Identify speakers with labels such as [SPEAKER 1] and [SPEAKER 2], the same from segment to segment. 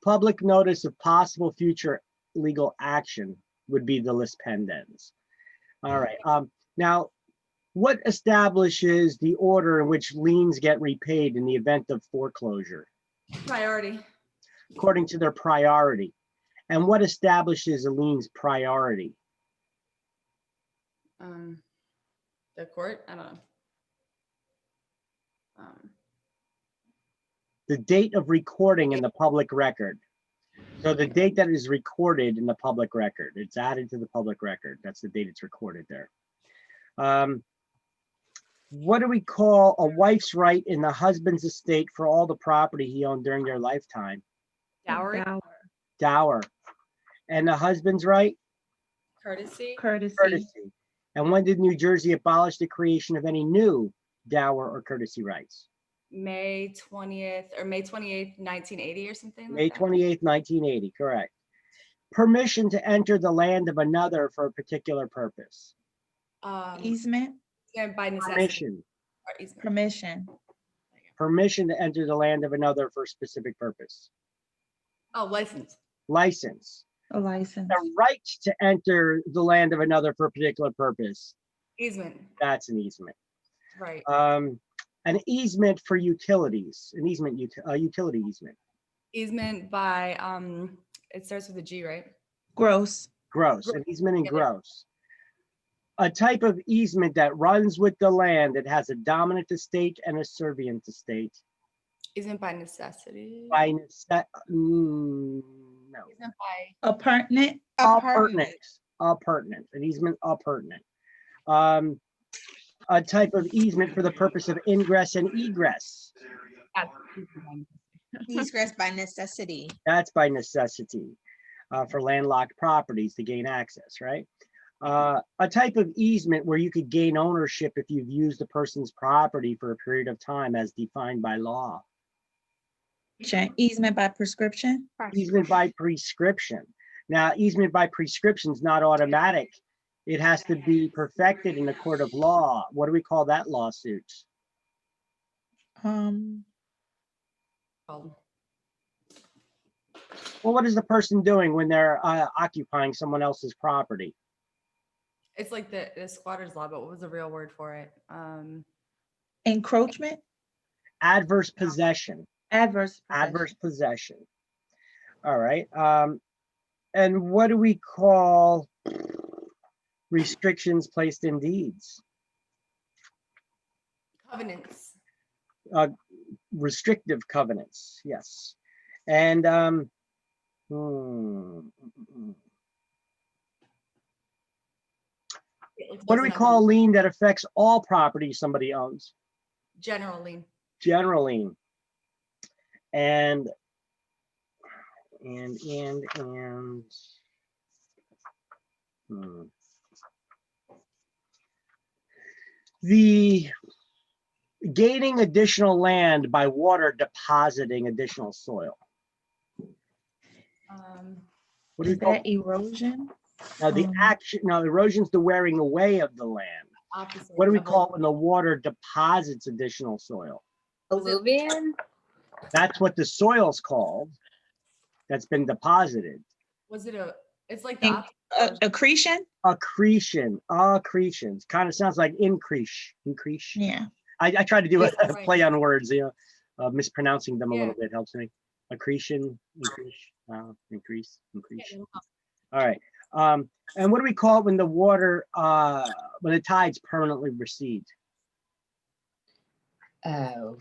[SPEAKER 1] Public notice of possible future legal action would be the lis pendens. All right. Now, what establishes the order in which liens get repaid in the event of foreclosure?
[SPEAKER 2] Priority.
[SPEAKER 1] According to their priority. And what establishes a lien's priority?
[SPEAKER 2] The court. I don't know.
[SPEAKER 1] The date of recording in the public record. So the date that is recorded in the public record, it's added to the public record. That's the date it's recorded there. What do we call a wife's right in the husband's estate for all the property he owned during their lifetime?
[SPEAKER 2] Dowry.
[SPEAKER 1] Dower. And the husband's right?
[SPEAKER 2] Courtesy.
[SPEAKER 1] Courtesy. And when did New Jersey abolish the creation of any new dower or courtesy rights?
[SPEAKER 2] May 20th or May 28th, 1980 or something.
[SPEAKER 1] May
[SPEAKER 2] like that.
[SPEAKER 1] 28th, 1980, correct. Permission to enter the land of another for a particular purpose.
[SPEAKER 3] Easement,
[SPEAKER 2] By necessity.
[SPEAKER 1] Permission.
[SPEAKER 2] Or easement.
[SPEAKER 3] permission,
[SPEAKER 1] Permission to enter the land of another for a specific purpose.
[SPEAKER 2] Oh, license.
[SPEAKER 1] License.
[SPEAKER 3] a license,
[SPEAKER 1] The right to enter the land of another for a particular purpose.
[SPEAKER 2] Easement.
[SPEAKER 1] That's an easement.
[SPEAKER 2] Right.
[SPEAKER 1] An easement for utilities, an easement, utility easement.
[SPEAKER 2] Easement by, it starts with a G, right?
[SPEAKER 3] gross,
[SPEAKER 1] Gross, an easement in
[SPEAKER 2] Yeah.
[SPEAKER 1] gross. A type of easement that runs with the land that has a dominant estate and a servient estate.
[SPEAKER 2] Easement by necessity.
[SPEAKER 1] By no.
[SPEAKER 2] Easement by,
[SPEAKER 3] appurtenant,
[SPEAKER 1] Appurtenant, an easement appurtenant. A type of easement for the purpose of ingress and egress.
[SPEAKER 4] Egress by necessity.
[SPEAKER 1] That's by necessity for landlocked properties to gain access, right? A type of easement where you could gain ownership if you've used a person's property for a period of time as defined by law.
[SPEAKER 3] easement by prescription,
[SPEAKER 1] Easement by prescription. Now, easement by prescription is not automatic. It has to be perfected in the court of law. What do we call that lawsuit?
[SPEAKER 3] um,
[SPEAKER 2] oh,
[SPEAKER 1] Well, what is the person doing when they're occupying someone else's property?
[SPEAKER 2] it's like the squatter's law, but what was the real word for it?
[SPEAKER 3] encroachment,
[SPEAKER 1] Adverse possession.
[SPEAKER 3] adverse,
[SPEAKER 1] Adverse possession. All right. And what do we call restrictions placed in deeds?
[SPEAKER 2] Covenants.
[SPEAKER 1] Restrictive covenants, yes. And what do we call a lien that affects all property somebody owns?
[SPEAKER 2] General lien.
[SPEAKER 1] General lien. And the gaining additional land by water depositing additional soil. What do we
[SPEAKER 3] is
[SPEAKER 1] call
[SPEAKER 3] that erosion?
[SPEAKER 1] now the action? Now erosion's the wearing away of the land.
[SPEAKER 2] Opposite.
[SPEAKER 1] What do we
[SPEAKER 2] of
[SPEAKER 1] call it when the water deposits additional soil?
[SPEAKER 5] Alluvion?
[SPEAKER 1] That's what the soil's called. That's been deposited.
[SPEAKER 2] Was it a? It's like the
[SPEAKER 3] In-
[SPEAKER 2] opposite.
[SPEAKER 3] accretion,
[SPEAKER 1] Accretion. Accretion. Kind of sounds like increase. Increase.
[SPEAKER 3] yeah,
[SPEAKER 1] I try to do a
[SPEAKER 2] Yeah, right.
[SPEAKER 1] play on words, mispronouncing them a
[SPEAKER 2] Yeah.
[SPEAKER 1] little bit helps me. Accretion, increase.
[SPEAKER 2] Yeah,
[SPEAKER 1] All right. And what do we call it when the water, when the tides permanently recede?
[SPEAKER 5] Oh,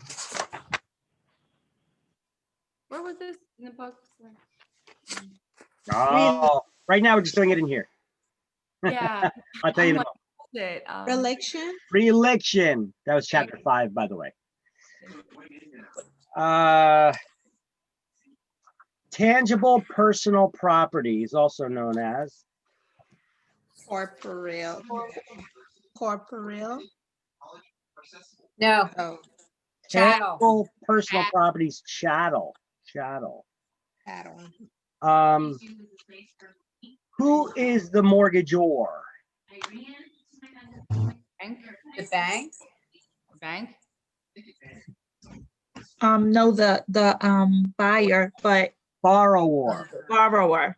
[SPEAKER 2] Where was this in the book?
[SPEAKER 1] Oh, right now we're just doing it in here.
[SPEAKER 2] Yeah.
[SPEAKER 1] I'll tell you in a
[SPEAKER 2] I'm
[SPEAKER 1] moment.
[SPEAKER 2] What was it?
[SPEAKER 4] Election.
[SPEAKER 1] Pre-election. That was chapter 5, by the way. Tangible personal property is also known as
[SPEAKER 4] Corporeal. Corporeal.
[SPEAKER 5] no,
[SPEAKER 4] Oh,
[SPEAKER 5] chattel.
[SPEAKER 1] tangible personal properties, chattel. Chattel.
[SPEAKER 4] cattle.
[SPEAKER 1] Who is the mortgagor?
[SPEAKER 2] Bank.
[SPEAKER 5] The bank?
[SPEAKER 2] Bank.
[SPEAKER 3] no, the buyer, but
[SPEAKER 1] Borrower.
[SPEAKER 3] Borrower.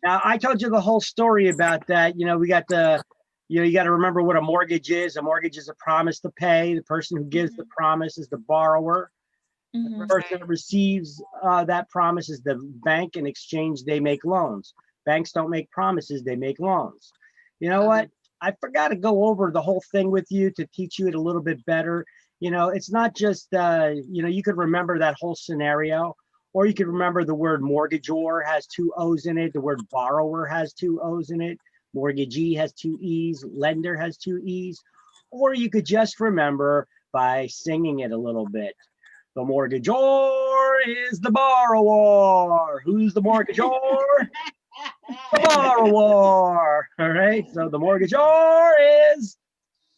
[SPEAKER 1] Now, I told you the whole story about that. We got you got to remember what a mortgage is. A mortgage is a promise to pay. The person who gives the promise is the borrower. The
[SPEAKER 3] Mhm.
[SPEAKER 1] person that receives that promise is the bank. In exchange, they make loans. Banks don't make promises, they make loans. You know what? I forgot to go over the whole thing with you to teach you it a little bit better. It's not just, you could remember that whole scenario, or you could remember the word mortgagor has two O's in it. The word borrower has two O's in it. Mortgagee has two E's. Lender has two E's. Or you could just remember by singing it a little bit. The mortgagor is the borrower. Who's the mortgagor? The borrower. All right. So the mortgagor is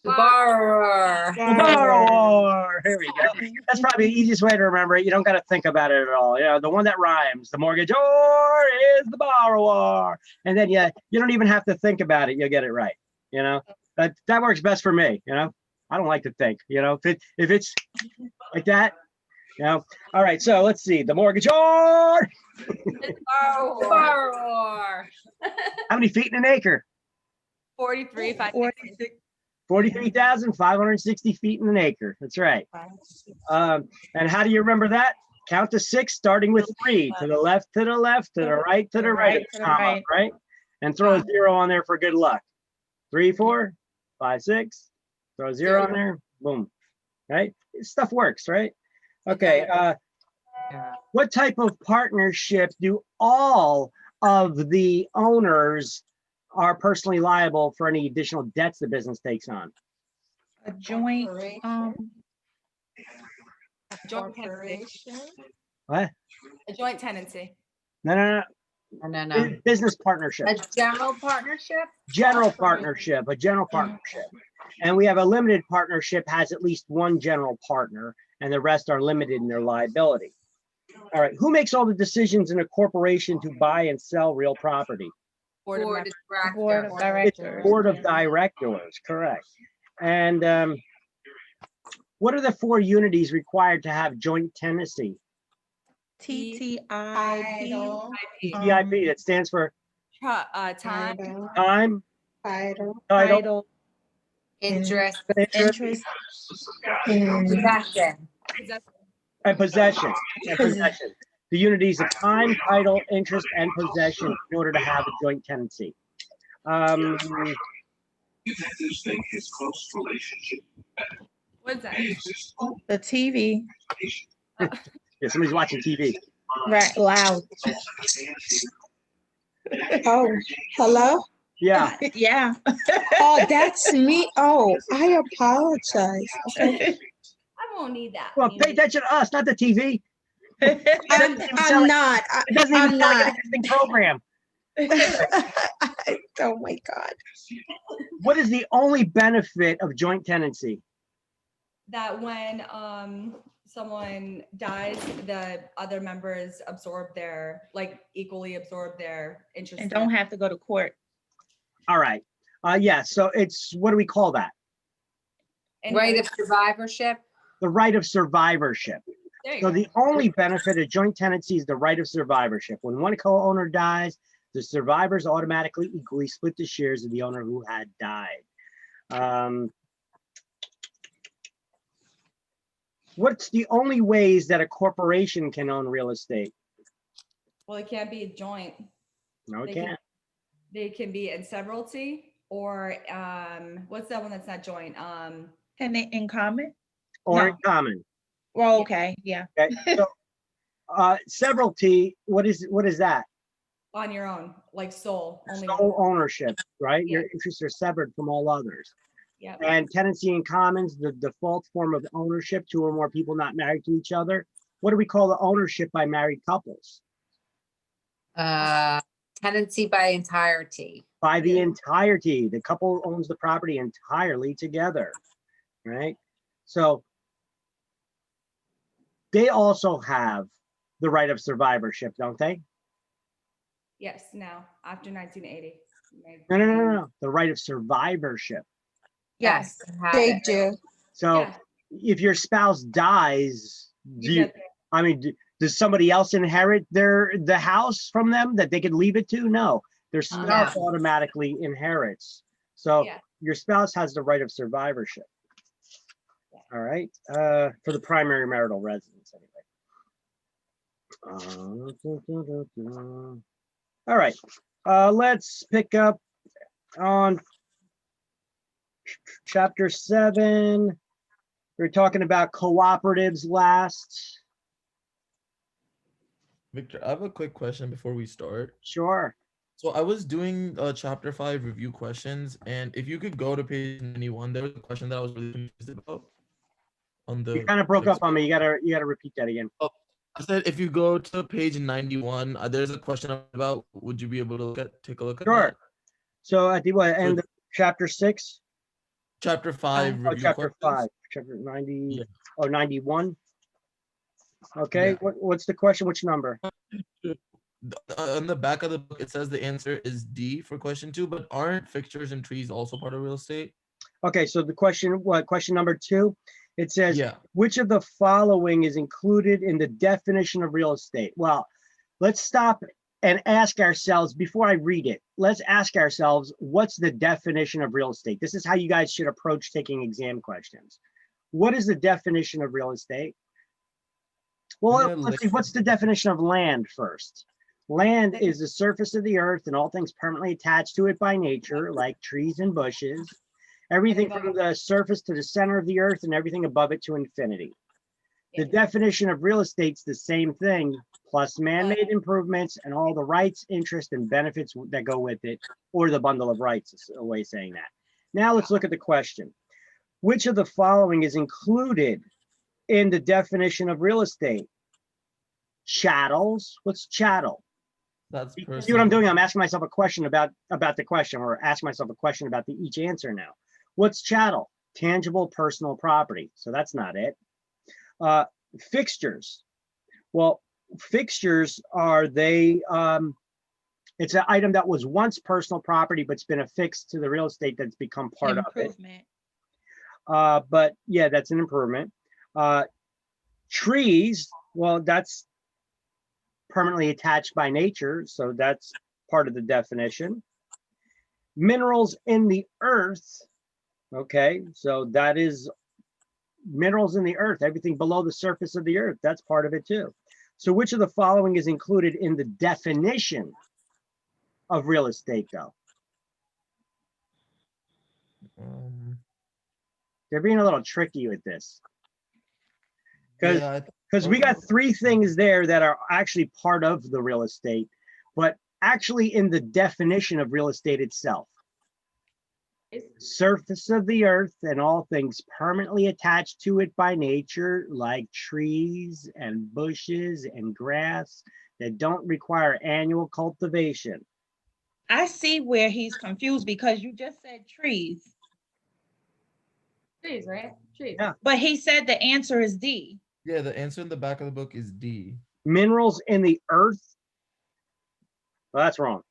[SPEAKER 5] The borrower.
[SPEAKER 1] the borrower. Here we go. That's probably the easiest way to remember it. You don't got to think about it at all. The one that rhymes. The mortgagor is the borrower. And then you don't even have to think about it. You'll get it right. That works best for me. I don't like to think. If it's like that. All right. So let's see. The mortgagor.
[SPEAKER 5] The borrower.
[SPEAKER 1] How many feet in an acre?
[SPEAKER 2] 43,
[SPEAKER 3] 46.
[SPEAKER 1] 43,560 feet in an acre. That's right. And how do you remember that? Count to 6, starting with 3. To the left, to the left, to the right, to the right,
[SPEAKER 3] to the
[SPEAKER 1] comma, right? And throw a 0 on there for good luck. 3, 4, 5, 6. Throw a 0 on there. Boom. Right? Stuff works, right? Okay. What type of partnership do all of the owners are personally liable for any additional debts the business takes on?
[SPEAKER 3] A joint,
[SPEAKER 2] joint tenancy.
[SPEAKER 1] What?
[SPEAKER 2] A joint tenancy.
[SPEAKER 1] No.
[SPEAKER 5] No.
[SPEAKER 1] Business partnership.
[SPEAKER 5] A general partnership?
[SPEAKER 1] General partnership, a general partnership. And we have a limited partnership has at least one general partner, and the rest are limited in their liability. All right. Who makes all the decisions in a corporation to buy and sell real property?
[SPEAKER 2] Board of
[SPEAKER 5] Board
[SPEAKER 2] members.
[SPEAKER 5] of
[SPEAKER 3] board
[SPEAKER 5] directors.
[SPEAKER 3] of
[SPEAKER 1] It's
[SPEAKER 3] directors.
[SPEAKER 1] board of directors, correct. And what are the 4 unities required to have joint tenancy?
[SPEAKER 3] TTIP.
[SPEAKER 1] TIP, that stands for
[SPEAKER 2] Time,
[SPEAKER 1] time,
[SPEAKER 4] Title.
[SPEAKER 1] title,
[SPEAKER 3] Title,
[SPEAKER 5] Interest.
[SPEAKER 3] interest,
[SPEAKER 5] Possession.
[SPEAKER 1] and possession. The unities of time, title, interest, and possession in order to have a joint tenancy.
[SPEAKER 2] what's that?
[SPEAKER 3] the TV,
[SPEAKER 1] Yeah, somebody's watching TV.
[SPEAKER 3] right, loud.
[SPEAKER 4] Oh, hello?
[SPEAKER 1] Yeah.
[SPEAKER 3] Yeah.
[SPEAKER 4] Oh, that's me. Oh, I apologize. Okay.
[SPEAKER 2] I won't need that.
[SPEAKER 1] Well, pay attention to us, not the TV.
[SPEAKER 4] I'm not.
[SPEAKER 1] It doesn't even
[SPEAKER 4] I'm
[SPEAKER 1] sound like an
[SPEAKER 4] not.
[SPEAKER 1] interesting program.
[SPEAKER 4] Oh my God.
[SPEAKER 1] What is the only benefit of joint tenancy?
[SPEAKER 2] That when someone dies, the other members equally absorb their interest.
[SPEAKER 3] And
[SPEAKER 2] in
[SPEAKER 3] don't
[SPEAKER 2] it.
[SPEAKER 3] have to go to court.
[SPEAKER 1] All right. Yeah. So it's, what do we call that?
[SPEAKER 5] Right of survivorship.
[SPEAKER 1] The right of survivorship.
[SPEAKER 2] There you
[SPEAKER 1] So
[SPEAKER 2] go.
[SPEAKER 1] the only benefit of joint tenancy is the right of survivorship. When one co-owner dies, the survivors automatically equally split the shares of the owner who had died. What's the only ways that a corporation can own real estate?
[SPEAKER 2] Well, it can't be a joint.
[SPEAKER 1] No, it
[SPEAKER 2] They can-
[SPEAKER 1] can't.
[SPEAKER 2] They can be in severalty or what's that one that's not joint?
[SPEAKER 3] Tenant in common?
[SPEAKER 1] Or in
[SPEAKER 3] No.
[SPEAKER 1] common.
[SPEAKER 3] Well, okay, yeah.
[SPEAKER 1] Okay. So, severalty, what is that?
[SPEAKER 2] On your own, like sole only.
[SPEAKER 1] Sole ownership, right? Your
[SPEAKER 2] Yeah.
[SPEAKER 1] interests are severed from all others.
[SPEAKER 2] Yeah.
[SPEAKER 1] And tenancy in commons, the default form of ownership, 2 or more people not married to each other. What do we call the ownership by married couples?
[SPEAKER 5] Tenancy by entirety.
[SPEAKER 1] By the entirety. The couple owns the property entirely together, right? So they also have the right of survivorship, don't they?
[SPEAKER 2] Yes, now after 1980.
[SPEAKER 1] No. The right of survivorship.
[SPEAKER 5] Yes. have
[SPEAKER 4] They
[SPEAKER 5] it.
[SPEAKER 4] do.
[SPEAKER 1] So
[SPEAKER 2] Yeah.
[SPEAKER 1] if your spouse dies,
[SPEAKER 2] You get there.
[SPEAKER 1] I mean, Does somebody else inherit the house from them that they could leave it to? No, their spouse
[SPEAKER 5] No.
[SPEAKER 1] automatically inherits. So
[SPEAKER 2] Yeah.
[SPEAKER 1] your spouse has the right of survivorship. All right, for the primary marital residence anyway. All right, let's pick up on chapter 7. We were talking about cooperatives last.
[SPEAKER 6] Victor, I have a quick question before we start.
[SPEAKER 1] Sure.
[SPEAKER 6] So I was doing chapter 5 review questions, and if you could go to page 91, there was a question that I was really confused about. On the
[SPEAKER 1] You kind of broke up on me. You gotta repeat that again.
[SPEAKER 6] I said if you go to page 91, there's a question about would you be able to take a look at
[SPEAKER 1] Sure.
[SPEAKER 6] that?
[SPEAKER 1] So at the end of chapter 6?
[SPEAKER 6] Chapter 5
[SPEAKER 1] Oh,
[SPEAKER 6] review
[SPEAKER 1] chapter
[SPEAKER 6] questions.
[SPEAKER 1] 5, chapter 90,
[SPEAKER 6] Yeah.
[SPEAKER 1] or 91. Okay,
[SPEAKER 6] Yeah.
[SPEAKER 1] what's the question? Which number?
[SPEAKER 6] On the back of the book, it says the answer is D for question 2, but aren't fixtures and trees also part of real estate?
[SPEAKER 1] Okay, so the question number 2? It says,
[SPEAKER 6] Yeah.
[SPEAKER 1] which of the following is included in the definition of real estate? Well, let's stop and ask ourselves, before I read it, let's ask ourselves, what's the definition of real estate? This is how you guys should approach taking exam questions. What is the definition of real estate? Well,
[SPEAKER 6] Yeah,
[SPEAKER 1] let's see, what's the definition of land first? Land is the surface of the earth and all things permanently attached to it by nature, like trees and bushes. Everything from the surface to the center of the earth and everything above it to infinity. The definition of real estate's the same thing, plus man-made improvements and all the rights, interests, and benefits that go with it, or the bundle of rights is a way of saying that. Now let's look at the question. Which of the following is included in the definition of real estate? Chattels. What's chattel?
[SPEAKER 6] That's
[SPEAKER 1] See what I'm
[SPEAKER 6] personal.
[SPEAKER 1] doing? I'm asking myself a question about the question, or asking myself a question about each answer now. What's chattel? Tangible personal property. So that's not it. Fixtures. Well, fixtures are it's an item that was once personal property, but's been affixed to the real estate that's become part of it.
[SPEAKER 3] Improvement.
[SPEAKER 1] But yeah, that's an improvement. Trees, well, that's permanently attached by nature, so that's part of the definition. Minerals in the earth, okay, so that is minerals in the earth, everything below the surface of the earth, that's part of it too. So which of the following is included in the definition of real estate though? They're being a little tricky with this. Because
[SPEAKER 6] Yeah,
[SPEAKER 1] we got 3 things there that are actually part of the real estate, but actually in the definition of real estate itself. Surface of the earth and all things permanently attached to it by nature, like trees and bushes and grass that don't require annual cultivation.
[SPEAKER 3] I see where he's confused because you just said trees,
[SPEAKER 2] Trees, right? Trees.
[SPEAKER 1] Yeah.
[SPEAKER 3] but he said the answer is D.
[SPEAKER 6] yeah, the answer in the back of the book is D.
[SPEAKER 1] Minerals in the earth? Well, that's wrong.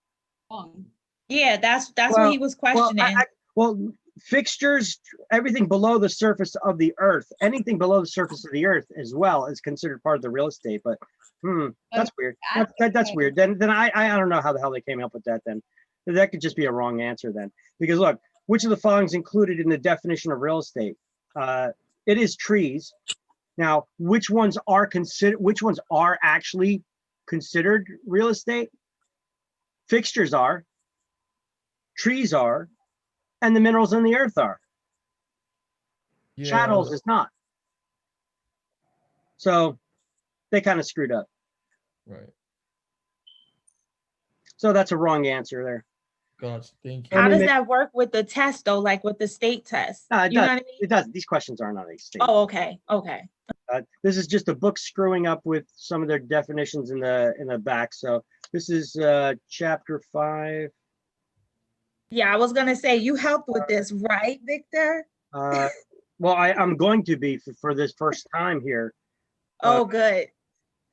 [SPEAKER 3] Yeah, that's
[SPEAKER 1] Well,
[SPEAKER 3] what he was questioning.
[SPEAKER 1] Well, fixtures, everything below the surface of the earth, anything below the surface of the earth as well is considered part of the real estate, but that's weird. That's weird. Then I don't know how the hell they came up with that then. That could just be a wrong answer then. Because look, which of the following is included in the definition of real estate? It is trees. Now, which ones are actually considered real estate? Fixtures are, trees are, and the minerals in the earth are.
[SPEAKER 6] Yeah.
[SPEAKER 1] Chattels is not. So they kind of screwed up.
[SPEAKER 6] Right.
[SPEAKER 1] So that's a wrong answer there.
[SPEAKER 6] Gotcha. Thank you.
[SPEAKER 3] How
[SPEAKER 1] I mean,
[SPEAKER 3] does that work with the test though, like with the state test?
[SPEAKER 1] No, it
[SPEAKER 3] You know
[SPEAKER 1] does.
[SPEAKER 3] what I mean?
[SPEAKER 1] It does. These questions aren't on a state.
[SPEAKER 3] Oh, okay, okay.
[SPEAKER 1] This is just a book screwing up with some of their definitions in the back. So this is chapter 5.
[SPEAKER 3] Yeah, I was gonna say, you helped with this, right, Victor?
[SPEAKER 1] Well, I'm going to be for this first time here,
[SPEAKER 3] Oh, good.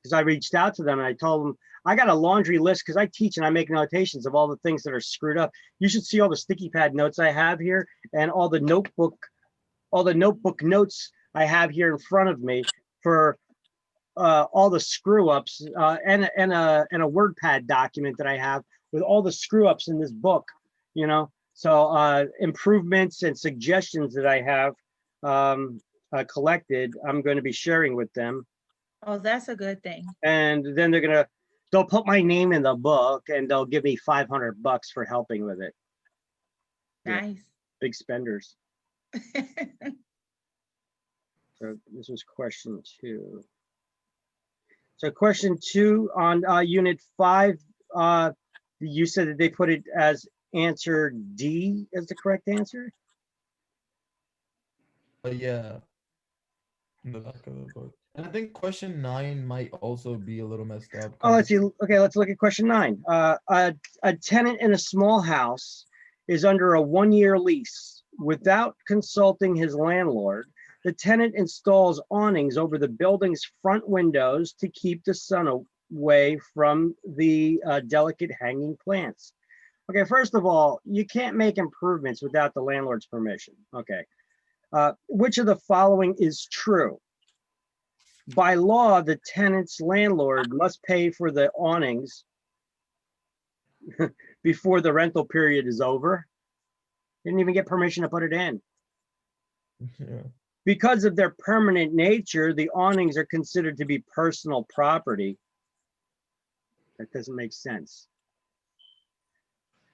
[SPEAKER 1] because I reached out to them and I told them I got a laundry list, because I teach and I make notations of all the things that are screwed up. You should see all the sticky pad notes I have here and all the notebook notes I have here in front of me for all the screw ups and a WordPad document that I have with all the screw ups in this book, you know. So improvements and suggestions that I have collected, I'm going to be sharing with them.
[SPEAKER 3] Oh, that's a good thing.
[SPEAKER 1] And then they'll put my name in the book and they'll give me $500 for helping with it. Yeah.
[SPEAKER 3] Nice.
[SPEAKER 1] Big spenders. So this was question 2. So question 2 on unit 5, you said that they put it as answer D as the correct answer?
[SPEAKER 6] Yeah. In the back of the book. And I think question 9 might also be a little messed up.
[SPEAKER 1] Oh, let's see. Okay, let's look at question 9. A tenant in a small house is under a 1-year lease. Without consulting his landlord, the tenant installs awnings over the building's front windows to keep the sun away from the delicate hanging plants. Okay, first of all, you can't make improvements without the landlord's permission. Okay. Which of the following is true? By law, the tenant's landlord must pay for the awnings before the rental period is over. Didn't even get permission to put it in.
[SPEAKER 6] Yeah.
[SPEAKER 1] Because of their permanent nature, the awnings are considered to be personal property. That doesn't make sense.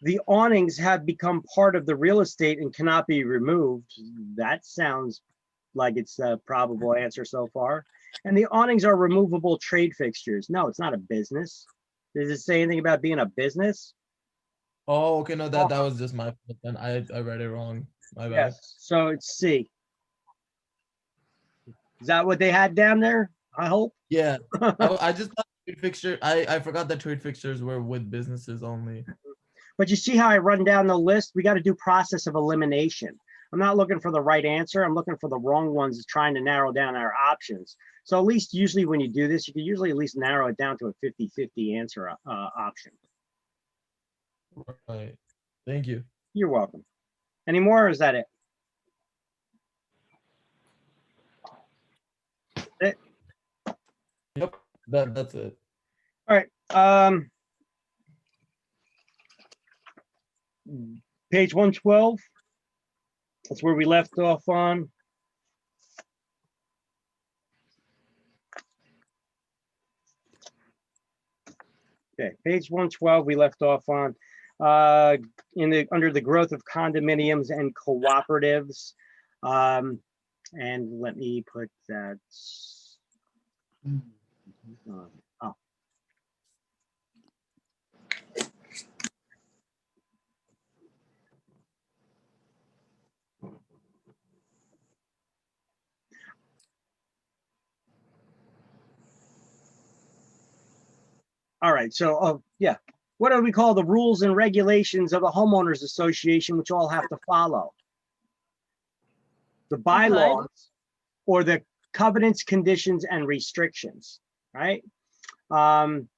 [SPEAKER 1] The awnings have become part of the real estate and cannot be removed. That sounds like it's a probable answer so far. And the awnings are removable trade fixtures. No, it's not a business. Does it say anything about being a business?
[SPEAKER 6] Oh, okay. No, that was just my fault. Then I read it wrong. My bad.
[SPEAKER 1] Yes. So it's C. Is that what they had down there? I hope.
[SPEAKER 6] Yeah. I just thought trade fixture. I forgot that trade fixtures were with businesses only.
[SPEAKER 1] But you see how I run down the list? We got to do process of elimination. I'm not looking for the right answer. I'm looking for the wrong ones, trying to narrow down our options. So at least usually when you do this, you can usually at least narrow it down to a 50-50 answer option.
[SPEAKER 6] Right. Thank you.
[SPEAKER 1] You're welcome. Any more, or is that it?
[SPEAKER 6] Yep. That's it.
[SPEAKER 1] All right. Page 112. That's where we left off on. Okay, page 112 we left off on. Under the growth of condominiums and cooperatives. And let me put that. Oh. All right, so yeah, what do we call the rules and regulations of a homeowners association, which all have to follow? The bylaws or the covenants, conditions, and restrictions, right? And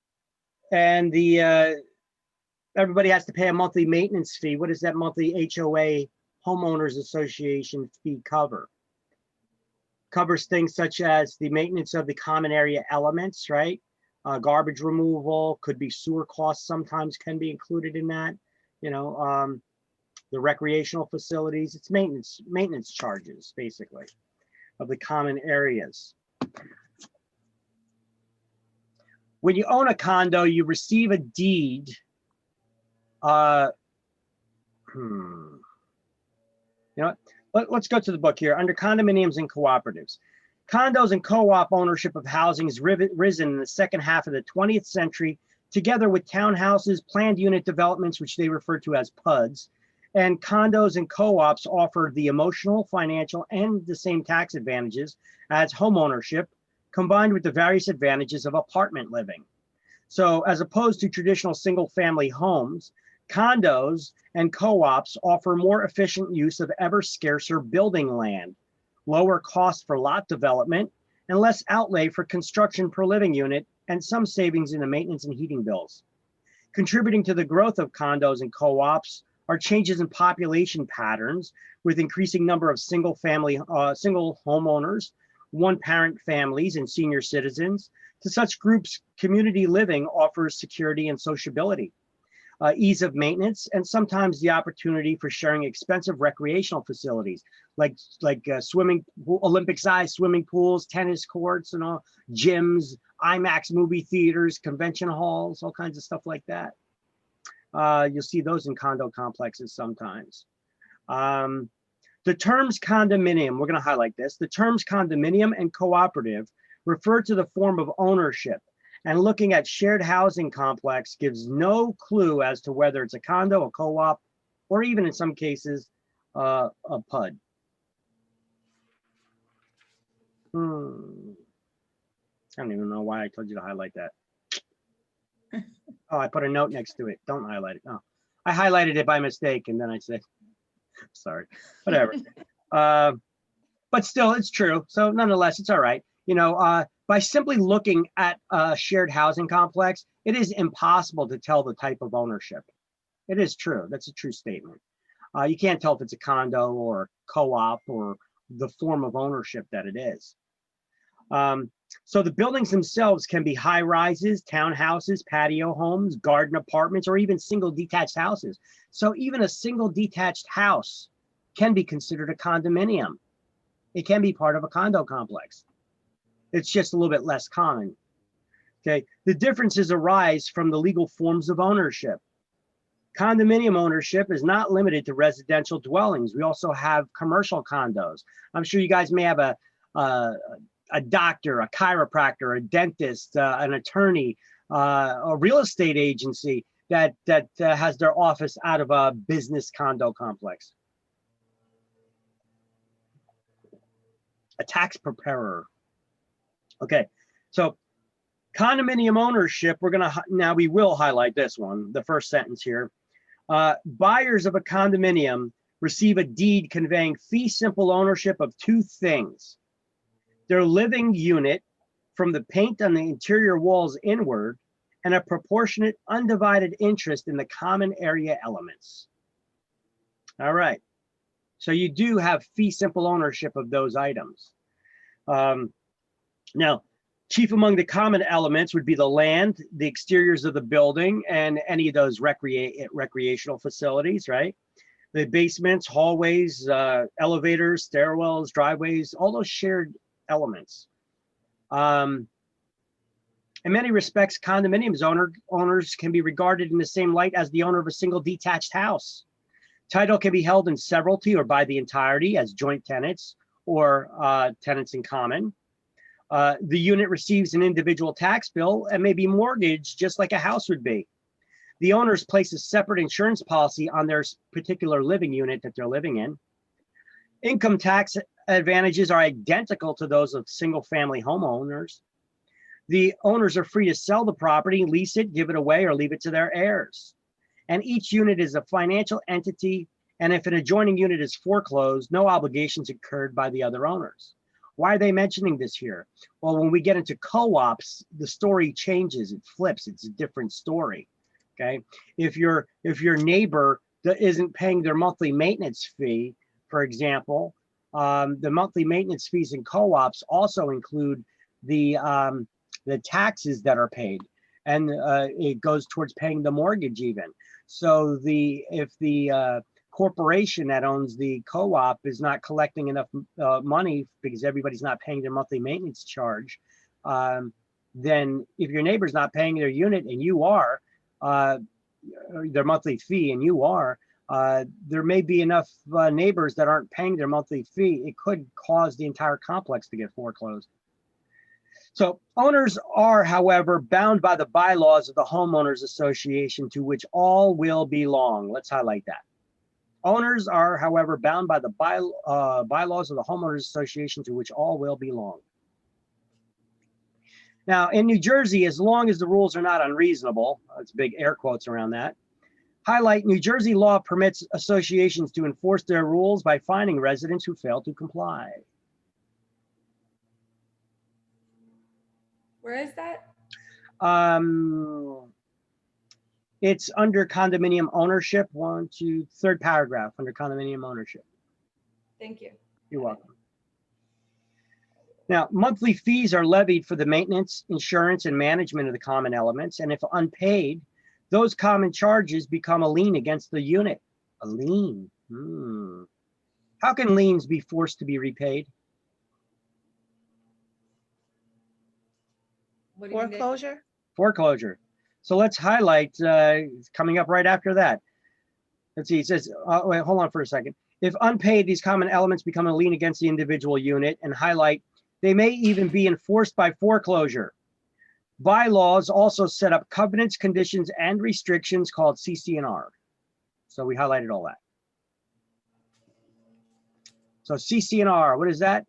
[SPEAKER 1] everybody has to pay a monthly maintenance fee. What does that monthly HOA homeowners association fee cover? Covers things such as the maintenance of the common area elements, right? Garbage removal, could be sewer costs, sometimes can be included in that. You know, the recreational facilities, it's maintenance charges, basically, of the common areas. When you own a condo, you receive a deed. You know what? Let's go to the book here. Under condominiums and cooperatives. Condos and co-op ownership of housing has risen in the second half of the 20th century, together with townhouses, planned unit developments, which they refer to as PUDs, and condos and co-ops offer the emotional, financial, and the same tax advantages as homeownership, combined with the various advantages of apartment living. So as opposed to traditional single-family homes, condos and co-ops offer more efficient use of ever scarcer building land, lower cost for lot development, and less outlay for construction per living unit, and some savings in the maintenance and heating bills. Contributing to the growth of condos and co-ops are changes in population patterns with increasing number of single homeowners one-parent families and senior citizens. To such groups, community living offers security and sociability, ease of maintenance, and sometimes the opportunity for sharing expensive recreational facilities like swimming, Olympic-sized swimming pools, tennis courts, and all, gyms, IMAX movie theaters, convention halls, all kinds of stuff like that. You'll see those in condo complexes sometimes. The terms condominium, we're going to highlight this. The terms condominium and cooperative refer to the form of ownership, and looking at shared housing complex gives no clue as to whether it's a condo, a co-op, or even in some cases, a PUD. I don't even know why I told you to highlight that. Oh, I put a note next to it. Don't highlight it. Oh, I highlighted it by mistake, and then I said, sorry, whatever. But still, it's true. So nonetheless, it's all right. You know, by simply looking at a shared housing complex, it is impossible to tell the type of ownership. It is true. That's a true statement. You can't tell if it's a condo or co-op or the form of ownership that it is. So the buildings themselves can be high rises, townhouses, patio homes, garden apartments, or even single detached houses. So even a single detached house can be considered a condominium. It can be part of a condo complex. It's just a little bit less common. Okay, the differences arise from the legal forms of ownership. Condominium ownership is not limited to residential dwellings. We also have commercial condos. I'm sure you guys may have a doctor, a chiropractor, a dentist, an attorney, a real estate agency that has their office out of a business condo complex. A tax preparer. Okay, so condominium ownership, we will highlight this one, the first sentence here. Buyers of a condominium receive a deed conveying fee simple ownership of two things: their living unit from the paint on the interior walls inward, and a proportionate undivided interest in the common area elements. All right, so you do have fee simple ownership of those items. Now, chief among the common elements would be the land, the exteriors of the building, and any of those recreational facilities, right? The basements, hallways, elevators, stairwells, driveways, all those shared elements. In many respects, condominiums owners can be regarded in the same light as the owner of a single detached house. Title can be held in severalty or by the entirety as joint tenants or tenants in common. The unit receives an individual tax bill and may be mortgaged just like a house would be. The owners place a separate insurance policy on their particular living unit that they're living in. Income tax advantages are identical to those of single-family homeowners. The owners are free to sell the property, lease it, give it away, or leave it to their heirs. And each unit is a financial entity, and if an adjoining unit is foreclosed, no obligations incurred by the other owners. Why are they mentioning this here? Well, when we get into co-ops, the story changes, it flips, it's a different story, okay? If your neighbor that isn't paying their monthly maintenance fee, for example, the monthly maintenance fees in co-ops also include the taxes that are paid, and it goes towards paying the mortgage even. So if the corporation that owns the co-op is not collecting enough money because everybody's not paying their monthly maintenance charge, then if your neighbor's not paying their unit and you are, their monthly fee and you are, there may be enough neighbors that aren't paying their monthly fee. It could cause the entire complex to get foreclosed. So owners are, however, bound by the bylaws of the homeowners association to which all will belong. Let's highlight that. Owners are, however, bound by the bylaws of the homeowners association to which all will belong. Now, in New Jersey, as long as the rules are not unreasonable, that's big air quotes around that, highlight New Jersey law permits associations to enforce their rules by fining residents who fail to comply.
[SPEAKER 2] Where is that?
[SPEAKER 1] It's under condominium ownership, third paragraph under condominium ownership.
[SPEAKER 2] Thank you.
[SPEAKER 1] You're welcome. Now, monthly fees are levied for the maintenance, insurance, and management of the common elements. And if unpaid, those common charges become a lien against the unit. A lien. How can liens be forced to be repaid?
[SPEAKER 2] What do you mean?
[SPEAKER 3] Foreclosure?
[SPEAKER 1] Foreclosure. So let's highlight, coming up right after that. Let's see, it says, wait, hold on for a second. If unpaid, these common elements become a lien against the individual unit, and highlight, they may even be enforced by foreclosure. Bylaws also set up covenants, conditions, and restrictions called CC&R. So we highlighted all that. So CC&R, what is that?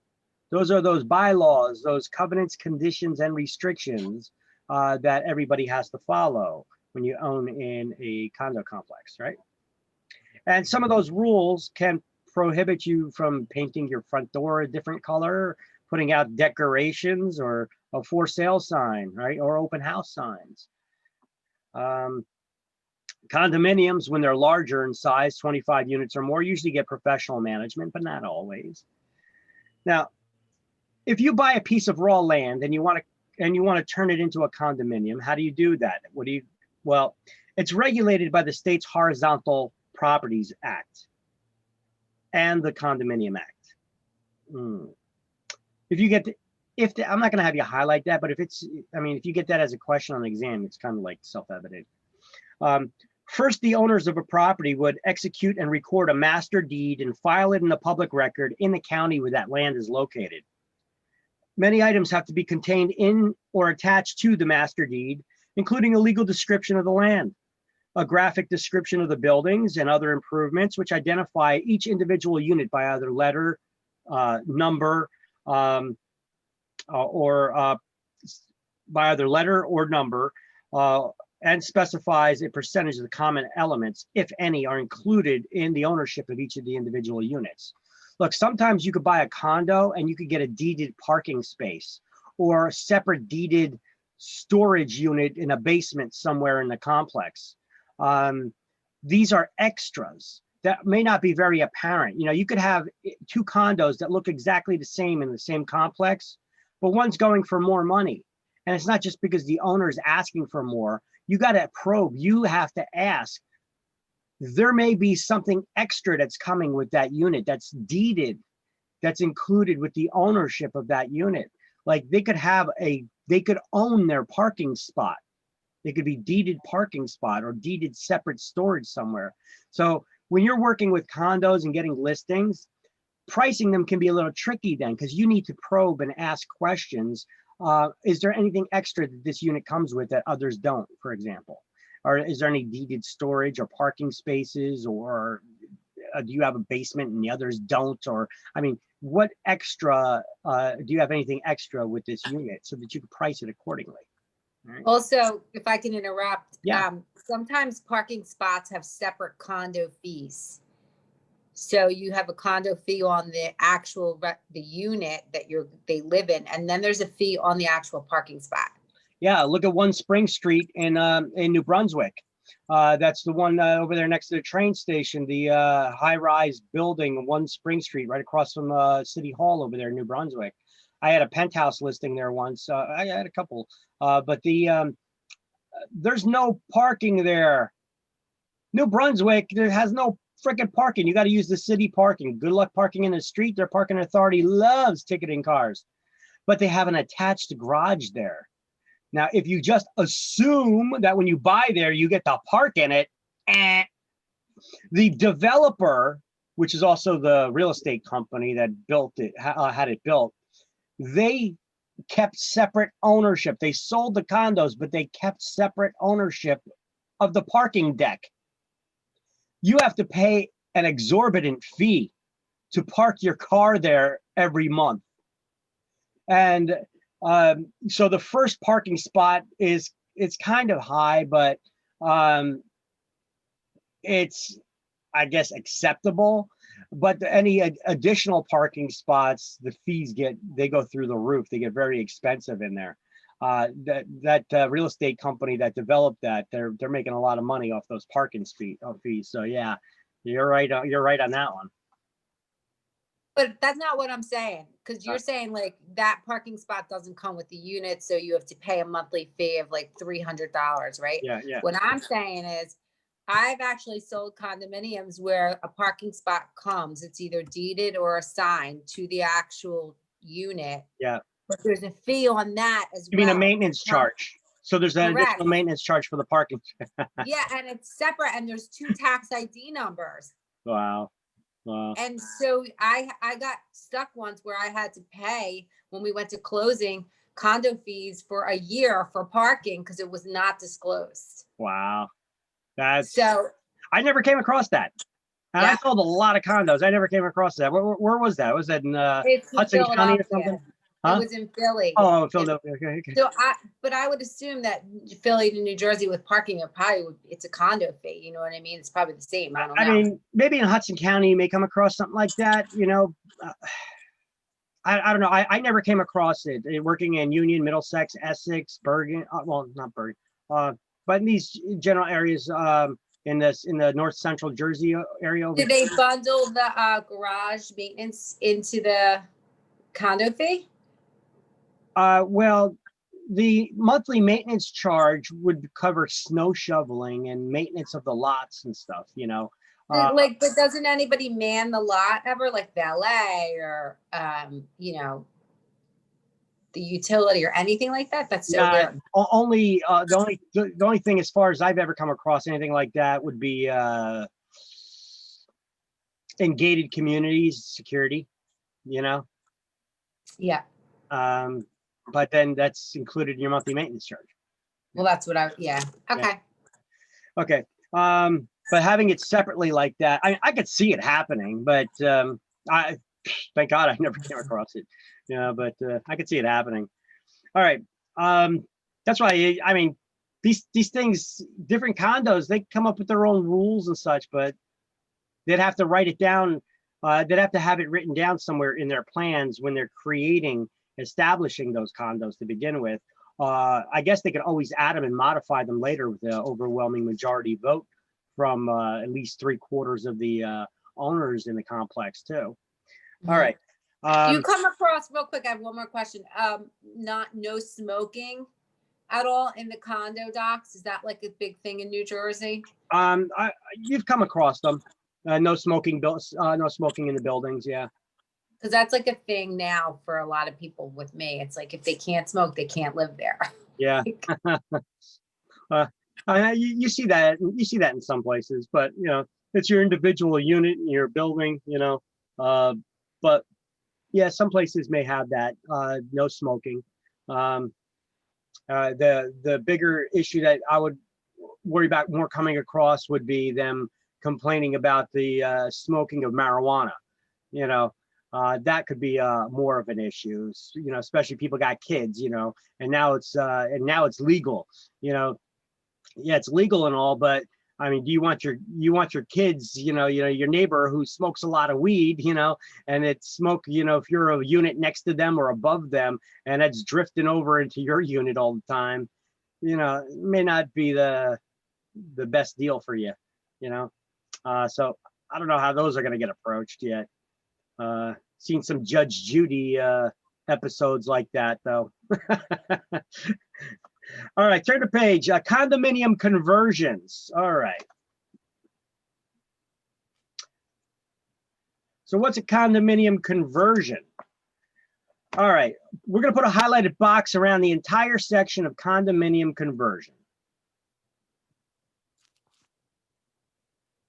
[SPEAKER 1] Those are those bylaws, those covenants, conditions, and restrictions that everybody has to follow when you own in a condo complex, right? And some of those rules can prohibit you from painting your front door a different color, putting out decorations or a for sale sign, right? Or open house signs. Condominiums, when they're larger in size, 25 units or more, usually get professional management, but not always. Now, if you buy a piece of raw land and you want to turn it into a condominium, how do you do that? Well, it's regulated by the state's Horizontal Properties Act and the Condominium Act. If you get I'm not going to have you highlight that, but if you get that as a question on the exam, it's kind of like self-evident. First, the owners of a property would execute and record a master deed and file it in the public record in the county where that land is located. Many items have to be contained in or attached to the master deed, including a legal description of the land, a graphic description of the buildings and other improvements, which identify each individual unit by either letter, number, or by either letter or number, and specifies a percentage of the common elements, if any, are included in the ownership of each of the individual units. Look, sometimes you could buy a condo and you could get a deeded parking space or a separate deeded storage unit in a basement somewhere in the complex. These are extras that may not be very apparent. You know, you could have two condos that look exactly the same in the same complex, but one's going for more money. And it's not just because the owner is asking for more. You got to probe. You have to ask. There may be something extra that's coming with that unit that's deeded, that's included with the ownership of that unit. Like they could own their parking spot. They could be deeded parking spot or deeded separate storage somewhere. So when you're working with condos and getting listings, pricing them can be a little tricky then, because you need to probe and ask questions. Is there anything extra that this unit comes with that others don't, for example? Or is there any deeded storage or parking spaces, or do you have a basement and the others don't? Or, I mean, what extra, do you have anything extra with this unit so that you can price it accordingly? Right.
[SPEAKER 5] Also, if I can interrupt,
[SPEAKER 1] Yeah.
[SPEAKER 5] Sometimes parking spots have separate condo fees. So you have a condo fee on the actual the unit that they live in, and then there's a fee on the actual parking spot.
[SPEAKER 1] Yeah, look at 1 Spring Street in New Brunswick. That's the one over there next to the train station, the high-rise building, 1 Spring Street, right across from City Hall over there in New Brunswick. I had a penthouse listing there once. I had a couple, but there's no parking there. New Brunswick, there has no freaking parking. You got to use the city parking. Good luck parking in the street. Their parking authority loves ticketing cars, but they have an attached garage there. Now, if you just assume that when you buy there, you get to park in it, the developer, which is also the real estate company that built it, had it built, they kept separate ownership. They sold the condos, but they kept separate ownership of the parking deck. You have to pay an exorbitant fee to park your car there every month. And so the first parking spot it's kind of high, but it's, I guess, acceptable. But any additional parking spots, the fees they go through the roof. They get very expensive in there. That real estate company that developed that, they're making a lot of money off those parking fees. So yeah, you're right. You're right on that one.
[SPEAKER 5] But that's not what I'm saying, because you're saying like that parking spot doesn't come with the unit, so you have to pay a monthly fee of like $300, right?
[SPEAKER 1] Yeah, yeah.
[SPEAKER 5] What I'm saying is, I've actually sold condominiums where a parking spot comes, it's either deeded or assigned to the actual unit.
[SPEAKER 1] Yeah.
[SPEAKER 5] But there's a fee on that as
[SPEAKER 1] You
[SPEAKER 5] well.
[SPEAKER 1] mean a maintenance
[SPEAKER 5] It's not-
[SPEAKER 1] charge? So there's an
[SPEAKER 5] Correct.
[SPEAKER 1] additional maintenance charge for the parking.
[SPEAKER 5] Yeah, and it's separate, and there's 2 tax ID numbers.
[SPEAKER 1] Wow. Wow.
[SPEAKER 5] And so I got stuck once where I had to pay, when we went to closing, condo fees for a year for parking because it was not disclosed.
[SPEAKER 1] Wow. That's,
[SPEAKER 5] So
[SPEAKER 1] I never came across that. And I
[SPEAKER 5] Yeah.
[SPEAKER 1] sold a lot of condos. I never came across that. Where was that? Was that in
[SPEAKER 5] it's in
[SPEAKER 1] Hudson County or
[SPEAKER 5] Philadelphia.
[SPEAKER 1] something? Huh?
[SPEAKER 5] It was in Philly.
[SPEAKER 1] Oh, Philadelphia. Okay, okay.
[SPEAKER 5] So but I would assume that Philly to New Jersey with parking, it's a condo fee. You know what I mean? It's probably the same. I don't know.
[SPEAKER 1] I mean, maybe in Hudson County, you may come across something like that, you know. I don't know. I never came across it. Working in Union, Middlesex, Essex, Bergen, well, not Bergen, but in these general areas, in the north central Jersey area. Over
[SPEAKER 5] Did they bundle the garage maintenance into the condo fee?
[SPEAKER 1] Well, the monthly maintenance charge would cover snow shoveling and maintenance of the lots and stuff, you know.
[SPEAKER 5] Like, but doesn't anybody man the lot ever, like valet or, you know, the utility or anything like that? That's so
[SPEAKER 1] Yeah,
[SPEAKER 5] weird.
[SPEAKER 1] the only thing as far as I've ever come across anything like that would be in gated communities, security, you know.
[SPEAKER 5] Yeah.
[SPEAKER 1] But then that's included in your monthly maintenance charge.
[SPEAKER 5] Well, that's what yeah. Okay.
[SPEAKER 1] Okay. But having it separately like that, I could see it happening, but I thank God I never came across it. Yeah, but I could see it happening. All right. That's why I mean these things, different condos, they come up with their own rules and such, but they'd have to write it down. They'd have to have it written down somewhere in their plans when they're establishing those condos to begin with. I guess they could always add them and modify them later with the overwhelming majority vote from at least 3/4 of the owners in the complex too. All right.
[SPEAKER 5] Do you come across, real quick, I have one more question. No smoking at all in the condo docs? Is that like a big thing in New Jersey?
[SPEAKER 1] You've come across them. No smoking no smoking in the buildings. Yeah.
[SPEAKER 5] Because that's like a thing now for a lot of people with me. It's like, if they can't smoke, they can't live there.
[SPEAKER 1] Yeah. You see that in some places, but you know, it's your individual unit in your building, you know. But yeah, some places may have that no smoking. The bigger issue that I would worry about more coming across would be them complaining about the smoking of marijuana. You know, that could be more of an issue. You know, especially people got kids. You know, and now it's legal. You know, yeah, it's legal and all, but I mean, do you want your kids, you know, your neighbor who smokes a lot of weed, you know, and it's smoke, you know, if you're a unit next to them or above them and it's drifting over into your unit all the time, you know, it may not be the best deal for you, you know. So I don't know how those are going to get approached yet. Seen some Judge Judy episodes like that though. All right, turn the page. Condominium conversions. All right. So what's a condominium conversion? All right, we're going to put a highlighted box around the entire section of condominium conversion.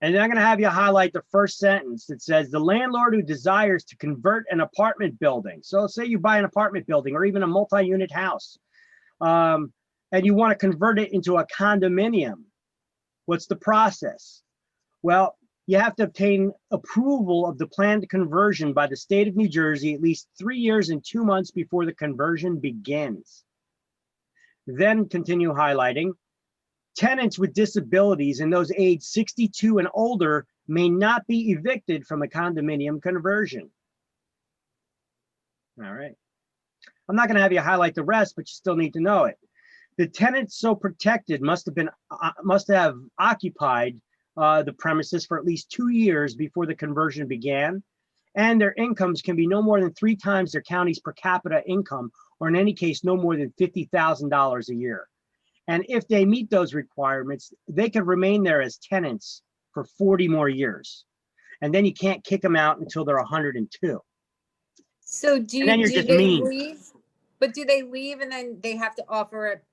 [SPEAKER 1] And then I'm going to have you highlight the first sentence. It says, the landlord who desires to convert an apartment building. So say you buy an apartment building or even a multi-unit house. And you want to convert it into a condominium. What's the process? Well, you have to obtain approval of the planned conversion by the state of New Jersey at least 3 years and 2 months before the conversion begins. Then continue highlighting. Tenants with disabilities and those aged 62 and older may not be evicted from a condominium conversion. All right. I'm not going to have you highlight the rest, but you still need to know it. The tenant so protected must have occupied the premises for at least 2 years before the conversion began, and their incomes can be no more than 3 times their county's per capita income, or in any case, no more than $50,000 a year. And if they meet those requirements, they can remain there as tenants for 40 more years. And then you can't kick them out until they're 102.
[SPEAKER 5] So
[SPEAKER 1] And then you're
[SPEAKER 5] do
[SPEAKER 1] just
[SPEAKER 5] they
[SPEAKER 1] mean.
[SPEAKER 5] leave? But do they leave and then they have to offer it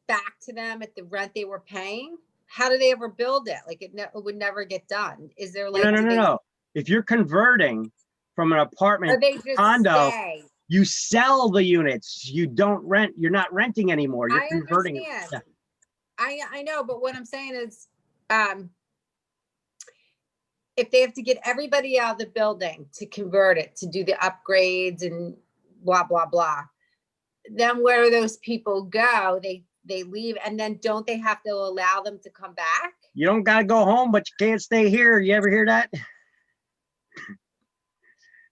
[SPEAKER 5] back to them at the rent they were paying? How do they ever build it? Like it would never get done. Is there like,
[SPEAKER 1] No. If you're converting from an
[SPEAKER 5] Or
[SPEAKER 1] apartment
[SPEAKER 5] they just
[SPEAKER 1] condo,
[SPEAKER 5] stay?
[SPEAKER 1] you sell the units. You don't rent. You're not renting anymore. You're
[SPEAKER 5] I
[SPEAKER 1] converting.
[SPEAKER 5] understand.
[SPEAKER 1] Yeah.
[SPEAKER 5] I know, but what I'm saying is, if they have to get everybody out of the building to convert it, to do the upgrades and blah, blah, blah, then where do those people go? They leave, and then don't they have to allow them to come back?
[SPEAKER 1] You don't got to go home, but you can't stay here. You ever hear that?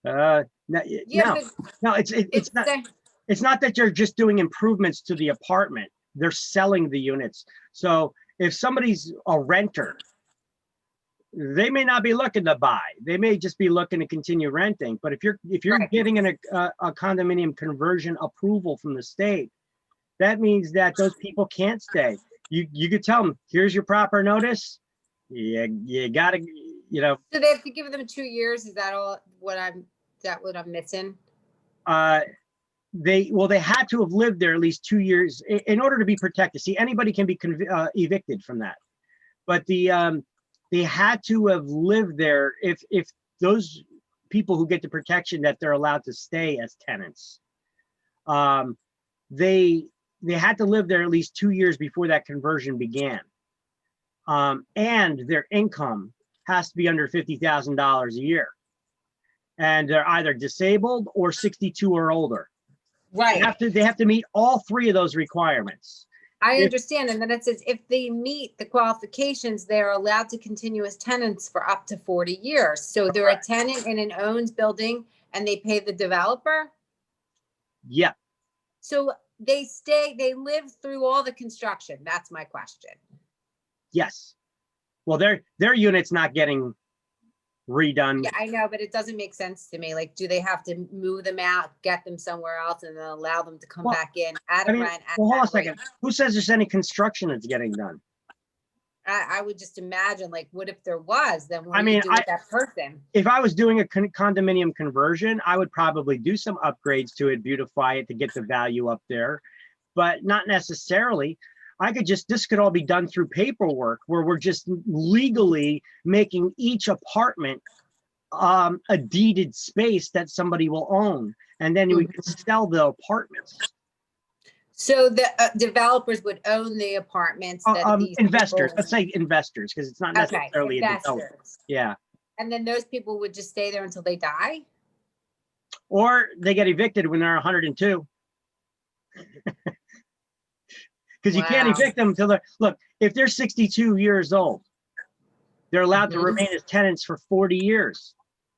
[SPEAKER 1] No,
[SPEAKER 5] Yeah,
[SPEAKER 1] no, no, it's not. It's not that you're just doing improvements to the apartment. They're selling the units. So if somebody's a renter, they may not be looking to buy. They may just be looking to continue renting. But if you're
[SPEAKER 5] Right.
[SPEAKER 1] getting a condominium conversion approval from the state, that means that those people can't stay. You could tell them, here's your proper notice. You gotta, you know,
[SPEAKER 5] So they have to give them 2 years. Is that all is that what I'm missing?
[SPEAKER 1] they had to have lived there at least 2 years in order to be protected. See, anybody can be evicted from that, but they had to have lived there if those people who get the protection that they're allowed to stay as tenants. They had to live there at least 2 years before that conversion began. And their income has to be under $50,000 a year. And they're either disabled or 62 or older.
[SPEAKER 5] Right.
[SPEAKER 1] They have to meet all 3 of those requirements.
[SPEAKER 5] I
[SPEAKER 1] If-
[SPEAKER 5] understand. And then it says if they meet the qualifications, they're allowed to continue as tenants for up to 40 years. So they're a tenant in an owned building and they pay the developer.
[SPEAKER 1] Yeah,
[SPEAKER 5] So they live through all the construction. That's my question.
[SPEAKER 1] yes. Well, their unit's not getting redone.
[SPEAKER 5] Yeah, I know, but it doesn't make sense to me. Like, do they have to move them out, get them somewhere else, and then allow them to come
[SPEAKER 1] Well,
[SPEAKER 5] back in at
[SPEAKER 1] I
[SPEAKER 5] a
[SPEAKER 1] mean,
[SPEAKER 5] rent? At
[SPEAKER 1] well, hold on a
[SPEAKER 5] that rate?
[SPEAKER 1] second. Who says there's any construction that's getting done?
[SPEAKER 5] I would just imagine, like, what if there was? Then what
[SPEAKER 1] I
[SPEAKER 5] do you
[SPEAKER 1] mean,
[SPEAKER 5] do with that person?
[SPEAKER 1] If I was doing a condominium conversion, I would probably do some upgrades to it, beautify it to get the value up there, but not necessarily. This could all be done through paperwork where we're just legally making each apartment a deeded space that somebody will own. And then we can sell the apartments.
[SPEAKER 5] So the developers would own the apartments that these
[SPEAKER 1] Investors,
[SPEAKER 5] people-
[SPEAKER 1] let's say investors, because it's not
[SPEAKER 5] Okay,
[SPEAKER 1] necessarily a developer.
[SPEAKER 5] investors.
[SPEAKER 1] Yeah.
[SPEAKER 5] And then those people would just stay there until they die?
[SPEAKER 1] Or they get evicted when they're 102. Because you can't
[SPEAKER 5] Wow.
[SPEAKER 1] evict them until look, if they're 62 years old, they're allowed to
[SPEAKER 5] Mhm.
[SPEAKER 1] remain as tenants for 40 years.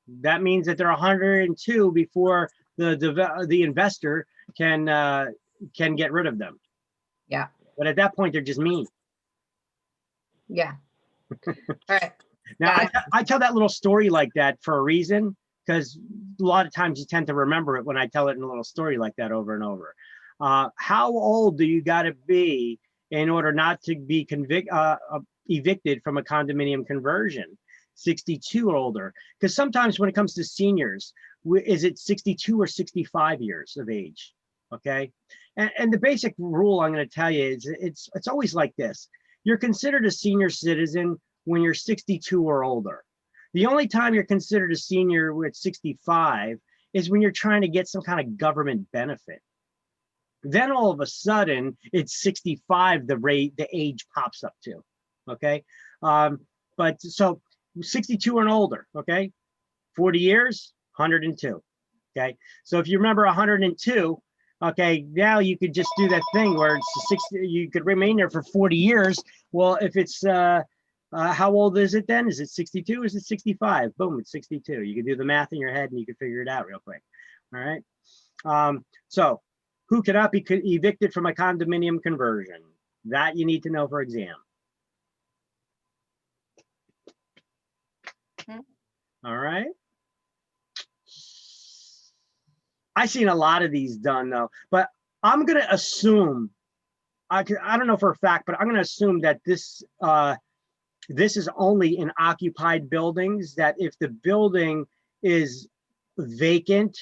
[SPEAKER 1] That means that they're 102 before the investor can get rid of them.
[SPEAKER 5] Yeah.
[SPEAKER 1] But at that point, they're just mean.
[SPEAKER 5] Yeah. All right.
[SPEAKER 1] Now,
[SPEAKER 5] Got
[SPEAKER 1] I tell that little story like that for a reason, because a lot of times you tend to remember it when I tell it in a little story like that over and over. How old do you got to be in order not to be evicted from a condominium conversion? 62 or older. Because sometimes when it comes to seniors, is it 62 or 65 years of age? Okay. And the basic rule I'm going to tell you is it's always like this. You're considered a senior citizen when you're 62 or older. The only time you're considered a senior with 65 is when you're trying to get some kind of government benefit. Then all of a sudden it's 65, the age pops up to, okay? But so 62 and older, okay? 40 years, 102, okay? So if you remember 102, okay, now you could just do that thing where it's 60, you could remain there for 40 years. Well, if it's, how old is it then? Is it 62? Is it 65? Boom, it's 62. You can do the math in your head and you can figure it out real quick, all right? So who cannot be evicted from a condominium conversion? That you need to know for exam. All right. I've seen a lot of these done though, but I'm gonna assume, I don't know for a fact, but I'm gonna assume that this is only in occupied buildings, that if the building is vacant,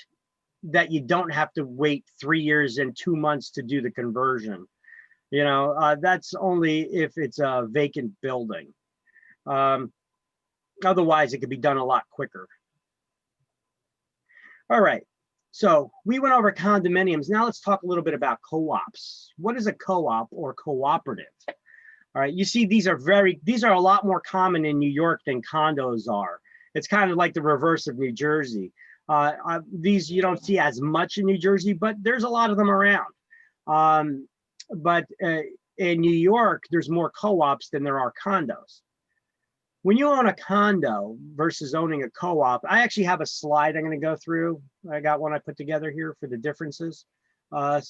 [SPEAKER 1] that you don't have to wait 3 years and 2 months to do the conversion. You know, that's only if it's a vacant building. Otherwise, it could be done a lot quicker. All right, so we went over condominiums. Now let's talk a little bit about co-ops. What is a co-op or cooperative? All right, you see these are a lot more common in New York than condos are. It's kind of like the reverse of New Jersey. These you don't see as much in New Jersey, but there's a lot of them around. But in New York, there's more co-ops than there are condos. When you own a condo versus owning a co-op, I actually have a slide I'm going to go through. I got one I put together here for the differences. But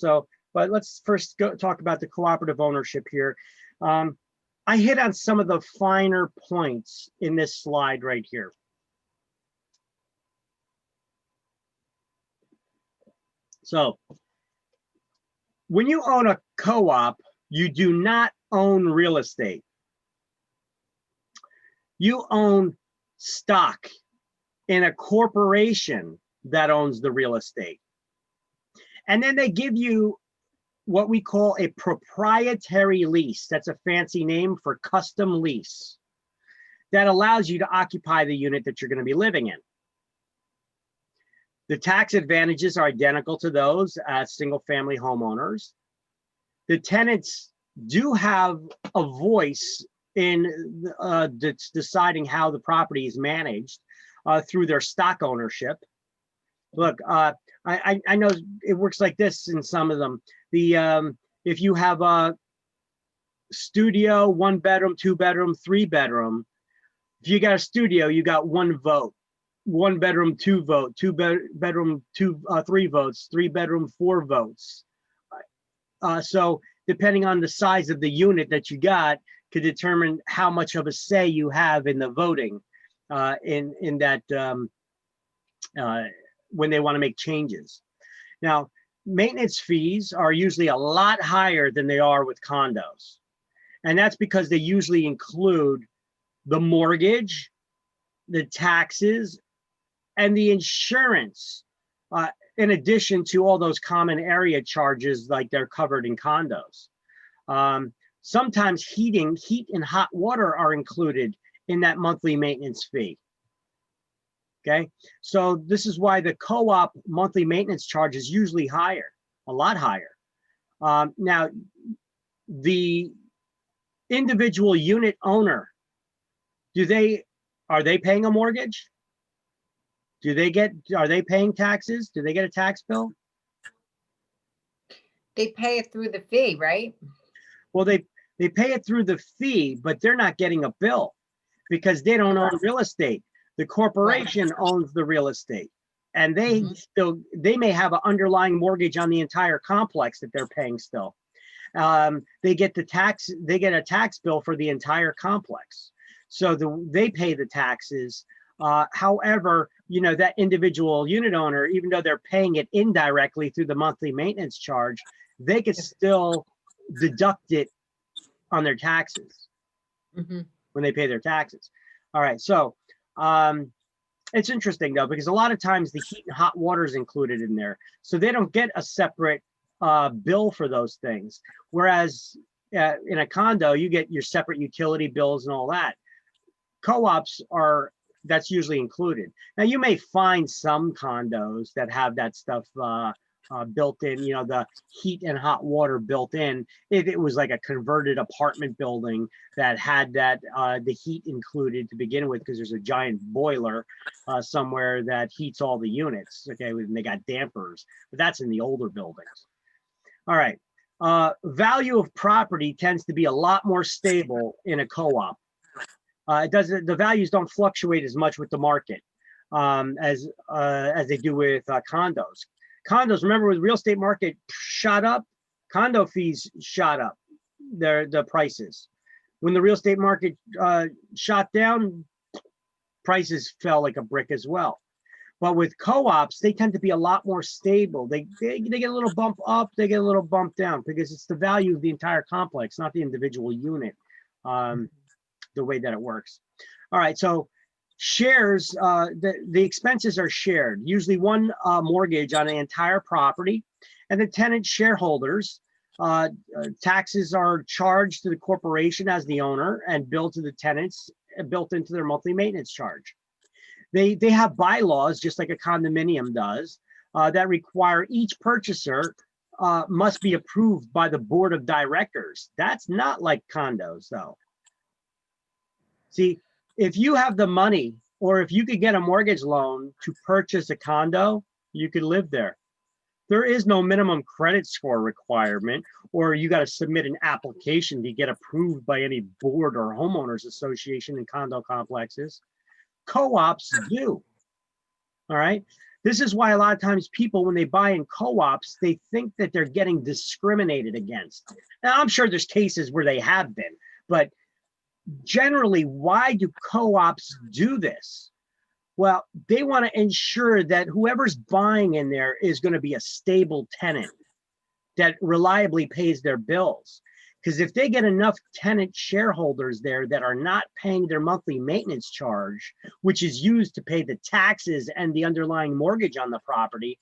[SPEAKER 1] let's first talk about the cooperative ownership here. I hit on some of the finer points in this slide right here. So when you own a co-op, you do not own real estate. You own stock in a corporation that owns the real estate. And then they give you what we call a proprietary lease. That's a fancy name for custom lease that allows you to occupy the unit that you're going to be living in. The tax advantages are identical to those as single-family homeowners. The tenants do have a voice in deciding how the property is managed through their stock ownership. Look, I know it works like this in some of them. If you have a studio, 1 bedroom, 2 bedroom, 3 bedroom, if you got a studio, you got 1 vote. 1 bedroom, 2 vote, 2 bedroom, 3 votes, 3 bedroom, 4 votes. So depending on the size of the unit that you got, could determine how much of a say you have in the voting in that when they want to make changes. Now, maintenance fees are usually a lot higher than they are with condos. And that's because they usually include the mortgage, the taxes, and the insurance, in addition to all those common area charges like they're covered in condos. Sometimes heat and hot water are included in that monthly maintenance fee. Okay, so this is why the co-op monthly maintenance charge is usually higher, a lot higher. Now, the individual unit owner, are they paying a mortgage? Are they paying taxes? Do they get a tax bill?
[SPEAKER 5] They pay it through the fee, right?
[SPEAKER 1] Well, they pay it through the fee, but they're not getting a bill because they don't own real estate. The corporation owns the real estate, and they may have an underlying mortgage on the entire complex that they're paying still. They get a tax bill for the entire complex. So they pay the taxes. However, you know, that individual unit owner, even though they're paying it indirectly through the monthly maintenance charge, they could still deduct it on their taxes when they pay their taxes. All right, so it's interesting though, because a lot of times the heat and hot water is included in there, so they don't get a separate bill for those things. Whereas in a condo, you get your separate utility bills and all that. Co-ops that's usually included. Now you may find some condos that have that stuff built in, you know, the heat and hot water built in, if it was like a converted apartment building that had that the heat included to begin with, because there's a giant boiler somewhere that heats all the units. Okay, and they got dampers, but that's in the older buildings. All right, value of property tends to be a lot more stable in a co-op. The values don't fluctuate as much with the market as they do with condos. Condos, remember, when the real estate market shot up, condo fees shot up the prices. When the real estate market shot down, prices fell like a brick as well. But with co-ops, they tend to be a lot more stable. They get a little bump up, they get a little bump down because it's the value of the entire complex, not the individual unit, the way that it works. All right, so shares, the expenses are shared, usually one mortgage on the entire property, and the tenant shareholders, taxes are charged to the corporation as the owner and billed to the tenants, built into their monthly maintenance charge. They have bylaws, just like a condominium does, that require each purchaser must be approved by the board of directors. That's not like condos, though. See, if you have the money, or if you could get a mortgage loan to purchase a condo, you could live there. There is no minimum credit score requirement, or you got to submit an application to get approved by any board or homeowners association in condo complexes. Co-ops do. All right. This is why a lot of times people, when they buy in co-ops, they think that they're getting discriminated against. Now, I'm sure there's cases where they have been, but generally, why do co-ops do this? Well, they want to ensure that whoever's buying in there is going to be a stable tenant that reliably pays their bills. Because if they get enough tenant shareholders there that are not paying their monthly maintenance charge, which is used to pay the taxes and the underlying mortgage on the property,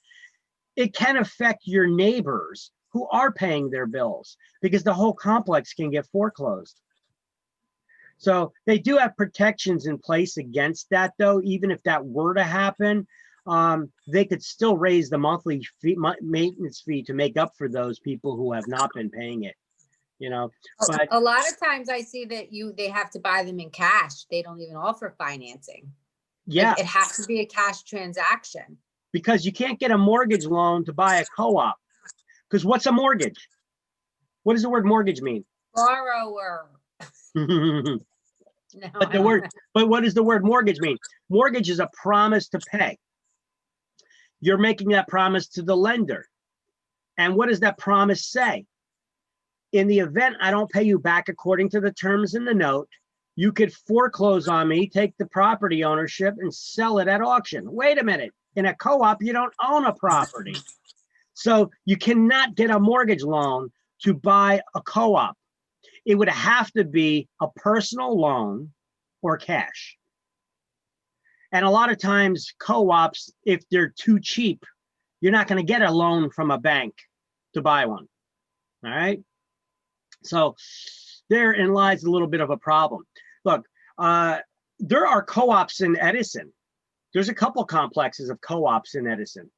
[SPEAKER 1] it can affect your neighbors who are paying their bills because the whole complex can get foreclosed. So they do have protections in place against that, though. Even if that were to happen, they could still raise the monthly fee, maintenance fee to make up for those people who have not been paying it. You know, but
[SPEAKER 5] A lot of times I see that they have to buy them in cash. They don't even offer financing.
[SPEAKER 1] yeah,
[SPEAKER 5] Like, it has to be a cash transaction.
[SPEAKER 1] because you can't get a mortgage loan to buy a co-op. Because what's a mortgage? What does the word mortgage mean?
[SPEAKER 5] Borrower. No,
[SPEAKER 1] But the word, but what does the word mortgage mean? Mortgage is a promise to pay. You're making that promise to the lender. And what does that promise say? In the event I don't pay you back according to the terms in the note, you could foreclose on me, take the property ownership and sell it at auction. Wait a minute. In a co-op, you don't own a property. So you cannot get a mortgage loan to buy a co-op. It would have to be a personal loan or cash. And a lot of times co-ops, if they're too cheap, you're not going to get a loan from a bank to buy one. All right. So therein lies a little bit of a problem. Look, there are co-ops in Edison. There's a couple complexes of co-ops in Edison.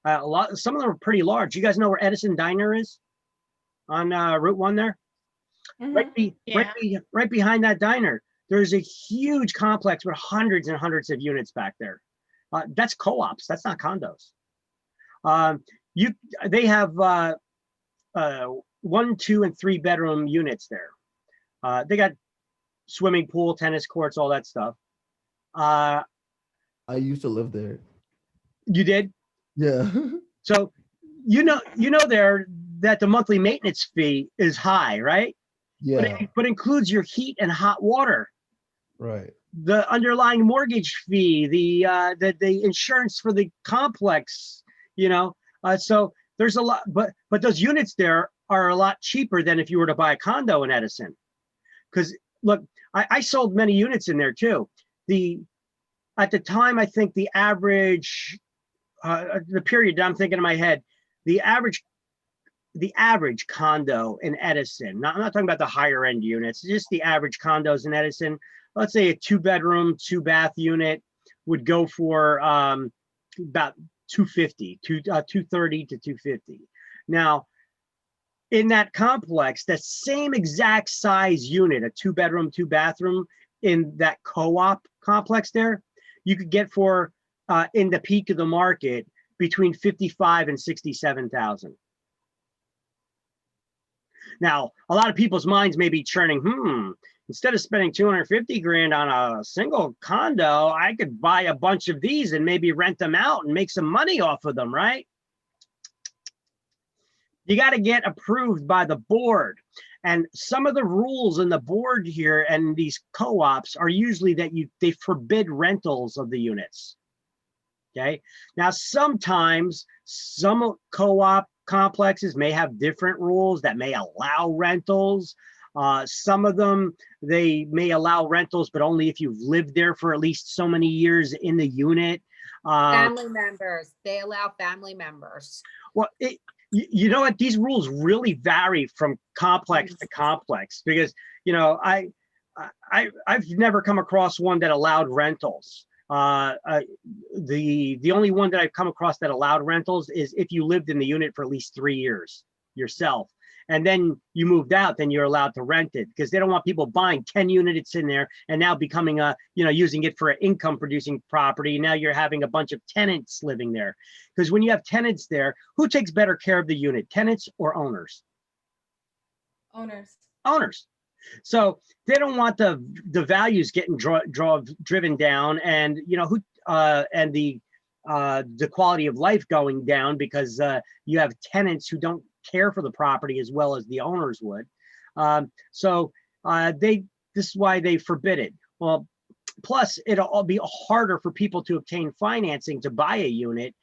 [SPEAKER 1] Some of them are pretty large. You guys know where Edison Diner is on Route 1 there?
[SPEAKER 2] Mhm.
[SPEAKER 1] Right behind that diner, there's a huge complex with hundreds and hundreds of units back there. That's co-ops. That's not condos. They have 1, 2, and 3 bedroom units there. They got swimming pool, tennis courts, all that stuff.
[SPEAKER 6] I used to live there.
[SPEAKER 1] You did?
[SPEAKER 6] Yeah.
[SPEAKER 1] So you know there that the monthly maintenance fee is high, right?
[SPEAKER 6] Yeah.
[SPEAKER 1] But includes your heat and hot water,
[SPEAKER 6] Right.
[SPEAKER 1] the underlying mortgage fee, the insurance for the complex, you know. So there's a lot, but those units there are a lot cheaper than if you were to buy a condo in Edison. Because look, I sold many units in there too. At the time, I think the average, the period that I'm thinking in my head, the average condo in Edison, I'm not talking about the higher end units, just the average condos in Edison, let's say a 2-bedroom, 2-bath unit would go for about $230 to $250. Now, in that complex, the same exact size unit, a 2-bedroom, 2-bathroom in that co-op complex there, you could get for in the peak of the market between 55 and 67,000. Now, a lot of people's minds may be churning, instead of spending 250 grand on a single condo, I could buy a bunch of these and maybe rent them out and make some money off of them, right? You got to get approved by the board. And some of the rules in the board here and these co-ops are usually that they forbid rentals of the units. Okay. Now, sometimes some co-op complexes may have different rules that may allow rentals. Some of them, they may allow rentals, but only if you've lived there for at least so many years in the unit.
[SPEAKER 5] Family members, they allow family members.
[SPEAKER 1] Well, you know what? These rules really vary from complex to complex because, you know, I've never come across one that allowed rentals. The only one that I've come across that allowed rentals is if you lived in the unit for at least 3 years yourself, and then you moved out, then you're allowed to rent it because they don't want people buying 10 units in there and now becoming using it for an income producing property. Now you're having a bunch of tenants living there, because when you have tenants there, who takes better care of the unit, tenants or owners?
[SPEAKER 2] Owners.
[SPEAKER 1] Owners. So they don't want the values getting driven down, and the quality of life going down because you have tenants who don't care for the property as well as the owners would. This is why they forbid it. Well, plus it'll be harder for people to obtain financing to buy a unit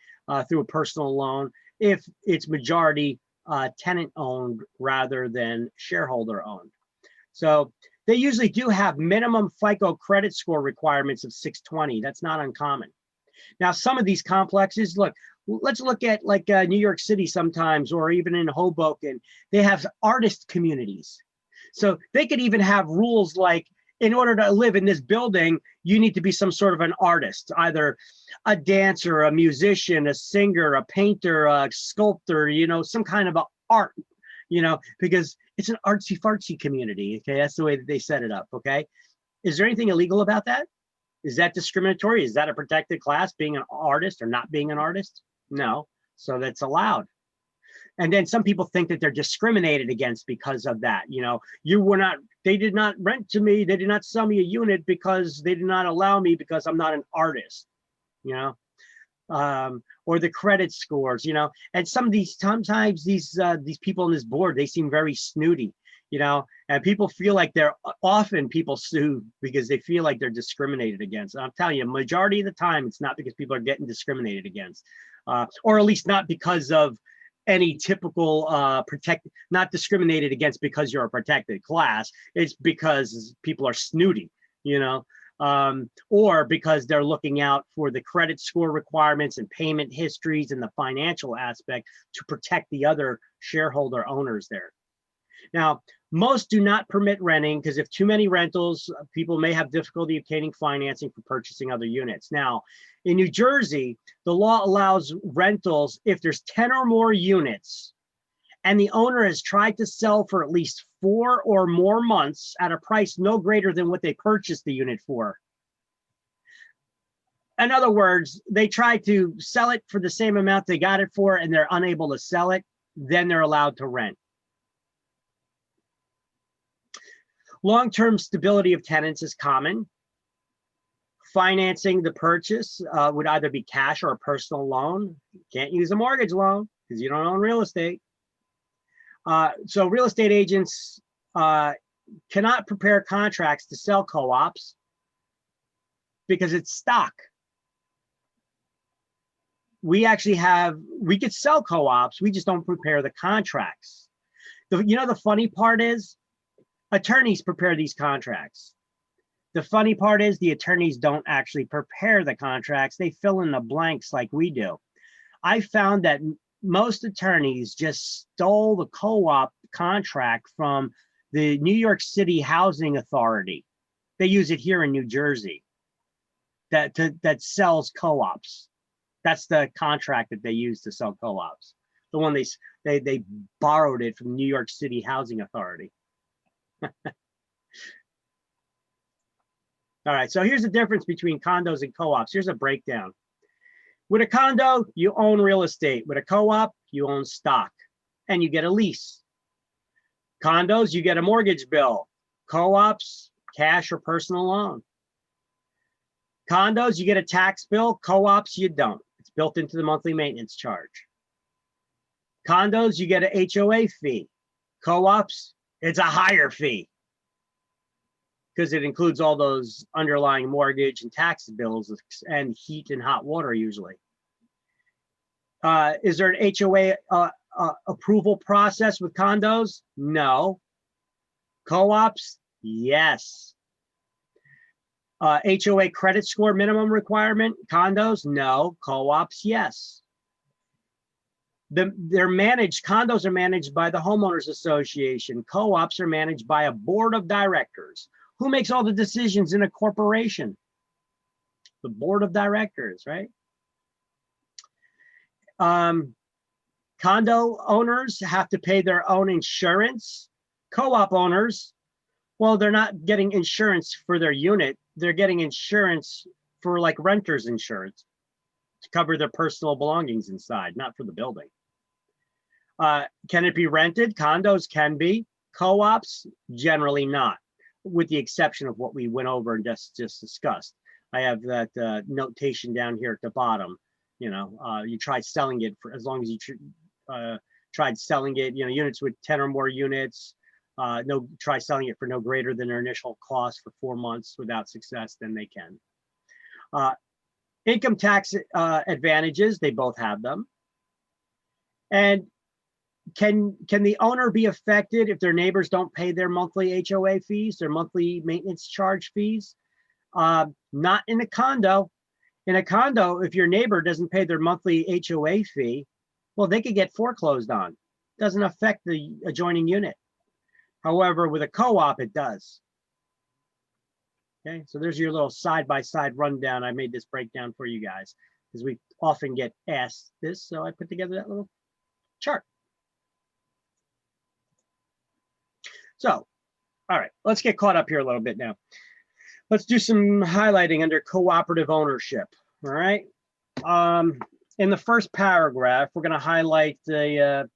[SPEAKER 1] through a personal loan if it's majority tenant owned rather than shareholder owned. So they usually do have minimum FICO credit score requirements of 620. That's not uncommon. Now, some of these complexes, let's look at like New York City sometimes, or even in Hoboken, they have artist communities. So they could even have rules like, in order to live in this building, you need to be some sort of an artist, either a dancer, a musician, a singer, a painter, a sculptor, some kind of art, because it's an artsy fartsy community. Okay, that's the way that they set it up. Okay, is there anything illegal about that? Is that discriminatory? Is that a protected class, being an artist or not being an artist? No, so that's allowed. And then some people think that they're discriminated against because of that. They did not rent to me, they did not sell me a unit because they did not allow me because I'm not an artist, or the credit scores, and sometimes these people on this board, they seem very snooty, and people feel like people sue because they feel like they're discriminated against. And I'm telling you, majority of the time, it's not because people are getting discriminated against, or at least not because of any typical not discriminated against because you're a protected class. It's because people are snooty, or because they're looking out for the credit score requirements and payment histories and the financial aspect to protect the other shareholder owners there. Now, most do not permit renting because if too many rentals, people may have difficulty obtaining financing for purchasing other units. Now, in New Jersey, the law allows rentals if there's 10 or more units and the owner has tried to sell for at least 4 or more months at a price no greater than what they purchased the unit for. In other words, they tried to sell it for the same amount they got it for and they're unable to sell it, then they're allowed to rent. Long-term stability of tenants is common. Financing the purchase would either be cash or a personal loan. You can't use a mortgage loan because you don't own real estate. So real estate agents cannot prepare contracts to sell co-ops because it's stock. We could sell co-ops, we just don't prepare the contracts. The funny part is, attorneys prepare these contracts. The funny part is the attorneys don't actually prepare the contracts. They fill in the blanks like we do. I found that most attorneys just stole the co-op contract from the New York City Housing Authority. They use it here in New Jersey that sells co-ops. That's the contract that they use to sell co-ops. The one they borrowed it from New York City Housing Authority. All right, so here's the difference between condos and co-ops. Here's a breakdown. With a condo, you own real estate. With a co-op, you own stock and you get a lease. Condos, you get a mortgage bill. Co-ops, cash or personal loan. Condos, you get a tax bill. Co-ops, you don't. It's built into the monthly maintenance charge. Condos, you get an HOA fee. Co-ops, it's a higher fee because it includes all those underlying mortgage and tax bills and heat and hot water usually. Is there an HOA approval process with condos? No. Co-ops? Yes. HOA credit score minimum requirement? Condos? No. Co-ops? Yes. Condos are managed by the homeowners association. Co-ops are managed by a board of directors. Who makes all the decisions in a corporation? The board of directors, right? Condo owners have to pay their own insurance. Co-op owners, well, they're not getting insurance for their unit. They're getting insurance for like renter's insurance to cover their personal belongings inside, not for the building. Can it be rented? Condos can be. Co-ops, generally not, with the exception of what we went over and just discussed. I have that notation down here at the bottom. You know, you try selling it for as long as you tried selling it, you know, units with 10 or more units, try selling it for no greater than their initial cost for 4 months without success, then they can. Income tax advantages, they both have them. And can the owner be affected if their neighbors don't pay their monthly HOA fees, their monthly maintenance charge fees? Not in a condo. In a condo, if your neighbor doesn't pay their monthly HOA fee, well, they could get foreclosed on. Doesn't affect the adjoining unit. However, with a co-op, it does. Okay, so there's your little side-by-side rundown. I made this breakdown for you guys because we often get asked this, so I put together that little chart. So, all right, let's get caught up here a little bit now. Let's do some highlighting under cooperative ownership, all right? In the first paragraph, we're gonna highlight the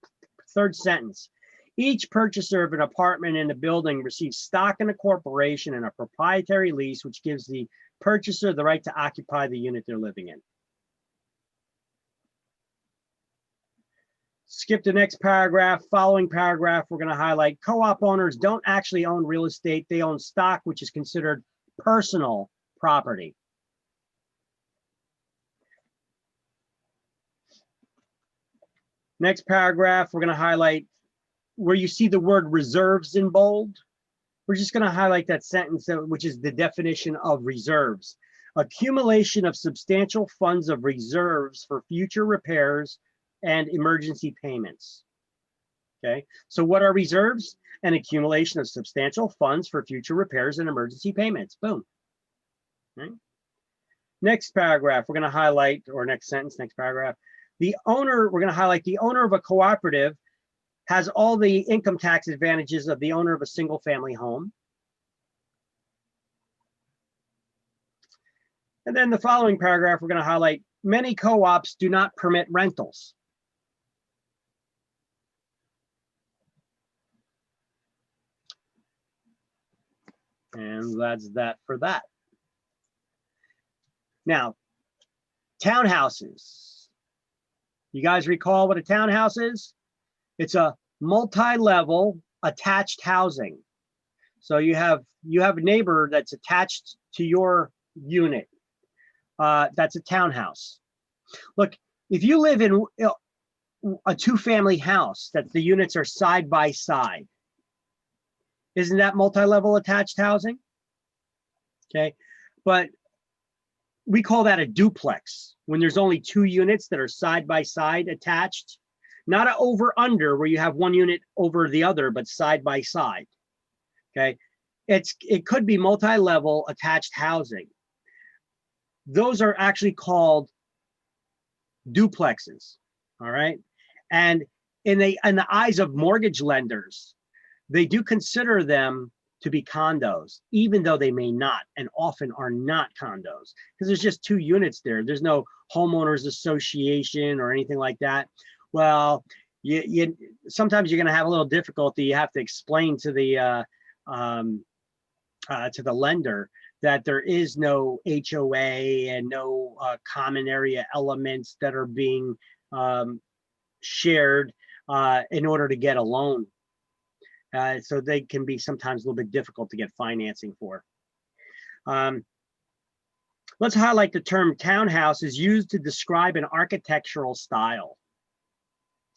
[SPEAKER 1] third sentence. Each purchaser of an apartment in a building receives stock in a corporation and a proprietary lease, which gives the purchaser the right to occupy the unit they're living in. Skip the next paragraph. Following paragraph, we're gonna highlight co-op owners don't actually own real estate. They own stock, which is considered personal property. Next paragraph, we're going to highlight where you see the word reserves in bold. We're just going to highlight that sentence, which is the definition of reserves. Accumulation of substantial funds of reserves for future repairs and emergency payments. Okay, so what are reserves? An accumulation of substantial funds for future repairs and emergency payments. Boom. Okay. Next paragraph, we're going to highlight, or next sentence, next paragraph. The owner, we're going to highlight the owner of a cooperative has all the income tax advantages of the owner of a single family home. And then the following paragraph, we're going to highlight many co-ops do not permit rentals. And that's that for that. Now, townhouses. You guys recall what a townhouse is? It's a multi-level attached housing. So you have a neighbor that's attached to your unit. That's a townhouse. Look, if you live in a two-family house that the units are side by side, isn't that multi-level attached housing? Okay, but we call that a duplex when there's only two units that are side by side attached, not an over under where you have one unit over the other, but side by side. Okay, it could be multi-level attached housing. Those are actually called duplexes. All right, and in the eyes of mortgage lenders, they do consider them to be condos, even though they may not, and often are not condos, because there's just two units there. There's no homeowners association or anything like that. Well, sometimes you're going to have a little difficulty. You have to explain to the lender that there is no HOA and no common area elements that are being shared in order to get a loan. So they can be sometimes a little bit difficult to get financing for. Let's highlight the term townhouse is used to describe an architectural style.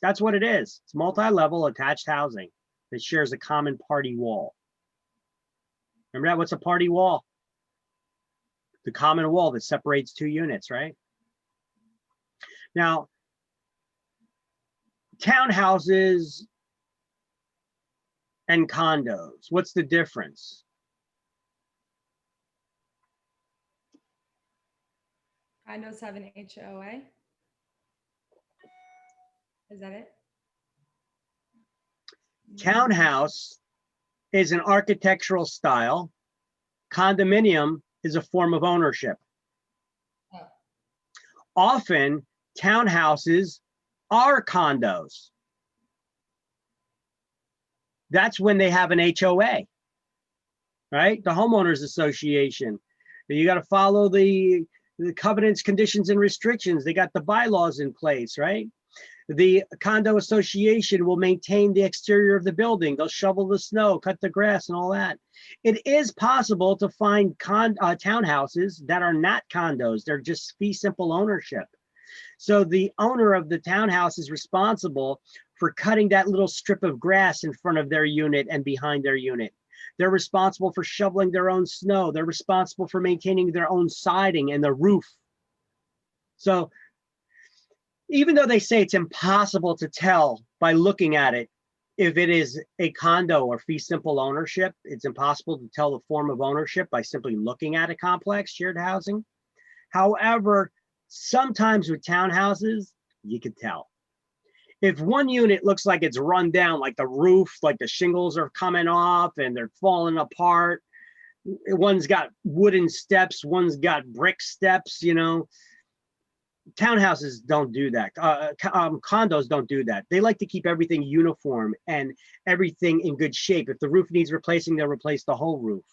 [SPEAKER 1] That's what it is. It's multi-level attached housing that shares a common party wall. Remember that? What's a party wall? The common wall that separates two units, right? Now, townhouses and condos, what's the difference?
[SPEAKER 2] Condos have an HOA. Is that it?
[SPEAKER 1] Townhouse is an architectural style. Condominium is a form of ownership.
[SPEAKER 2] Oh.
[SPEAKER 1] Often, townhouses are condos. That's when they have an HOA, right? The homeowners association. You got to follow the covenants, conditions, and restrictions. They got the bylaws in place, right? The condo association will maintain the exterior of the building. They'll shovel the snow, cut the grass, and all that. It is possible to find townhouses that are not condos. They're just fee simple ownership. So the owner of the townhouse is responsible for cutting that little strip of grass in front of their unit and behind their unit. They're responsible for shoveling their own snow. They're responsible for maintaining their own siding and the roof. So even though they say it's impossible to tell by looking at it if it is a condo or fee simple ownership, it's impossible to tell the form of ownership by simply looking at a complex shared housing. However, sometimes with townhouses, you could tell. If one unit looks like it's run down, like the roof, like the shingles are coming off and they're falling apart, one's got wooden steps, one's got brick steps, you know, townhouses don't do that. Condos don't do that. They like to keep everything uniform and everything in good shape. If the roof needs replacing, they'll replace the whole roof.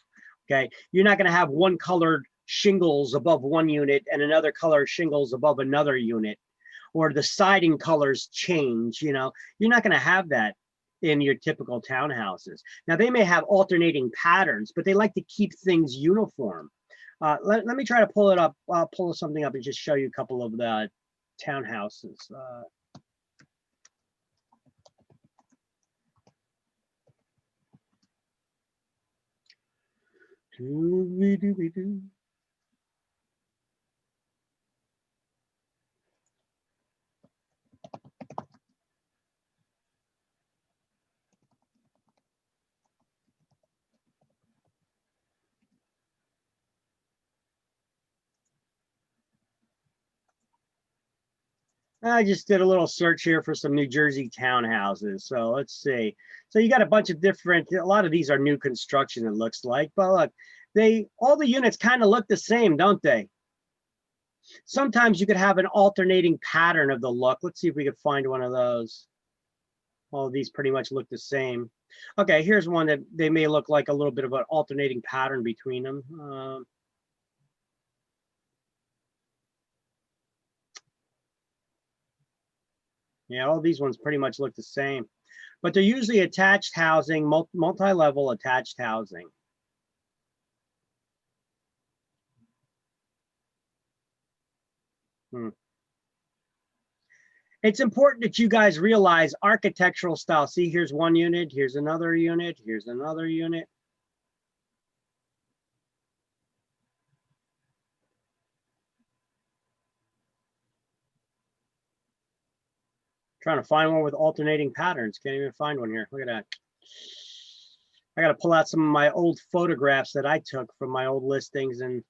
[SPEAKER 1] Okay. You're not going to have one colored shingles above one unit and another color shingles above another unit, or the siding colors change. You know, you're not going to have that in your typical townhouses. Now, they may have alternating patterns, but they like to keep things uniform. Let me try to pull it up, pull something up and just show you a couple of the townhouses. Doo-wee-doo-wee-doo. I just did a little search here for some New Jersey townhouses. So let's see. So you got a bunch of different, a lot of these are new construction, it looks like, but look, all the units kind of look the same, don't they? Sometimes you could have an alternating pattern of the look. Let's see if we could find one of those. All of these pretty much look the same. Okay, here's one that they may look like a little bit of an alternating pattern between them. Yeah, all these ones pretty much look the same, but they're usually attached housing, multi-level attached housing. It's important that you guys realize architectural style. See, here's one unit, here's another unit, here's another unit. Trying to find one with alternating patterns. Can't even find one here. Look at that. I got to pull out some of my old photographs that I took from my old listings and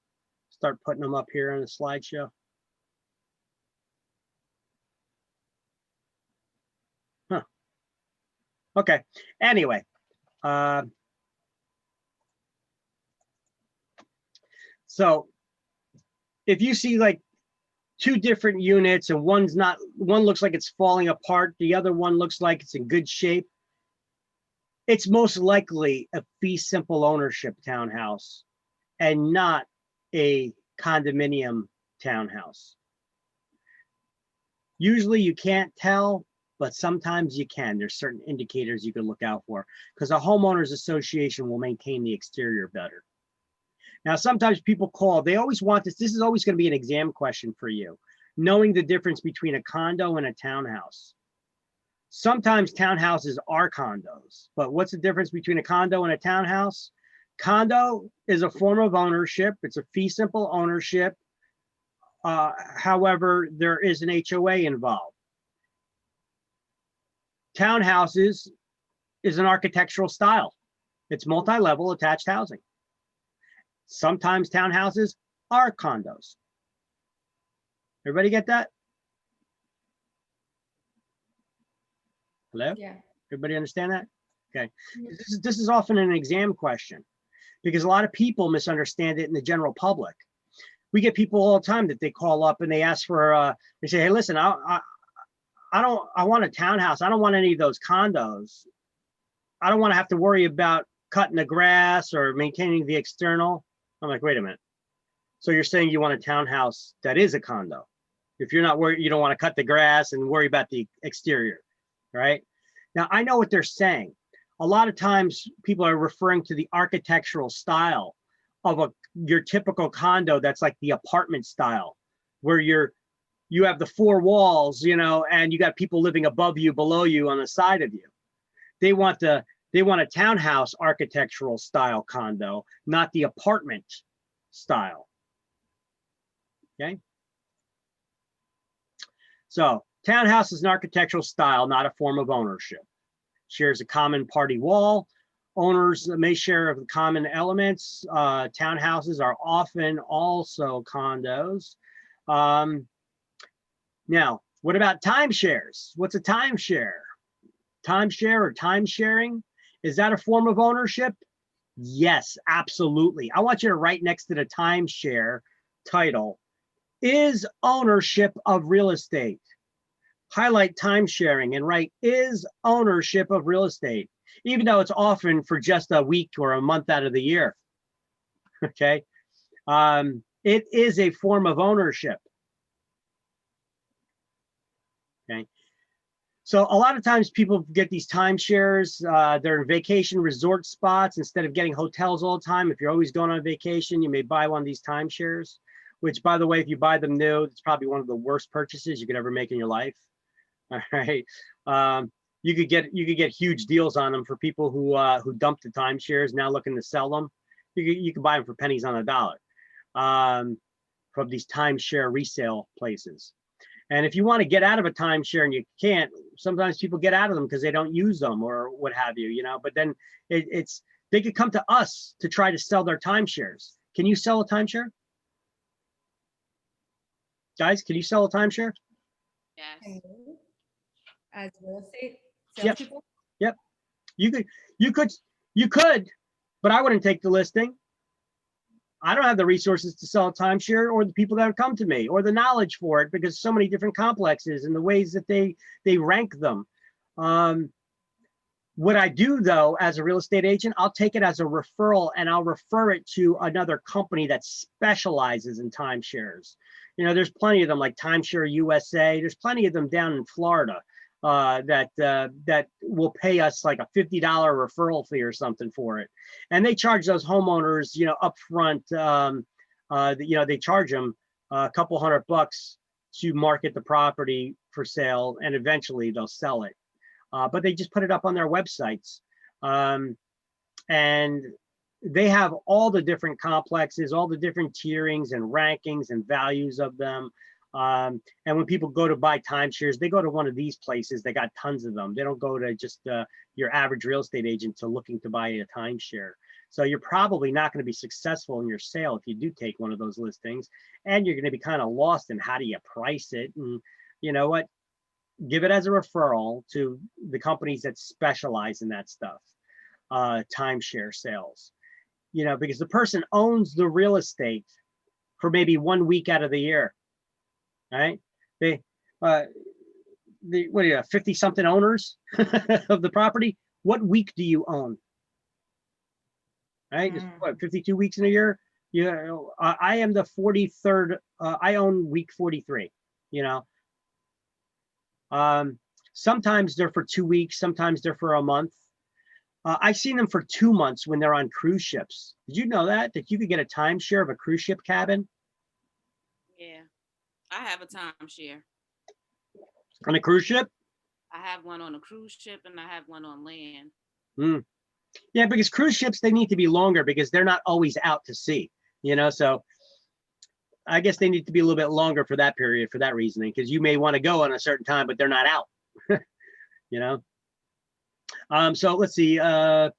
[SPEAKER 1] start putting them up here on the slideshow. Huh. Okay. Anyway. So if you see like two different units and one looks like it's falling apart, the other one looks like it's in good shape, it's most likely a fee simple ownership townhouse and not a condominium townhouse. Usually you can't tell, but sometimes you can. There's certain indicators you can look out for because a homeowners association will maintain the exterior better. Now, sometimes people call, they always want this. This is always going to be an exam question for you, knowing the difference between a condo and a townhouse. Sometimes townhouses are condos, but what's the difference between a condo and a townhouse? Condo is a form of ownership. It's a fee simple ownership. However, there is an HOA involved. Townhouses is an architectural style. It's multi-level attached housing. Sometimes townhouses are condos. Everybody get that? Hello?
[SPEAKER 2] Yeah.
[SPEAKER 1] Everybody understand that? Okay. This is often an exam question because a lot of people misunderstand it in the general public. We get people all the time that they call up and they ask for, they say, hey, listen, I want a townhouse. I don't want any of those condos. I don't want to have to worry about cutting the grass or maintaining the external. I'm like, wait a minute. So you're saying you want a townhouse that is a condo. If you're not worried, you don't want to cut the grass and worry about the exterior, right? Now, I know what they're saying. A lot of times people are referring to the architectural style of your typical condo that's like the apartment style, where you have the four walls, you know, and you got people living above you, below you, on the side of you. They want a townhouse architectural style condo, not the apartment style. Okay. So townhouse is an architectural style, not a form of ownership. Shares a common party wall. Owners may share of common elements. Townhouses are often also condos. Now, what about timeshares? What's a timeshare? Timeshare or time sharing? Is that a form of ownership? Yes, absolutely. I want you to write next to the timeshare title, is ownership of real estate. Highlight time sharing and write is ownership of real estate, even though it's often for just a week or a month out of the year. Okay. It is a form of ownership. Okay. So a lot of times people get these timeshares, they're in vacation resort spots. Instead of getting hotels all the time, if you're always going on vacation, you may buy one of these timeshares, which, by the way, if you buy them new, it's probably one of the worst purchases you could ever make in your life. All right. You could get huge deals on them for people who dumped the timeshares, now looking to sell them. You can buy them for pennies on the dollar from these timeshare resale places. And if you want to get out of a timeshare and you can't, sometimes people get out of them because they don't use them or what have you, you know, but then they could come to us to try to sell their timeshares. Can you sell a timeshare? Guys, can you sell a timeshare?
[SPEAKER 7] Yes.
[SPEAKER 2] As real estate
[SPEAKER 1] Yep.
[SPEAKER 2] salespeople?
[SPEAKER 1] Yep. You could, but I wouldn't take the listing. I don't have the resources to sell a timeshare or the people that would come to me or the knowledge for it because so many different complexes and the ways that they rank them. What I do though, as a real estate agent, I'll take it as a referral and I'll refer it to another company that specializes in timeshares. You know, there's plenty of them like Timeshare USA. There's plenty of them down in Florida that will pay us like a $50 referral fee or something for it. And they charge those homeowners, you know, upfront, you know, they charge them a couple $100 to market the property for sale, and eventually they'll sell it. But they just put it up on their websites. And they have all the different complexes, all the different tierings and rankings and values of them. And when people go to buy timeshares, they go to one of these places. They got tons of them. They don't go to just your average real estate agent to looking to buy a timeshare. So you're probably not going to be successful in your sale if you do take one of those listings, and you're going to be kind of lost in how do you price it. And you know what? Give it as a referral to the companies that specialize in that stuff, timeshare sales. You know, because the person owns the real estate for maybe 1 week out of the year. Right? What do you have, 50 something owners of the property? What week do you own? Right? Just what, 52 weeks in a year? You know, I am the 43rd. I own week 43, you know. Sometimes they're for 2 weeks, sometimes they're for a month. I've seen them for 2 months when they're on cruise ships. Did you know that you could get a timeshare of a cruise ship cabin?
[SPEAKER 7] Yeah. I have a timeshare.
[SPEAKER 1] On a cruise ship?
[SPEAKER 7] I have one on a cruise ship and I have one on land.
[SPEAKER 1] Yeah, because cruise ships, they need to be longer because they're not always out to sea, so I guess they need to be a little bit longer for that period, for that reasoning, because you may want to go on a certain time, but they're not out, So let's see. What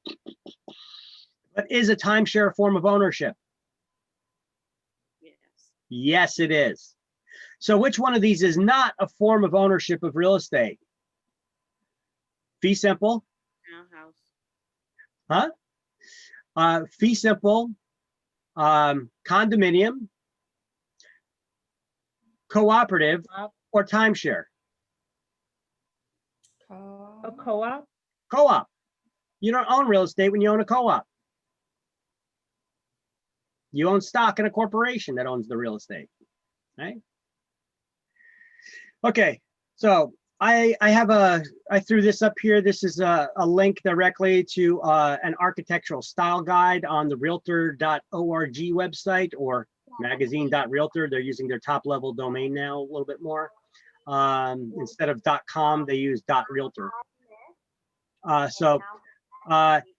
[SPEAKER 1] is a timeshare a form of ownership?
[SPEAKER 7] Yes.
[SPEAKER 1] Yes, it is. So which one of these is not a form of ownership of real estate? Fee simple,
[SPEAKER 7] Townhouse.
[SPEAKER 1] fee simple, condominium, cooperative, or timeshare?
[SPEAKER 3] A co-op?
[SPEAKER 1] Co-op. You don't own real estate when you own a co-op. You own stock in a corporation that owns the real estate, right? Okay, so I threw this up here. This is a link directly to an architectural style guide on the realtor.org website, or magazine.realtor. They're using their top level domain now a little bit more. Instead of .com, they use .realtor.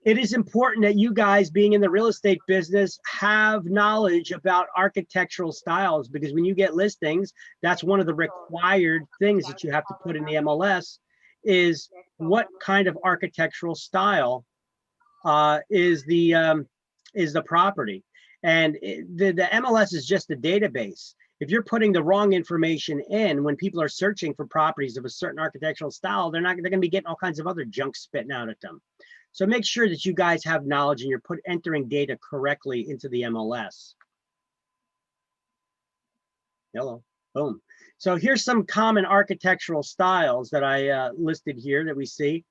[SPEAKER 1] It is important that you guys, being in the real estate business, have knowledge about architectural styles, because when you get listings, that's one of the required things that you have to put in the MLS is what kind of architectural style is the property. And the MLS is just a database. If you're putting the wrong information in when people are searching for properties of a certain architectural style, they're going to be getting all kinds of other junk spitting out at them. So make sure that you guys have knowledge and you're entering data correctly into the MLS. Hello, boom. So here's some common architectural styles that I listed here that we see.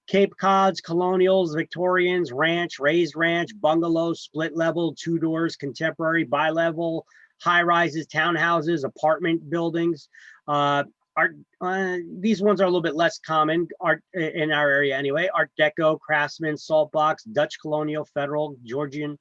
[SPEAKER 1] Cape Cods, colonials, Victorians, ranch, raised ranch, bungalow, split level, two doors, contemporary, bi-level, high rises, townhouses, apartment buildings. These ones are a little bit less common art in our area anyway. Art Deco, Craftsman, Saltbox, Dutch Colonial, Federal, Georgian,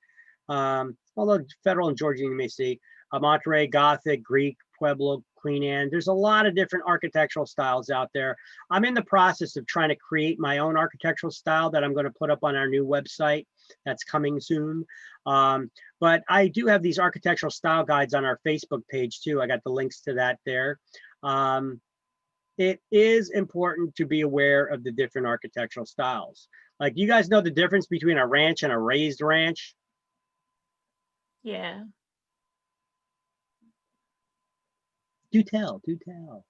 [SPEAKER 1] although Federal and Georgian you may see, Monterey, Gothic, Greek, Pueblo, Queen Anne. There's a lot of different architectural styles out there. I'm in the process of trying to create my own architectural style that I'm going to put up on our new website that's coming soon. But I do have these architectural style guides on our Facebook page too. I got the links to that there. It is important to be aware of the different architectural styles. Like, you guys know the difference between a ranch and a raised ranch?
[SPEAKER 3] Yeah.
[SPEAKER 1] Do tell, do tell.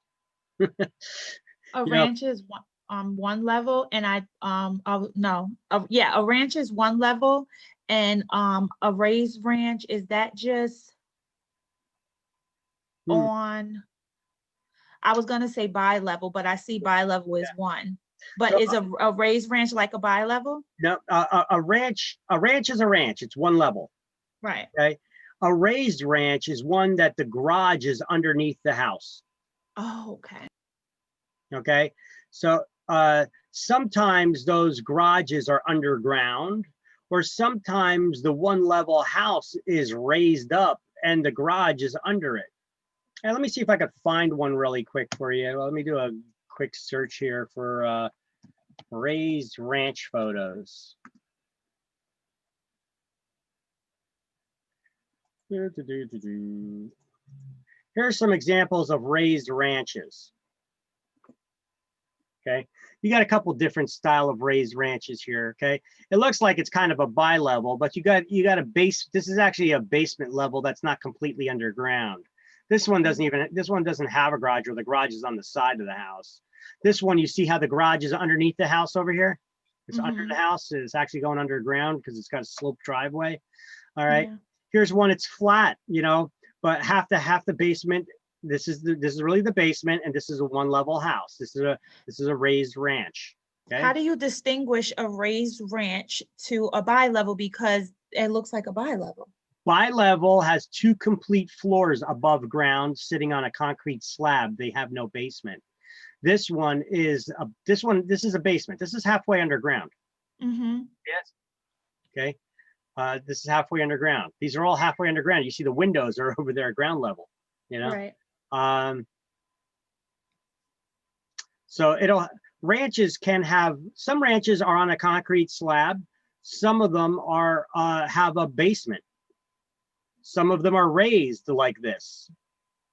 [SPEAKER 3] A
[SPEAKER 1] You know-
[SPEAKER 3] ranch is one level, and a ranch is one level, and a raised ranch, is that just on, I was gonna say bi-level, but I see bi-level is one. But
[SPEAKER 1] So,
[SPEAKER 3] is a raised ranch like a bi-level?
[SPEAKER 1] No, a ranch is a ranch. It's one level.
[SPEAKER 3] Right.
[SPEAKER 1] Okay. A raised ranch is one that the garage is underneath the house.
[SPEAKER 3] Oh, okay.
[SPEAKER 1] Okay. So sometimes those garages are underground, or sometimes the one level house is raised up and the garage is under it. And let me see if I could find one really quick for you. Let me do a quick search here for raised ranch photos. Here's some examples of raised ranches. Okay, you got a couple different style of raised ranches here. Okay, it looks like it's kind of a bi-level, but you got a base. This is actually a basement level that's not completely underground. This one doesn't have a garage, or the garage is on the side of the house. This one, you see how the garage is underneath the house over here? It's under the house. It's actually going underground because it's got a sloped driveway. All right.
[SPEAKER 3] Yeah.
[SPEAKER 1] Here's one, it's flat, but half the basement. This is really the basement, and this is a one level house. This is a raised ranch. Okay.
[SPEAKER 3] How do you distinguish a raised ranch to a bi-level, because it looks like a bi-level?
[SPEAKER 1] Bi-level has two complete floors above ground sitting on a concrete slab. They have no basement. This is a basement. This is halfway underground.
[SPEAKER 3] Mm-hmm.
[SPEAKER 1] Yes. Okay. This is halfway underground. These are all halfway underground. You see the windows are over there at ground level,
[SPEAKER 3] Right.
[SPEAKER 1] So ranches can have, some ranches are on a concrete slab. Some of them are have a basement. Some of them are raised like this.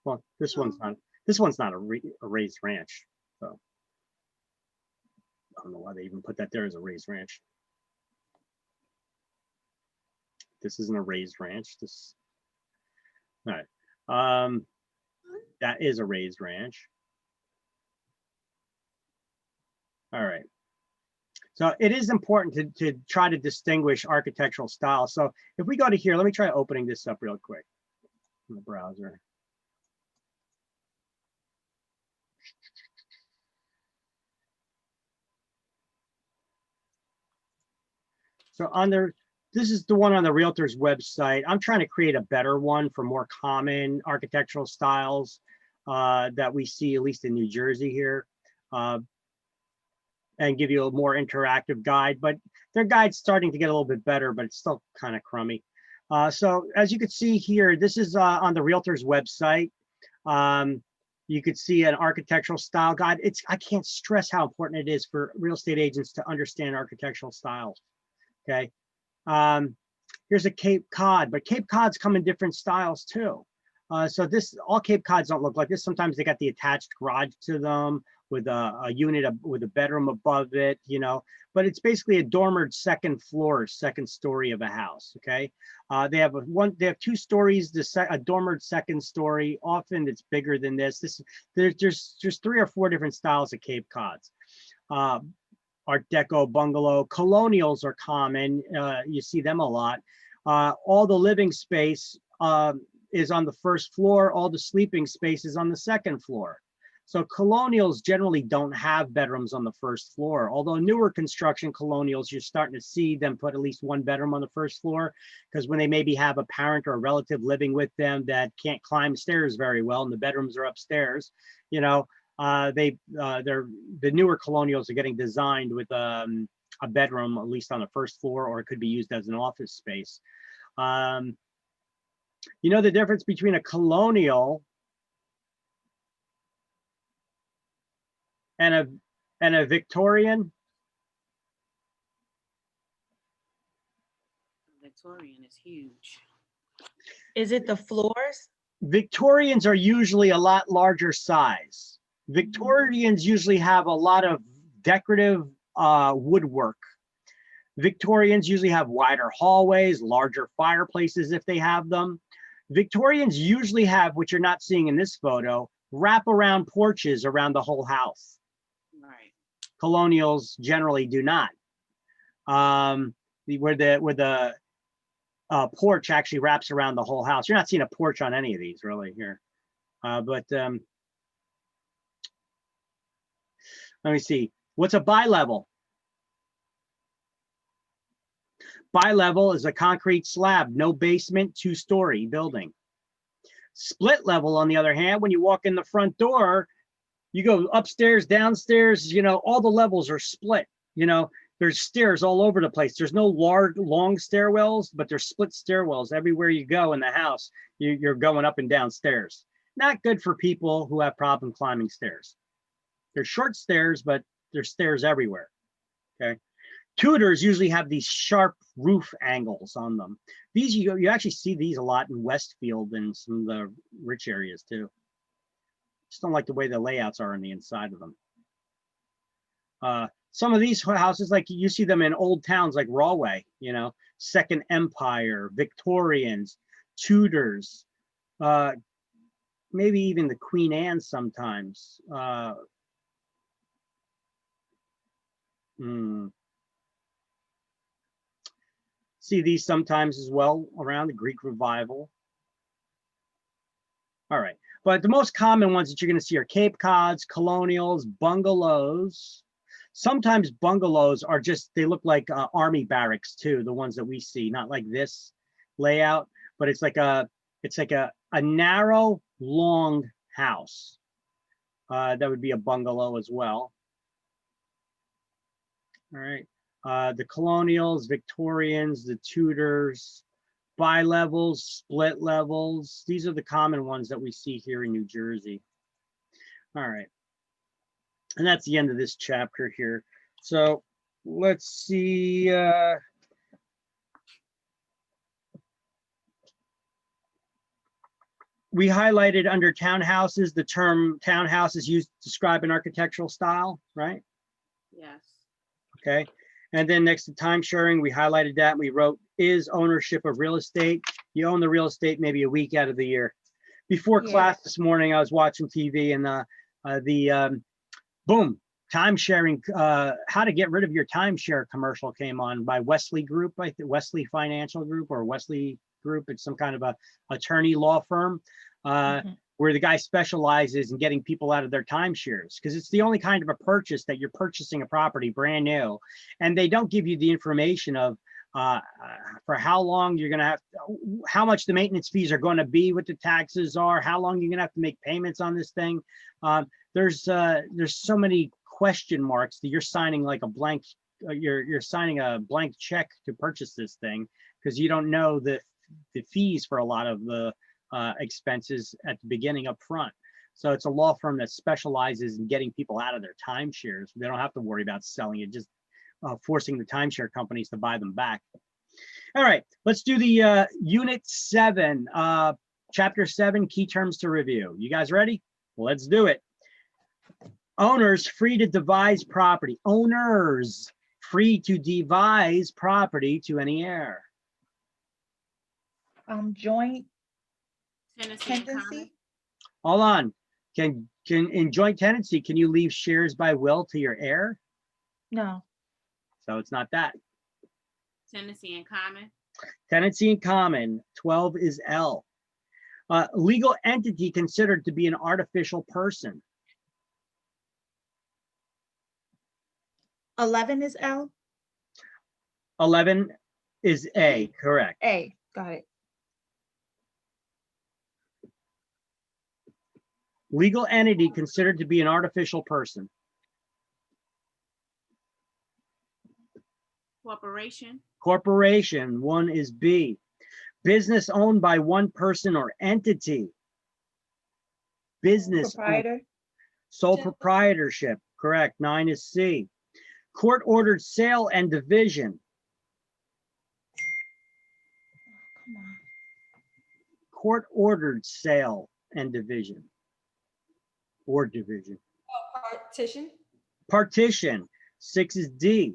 [SPEAKER 1] Well, this one's not a raised ranch. So I don't know why they even put that there as a raised ranch. This isn't a raised ranch. This, all right. That is a raised ranch. All right. So it is important to try to distinguish architectural styles. So if we go to here, let me try opening this up real quick in the browser. So on there, this is the one on the Realtors website. I'm trying to create a better one for more common architectural styles that we see, at least in New Jersey here, and give you a more interactive guide. But their guide's starting to get a little bit better, but it's still kind of crummy. So as you can see here, this is on the Realtors website. You could see an architectural style guide. I can't stress how important it is for real estate agents to understand architectural styles. Okay, here's a Cape Cod, but Cape Cods come in different styles too. So all Cape Cods don't look like this. Sometimes they got the attached garage to them with a unit with a bedroom above it, you know, but it's basically a dormered second floor, second story of a house. Okay, they have two stories, a dormered second story. Often it's bigger than this. There's 3 or 4 different styles of Cape Cods. Art Deco, bungalow, colonials are common. You see them a lot. All the living space is on the first floor. All the sleeping space is on the second floor. So colonials generally don't have bedrooms on the first floor. Although newer construction colonials, you're starting to see them put at least 1 bedroom on the first floor, because when they maybe have a parent or a relative living with them that can't climb stairs very well and the bedrooms are upstairs, you know, the newer colonials are getting designed with a bedroom at least on the first floor, or it could be used as an office space. You know the difference between a colonial and a Victorian?
[SPEAKER 7] Victorian is huge.
[SPEAKER 3] Is it the floors?
[SPEAKER 1] Victorians are usually a lot larger size. Victorians usually have a lot of decorative woodwork. Victorians usually have wider hallways, larger fireplaces if they have them. Victorians usually have, what you're not seeing in this photo, wraparound porches around the whole house.
[SPEAKER 7] Right.
[SPEAKER 1] Colonials generally do not. Where the porch actually wraps around the whole house. You're not seeing a porch on any of these really here. But let me see. What's a bi-level? Bi-level is a concrete slab, no basement, 2-story building. Split level, on the other hand, when you walk in the front door, you go upstairs, downstairs, you know, all the levels are split. You know, there's stairs all over the place. There's no long stairwells, but there's split stairwells everywhere you go in the house. You're going up and down stairs. Not good for people who have problem climbing stairs. They're short stairs, but there's stairs everywhere. Okay. Tudors usually have these sharp roof angles on them. These you actually see these a lot in Westfield and some of the rich areas too. Just don't like the way the layouts are on the inside of them. Some of these houses, like you see them in old towns like Rahway, you know, Second Empire, Victorians, Tudors, maybe even the Queen Anne sometimes. See these sometimes as well around the Greek Revival. All right, but the most common ones that you're going to see are Cape Cods, colonials, bungalows. Sometimes bungalows are just, they look like army barracks too, the ones that we see, not like this layout, but it's like a narrow, long house. That would be a bungalow as well. All right. The colonials, Victorians, the Tudors, bi-levels, split levels. These are the common ones that we see here in New Jersey. All right. And that's the end of this chapter here. So let's see. We highlighted under townhouses, the term townhouse is used to describe an architectural style, right?
[SPEAKER 7] Yes.
[SPEAKER 1] Okay. And then next to time sharing, we highlighted that. And we wrote is ownership of real estate. You own the real estate maybe a week out of the year. Before
[SPEAKER 3] Yeah.
[SPEAKER 1] class this morning, I was watching TV and boom, time sharing, how to get rid of your timeshare commercial came on by Wesley Group, I think Wesley Financial Group or Wesley Group. It's some kind of a attorney law firm
[SPEAKER 3] Mhm.
[SPEAKER 1] where the guy specializes in getting people out of their timeshares because it's the only kind of a purchase that you're purchasing a property brand new, and they don't give you the information of for how long you're going to have, how much the maintenance fees are going to be, what the taxes are, how long you're going to have to make payments on this thing. There's so many question marks that you're signing like a blank, you're signing a blank check to purchase this thing because you don't know the fees for a lot of the expenses at the beginning up front. So it's a law firm that specializes in getting people out of their timeshares. They don't have to worry about selling it, just forcing the timeshare companies to buy them back. All right, let's do the unit 7, chapter 7, key terms to review. You guys ready? Let's do it. Owners free to devise property. Owners free to devise property to any heir.
[SPEAKER 3] Joint
[SPEAKER 7] Tenancy and common.
[SPEAKER 3] tendency.
[SPEAKER 1] Hold on. Can in joint tenancy, can you leave shares by will to your heir?
[SPEAKER 3] No.
[SPEAKER 1] So it's not that.
[SPEAKER 7] Tenancy and common.
[SPEAKER 1] Tenancy in common, 12 is L. Legal entity considered to be an artificial person.
[SPEAKER 3] 11 is L.
[SPEAKER 1] 11 is A, correct.
[SPEAKER 3] A. Got it.
[SPEAKER 1] Legal entity considered to be an artificial person.
[SPEAKER 7] Corporation.
[SPEAKER 1] Corporation, 1 is B. Business owned by one person or entity. Business,
[SPEAKER 3] Proprietor.
[SPEAKER 1] sole proprietorship, correct. 9 is C. Court ordered sale and division.
[SPEAKER 3] Come on.
[SPEAKER 1] Court ordered sale and division. Or division.
[SPEAKER 2] Partition.
[SPEAKER 1] Partition, 6 is D.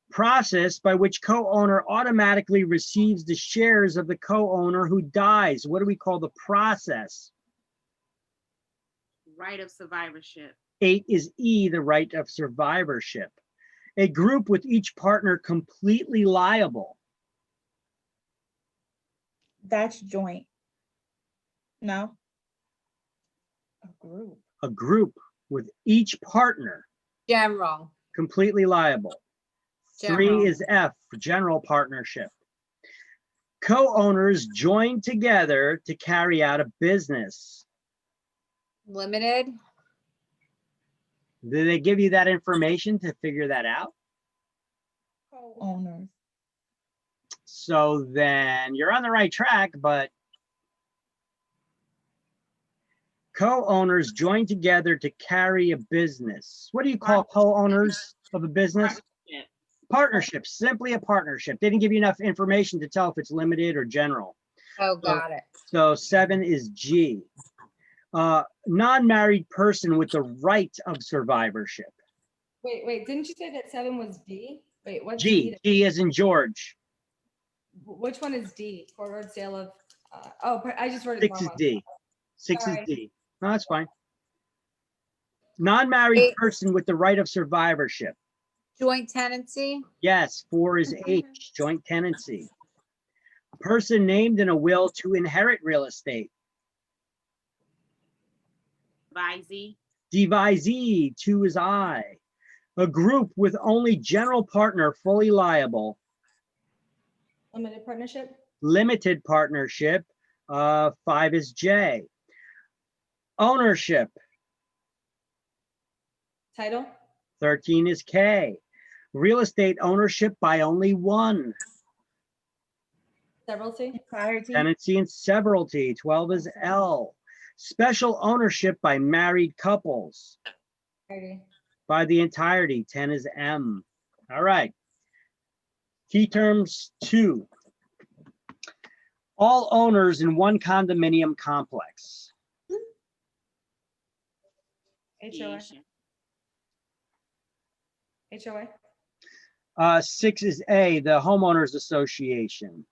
[SPEAKER 1] Process by which co-owner automatically receives the shares of the co-owner who dies. What do we call the process?
[SPEAKER 7] Right of survivorship.
[SPEAKER 1] 8 is E, the right of survivorship. A group with each partner completely liable.
[SPEAKER 3] That's joint. No. A group.
[SPEAKER 1] A group with each partner
[SPEAKER 5] General.
[SPEAKER 1] completely liable. 3
[SPEAKER 5] General.
[SPEAKER 1] is F, general partnership. Co-owners join together to carry out a business.
[SPEAKER 5] Limited.
[SPEAKER 1] Did they give you that information to figure that out?
[SPEAKER 3] Co-owners.
[SPEAKER 1] So then you're on the right track, but co-owners join together to carry a business. What do you call co-owners of a business?
[SPEAKER 7] Partnership.
[SPEAKER 1] Partnership, simply a partnership. They didn't give you enough information to tell if it's limited or general.
[SPEAKER 5] Oh, got it.
[SPEAKER 1] So 7 is G. Non-married person with the right of survivorship.
[SPEAKER 2] Wait, didn't you say that 7 was D? Wait, what's
[SPEAKER 1] G,
[SPEAKER 2] D?
[SPEAKER 1] G as in George.
[SPEAKER 2] Which one is D? Court ordered sale of, I just wrote it
[SPEAKER 1] 6 is
[SPEAKER 2] wrong.
[SPEAKER 1] D. 6 is
[SPEAKER 2] Sorry.
[SPEAKER 1] D. No, that's fine. Non-married
[SPEAKER 5] 8.
[SPEAKER 1] person with the right of survivorship.
[SPEAKER 5] Joint tenancy.
[SPEAKER 1] Yes, 4 is H, joint tenancy. A person named in a will to inherit real estate.
[SPEAKER 7] Advisee.
[SPEAKER 1] Devisee, 2 is I. A group with only general partner fully liable.
[SPEAKER 2] Limited partnership.
[SPEAKER 1] Limited partnership, 5 is J. Ownership,
[SPEAKER 2] Title.
[SPEAKER 1] 13 is K. Real estate ownership by only one.
[SPEAKER 2] Severalty.
[SPEAKER 3] Propriety.
[SPEAKER 1] Tenancy and severalty, 12 is L. Special ownership by married couples.
[SPEAKER 2] Party.
[SPEAKER 1] by the entirety. 10 is M. All right. Key terms 2. All owners in one condominium complex.
[SPEAKER 2] HOA.
[SPEAKER 7] Association.
[SPEAKER 2] HOA.
[SPEAKER 1] 6 is A, the homeowners association.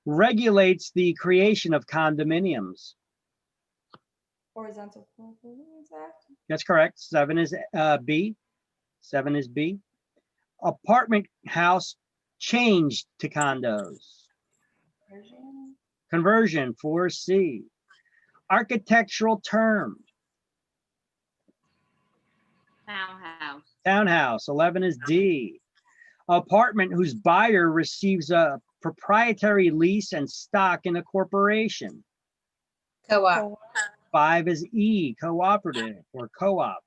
[SPEAKER 1] Regulates the creation of condominiums.
[SPEAKER 2] Horizontal Pool Improvements Act.
[SPEAKER 1] That's correct. 7 is B. 7 is B. Apartment house changed to condos.
[SPEAKER 2] Version.
[SPEAKER 1] Conversion, 4C. Architectural term.
[SPEAKER 7] Townhouse.
[SPEAKER 1] Townhouse, 11 is D. Apartment whose buyer receives a proprietary lease and stock in a corporation.
[SPEAKER 5] Co-op.
[SPEAKER 1] 5 is E, cooperative or co-op.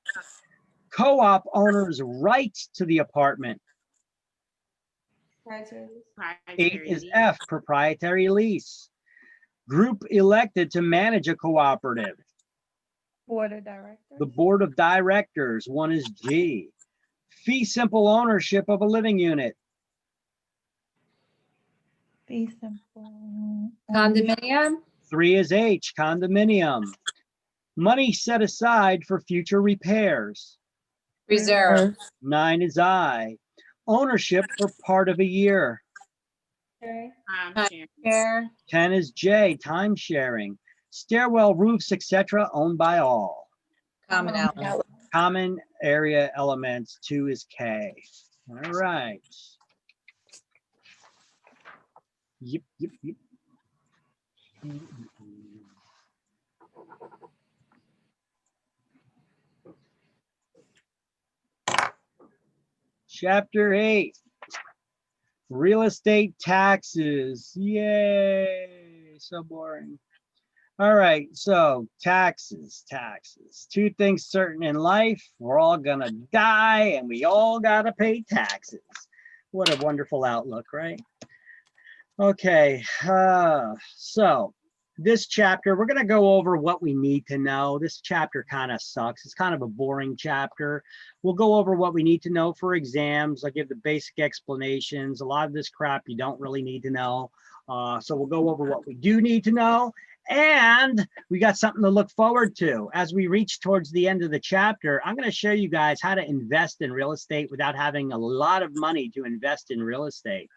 [SPEAKER 1] Co-op owner's rights to the apartment.
[SPEAKER 2] Proprietary.
[SPEAKER 1] 8
[SPEAKER 7] Proprietary
[SPEAKER 1] is
[SPEAKER 7] lease.
[SPEAKER 1] F, proprietary lease. Group elected to manage a cooperative.
[SPEAKER 2] Board of Directors.
[SPEAKER 1] The board of directors, 1 is G. Fee simple ownership of a living unit.
[SPEAKER 3] Be simple.
[SPEAKER 5] Condominium.
[SPEAKER 1] 3 is H, condominium. Money set aside for future repairs.
[SPEAKER 5] Reserve.
[SPEAKER 1] 9 is I. Ownership for part of a year.
[SPEAKER 2] Okay.
[SPEAKER 7] Time sharing.
[SPEAKER 5] Share.
[SPEAKER 1] 10 is J, time sharing. Stairwell, roofs, etc. owned by all.
[SPEAKER 5] Common element.
[SPEAKER 1] Common area elements, 2 is K. All right. Yep, yep, yep. Chapter 8. Real estate taxes. Yay, so boring. All right, so taxes. 2 things certain in life. We're all gonna die and we all gotta pay taxes. What a wonderful outlook, right? Okay, so this chapter, we're gonna go over what we need to know. This chapter kind of sucks. It's kind of a boring chapter. We'll go over what we need to know for exams. I'll give the basic explanations. A lot of this crap you don't really need to know. So we'll go over what we do need to know. And we got something to look forward to. As we reach towards the end of the chapter, I'm going to show you guys how to invest in real estate without having a lot of money to invest in real estate.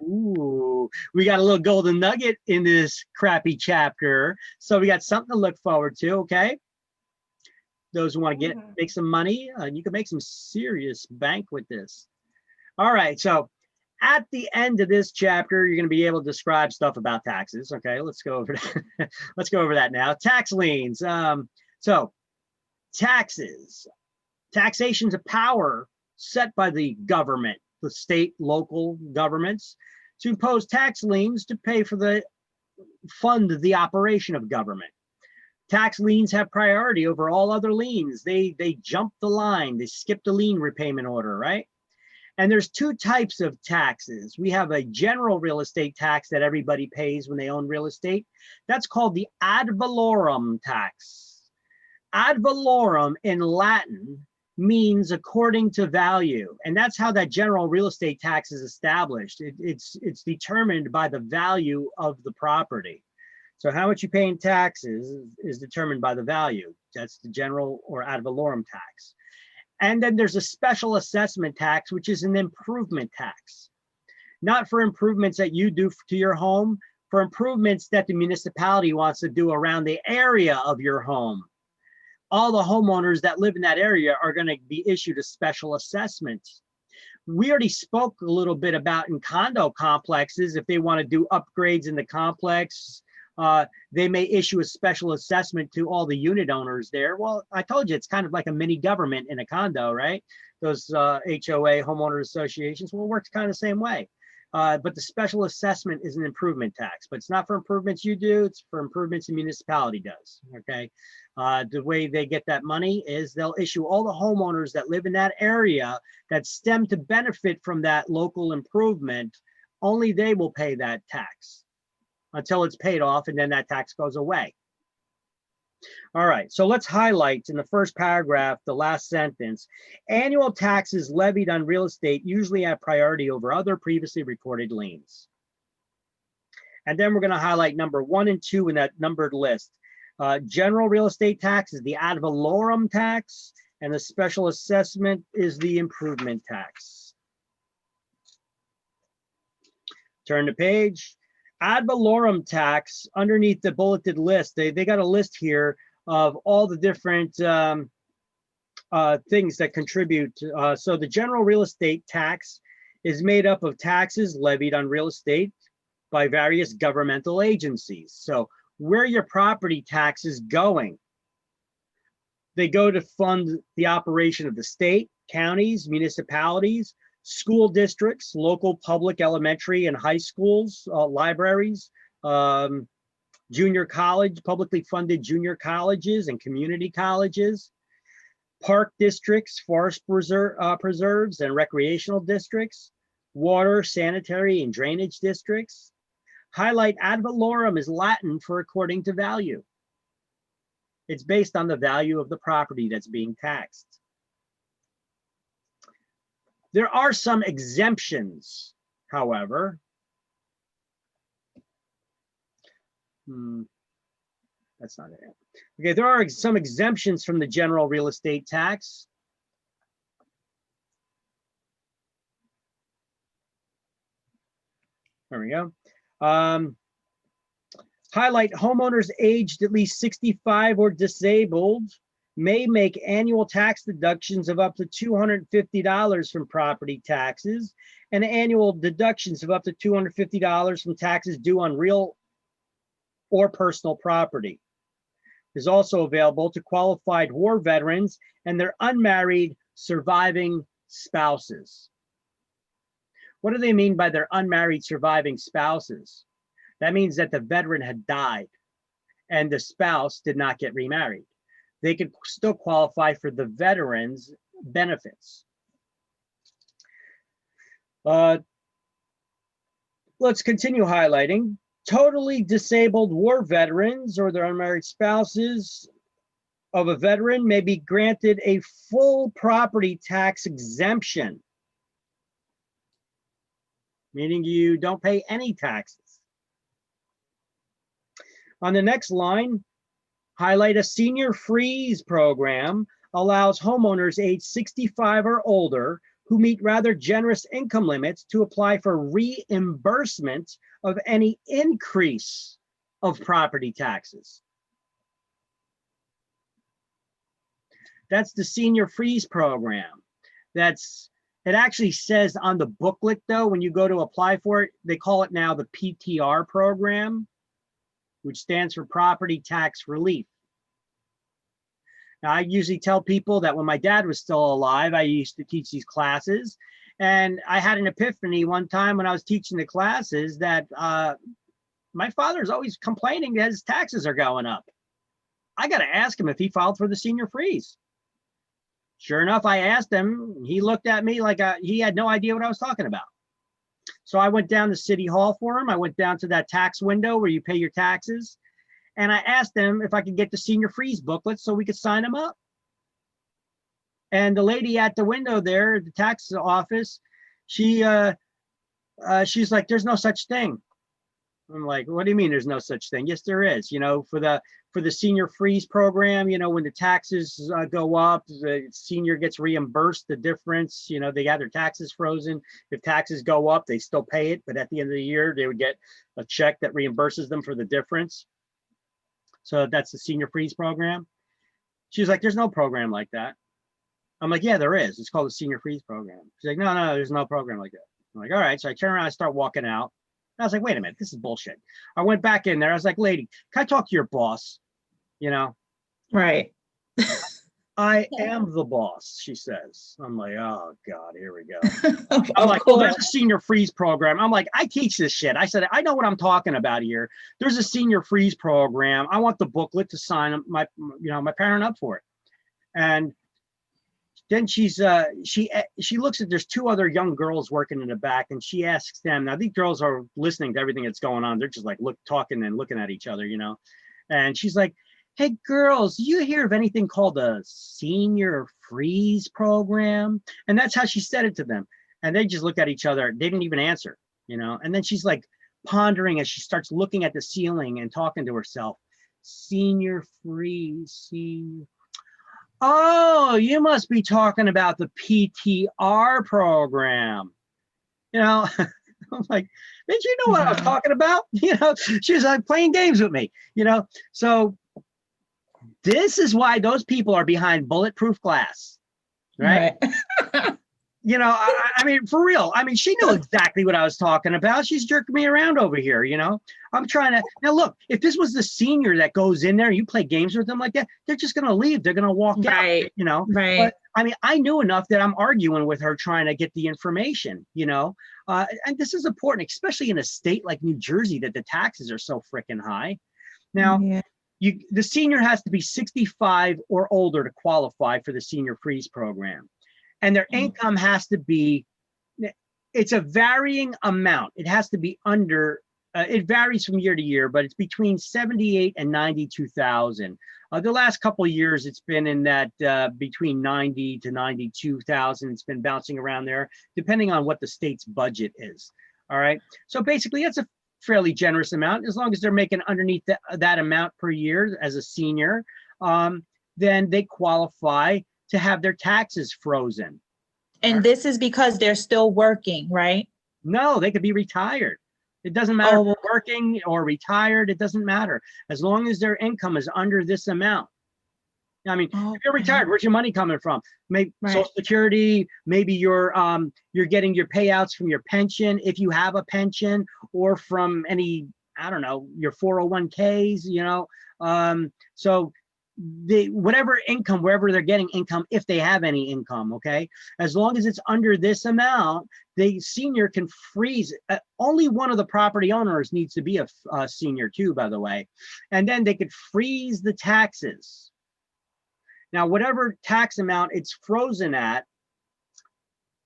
[SPEAKER 1] Ooh, we got a little golden nugget in this crappy chapter. So we got something to look forward to, okay? Those who want to make some money, you can make some serious bank with this. All right, so at the end of this chapter, you're going to be able to describe stuff about taxes. Okay, let's go over that. Let's go over that now. Tax liens. So taxes. Taxation's a power set by the government, the state, local governments, to impose tax liens to pay for the fund the operation of government. Tax liens have priority over all other liens. They jump the line. They skip the lien repayment order, right? And there's 2 types of taxes. We have a general real estate tax that everybody pays when they own real estate. That's called the ad valorem tax. Ad valorem in Latin means according to value. And that's how that general real estate tax is established. It's determined by the value of the property. So how much you pay in taxes is determined by the value. That's the general or ad valorem tax. And then there's a special assessment tax, which is an improvement tax. Not for improvements that you do to your home, for improvements that the municipality wants to do around the area of your home. All the homeowners that live in that area are going to be issued a special assessment. We already spoke a little bit about in condo complexes, if they want to do upgrades in the complex, they may issue a special assessment to all the unit owners there. Well, I told you, it's kind of like a mini government in a condo, right? Those HOA, homeowner associations, well, it works kind of the same way. But the special assessment is an improvement tax, but it's not for improvements you do, it's for improvements the municipality does, okay? The way they get that money is they'll issue all the homeowners that live in that area that stem to benefit from that local improvement, only they will pay that tax until it's paid off, and then that tax goes away. All right, so let's highlight in the first paragraph, the last sentence. Annual taxes levied on real estate usually have priority over other previously recorded liens. And then we're going to highlight number 1 and 2 in that numbered list. General real estate tax is the ad valorem tax, and the special assessment is the improvement tax. Turn the page. Ad valorem tax, underneath the bulleted list, they got a list here of all the different things that contribute. So the general real estate tax is made up of taxes levied on real estate by various governmental agencies. So where are your property taxes going? They go to fund the operation of the state, counties, municipalities, school districts, local public elementary and high schools, libraries, junior college, publicly funded junior colleges and community colleges, park districts, forest preserves and recreational districts, water, sanitary and drainage districts. Highlight ad valorem is Latin for according to value. It's based on the value of the property that's being taxed. There are some exemptions, however. That's not it. Okay, there are some exemptions from the general real estate tax. There we go. Highlight homeowners aged at least 65 or disabled may make annual tax deductions of up to $250 from property taxes and annual deductions of up to $250 from taxes due on real or personal property. Is also available to qualified war veterans and their unmarried surviving spouses. What do they mean by their unmarried surviving spouses? That means that the veteran had died and the spouse did not get remarried. They could still qualify for the veterans' benefits. Let's continue highlighting. Totally disabled war veterans or their unmarried spouses of a veteran may be granted a full property tax exemption, meaning you don't pay any taxes. On the next line, highlight a senior freeze program allows homeowners age 65 or older who meet rather generous income limits to apply for reimbursement of any increase of property taxes. That's the senior freeze program. It actually says on the booklet though, when you go to apply for it, they call it now the PTR program, which stands for property tax relief. Now, I usually tell people that when my dad was still alive, I used to teach these classes. And I had an epiphany one time when I was teaching the classes that my father's always complaining that his taxes are going up. I got to ask him if he filed for the senior freeze. Sure enough, I asked him. He looked at me like he had no idea what I was talking about. So I went down to City Hall for him. I went down to that tax window where you pay your taxes. And I asked him if I could get the senior freeze booklet so we could sign them up. And the lady at the window there at the tax office, she's like, there's no such thing. I'm like, what do you mean there's no such thing? Yes, there is. You know, for the senior freeze program, you know, when the taxes go up, the senior gets reimbursed the difference. You know, they got their taxes frozen. If taxes go up, they still pay it. But at the end of the year, they would get a check that reimburses them for the difference. So that's the senior freeze program. She's like, there's no program like that. I'm like, yeah, there is. It's called the senior freeze program. She's like, no, there's no program like that. I'm like, all right. So I turn around, I start walking out. I was like, wait a minute, this is bullshit. I went back in there. I was like, lady, can I talk to your boss? You know?
[SPEAKER 3] Right.
[SPEAKER 1] I am the boss, she says. I'm like, oh God, here we go.
[SPEAKER 3] Of
[SPEAKER 1] I'm like, well, there's
[SPEAKER 3] course.
[SPEAKER 1] a senior freeze program. I'm like, I teach this shit. I said, I know what I'm talking about here. There's a senior freeze program. I want the booklet to sign my parent up for it. And then she looks at, there's two other young girls working in the back, and she asks them, now these girls are listening to everything that's going on. They're just like talking and looking at each other, you know? And she's like, hey, girls, do you hear of anything called a senior freeze program? And that's how she said it to them. And they just looked at each other. They didn't even answer, you know? And then she's like pondering as she starts looking at the ceiling and talking to herself. Senior freeze, senior. Oh, you must be talking about the PTR program. You know, I'm like, did you know what I was
[SPEAKER 3] Wow.
[SPEAKER 1] talking about? You know, she was like playing games with me, you know? So this is why those people are behind bulletproof glass, right? You know, I mean, for real. I mean, she knew exactly what I was talking about. She's jerking me around over here, you know? I'm trying to, now look, if this was the senior that goes in there, you play games with them like that, they're just going to leave. They're going to walk out,
[SPEAKER 3] Right.
[SPEAKER 1] you know?
[SPEAKER 3] Right.
[SPEAKER 1] But I mean, I knew enough that I'm arguing with her trying to get the information, you know? And this is important, especially in a state like New Jersey that the taxes are so freaking high. Now,
[SPEAKER 3] Yeah.
[SPEAKER 1] the senior has to be 65 or older to qualify for the senior freeze program. And their income has to be, it's a varying amount. It has to be under, it varies from year to year, but it's between 78 and 92,000. The last couple of years, it's been in that between 90 to 92,000. It's been bouncing around there, depending on what the state's budget is. All right. So basically, that's a fairly generous amount. As long as they're making underneath that amount per year as a senior, then they qualify to have their taxes frozen.
[SPEAKER 3] And this is because they're still working, right?
[SPEAKER 1] No, they could be retired. It doesn't matter if
[SPEAKER 3] Oh,
[SPEAKER 1] they're working or retired. It doesn't matter. As long as their income is under this amount. I mean, if you're retired, where's your money coming from? Maybe
[SPEAKER 3] Right.
[SPEAKER 1] Social Security, maybe you're getting your payouts from your pension, if you have a pension, or from any, I don't know, your 401ks, you know. So whatever income, wherever they're getting income, if they have any income, okay, as long as it's under this amount, the senior can freeze. Only one of the property owners needs to be a senior too, by the way, and then they could freeze the taxes. Now, whatever tax amount it's frozen at,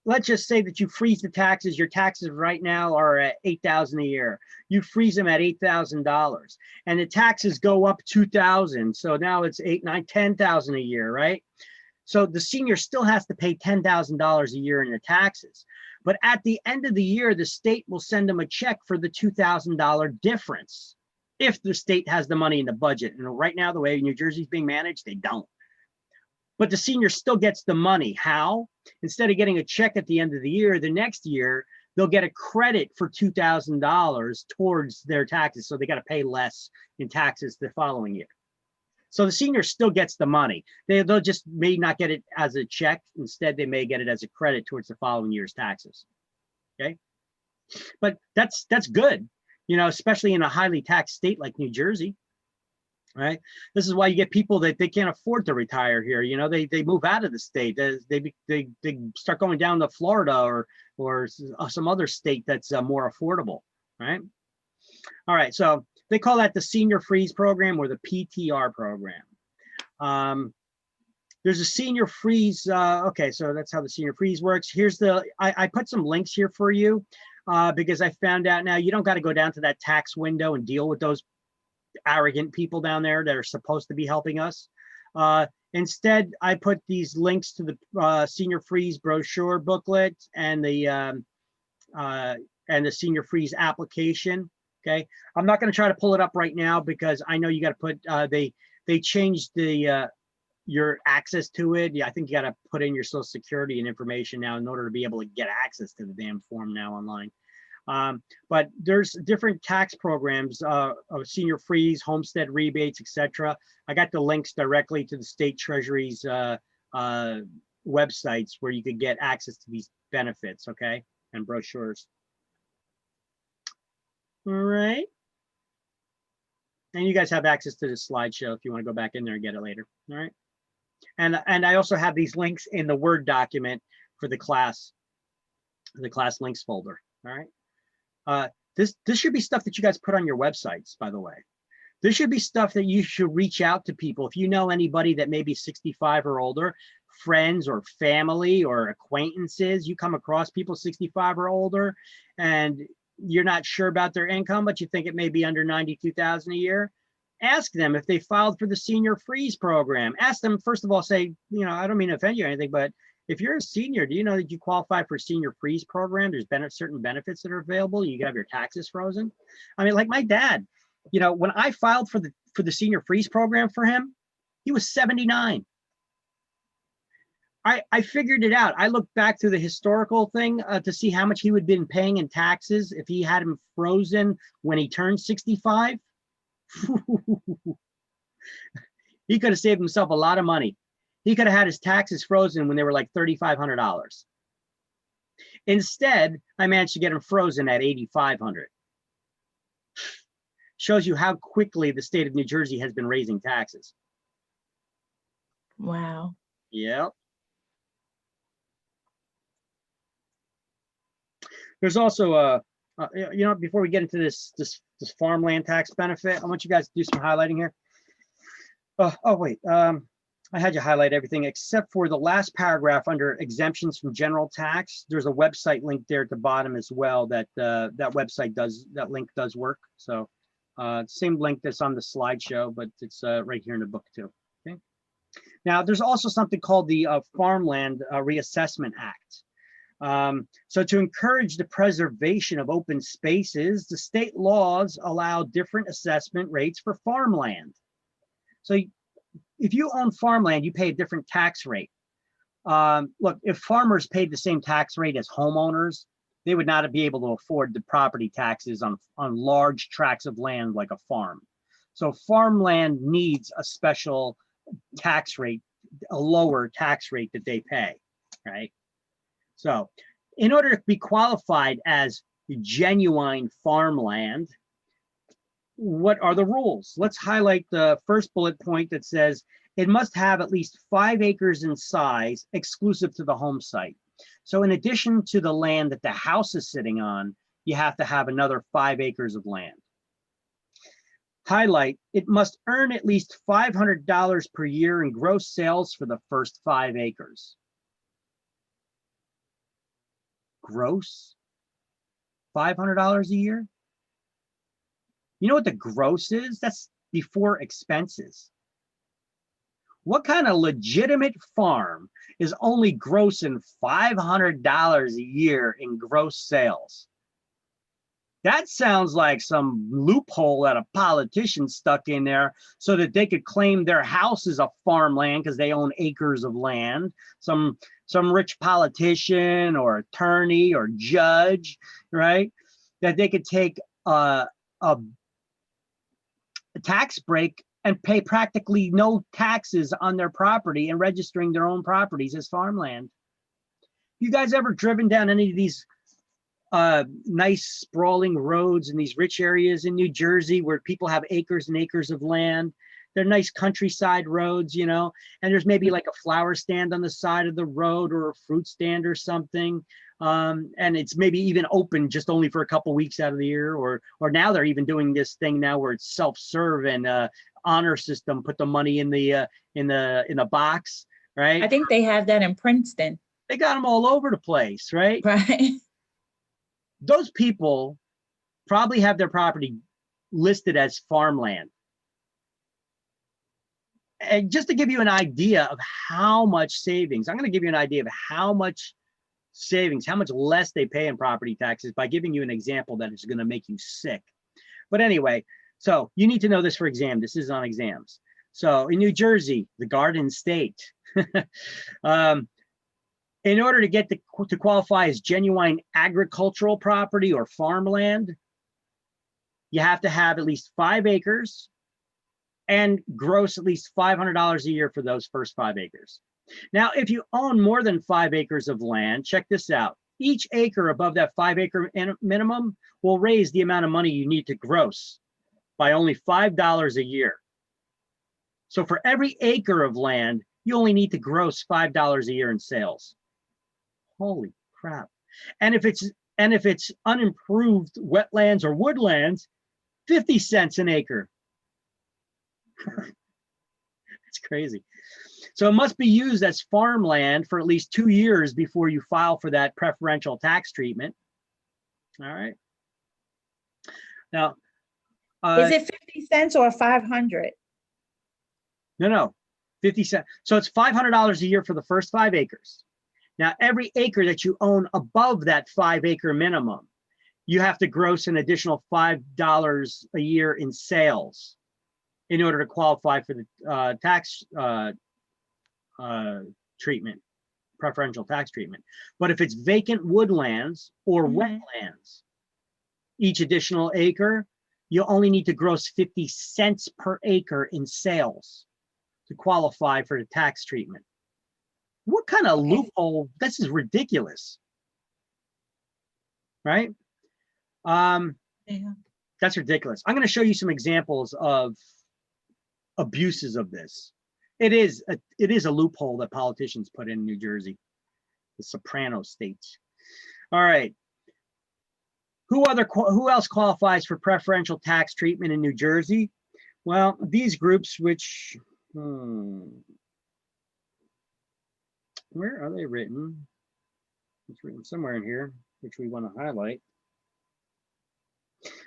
[SPEAKER 1] let's just say that you freeze the taxes. Your taxes right now are at $8,000 a year. You freeze them at $8,000, and the taxes go up $2,000. So now it's $8,000, $9,000, $10,000 a year, right? So the senior still has to pay $10,000 a year in the taxes. But at the end of the year, the state will send them a check for the $2,000 difference if the state has the money in the budget. And right now, the way New Jersey's being managed, they don't. But the senior still gets the money. How? Instead of getting a check at the end of the year, the next year, they'll get a credit for $2,000 towards their taxes. So they got to pay less in taxes the following year. So the senior still gets the money. They'll just may not get it as a check. Instead, they may get it as a credit towards the following year's taxes. Okay. But that's good, you know, especially in a highly taxed state like New Jersey. Right. This is why you get people that they can't afford to retire here. You know, they move out of the state. They start going down to Florida or some other state that's more affordable. Right. All right. So they call that the Senior Freeze Program or the PTR program. There's a Senior Freeze. Okay, so that's how the Senior Freeze works. Here's I put some links here for you because I found out now you don't got to go down to that tax window and deal with those arrogant people down there that are supposed to be helping us. Instead, I put these links to the Senior Freeze brochure booklet and the Senior Freeze application. Okay, I'm not going to try to pull it up right now because I know you got to put they changed your access to it. Yeah, I think you got to put in your Social Security and information now in order to be able to get access to the damn form now online. But there's different tax programs of Senior Freeze, homestead rebates, etc. I got the links directly to the state treasury's websites where you could get access to these benefits, okay, and brochures. All right. And you guys have access to the slideshow if you want to go back in there and get it later. All right. And I also have these links in the Word document for the class links folder. All right. This should be stuff that you guys put on your websites, by the way. This should be stuff that you should reach out to people. If you know anybody that may be 65 or older, friends or family or acquaintances, you come across people 65 or older and you're not sure about their income, but you think it may be under 92,000 a year, Ask them if they filed for the senior freeze program. Ask them, first of all, say, you know, I don't mean to offend you or anything, but if you're a senior, do you know that you qualify for senior freeze program? There's certain benefits that are available. You can have your taxes frozen. I mean, like my dad, you know, when I filed for the senior freeze program for him, he was 79. I figured it out. I looked back through the historical thing to see how much he would have been paying in taxes if he had him frozen when he turned 65. He could have saved himself a lot of money. He could have had his taxes frozen when they were like $3,500. Instead, I managed to get him frozen at $8,500. Shows you how quickly the state of New Jersey has been raising taxes.
[SPEAKER 3] Wow.
[SPEAKER 1] Yep. There's also you know, before we get into this farmland tax benefit, I want you guys to do some highlighting here. Oh wait, I had you highlight everything except for the last paragraph under exemptions from general tax. There's a website link there at the bottom as well. That that link does work. So same link that's on the slideshow, but it's right here in the book too. Okay. Now there's also something called the Farmland Reassessment Act. So to encourage the preservation of open spaces, the state laws allow different assessment rates for farmland. So if you own farmland, you pay a different tax rate. Look, if farmers paid the same tax rate as homeowners, they would not be able to afford the property taxes on large tracts of land like a farm. So farmland needs a special tax rate, a lower tax rate that they pay, right? So in order to be qualified as genuine farmland, what are the rules? Let's highlight the first bullet point that says it must have at least 5 acres in size exclusive to the home site. So in addition to the land that the house is sitting on, you have to have another 5 acres of land. Highlight, it must earn at least $500 per year in gross sales for the first 5 acres. Gross? $500 a year? You know what the gross is? That's before expenses. What kind of legitimate farm is only grossing $500 a year in gross sales? That sounds like some loophole that a politician stuck in there so that they could claim their house is a farmland because they own acres of land. Some rich politician or attorney or judge, right? That they could take a tax break and pay practically no taxes on their property and registering their own properties as farmland. You guys ever driven down any of these nice sprawling roads in these rich areas in New Jersey where people have acres and acres of land? They're nice countryside roads, you know, and there's maybe like a flower stand on the side of the road or a fruit stand or something. And it's maybe even open just only for a couple weeks out of the year, or now they're even doing this thing now where it's self-serve and honor system, put the money in the box, right?
[SPEAKER 3] I think they have that in Princeton.
[SPEAKER 1] They got them all over the place, right?
[SPEAKER 3] Right.
[SPEAKER 1] Those people probably have their property listed as farmland. And just to give you an idea of how much savings, I'm going to give you an idea of how much savings, how much less they pay in property taxes by giving you an example that is going to make you sick. But anyway, so you need to know this for exam. This is on exams. So in New Jersey, the Garden State, in order to get to qualify as genuine agricultural property or farmland, you have to have at least 5 acres and gross at least $500 a year for those first 5 acres. Now, if you own more than 5 acres of land, check this out. Each acre above that 5 acre minimum will raise the amount of money you need to gross by only $5 a year. So for every acre of land, you only need to gross $5 a year in sales. Holy crap. And if it's unimproved wetlands or woodlands, 50 cents an acre. It's crazy. So it must be used as farmland for at least 2 years before you file for that preferential tax treatment. All right. Now,
[SPEAKER 3] Is it 50 cents or 500?
[SPEAKER 1] No, 50 cents. So it's $500 a year for the first 5 acres. Now, every acre that you own above that 5-acre minimum, you have to gross an additional $5 a year in sales in order to qualify for the tax treatment, preferential tax treatment. But if it's vacant woodlands or
[SPEAKER 3] Mhm.
[SPEAKER 1] wetlands, each additional acre, you only need to gross 50 cents per acre in sales to qualify for the tax treatment. What kind of
[SPEAKER 3] Okay.
[SPEAKER 1] loophole? This is ridiculous, right?
[SPEAKER 3] Yeah.
[SPEAKER 1] That's ridiculous. I'm going to show you some examples of abuses of this. It is a loophole that politicians put in New Jersey, the Soprano states. All right. Who else qualifies for preferential tax treatment in New Jersey? Well, these groups, which where are they written? It's written somewhere in here, which we want to highlight.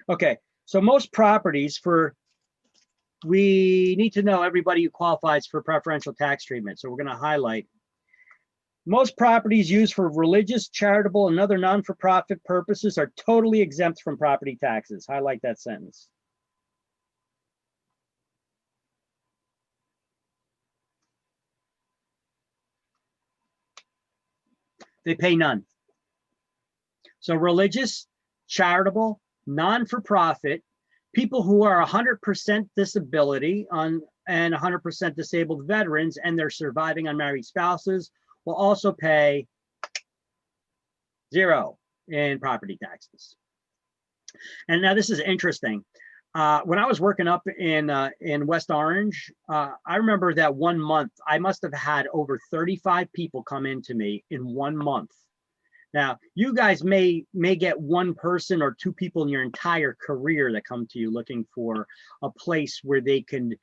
[SPEAKER 1] Okay, so most properties we need to know everybody who qualifies for preferential tax treatment. So we're going to highlight most properties used for religious, charitable, and other non-for-profit purposes are totally exempt from property taxes. Highlight that sentence. They pay none. So religious, charitable, non-for-profit, people who are 100% disability and 100% disabled veterans and their surviving unmarried spouses will also pay 0 in property taxes. And now this is interesting. When I was working up in West Orange, I remember that one month I must have had over 35 people come into me in 1 month. Now, you guys may get 1 person or 2 people in your entire career that come to you looking for a place where they can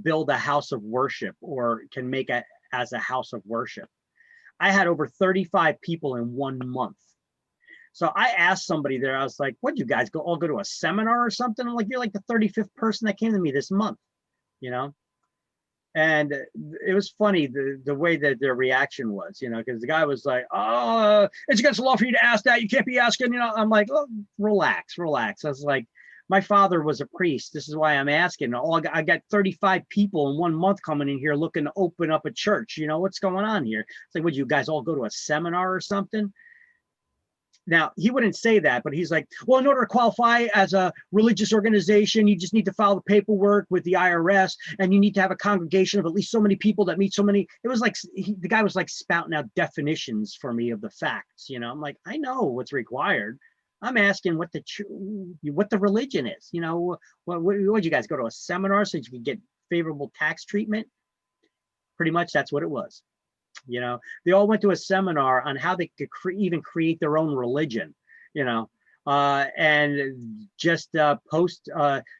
[SPEAKER 1] build a house of worship or can make it as a house of worship. I had over 35 people in 1 month. So I asked somebody there, I was like, what, you guys all go to a seminar or something? I'm like, you're like the 35th person that came to me this month, you know? And it was funny the way that their reaction was, you know, because the guy was like, oh, it's against the law for you to ask that. You can't be asking, you know. I'm like, oh, relax. I was like, my father was a priest. This is why I'm asking. I got 35 people in 1 month coming in here looking to open up a church. You know, what's going on here? It's like, would you guys all go to a seminar or something? Now, he wouldn't say that, but he's like, well, in order to qualify as a religious organization, you just need to file the paperwork with the IRS, and you need to have a congregation of at least so many people that meet so many. It was like the guy was like spouting out definitions for me of the facts. You know, I'm like, I know what's required. I'm asking what the religion is. You know, what you guys go to a seminar so you can get favorable tax treatment? Pretty much that's what it was. You know, they all went to a seminar on how they could even create their own religion, you know, and just post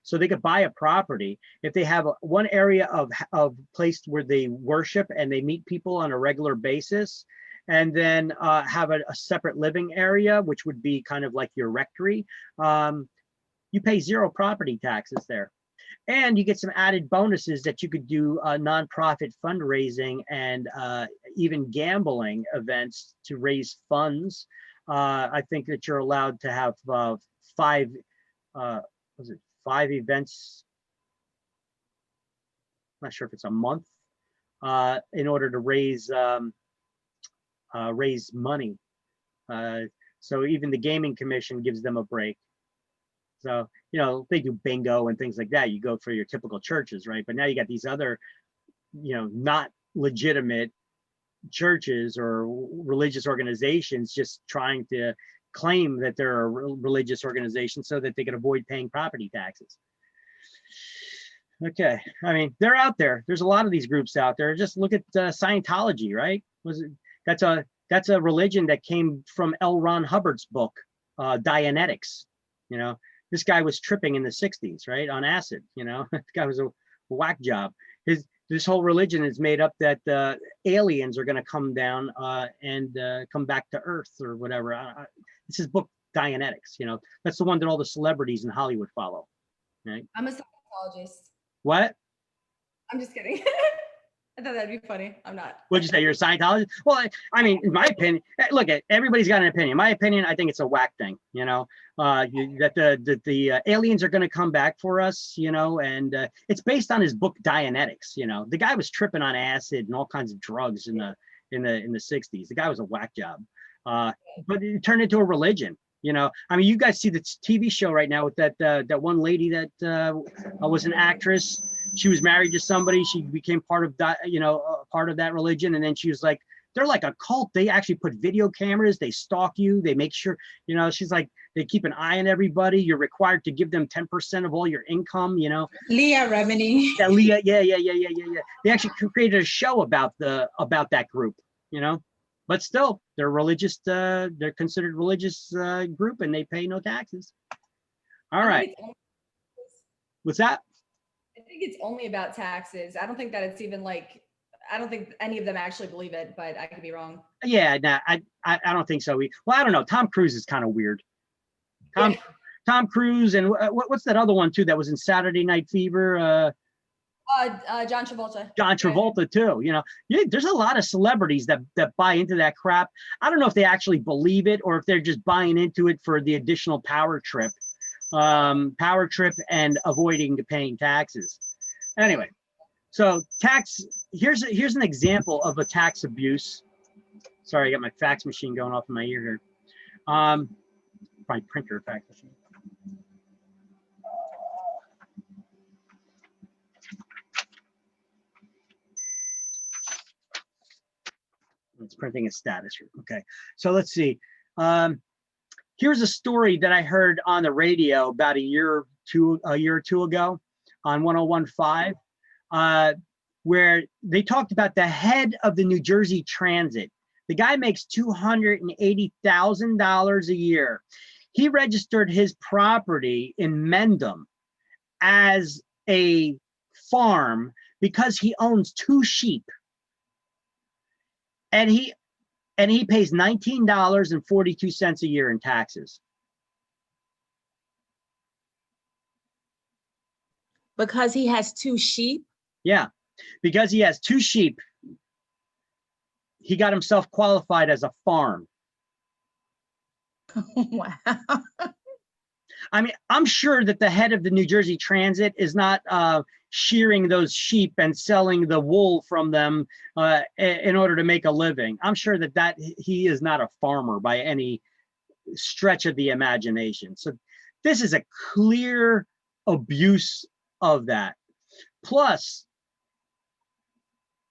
[SPEAKER 1] so they could buy a property. If they have one area of place where they worship and they meet people on a regular basis, and then have a separate living area, which would be kind of like your rectory, you pay 0 property taxes there. And you get some added bonuses that you could do nonprofit fundraising and even gambling events to raise funds. I think that you're allowed to have 5 events? I'm not sure if it's a month in order to raise money. So even the gaming commission gives them a break. So, you know, they do bingo and things like that. You go for your typical churches, right? But now you got these other, you know, not legitimate churches or religious organizations just trying to claim that they're a religious organization so that they can avoid paying property taxes. Okay, I mean, they're out there. There's a lot of these groups out there. Just look at Scientology, right? That's a religion that came from L. Ron Hubbard's book, Dianetics, you know. This guy was tripping in the 60s, right, on acid. You know, this guy was a whack job. This whole religion is made up that aliens are going to come down and come back to Earth or whatever. It's his book, Dianetics. You know, that's the one that all the celebrities in Hollywood follow.
[SPEAKER 2] I'm a Scientologist.
[SPEAKER 1] What?
[SPEAKER 2] I'm just kidding. I thought that'd be funny. I'm not.
[SPEAKER 1] What'd you say? You're a Scientologist? Well, I mean, in my opinion, look, everybody's got an opinion. In my opinion, I think it's a whack thing. That the aliens are going to come back for us. And it's based on his book Dianetics. The guy was tripping on acid and all kinds of drugs in the 60s. The guy was a whack job. But it turned into a religion. I mean, you guys see the TV show right now with that one lady that was an actress. She was married to somebody. She became part of that, part of that religion. And then she was like, they're like a cult. They actually put video cameras. They stalk you. They make sure, she's like, they keep an eye on everybody. You're required to give them 10% of all your income,
[SPEAKER 4] Leah Remini.
[SPEAKER 1] Yeah, Leah. Yeah. They actually created a show about that group, but still they're religious. They're considered religious group and they pay no taxes. All right. What's that?
[SPEAKER 2] I think it's only about taxes. I don't think that it's even I don't think any of them actually believe it, but I could be wrong.
[SPEAKER 1] Yeah, no, I don't think so. Well, I don't know. Tom Cruise is kind of weird. Tom Cruise and what's that other one too that was in Saturday Night Fever?
[SPEAKER 2] John Travolta.
[SPEAKER 1] John Travolta too. There's a lot of celebrities that buy into that crap. I don't know if they actually believe it or if they're just buying into it for the additional power trip and avoiding paying taxes. Anyway, so here's an example of a tax abuse. Sorry, I got my fax machine going off in my ear here. Probably printer fax machine. It's printing a status here. Okay, so let's see. Here's a story that I heard on the radio about a year or two ago on 101.5, where they talked about the head of the New Jersey Transit. The guy makes $280,000 a year. He registered his property in Mendham as a farm because he owns 2 sheep. And he pays $19.42 a year in taxes.
[SPEAKER 3] Because he has 2 sheep?
[SPEAKER 1] Yeah, because he has 2 sheep, he got himself qualified as a farm.
[SPEAKER 3] Wow.
[SPEAKER 1] I mean, I'm sure that the head of the New Jersey Transit is not shearing those sheep and selling the wool from them in order to make a living. I'm sure that he is not a farmer by any stretch of the imagination. So this is a clear abuse of that. Plus,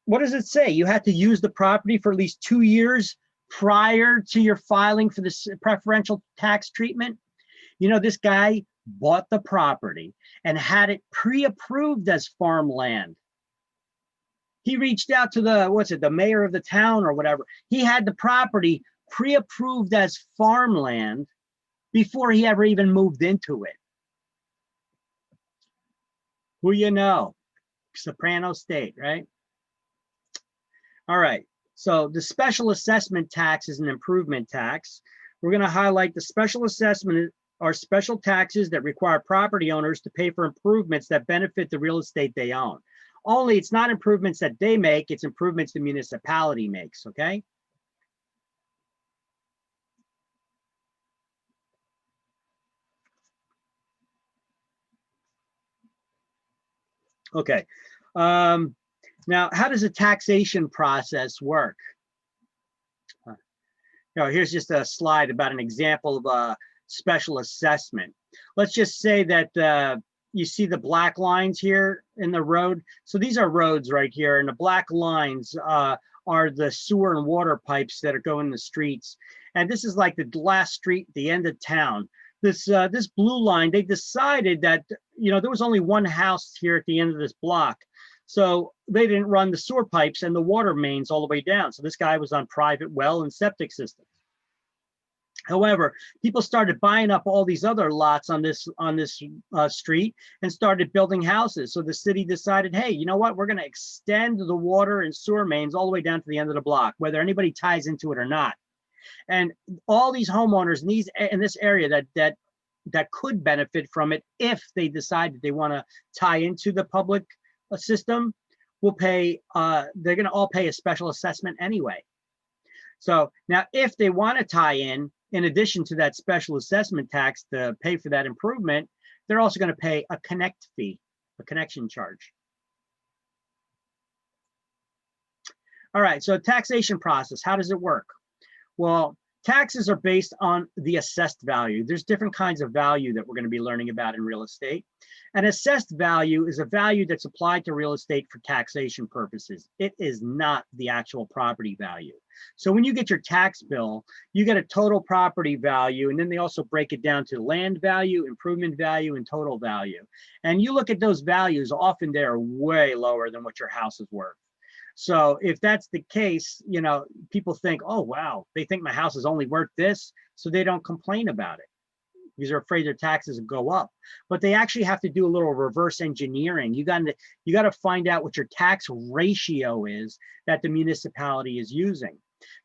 [SPEAKER 1] what does it say? You had to use the property for at least 2 years prior to your filing for this preferential tax treatment. This guy bought the property and had it pre-approved as farmland. He reached out to the mayor of the town or whatever. He had the property pre-approved as farmland before he ever even moved into it. Who you know? Soprano State, right? All right. So the special assessment tax is an improvement tax. We're going to highlight the special assessment are special taxes that require property owners to pay for improvements that benefit the real estate they own. Only it's not improvements that they make, it's improvements the municipality makes, okay? Okay. Now, how does the taxation process work? Here's just a slide about an example of a special assessment. Let's just say that you see the black lines here in the road. So these are roads right here, and the black lines are the sewer and water pipes that are going in the streets. And this is like the last street at the end of town. This blue line, they decided that there was only one house here at the end of this block. So they didn't run the sewer pipes and the water mains all the way down. So this guy was on private well and septic systems. However, people started buying up all these other lots on this street and started building houses. So the city decided, hey, you know what? We're going to extend the water and sewer mains all the way down to the end of the block, whether anybody ties into it or not. And all these homeowners in this area that that could benefit from it if they decide that they want to tie into the public system will pay, they're going to all pay a special assessment anyway. So now if they want to tie in addition to that special assessment tax to pay for that improvement, they're also going to pay a connect fee, a connection charge. All right, so taxation process, how does it work? Well, taxes are based on the assessed value. There's different kinds of value that we're going to be learning about in real estate. An assessed value is a value that's applied to real estate for taxation purposes. It is not the actual property value. So when you get your tax bill, you get a total property value, and then they also break it down to land value, improvement value, and total value. And you look at those values, often they're way lower than what your house is worth. So if that's the case, you know, people think, oh, wow, they think my house is only worth this, so they don't complain about it because they're afraid their taxes will go up. But they actually have to do a little reverse engineering. You got to find out what your tax ratio is that the municipality is using.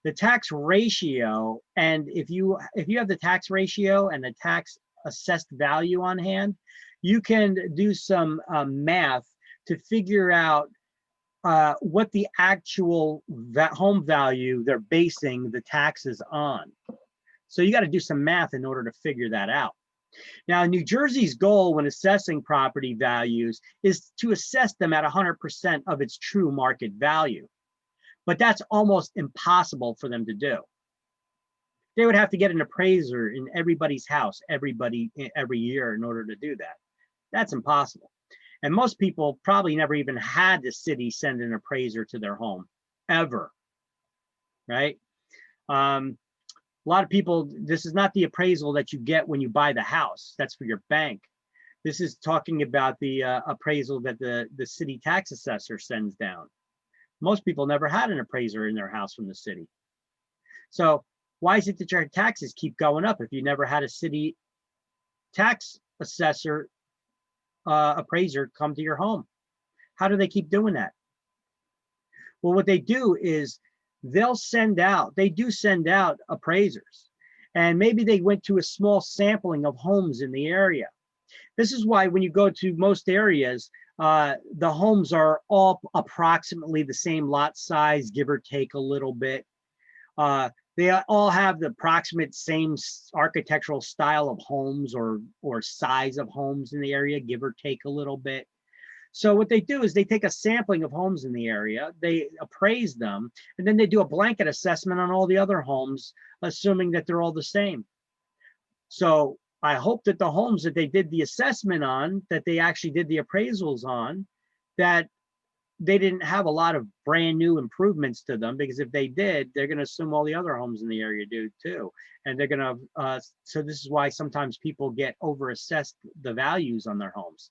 [SPEAKER 1] The tax ratio, and if you have the tax ratio and the tax assessed value on hand, you can do some math to figure out what the actual home value they're basing the taxes on. So you got to do some math in order to figure that out. Now, New Jersey's goal when assessing property values is to assess them at 100% of its true market value. But that's almost impossible for them to do. They would have to get an appraiser in everybody's house every year in order to do that. That's impossible. And most people probably never even had the city send an appraiser to their home, ever, right? A lot of people, this is not the appraisal that you get when you buy the house. That's for your bank. This is talking about the appraisal that the city tax assessor sends down. Most people never had an appraiser in their house from the city. So why is it that your taxes keep going up if you never had a city tax assessor appraiser come to your home? How do they keep doing that? Well, what they do is they do send out appraisers, and maybe they went to a small sampling of homes in the area. This is why when you go to most areas, the homes are all approximately the same lot size, give or take a little bit. They all have the approximate same architectural style of homes or size of homes in the area, give or take a little bit. So what they do is they take a sampling of homes in the area, they appraise them, and then they do a blanket assessment on all the other homes, assuming that they're all the same. So I hope that the homes that they did the assessment on, that they actually did the appraisals on, that they didn't have a lot of brand new improvements to them, because if they did, they're going to assume all the other homes in the area do too. And they're going to, so this is why sometimes people get overassessed the values on their homes.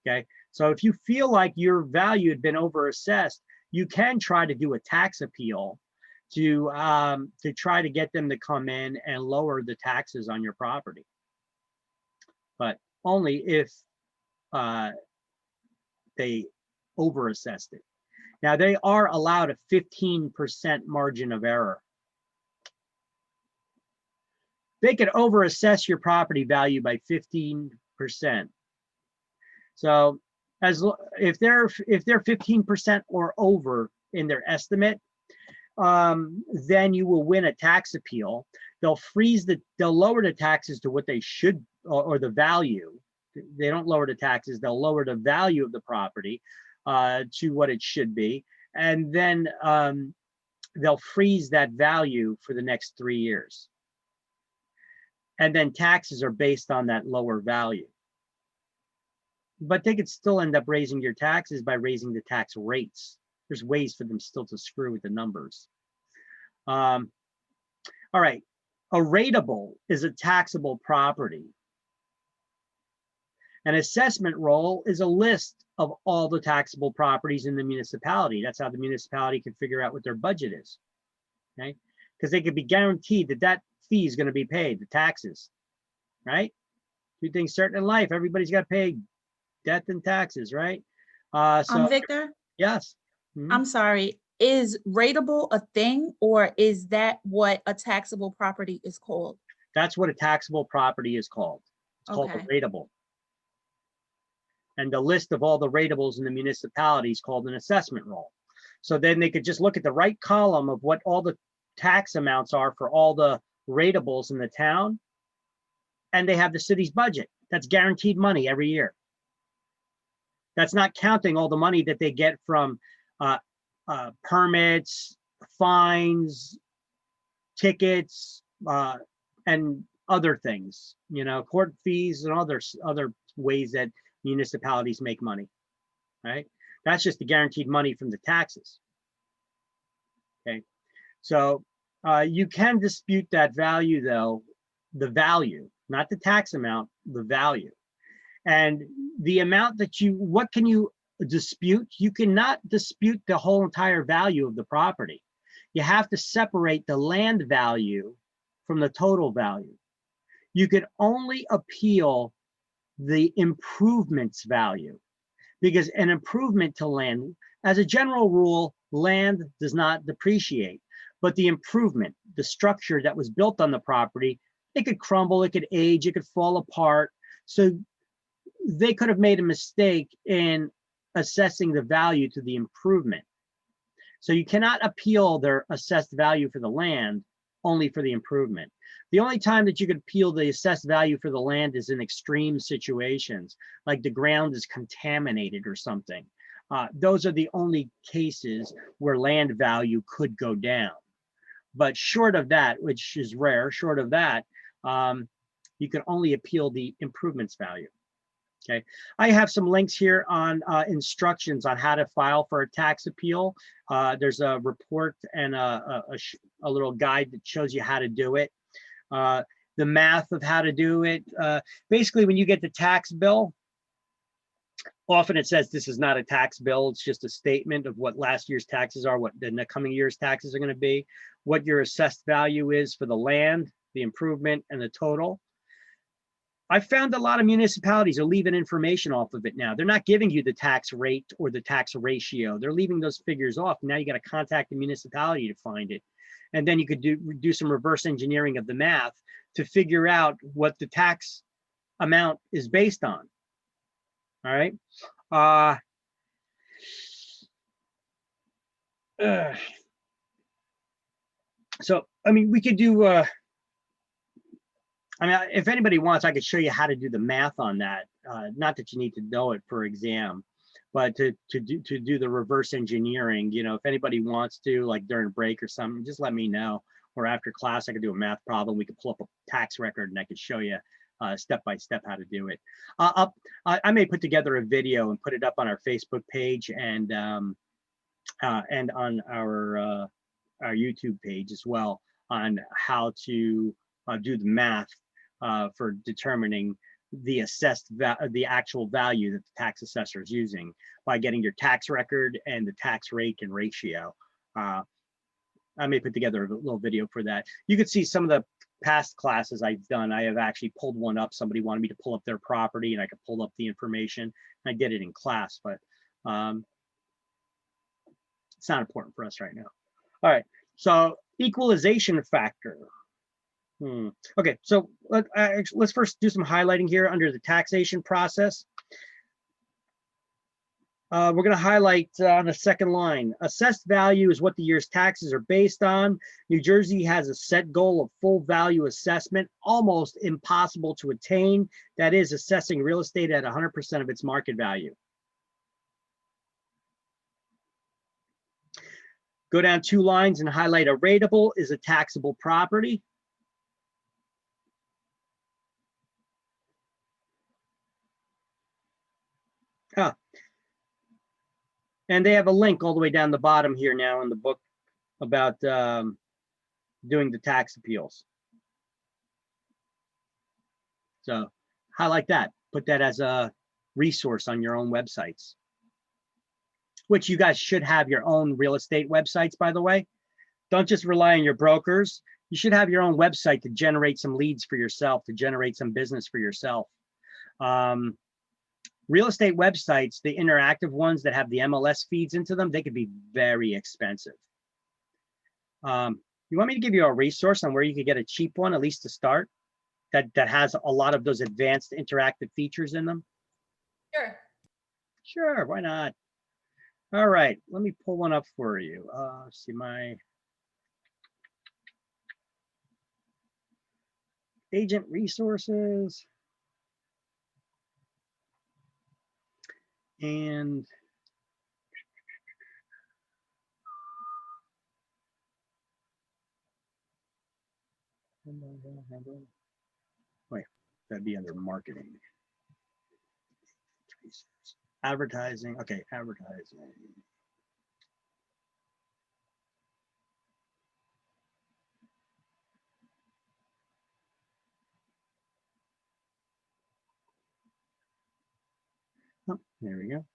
[SPEAKER 1] Okay, so if you feel like your value had been overassessed, you can try to do a tax appeal to try to get them to come in and lower the taxes on your property. But only if they overassessed it. Now they are allowed a 15% margin of error. They could overassess your property value by 15%. So if they're 15% or over in their estimate, then you will win a tax appeal. They'll lower the taxes to what they should, or the value. They don't lower the taxes, they'll lower the value of the property to what it should be. And then they'll freeze that value for the next 3 years. And then taxes are based on that lower value. But they could still end up raising your taxes by raising the tax rates. There's ways for them still to screw with the numbers. All right, a rateable is a taxable property. An assessment roll is a list of all the taxable properties in the municipality. That's how the municipality can figure out what their budget is, okay? Because they could be guaranteed that that fee is going to be paid, the taxes, right? Two things certain in life, everybody's got to pay death and taxes, right? So
[SPEAKER 3] Victor,
[SPEAKER 1] yes. Mhm.
[SPEAKER 3] I'm sorry. Is rateable a thing, or is that what a taxable property is called?
[SPEAKER 1] That's what a taxable property is called. It's called a
[SPEAKER 3] Okay.
[SPEAKER 1] rateable. And the list of all the ratables in the municipality is called an assessment roll. So then they could just look at the right column of what all the tax amounts are for all the ratables in the town. And they have the city's budget. That's guaranteed money every year. That's not counting all the money that they get from permits, fines, tickets, and other things, court fees and other ways that municipalities make money, right? That's just the guaranteed money from the taxes. Okay, so you can dispute that value though, the value, not the tax amount, the value. And the amount that what can you dispute? You cannot dispute the whole entire value of the property. You have to separate the land value from the total value. You can only appeal the improvements value, because an improvement to land, as a general rule, land does not depreciate, but the improvement, the structure that was built on the property, it could crumble, it could age, it could fall apart. So they could have made a mistake in assessing the value to the improvement. So you cannot appeal their assessed value for the land, only for the improvement. The only time that you could appeal the assessed value for the land is in extreme situations, like the ground is contaminated or something. Those are the only cases where land value could go down. But short of that, which is rare, short of that, you can only appeal the improvements value. Okay, I have some links here on instructions on how to file for a tax appeal. There's a report and a little guide that shows you how to do it. The math of how to do it. Basically, when you get the tax bill, often it says this is not a tax bill. It's just a statement of what last year's taxes are, what the coming year's taxes are going to be, what your assessed value is for the land, the improvement, and the total. I found a lot of municipalities are leaving information off of it now. They're not giving you the tax rate or the tax ratio. They're leaving those figures off. Now you got to contact the municipality to find it. And then you could do some reverse engineering of the math to figure out what the tax amount is based on. All right. So, I mean, we could do, I mean, if anybody wants, I could show you how to do the math on that. Not that you need to know it for exam, but to do the reverse engineering, if anybody wants to, like during break or something, just let me know. Or after class, I could do a math problem. We could pull up a tax record and I could show you step by step how to do it. I may put together a video and put it up on our Facebook page and on our YouTube page as well on how to do the math for determining the the actual value that the tax assessor is using by getting your tax record and the tax rate and ratio. I may put together a little video for that. You could see some of the past classes I've done. I have actually pulled one up. Somebody wanted me to pull up their property and I could pull up the information. I did it in class, but it's not important for us right now. All right, so equalization factor. Okay, so let's first do some highlighting here under the taxation process. We're going to highlight on the second line. Assessed value is what the year's taxes are based on. New Jersey has a set goal of full value assessment, almost impossible to attain. That is assessing real estate at 100% of its market value. Go down 2 lines and highlight a rateable is a taxable property. And they have a link all the way down the bottom here now in the book about doing the tax appeals. So highlight that, put that as a resource on your own websites, which you guys should have your own real estate websites, by the way. Don't just rely on your brokers. You should have your own website to generate some leads for yourself, to generate some business for yourself. Real estate websites, the interactive ones that have the MLS feeds into them, they could be very expensive. You want me to give you a resource on where you could get a cheap one, at least to start? that has a lot of those advanced interactive features in them?
[SPEAKER 2] Sure.
[SPEAKER 1] Sure, why not? All right, let me pull one up for you. See my agent resources. And wait, that'd be under marketing. Advertising, okay, advertising. Oh, there we go.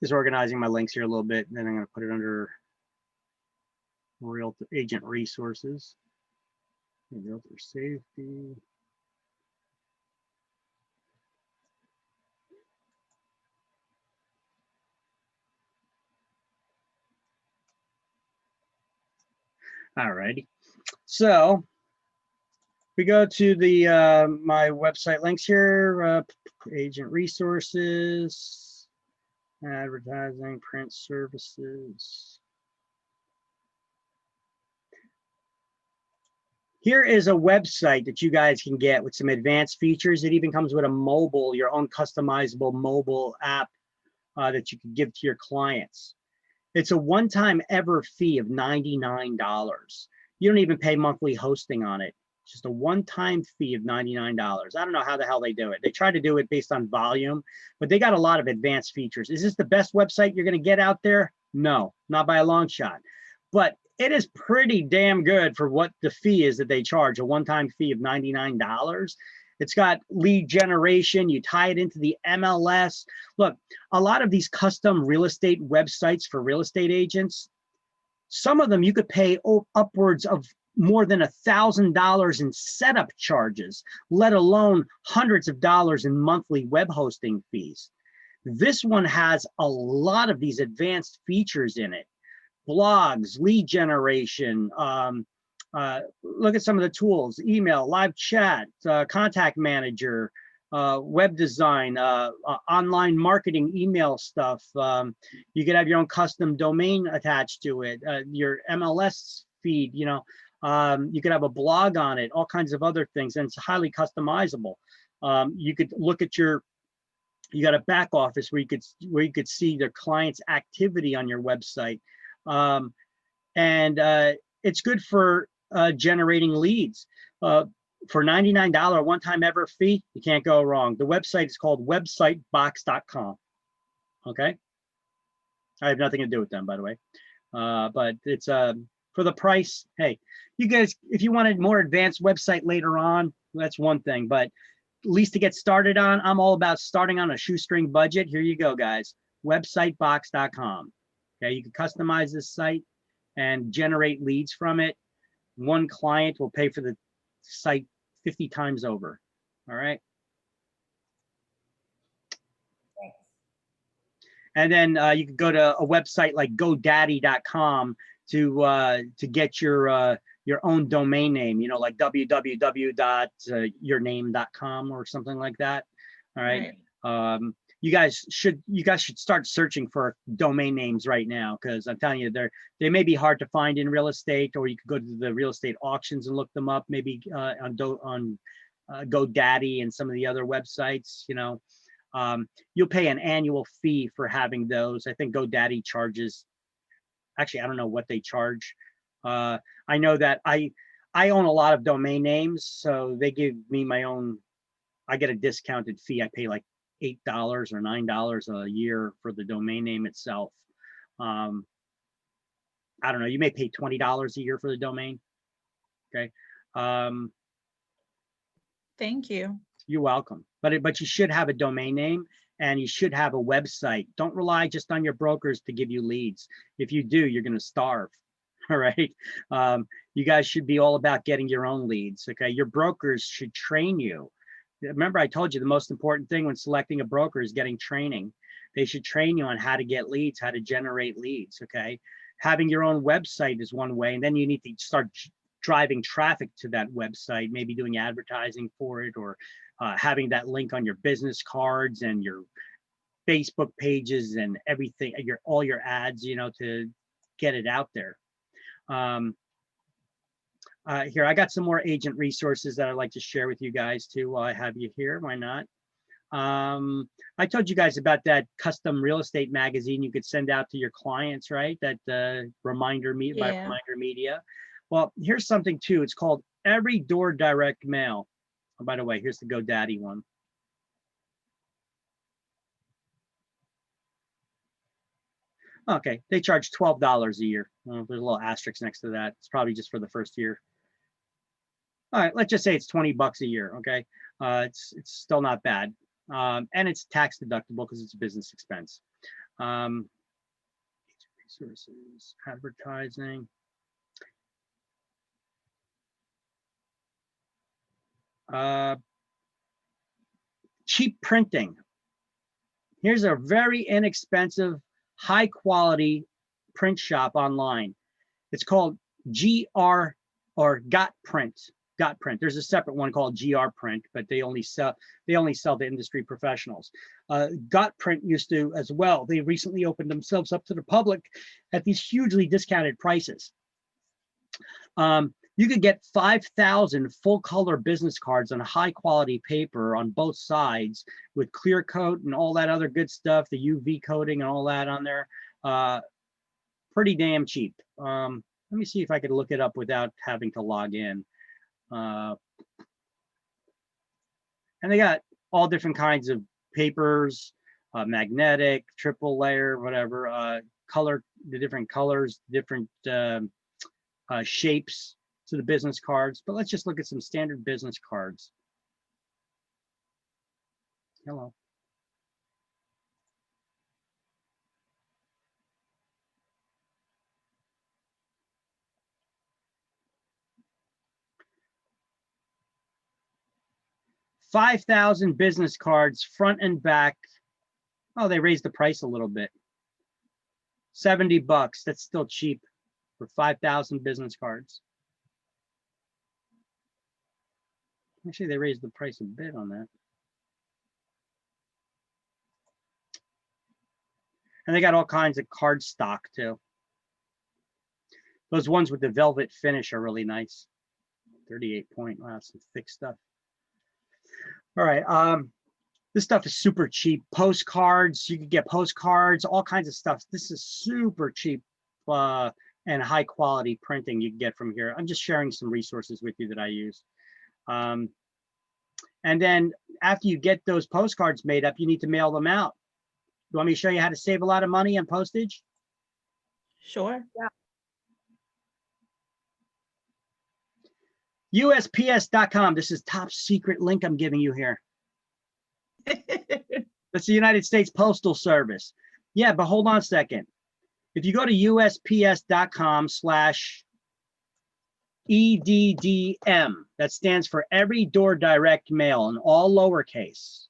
[SPEAKER 1] Just organizing my links here a little bit, and then I'm going to put it under Realtor Agent Resources, Realtor Safety. All righty. So we go to the my website links here, Agent Resources, advertising, print services. Here is a website that you guys can get with some advanced features. It even comes with a mobile, your own customizable mobile app that you can give to your clients. It's a one-time ever fee of $99. You don't even pay monthly hosting on it. It's just a one-time fee of $99. I don't know how the hell they do it. They try to do it based on volume, but they got a lot of advanced features. Is this the best website you're going to get out there? No, not by a long shot. But it is pretty damn good for what the fee is that they charge, a one-time fee of $99. It's got lead generation. You tie it into the MLS. Look, a lot of these custom real estate websites for real estate agents, some of them you could pay upwards of more than $1,000 in setup charges, let alone hundreds of dollars in monthly web hosting fees. This one has a lot of these advanced features in it. Blogs, lead generation, look at some of the tools: email, live chat, contact manager, web design, online marketing, email stuff. You could have your own custom domain attached to it, your MLS feed, you could have a blog on it, all kinds of other things, and it's highly customizable. You could look at you got a back office where you could see the client's activity on your website. It's good for generating leads. For $99 one-time ever fee, you can't go wrong. The website is called websitebox.com. Okay, I have nothing to do with them, by the way, but it's for the price. Hey, you guys, if you wanted more advanced website later on, that's one thing, but at least to get started on, I'm all about starting on a shoestring budget. Here you go, guys. Websitebox.com. Okay, you can customize this site and generate leads from it. One client will pay for the site 50 times over. All right.
[SPEAKER 2] Thanks.
[SPEAKER 1] And then you can go to a website like GoDaddy.com to get your own domain name, like www.yourname.com or something like that. All right. You guys should start searching for domain names right now, because I'm telling you, they may be hard to find in real estate, or you could go to the real estate auctions and look them up, maybe on GoDaddy and some of the other websites. You'll pay an annual fee for having those. I think GoDaddy charges, actually, I don't know what they charge. I know that I own a lot of domain names, so they give me my own, I get a discounted fee. I pay like $8 or $9 a year for the domain name itself. I don't know, you may pay $20 a year for the domain. Okay.
[SPEAKER 3] Thank you.
[SPEAKER 1] You're welcome. But you should have a domain name, and you should have a website. Don't rely just on your brokers to give you leads. If you do, you're going to starve. All right. You guys should be all about getting your own leads. Okay. Your brokers should train you Remember, I told you the most important thing when selecting a broker is getting training. They should train you on how to get leads, how to generate leads, okay? Having your own website is one way, and then you need to start driving traffic to that website, maybe doing advertising for it, or having that link on your business cards and your Facebook pages and everything, all your ads, you know, to get it out there. Here, I got some more agent resources that I'd like to share with you guys too while I have you here. Why not? I told you guys about that custom real estate magazine you could send out to your clients, right? That reminder by
[SPEAKER 3] Yeah.
[SPEAKER 1] Reminder Media. Well, here's something too. It's called Every Door Direct Mail. Oh, by the way, here's the GoDaddy one. Okay, they charge $12 a year. Well, there's a little asterisk next to that. It's probably just for the first year. All right, let's just say it's $20 a year. Okay, it's still not bad, and it's tax deductible because it's a business expense. Resources, advertising. Cheap printing. Here's a very inexpensive, high quality print shop online. It's called GR or Got Print. Got Print. There's a separate one called GR Print, but they only sell to industry professionals. Got Print used to as well. They recently opened themselves up to the public at these hugely discounted prices. You could get 5,000 full color business cards on high quality paper on both sides with clear coat and all that other good stuff, the UV coating and all that on there. Pretty damn cheap. Let me see if I could look it up without having to log in. And they got all different kinds of papers, magnetic, triple layer, whatever, color, the different colors, different shapes to the business cards. But let's just look at some standard business cards. Hello. $5,000 business cards, front and back. Oh, they raised the price a little bit. $70. That's still cheap for 5,000 business cards. Actually, they raised the price a bit on that. And they got all kinds of card stock too. Those ones with the velvet finish are really nice. 38 point, wow, some thick stuff. All right, this stuff is super cheap. Postcards, you can get postcards, all kinds of stuff. This is super cheap and high quality printing you can get from here. I'm just sharing some resources with you that I use. And then after you get those postcards made up, you need to mail them out. You want me to show you how to save a lot of money on postage?
[SPEAKER 3] Sure.
[SPEAKER 1] USPS.com. This is top secret link I'm giving you here. That's the United States Postal Service. Yeah, but hold on a second. If you go to USPS.com/EDDM, that stands for Every Door Direct Mail in all lowercase.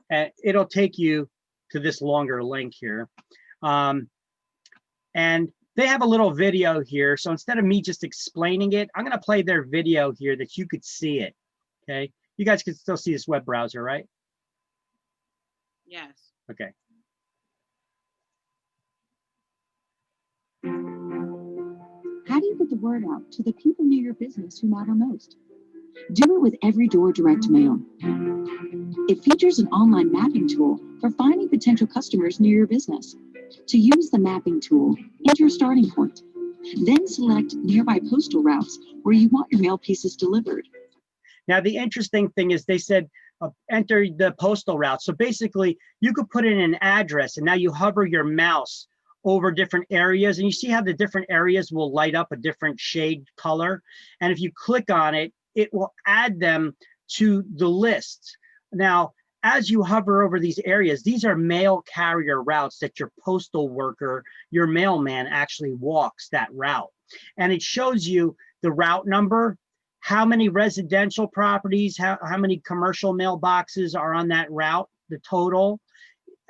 [SPEAKER 1] And it'll take you to this longer link here. And they have a little video here. So instead of me just explaining it, I'm going to play their video here that you could see it. Okay. You guys can still see this web browser, right?
[SPEAKER 7] Yes.
[SPEAKER 1] Okay.
[SPEAKER 8] How do you get the word out to the people near your business who matter most? Do it with Every Door Direct Mail. It features an online mapping tool for finding potential customers near your business. To use the mapping tool, enter a starting point. Then select nearby postal routes where you want your mail pieces delivered.
[SPEAKER 1] Now, the interesting thing is they said enter the postal route. So basically, you could put in an address and now you hover your mouse over different areas and you see how the different areas will light up a different shade color. And if you click on it, it will add them to the list. Now, as you hover over these areas, these are mail carrier routes that your postal worker, your mailman actually walks that route. And it shows you the route number how many residential properties, how many commercial mailboxes are on that route, the total.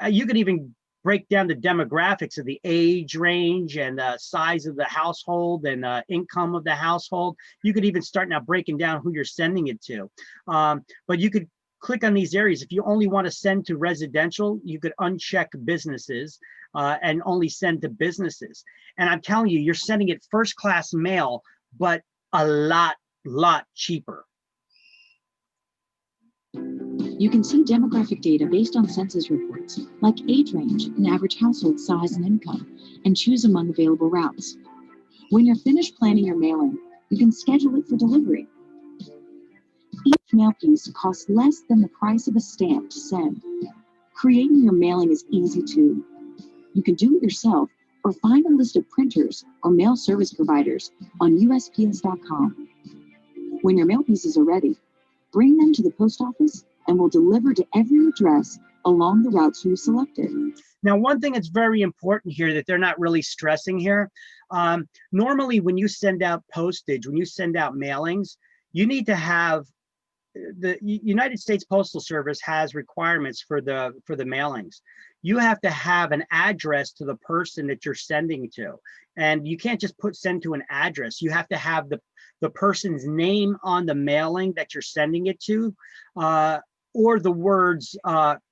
[SPEAKER 1] You could even break down the demographics of the age range and the size of the household and income of the household. You could even start now breaking down who you're sending it to. But you could click on these areas. If you only want to send to residential, you could uncheck businesses and only send to businesses. And I'm telling you, you're sending it first class mail, but a lot cheaper.
[SPEAKER 8] You can see demographic data based on census reports, like age range and average household size and income, and choose among available routes. When you're finished planning your mailing, you can schedule it for delivery. Each mail piece costs less than the price of a stamp to send. Creating your mailing is easy too. You can do it yourself or find a list of printers or mail service providers on USPS.com. When your mail pieces are ready, bring them to the post office and we'll deliver to every address along the routes you selected.
[SPEAKER 1] Now, one thing that's very important here that they're not really stressing here, normally when you send out postage, when you send out mailings, you need to have, the United States Postal Service has requirements for the mailings. You have to have an address to the person that you're sending to. And you can't just send to an address. You have to have the person's name on the mailing that you're sending it to, or the words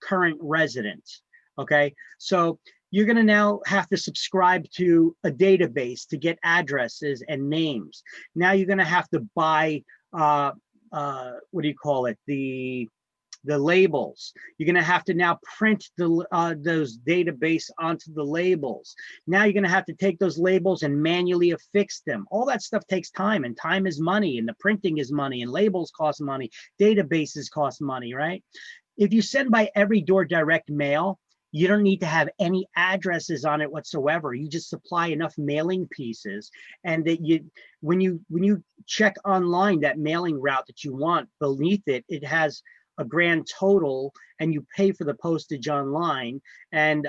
[SPEAKER 1] current resident. Okay, so you're going to now have to subscribe to a database to get addresses and names. Now you're going to have to buy what do you call it, the labels. You're going to have to now print those database onto the labels. Now you're going to have to take those labels and manually affix them. All that stuff takes time, and time is money, and the printing is money, and labels cost money, databases cost money, right? If you send by every door direct mail, you don't need to have any addresses on it whatsoever. You just supply enough mailing pieces, and that when you check online that mailing route that you want, beneath it, it has a grand total, and you pay for the postage online, and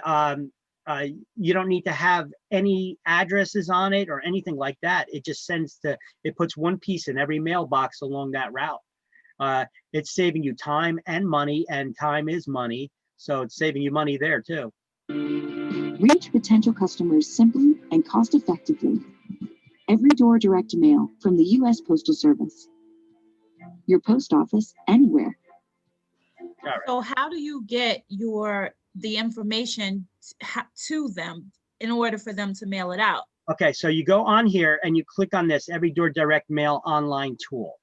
[SPEAKER 1] you don't need to have any addresses on it or anything like that. It just it puts one piece in every mailbox along that route. It's saving you time and money, and time is money. So it's saving you money there too.
[SPEAKER 8] Reach potential customers simply and cost effectively. Every door direct mail from the U.S. Postal Service. Your post office anywhere.
[SPEAKER 1] All right.
[SPEAKER 3] So how do you get the information to them in order for them to mail it out?
[SPEAKER 1] Okay, so you go on here and you click on this Every Door Direct Mail online tool.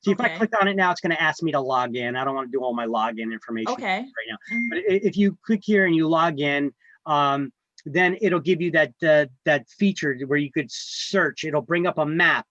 [SPEAKER 1] See, if I click on it now, it's going to ask me to log in. I don't want to do all my login information right now. But if you click here and you log in, then it'll give you that feature where you could search. It'll bring up a map.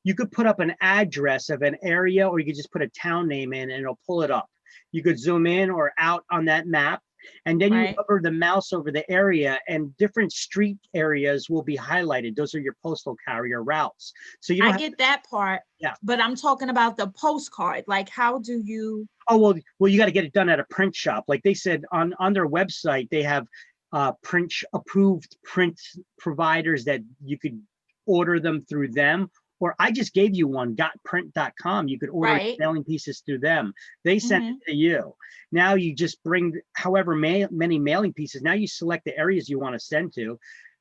[SPEAKER 1] You could put up an address of an area, or you could just put a town name in and it'll pull it up. You could zoom in or out on that map, and then you hover the mouse over the area, and different street areas will be highlighted. Those are your postal carrier routes. So you don't
[SPEAKER 3] get that part.
[SPEAKER 1] Yeah.
[SPEAKER 3] But I'm talking about the postcard. Like, how do you?
[SPEAKER 1] Oh, well, you got to get it done at a print shop. Like they said on their website, they have approved print providers that you could order them through them. Or I just gave you one, gotprint.com. You could order mailing pieces through them. They send it to you. Now you just bring however many mailing pieces. Now you select the areas you want to send to.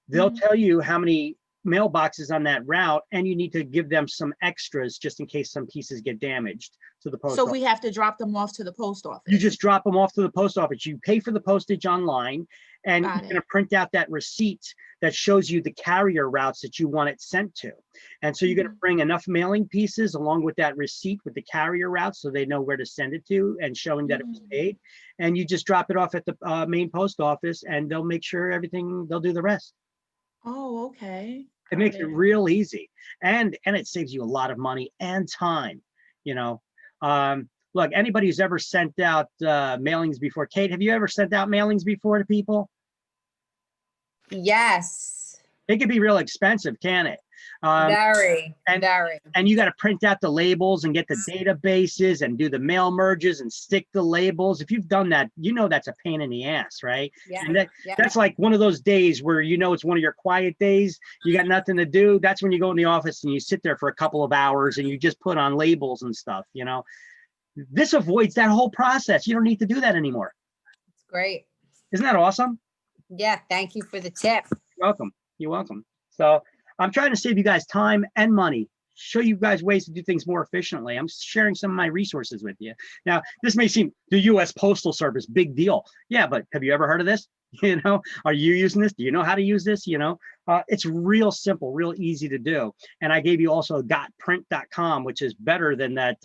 [SPEAKER 1] They'll tell you how many mailboxes on that route, and you need to give them some extras just in case some pieces get damaged to the post office.
[SPEAKER 3] So we have to drop them off to the post office.
[SPEAKER 1] You just drop them off to the post office. You pay for the postage online, and you're going to print out that receipt that shows you the carrier routes that you want it sent to. And so you're going to bring enough mailing pieces along with that receipt with the carrier routes so they know where to send it to and showing that it was paid. And you just drop it off at the main post office, and they'll make sure they'll do the rest.
[SPEAKER 3] Oh, okay.
[SPEAKER 1] It makes it real easy, and it saves you a lot of money and time. Look, anybody who's ever sent out mailings before, Kate, have you ever sent out mailings before to people?
[SPEAKER 5] Yes.
[SPEAKER 1] It can be real expensive, can it?
[SPEAKER 5] Very,
[SPEAKER 1] and-
[SPEAKER 5] very.
[SPEAKER 1] And you got to print out the labels and get the databases and do the mail merges and stick the labels. If you've done that, you know that's a pain in the ass, right?
[SPEAKER 5] Yeah,
[SPEAKER 1] And
[SPEAKER 5] yeah.
[SPEAKER 1] that's like one of those days where you know it's one of your quiet days. You got nothing to do. That's when you go in the office and you sit there for a couple of hours and you just put on labels and stuff, you know. This avoids that whole process. You don't need to do that anymore.
[SPEAKER 5] It's great.
[SPEAKER 1] Isn't that awesome?
[SPEAKER 5] Yeah, thank you for the tip.
[SPEAKER 1] You're welcome. You're welcome. So I'm trying to save you guys time and money, show you guys ways to do things more efficiently. I'm sharing some of my resources with you. Now, this may seem the U.S. Postal Service, big deal. Yeah, but have you ever heard of this? You know, are you using this? Do you know how to use this? You know, it's real simple, real easy to do. And I gave you also gotprint.com, which is better than that.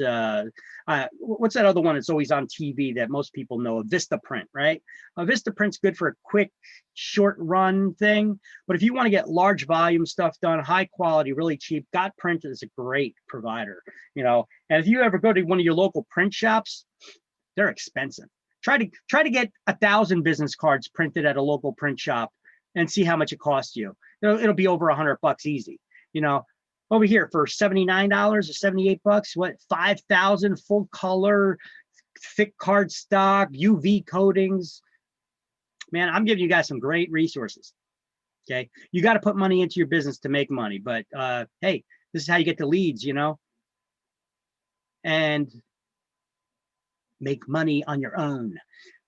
[SPEAKER 1] What's that other one that's always on TV that most people know? Vistaprint, right? Vistaprint's good for a quick, short run thing. But if you want to get large volume stuff done, high quality, really cheap, Gotprint is a great provider. You know, and if you ever go to one of your local print shops, they're expensive. Try to get 1,000 business cards printed at a local print shop and see how much it costs you. It'll be over $100 easy. You know, over here for $79 or $78, what, 5,000 full color, thick card stock, UV coatings. Man, I'm giving you guys some great resources. Okay, you got to put money into your business to make money, but hey, this is how you get the leads, you know, and make money on your own.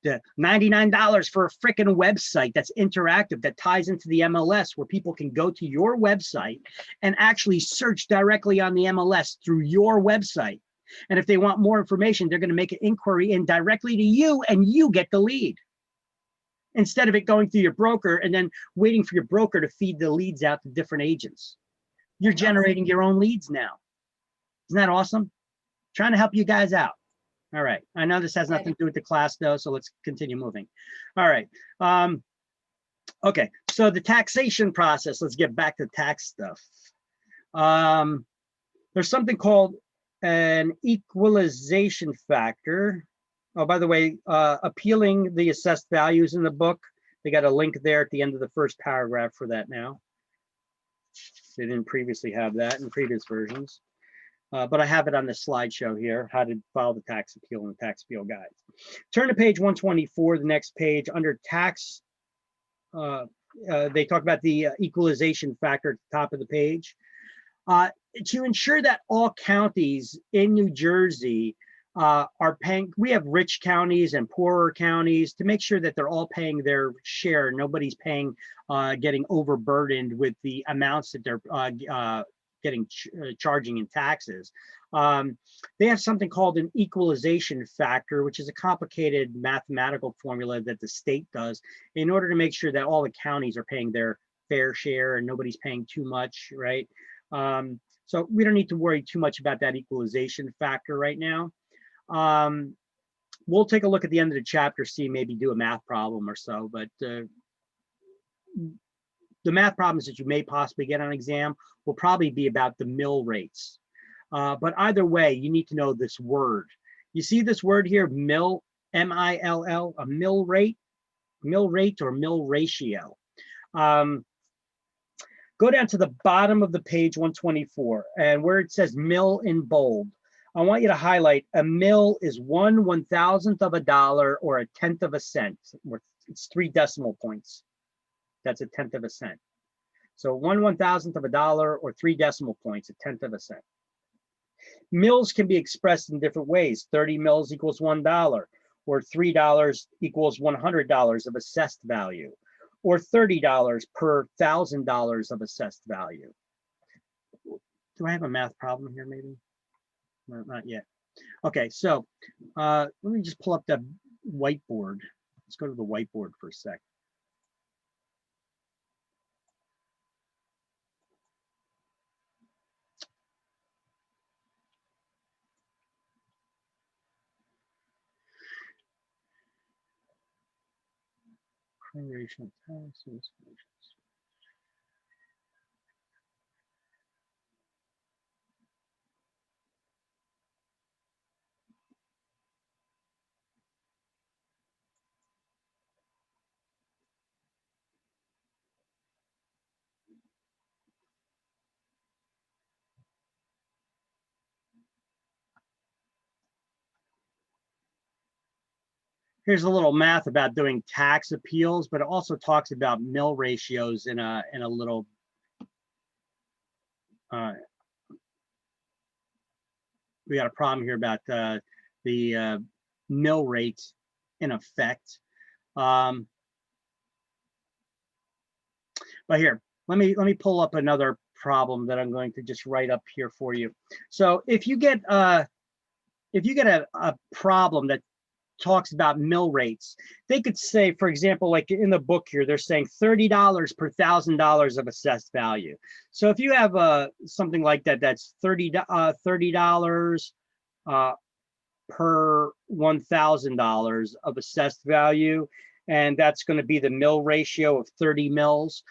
[SPEAKER 1] The $99 for a freaking website that's interactive, that ties into the MLS, where people can go to your website and actually search directly on the MLS through your website. And if they want more information, they're going to make an inquiry in directly to you and you get the lead, instead of it going through your broker and then waiting for your broker to feed the leads out to different agents. You're generating your own leads now. Isn't that awesome? Trying to help you guys out. All right. I know this has nothing to do with the class though, so let's continue moving. All right. Okay. So the taxation process, let's get back to tax stuff. There's something called an equalization factor. Oh, by the way, appealing the assessed values in the book, they got a link there at the end of the first paragraph for that now. They didn't previously have that in previous versions. But I have it on the slideshow here, how to file the tax appeal and the tax appeal guides. Turn to page 124, the next page, under tax. They talk about the equalization factor at the top of the page. To ensure that all counties in New Jersey are paying, we have rich counties and poorer counties, to make sure that they're all paying their share. Nobody's paying, getting overburdened with the amounts that they're charging in taxes. They have something called an equalization factor, which is a complicated mathematical formula that the state does in order to make sure that all the counties are paying their fair share and nobody's paying too much, right? So we don't need to worry too much about that equalization factor right now. We'll take a look at the end of the chapter, see, maybe do a math problem or so, but the math problems that you may possibly get on an exam will probably be about the mill rates. But either way, you need to know this word. You see this word here, mill, M-I-L-L, a mill rate or mill ratio. Go down to the bottom of the page 124, and where it says mill in bold, I want you to highlight a mill is 1/1000th of a dollar or 1/10 of a cent. It's 3 decimal points. That's 1/10 of a cent. So 1/1000th of a dollar or 3 decimal points, 1/10 of a cent. Mills can be expressed in different ways. 30 mills equals $1, or $3 equals $100 of assessed value, or $30 per $1,000 of assessed value. Do I have a math problem here maybe? No, not yet. Okay, so let me just pull up the whiteboard. Let's go to the whiteboard for a sec. Creation of taxes. here's a little math about doing tax appeals, but it also talks about mill ratios in a little. We got a problem here about the mill rate in effect. But here, let me pull up another problem that I'm going to just write up here for you. So if you get a problem that talks about mill rates, they could say, for example, like in the book here, they're saying $30 per $1,000 of assessed value. So if you have something like that, that's $30 per $1,000 of assessed value, and that's going to be the mill ratio of 30 mills.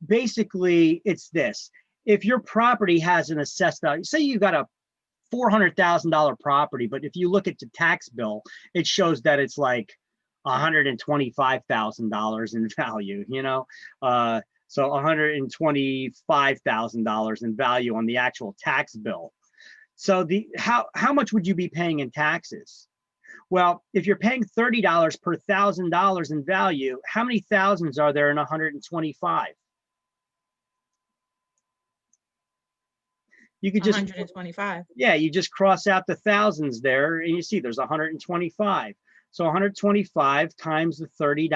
[SPEAKER 1] Basically, it's this: if your property has an assessed value, say you got a $400,000 property, but if you look at the tax bill, it shows that it's like $125,000 in value, you know? So $125,000 in value on the actual tax bill. So how much would you be paying in taxes? Well, if you're paying $30 per $1,000 in value, how many thousands are there in 125? You could just
[SPEAKER 3] 125.
[SPEAKER 1] Yeah, you just cross out the thousands there and you see there's 125. So 125 times the $30,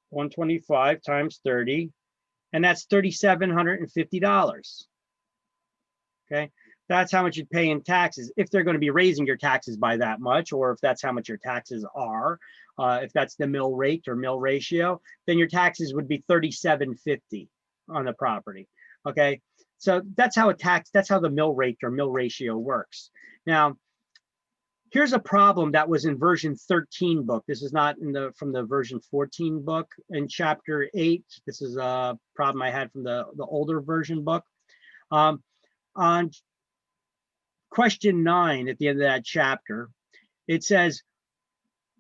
[SPEAKER 1] 125 times 30, and that's $3,750. Okay, that's how much you'd pay in taxes if they're going to be raising your taxes by that much, or if that's how much your taxes are. If that's the mill rate or mill ratio, then your taxes would be $3,750 on the property. Okay, so that's how the mill rate or mill ratio works. Now, here's a problem that was in version 13 book. This is not from the version 14 book. In chapter 8, this is a problem I had from the older version book. On question 9 at the end of that chapter, it says,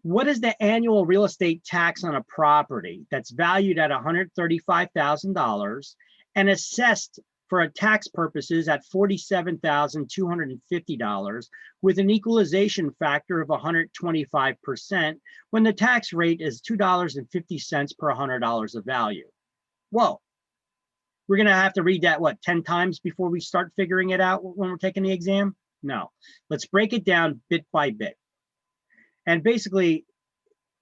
[SPEAKER 1] what is the annual real estate tax on a property that's valued at $135,000 and assessed for tax purposes at $47,250 with an equalization factor of 125% when the tax rate is $2.50 per $100 of value? Whoa, we're gonna have to read that, what, 10 times before we start figuring it out when we're taking the exam? No, let's break it down bit by bit. And basically,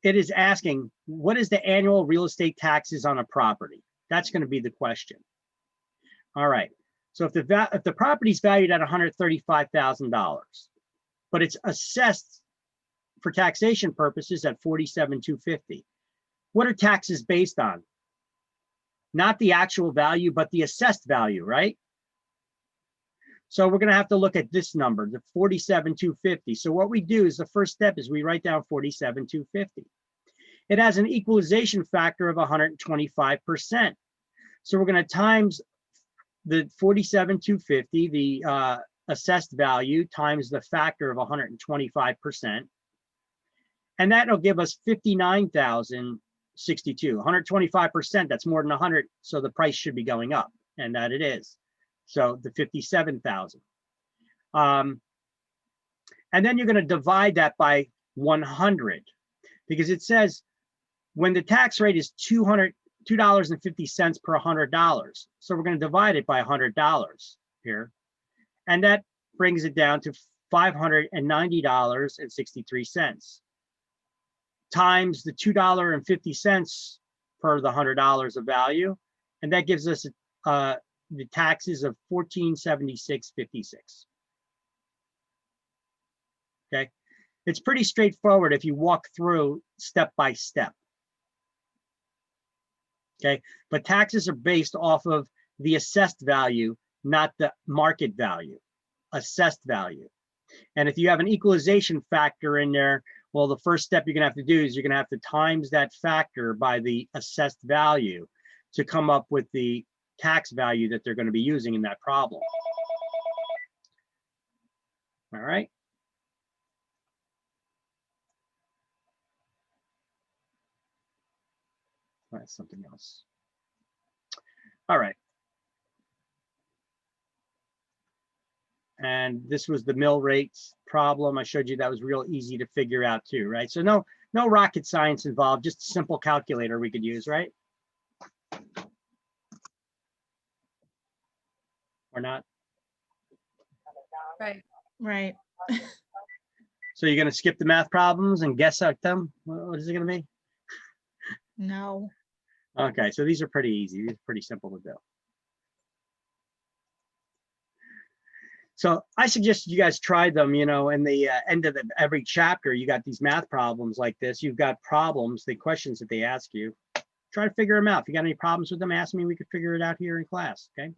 [SPEAKER 1] it is asking, what is the annual real estate taxes on a property? That's going to be the question. All right. So if the property is valued at $135,000, but it's assessed for taxation purposes at $47,250, what are taxes based on? Not the actual value, but the assessed value, right? So we're going to have to look at this number, the $47,250. So what we do is the first step is we write down $47,250. It has an equalization factor of 125%. So we're going to times the $47,250, the assessed value, times the factor of 125%. And that'll give us $59,062. 125%, that's more than 100. So the price should be going up, and that it is. So the 57,000. And then you're going to divide that by 100, because it says when the tax rate is $2.50 per $100. So we're going to divide it by $100 here. And that brings it down to $590.63 times the $2.50 per the $100 of value. And that gives us the taxes of $1,476.56. Okay, it's pretty straightforward if you walk through step by step. Okay, but taxes are based off of the assessed value, not the market value, assessed value. And if you have an equalization factor in there, well, the first step you're gonna have to do is you're gonna have to times that factor by the assessed value to come up with the tax value that they're going to be using in that problem. All right. That's something else. All right. And this was the mill rates problem. I showed you that was real easy to figure out too, right? So no rocket science involved, just a simple calculator we could use, right? Or not?
[SPEAKER 2] Right.
[SPEAKER 3] Right.
[SPEAKER 1] So you're gonna skip the math problems and guess at them? What is it gonna be?
[SPEAKER 3] No.
[SPEAKER 1] Okay, so these are pretty easy. These are pretty simple to do. So I suggest you guys try them, you know, in the end of every chapter, you got these math problems like this. You've got problems, the questions that they ask you. Try to figure them out. If you got any problems with them, ask me. We could figure it out here in class, okay?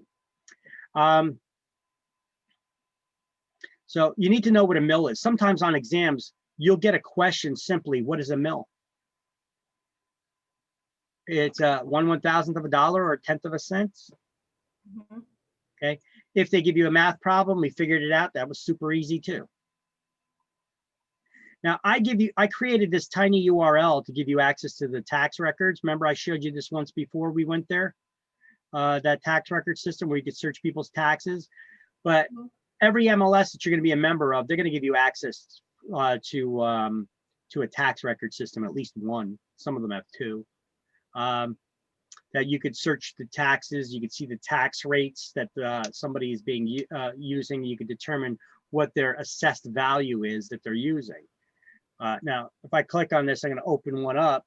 [SPEAKER 1] So you need to know what a mill is. Sometimes on exams, you'll get a question simply, what is a mill? It's 1/1000th of a dollar or 1/10 of a cent.
[SPEAKER 2] Mhm.
[SPEAKER 1] Okay. If they give you a math problem, we figured it out. That was super easy too. Now I created this tiny URL to give you access to the tax records. Remember I showed you this once before we went there, that tax record system where you could search people's taxes. But every MLS that you're going to be a member of, they're going to give you access to a tax record system, at least one. Some of them have two. That you could search the taxes, you could see the tax rates that somebody is being using. You could determine what their assessed value is that they're using. Now, if I click on this, I'm going to open one up.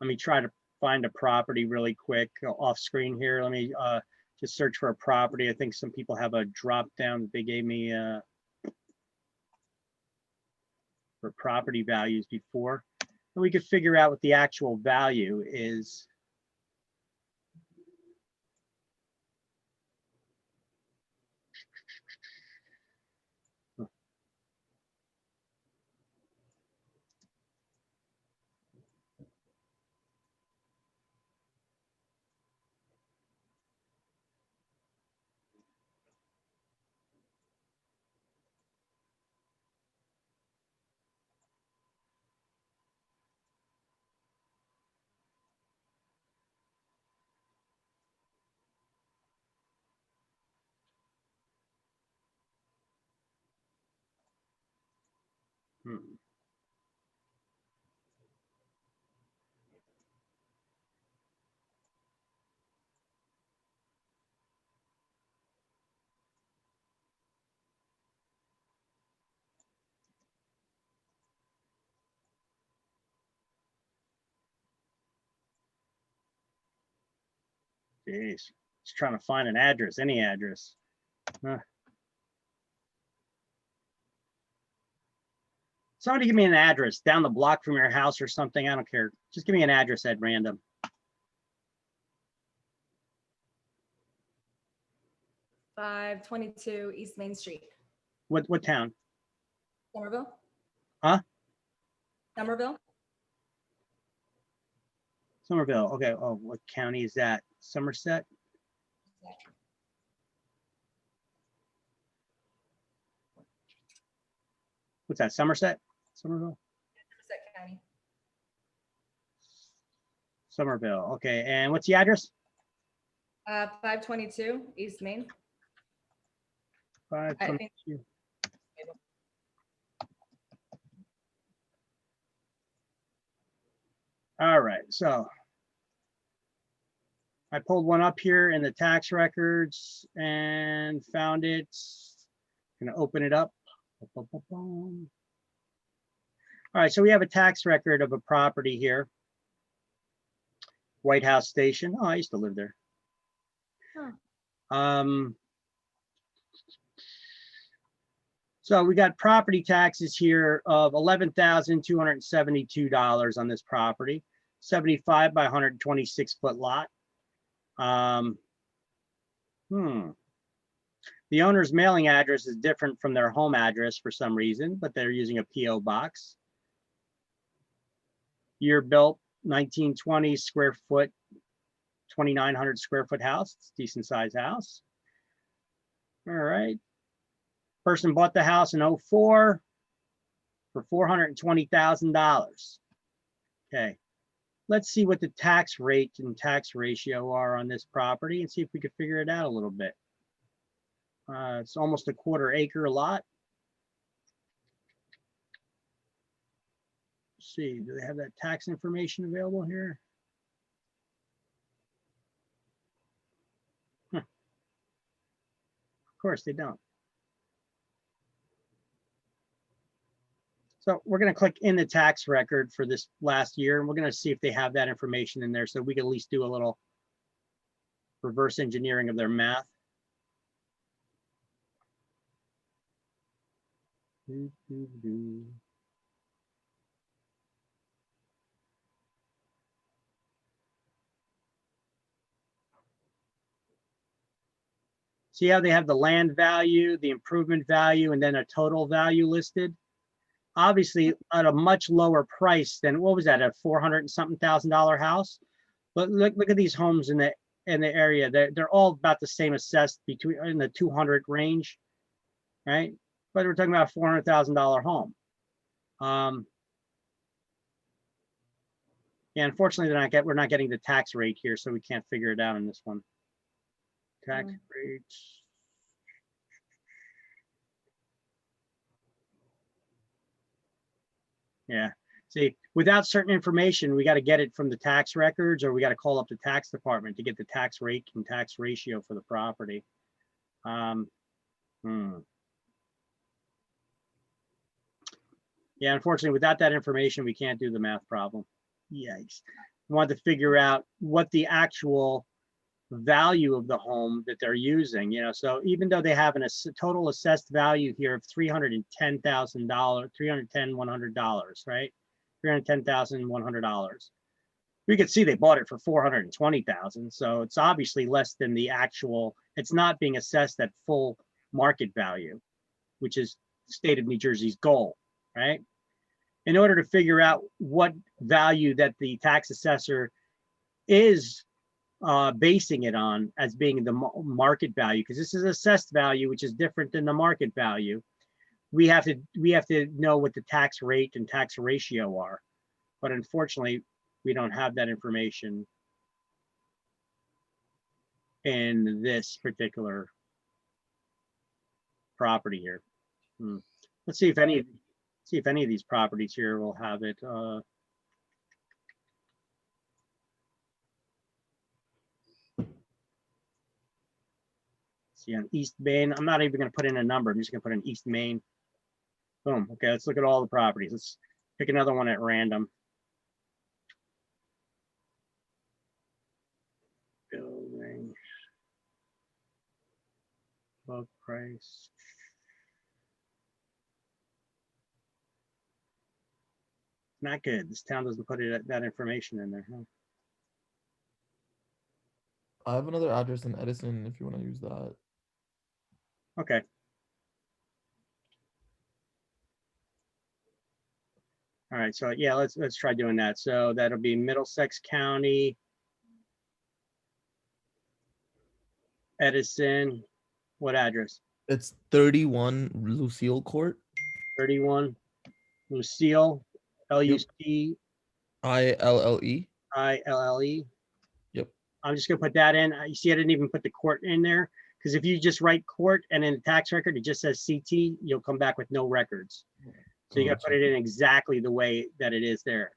[SPEAKER 1] Let me try to find a property really quick off screen here. Let me just search for a property. I think some people have a drop down that they gave me for property values before. And we could figure out what the actual value is. Jeez, just trying to find an address, any address. Somebody give me an address down the block from your house or something. I don't care. Just give me an address at random.
[SPEAKER 2] 522 East Main Street,
[SPEAKER 1] What town?
[SPEAKER 2] Somerville.
[SPEAKER 1] Huh?
[SPEAKER 2] Somerville.
[SPEAKER 1] Somerville. Okay. Oh, what county is that? Somerset? What's that? Somerset? Somerville?
[SPEAKER 2] Somerset County.
[SPEAKER 1] Somerville. Okay. And what's the address?
[SPEAKER 2] 522 East Main. I think
[SPEAKER 1] 522. All right. So I pulled one up here in the tax records and found it. Gonna open it up. All right, so we have a tax record of a property here. White House Station. Oh, I used to live there. So we got property taxes here of $11,272 on this property, 75 by 126 foot lot. The owner's mailing address is different from their home address for some reason, but they're using a PO box. Year built, 1920, square foot, 2,900 square foot house. It's a decent sized house. All right. Person bought the house in 04 for $420,000. Okay. let's see what the tax rate and tax ratio are on this property and see if we could figure it out a little bit. It's almost a 1/4 acre lot. Let's see, do they have that tax information available here? Huh. Of course they don't. So we're going to click in the tax record for this last year, and we're going to see if they have that information in there so we can at least do a little reverse engineering of their math. See how they have the land value, the improvement value, and then a total value listed? Obviously at a much lower price than, what was that, a 400 and something thousand dollar house? But look at these homes in the area. They're all about the same assessed, between in the 200 range, right? But we're talking about a $400,000 home. Yeah, unfortunately, we're not getting the tax rate here, so we can't figure it out in this one. Tax rates. Yeah, see, without certain information, we got to get it from the tax records, or we got to call up the tax department to get the tax rate and tax ratio for the property. Yeah, unfortunately, without that information, we can't do the math problem. Yikes. We want to figure out what the actual value of the home that they're using, so even though they have a total assessed value here of $310,000, $100, right? $310,100. We could see they bought it for $420,000. So it's obviously less than the actual, it's not being assessed at full market value, which is the state of New Jersey's goal, right? In order to figure out what value that the tax assessor is basing it on as being the market value, because this is assessed value, which is different than the market value. We have to know what the tax rate and tax ratio are, but unfortunately, we don't have that information in this particular property here. Let's see if any of these properties here will have it. See, on East Main, I'm not even going to put in a number. I'm just going to put in East Main. Boom. Okay, let's look at all the properties. Let's pick another one at random. Building. Book price. Not good. This town doesn't put that information in there, huh?
[SPEAKER 6] I have another address in Edison if you want to use that.
[SPEAKER 1] Okay. All right, so yeah, let's try doing that. So that'll be Middlesex County, Edison. What address?
[SPEAKER 6] It's 31 Lucille Court.
[SPEAKER 1] 31 Lucille, Lucille. Ille.
[SPEAKER 6] Yep.
[SPEAKER 1] I'm just gonna put that in. You see, I didn't even put the court in there, because if you just write court and in the tax record, it just says CT, you'll come back with no records. So you got to put it in exactly the way that it is there.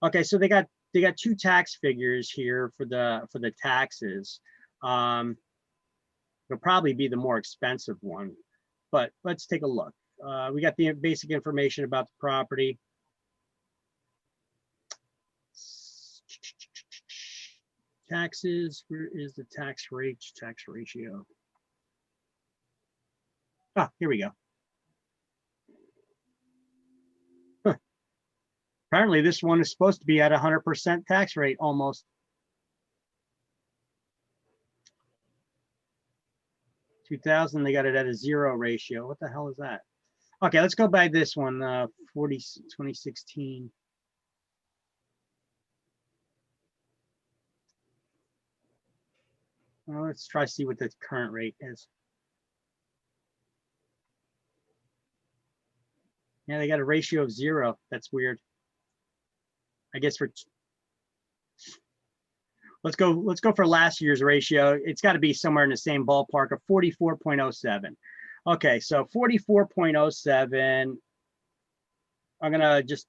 [SPEAKER 1] Okay, so they got 2 tax figures here for the taxes. It'll probably be the more expensive one, but let's take a look. We got the basic information about the property. Taxes, where is the tax rate, tax ratio? Ah, here we go. Huh. Apparently this one is supposed to be at 100% tax rate almost. $2,000, they got it at a 0 ratio. What the hell is that? Okay, let's go by this one, 2016. Well, let's try to see what the current rate is. Yeah, they got a ratio of 0. That's weird. I guess for let's go for last year's ratio. It's got to be somewhere in the same ballpark of 44.07. Okay, so 44.07. I'm gonna just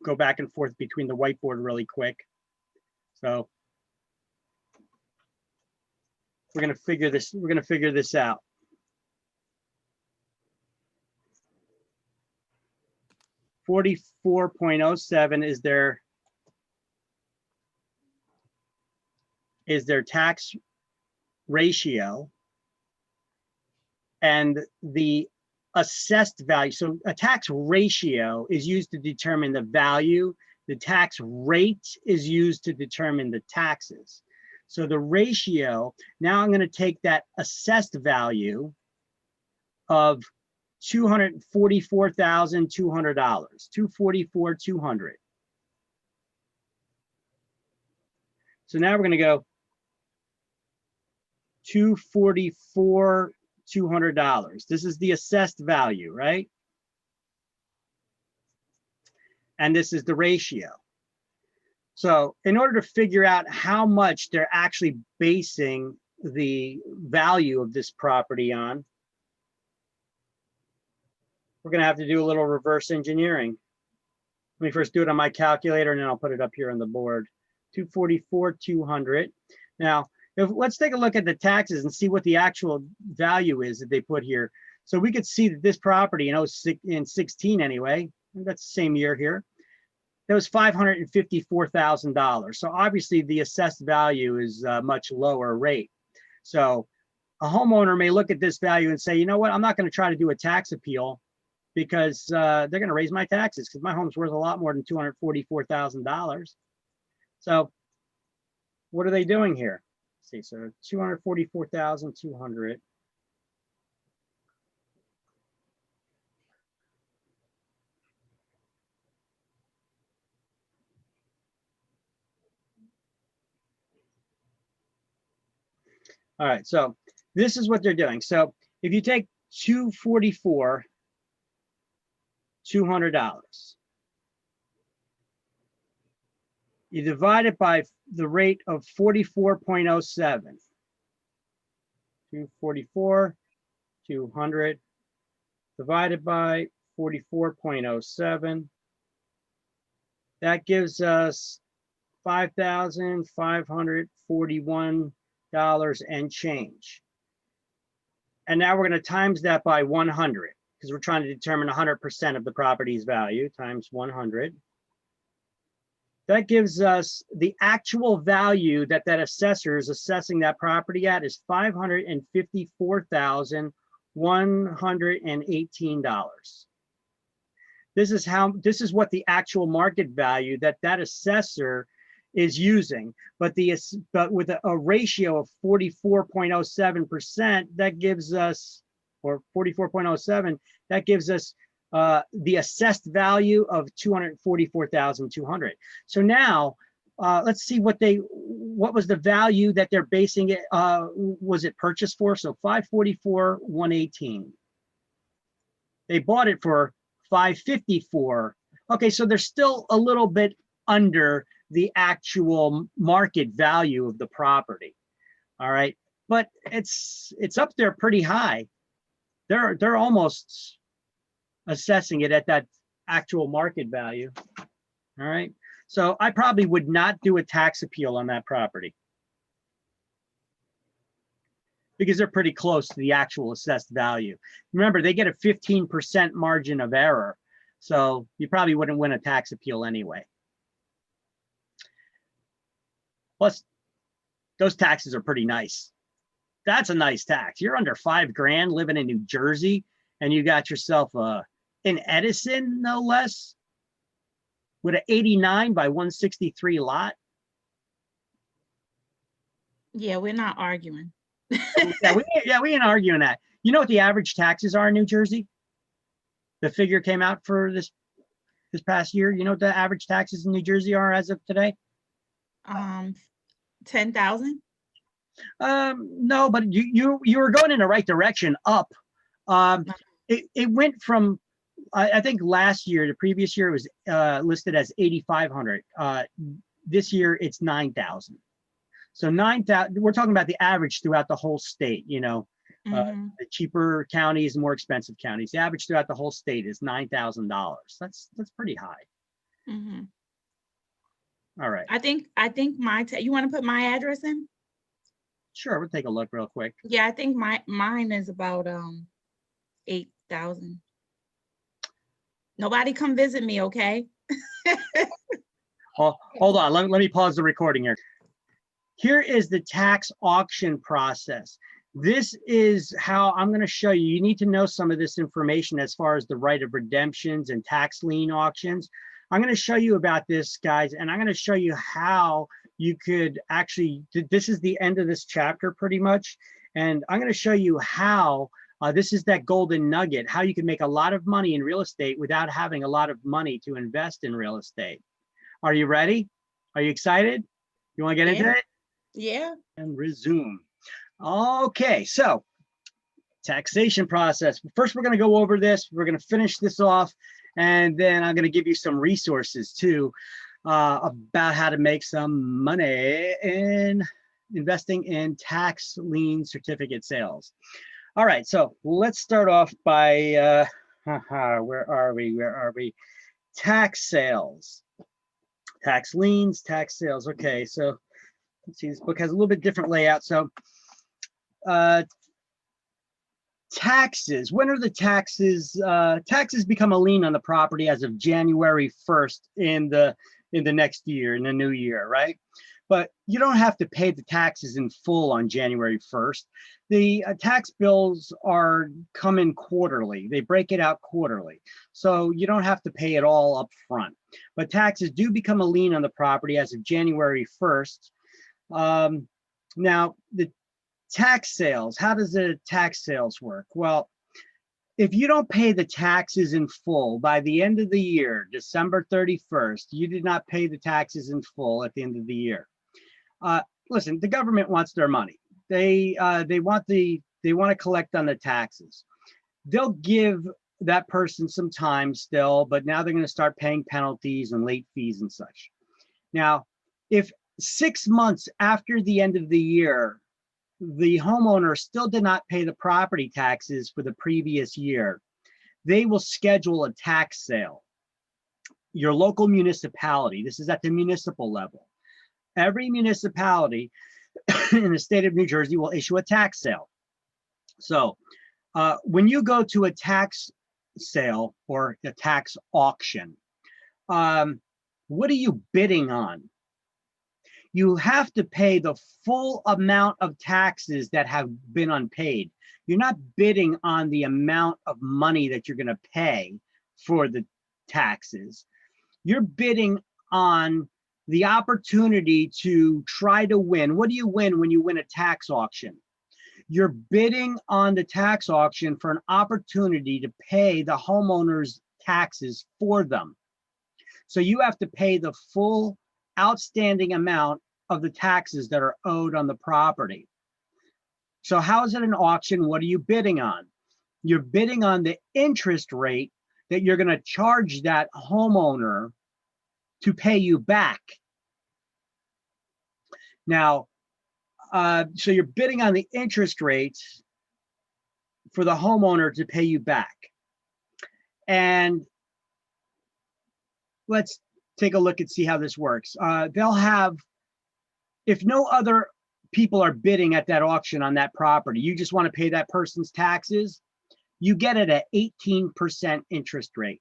[SPEAKER 1] go back and forth between the whiteboard really quick. So we're gonna figure this out. $44.07 is their tax ratio, and the assessed value. So a tax ratio is used to determine the value. The tax rate is used to determine the taxes. So the ratio, now I'm going to take that assessed value of $244,200, $244,200. So now we're going to go $244,200. This is the assessed value, right? And this is the ratio. So in order to figure out how much they're actually basing the value of this property on, we're going to have to do a little reverse engineering. Let me first do it on my calculator, and then I'll put it up here on the board. 244,200. Now, let's take a look at the taxes and see what the actual value is that they put here. So we could see that this property in 16 anyway, that's the same year here, that was $554,000. So obviously the assessed value is a much lower rate. So a homeowner may look at this value and say, you know what, I'm not going to try to do a tax appeal because they're going to raise my taxes because my home's worth a lot more than $244,000. So what are they doing here? Let's see, so 244,200. All right, so this is what they're doing. So if you take $244,200, you divide it by the rate of 44.07. 244,200 divided by 44.07. That gives us $5,541 and change. And now we're going to times that by 100 because we're trying to determine 100% of the property's value times 100. That gives us the actual value that assessor is assessing that property at is $554,118. This is what the actual market value that assessor is using, but with a ratio of 44.07%, that gives us, or 44.07, that gives us the assessed value of 244,200. So now let's see what was the value that they're basing it, was it purchased for? So 544,118. They bought it for 554. Okay, so they're still a little bit under the actual market value of the property. All right, but it's up there pretty high. They're almost assessing it at that actual market value. All right, so I probably would not do a tax appeal on that property because they're pretty close to the actual assessed value. Remember, they get a 15% margin of error, so you probably wouldn't win a tax appeal anyway. Plus, those taxes are pretty nice. That's a nice tax. You're under $5,000 living in New Jersey, and you got yourself an Edison, no less, with an 89 by 163 lot.
[SPEAKER 3] Yeah, we're not arguing.
[SPEAKER 1] yeah, we ain't arguing that. You know what the average taxes are in New Jersey? The figure came out for this past year. You know what the average taxes in New Jersey are as of today?
[SPEAKER 3] 10,000.
[SPEAKER 1] No, but you were going in the right direction, up. It went from, I think last year, the previous year, it was listed as 8,500. This year it's 9,000. So 9,000, we're talking about the average throughout the whole state, you know,
[SPEAKER 3] Mhm.
[SPEAKER 1] the cheaper counties, more expensive counties. The average throughout the whole state is $9,000. That's pretty high.
[SPEAKER 3] Mhm.
[SPEAKER 1] All right,
[SPEAKER 3] I think you want to put my address in?
[SPEAKER 1] sure, we'll take a look real quick.
[SPEAKER 3] Yeah, I think mine is about 8,000. Nobody come visit me, okay?
[SPEAKER 1] Hold on, let me pause the recording here. Here is the tax auction process. This is how I'm going to show you. You need to know some of this information as far as the right of redemptions and tax lien auctions. I'm going to show you about this, guys, and I'm going to show you how you could actually, this is the end of this chapter pretty much, and I'm going to show you how, this is that golden nugget, how you can make a lot of money in real estate without having a lot of money to invest in real estate. Are you ready? Are you excited? You want to get into
[SPEAKER 3] Yeah.
[SPEAKER 1] it?
[SPEAKER 3] Yeah.
[SPEAKER 1] And resume. Okay, so taxation process. First, we're going to go over this. We're going to finish this off, and then I'm going to give you some resources too about how to make some money in investing in tax lien certificate sales. All right, so let's start off by where are we? Tax sales, tax liens, tax sales. Okay, so let's see, this book has a little bit different layout. So taxes, when are the taxes? Taxes become a lien on the property as of January 1st in the next year, in the new year, right? But you don't have to pay the taxes in full on January 1st. The tax bills come in quarterly. They break it out quarterly. So you don't have to pay it all up front. But taxes do become a lien on the property as of January 1st. Now, the tax sales, how does the tax sales work? Well, if you don't pay the taxes in full by the end of the year, December 31st, you did not pay the taxes in full at the end of the year. Listen, the government wants their money. They want to collect on the taxes. They'll give that person some time still, but now they're going to start paying penalties and late fees and such. Now, if 6 months after the end of the year, the homeowner still did not pay the property taxes for the previous year, they will schedule a tax sale. Your local municipality, this is at the municipal level. Every municipality in the state of New Jersey will issue a tax sale. So when you go to a tax sale or a tax auction, what are you bidding on? You have to pay the full amount of taxes that have been unpaid. You're not bidding on the amount of money that you're going to pay for the taxes. You're bidding on the opportunity to try to win. What do you win when you win a tax auction? You're bidding on the tax auction for an opportunity to pay the homeowners taxes for them. So you have to pay the full outstanding amount of the taxes that are owed on the property. So how is it an auction? What are you bidding on? You're bidding on the interest rate that you're going to charge that homeowner to pay you back. Now, so you're bidding on the interest rates for the homeowner to pay you back. And let's take a look and see how this works. They'll have, if no other people are bidding at that auction on that property, you just want to pay that person's taxes, you get it at 18% interest rate.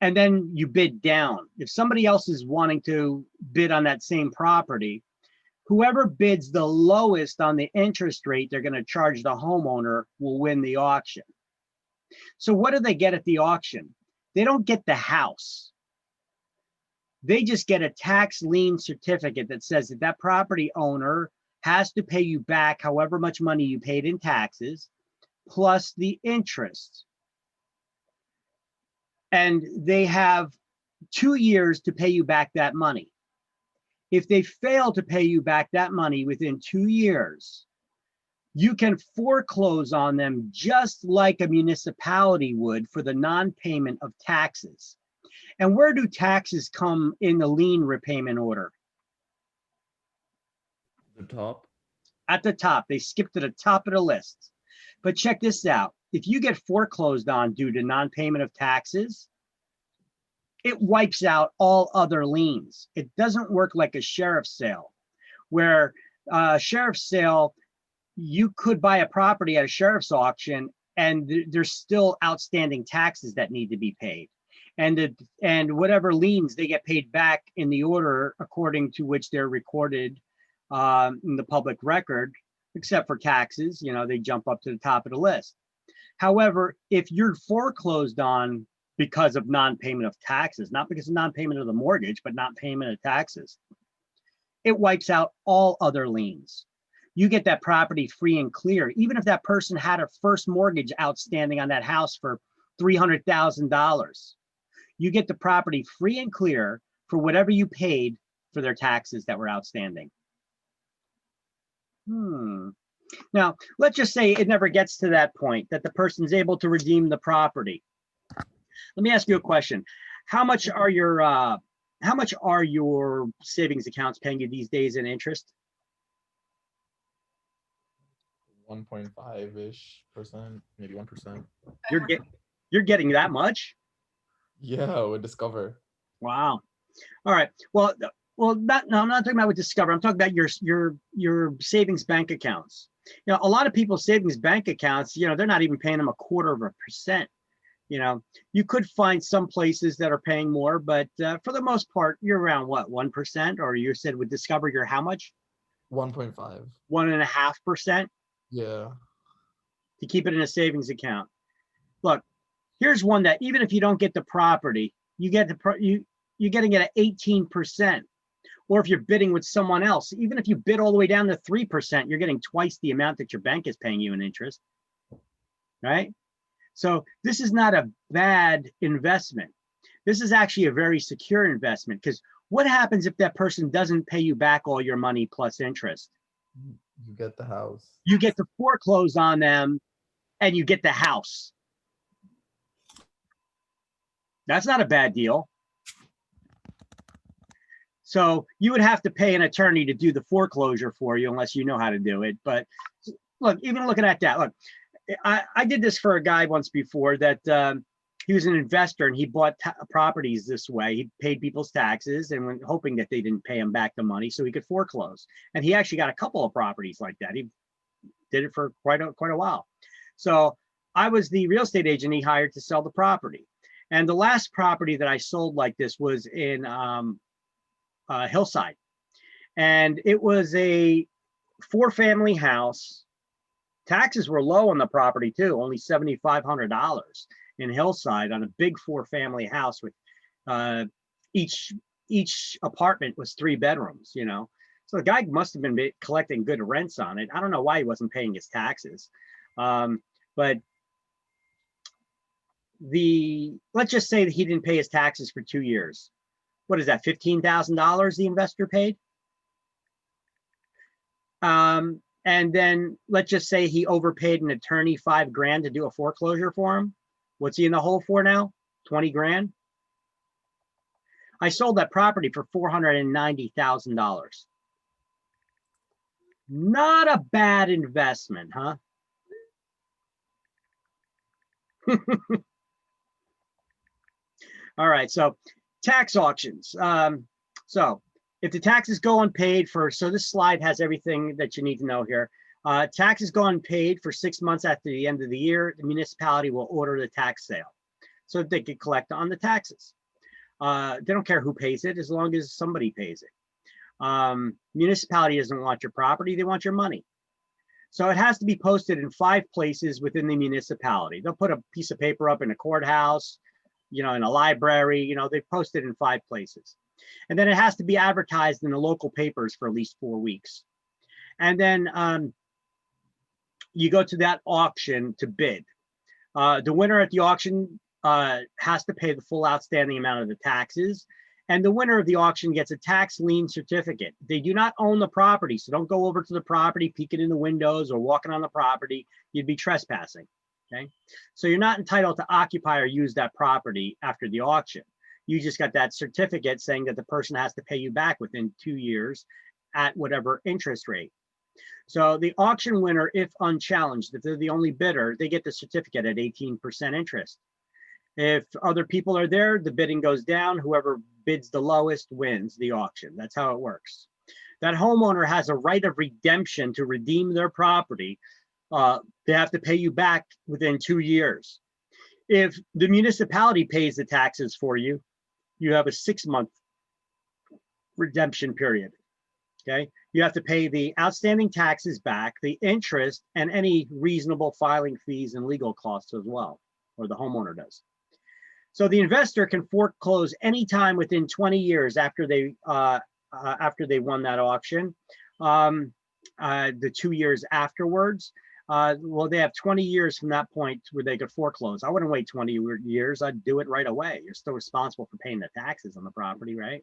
[SPEAKER 1] And then you bid down. If somebody else is wanting to bid on that same property, whoever bids the lowest on the interest rate they're going to charge the homeowner will win the auction. So what do they get at the auction? They don't get the house. They just get a tax lien certificate that says that that property owner has to pay you back however much money you paid in taxes, plus the interest. And they have 2 years to pay you back that money. If they fail to pay you back that money within 2 years, you can foreclose on them just like a municipality would for the non-payment of taxes. And where do taxes come in the lien repayment order?
[SPEAKER 6] The top.
[SPEAKER 1] At the top. They skip to the top of the list. But check this out. If you get foreclosed on due to non-payment of taxes, it wipes out all other liens. It doesn't work like a sheriff's sale, where sheriff's sale, you could buy a property at a sheriff's auction and there's still outstanding taxes that need to be paid. And whatever liens, they get paid back in the order according to which they're recorded in the public record, except for taxes, they jump up to the top of the list. However, if you're foreclosed on because of non-payment of taxes, not because of non-payment of the mortgage, but non-payment of taxes, it wipes out all other liens. You get that property free and clear, even if that person had a first mortgage outstanding on that house for $300,000. You get the property free and clear for whatever you paid for their taxes that were outstanding. Now, let's just say it never gets to that point, that the person's able to redeem the property. Let me ask you a question. How much are your savings accounts paying you these days in interest?
[SPEAKER 6] 1.5-ish%, maybe 1%.
[SPEAKER 1] You're getting that much?
[SPEAKER 6] Yeah, with Discover.
[SPEAKER 1] Wow. All right. Well, I'm not talking about with Discover. I'm talking about your savings bank accounts. A lot of people's savings bank accounts, they're not even paying them 1/4%. You could find some places that are paying more, but for the most part, you're around what, 1%? Or you said with Discover, you're how much?
[SPEAKER 6] 1.5.
[SPEAKER 1] 1.5%?
[SPEAKER 6] Yeah.
[SPEAKER 1] To keep it in a savings account. Look, here's one that even if you don't get the property, you're getting it at 18%. Or if you're bidding with someone else, even if you bid all the way down to 3%, you're getting twice the amount that your bank is paying you in interest, right? So this is not a bad investment. This is actually a very secure investment, because what happens if that person doesn't pay you back all your money plus interest?
[SPEAKER 6] You get the house.
[SPEAKER 1] You get to foreclose on them and you get the house. That's not a bad deal. So you would have to pay an attorney to do the foreclosure for you unless you know how to do it. But look, even looking at that, look, I did this for a guy once before that he was an investor and he bought properties this way. He paid people's taxes and went hoping that they didn't pay him back the money so he could foreclose. And he actually got a couple of properties like that. He did it for quite a while. So I was the real estate agent he hired to sell the property. And the last property that I sold like this was in Hillside. And it was a 4-family house. Taxes were low on the property too, only $7,500 in Hillside on a big 4-family house with each apartment was 3 bedrooms, So the guy must have been collecting good rents on it. I don't know why he wasn't paying his taxes. But let's just say that he didn't pay his taxes for 2 years. What is that, $15,000 the investor paid? And then let's just say he overpaid an attorney $5,000 to do a foreclosure for him. What's he in the hole for now? 20 grand. I sold that property for $490,000. Not a bad investment, huh? All right, so tax auctions. So if the taxes go unpaid so this slide has everything that you need to know here. Taxes go unpaid for 6 months after the end of the year, the municipality will order the tax sale so they can collect on the taxes. They don't care who pays it as long as somebody pays it. Municipality doesn't want your property, they want your money. So it has to be posted in 5 places within the municipality. They'll put a piece of paper up in a courthouse, in a library, they post it in 5 places. And then it has to be advertised in the local papers for at least 4 weeks. And then you go to that auction to bid. The winner at the auction has to pay the full outstanding amount of the taxes. And the winner of the auction gets a tax lien certificate. They do not own the property, so don't go over to the property, peeking in the windows or walking on the property. You'd be trespassing, okay? So you're not entitled to occupy or use that property after the auction. You just got that certificate saying that the person has to pay you back within 2 years at whatever interest rate. So the auction winner, if unchallenged, if they're the only bidder, they get the certificate at 18% interest. If other people are there, the bidding goes down. Whoever bids the lowest wins the auction. That's how it works. That homeowner has a right of redemption to redeem their property. They have to pay you back within 2 years. If the municipality pays the taxes for you, you have a 6-month redemption period. Okay, you have to pay the outstanding taxes back, the interest, and any reasonable filing fees and legal costs as well, or the homeowner does. So the investor can foreclose anytime within 20 years after they won that auction. The 2 years afterwards, well, they have 20 years from that point where they could foreclose. I wouldn't wait 20 years. I'd do it right away. You're still responsible for paying the taxes on the property, right?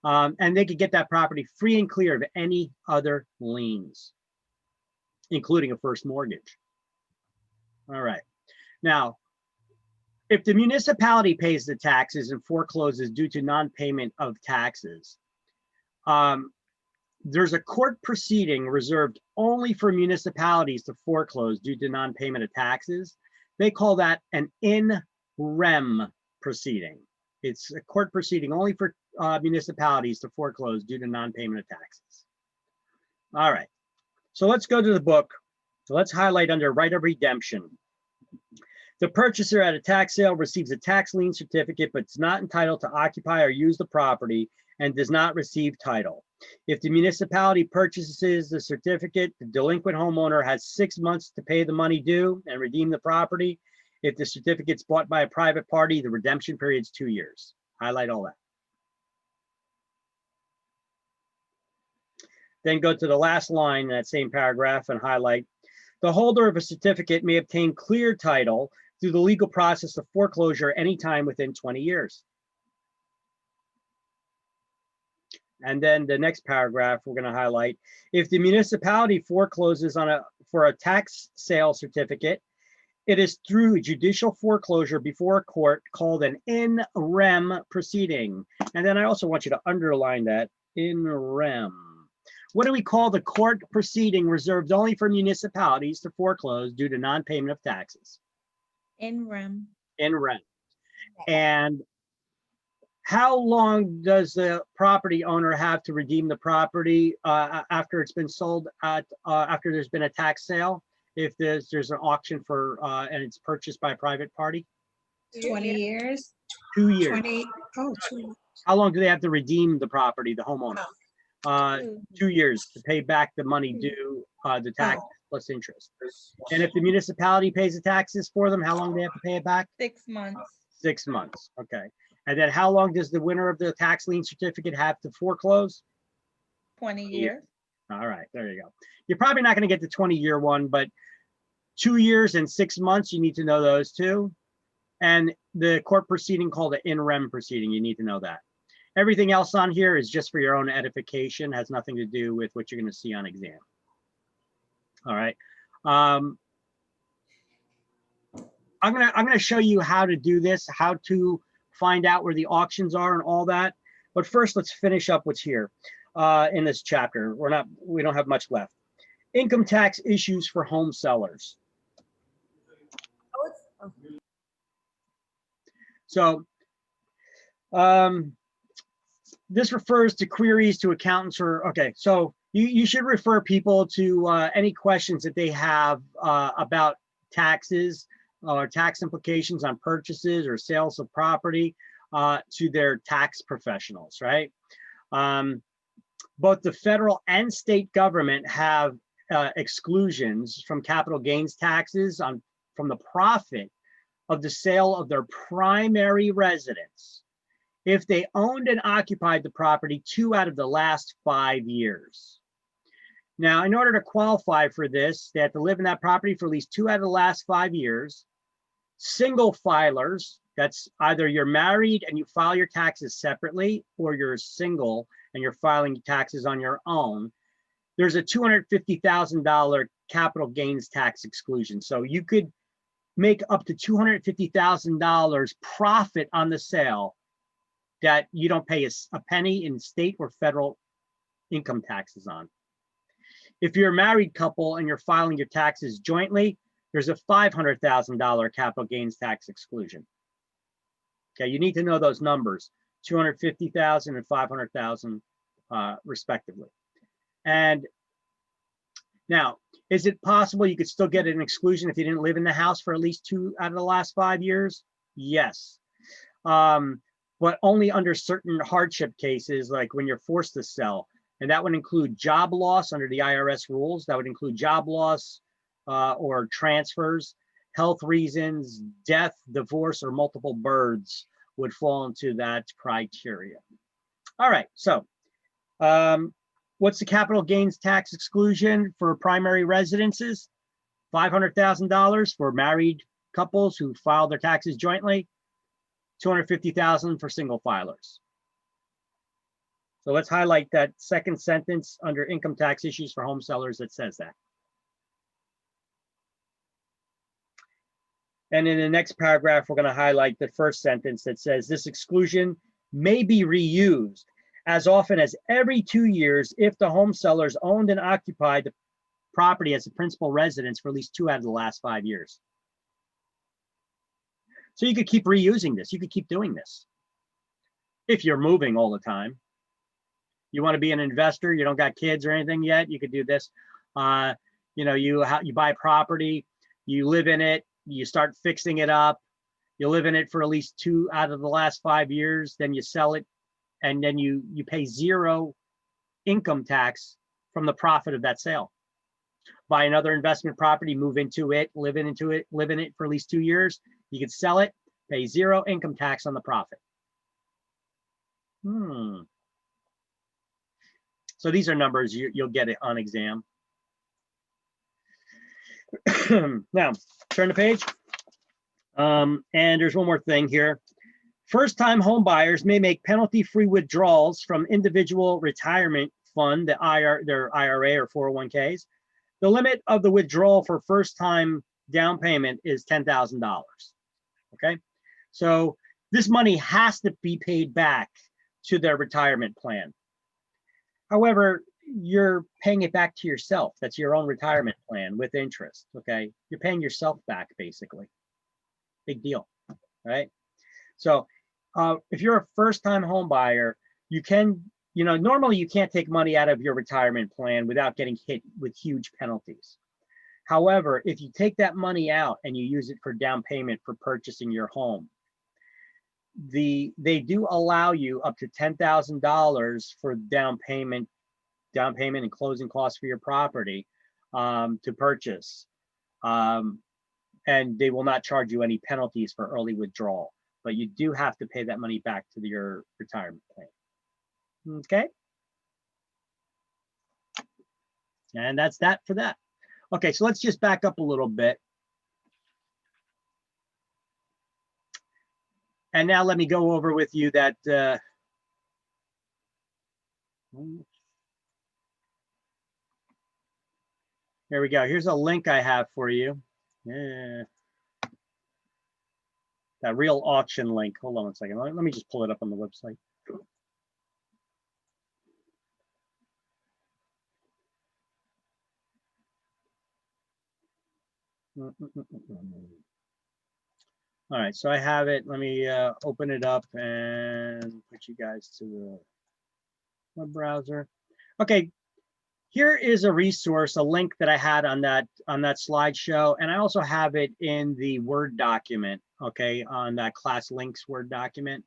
[SPEAKER 1] And they could get that property free and clear of any other liens, including a first mortgage. All right. Now, if the municipality pays the taxes and forecloses due to non-payment of taxes, there's a court proceeding reserved only for municipalities to foreclose due to non-payment of taxes. They call that an in rem proceeding. It's a court proceeding only for municipalities to foreclose due to non-payment of taxes. All right, so let's go to the book. So let's highlight under right of redemption. The purchaser at a tax sale receives a tax lien certificate, but is not entitled to occupy or use the property and does not receive title. If the municipality purchases the certificate, the delinquent homeowner has 6 months to pay the money due and redeem the property. If the certificate's bought by a private party, the redemption period is 2 years. Highlight all that. Then go to the last line in that same paragraph and highlight. The holder of a certificate may obtain clear title through the legal process of foreclosure anytime within 20 years. And then the next paragraph we're going to highlight. If the municipality forecloses for a tax sale certificate, it is through judicial foreclosure before a court called an in rem proceeding. And then I also want you to underline that, in rem. What do we call the court proceeding reserved only for municipalities to foreclose due to non-payment of taxes?
[SPEAKER 3] In rem.
[SPEAKER 1] In rem. And how long does the property owner have to redeem the property after it's been sold after there's been a tax sale? If there's an auction for and it's purchased by a private party?
[SPEAKER 4] 20 years.
[SPEAKER 1] 2 years.
[SPEAKER 4] 20. Oh, 2.
[SPEAKER 1] How long do they have to redeem the property, the homeowner? 2 years to pay back the money due, the tax plus interest. And if the municipality pays the taxes for them, how long do they have to pay it back?
[SPEAKER 3] 6 months.
[SPEAKER 1] 6 months. Okay. And then how long does the winner of the tax lien certificate have to foreclose?
[SPEAKER 3] 20 years.
[SPEAKER 1] All right, there you go. You're probably not going to get the 20-year one, but 2 years and 6 months, you need to know those two. And the court proceeding called an in rem proceeding, you need to know that. Everything else on here is just for your own edification, has nothing to do with what you're going to see on exam. All right. I'm gonna show you how to do this, how to find out where the auctions are and all that. But first, let's finish up what's here in this chapter. We don't have much left. Income tax issues for home sellers. So this refers to queries to accountants okay, so you should refer people to any questions that they have about taxes or tax implications on purchases or sales of property to their tax professionals, right? Both the federal and state government have exclusions from capital gains taxes from the profit of the sale of their primary residence if they owned and occupied the property 2 out of the last 5 years. Now, in order to qualify for this, they have to live in that property for at least 2 out of the last 5 years. Single filers, that's either you're married and you file your taxes separately, or you're single and you're filing taxes on your own. There's a $250,000 capital gains tax exclusion. So you could make up to $250,000 profit on the sale that you don't pay a penny in state or federal income taxes on. If you're a married couple and you're filing your taxes jointly, there's a $500,000 capital gains tax exclusion. Okay, you need to know those numbers, 250,000 and 500,000 respectively. And now, is it possible you could still get an exclusion if you didn't live in the house for at least 2 out of the last 5 years? Yes. But only under certain hardship cases, like when you're forced to sell. And that would include job loss under the IRS rules. That would include job loss or transfers, health reasons, death, divorce, or multiple births would fall into that criteria. All right, so what's the capital gains tax exclusion for primary residences? $500,000 for married couples who filed their taxes jointly, $250,000 for single filers. So let's highlight that second sentence under income tax issues for home sellers that says that. And in the next paragraph, we're going to highlight the first sentence that says this exclusion may be reused as often as every 2 years if the home sellers owned and occupied the property as a principal residence for at least 2 out of the last 5 years. So you could keep reusing this. You could keep doing this. If you're moving all the time, you want to be an investor, you don't got kids or anything yet, you could do this. You know, you buy property, you live in it, you start fixing it up, you live in it for at least 2 out of the last 5 years, then you sell it, and then you pay 0 income tax from the profit of that sale. Buy another investment property, move into it, live in it for at least 2 years. You could sell it, pay 0 income tax on the profit. So these are numbers you'll get it on exam. Now, turn the page. And there's one more thing here. First-time home buyers may make penalty-free withdrawals from individual retirement fund, their IRA or 401ks. The limit of the withdrawal for first-time down payment is $10,000. Okay, so this money has to be paid back to their retirement plan. However, you're paying it back to yourself. That's your own retirement plan with interest. Okay, you're paying yourself back basically. Big deal, right? So if you're a first-time home buyer, you can, normally you can't take money out of your retirement plan without getting hit with huge penalties. However, if you take that money out and you use it for down payment for purchasing your home, they do allow you up to $10,000 for down payment and closing costs for your property to purchase. And they will not charge you any penalties for early withdrawal, but you do have to pay that money back to your retirement plan. Okay. And that's that for that. Okay, so let's just back up a little bit. And now let me go over with you that here we go. Here's a link I have for you. Yeah. That real auction link. Hold on one second. Let me just pull it up on the website. All right, so I have it. Let me open it up and put you guys to the web browser. Okay, here is a resource, a link that I had on that slideshow, and I also have it in the Word document, okay, on that class links Word document.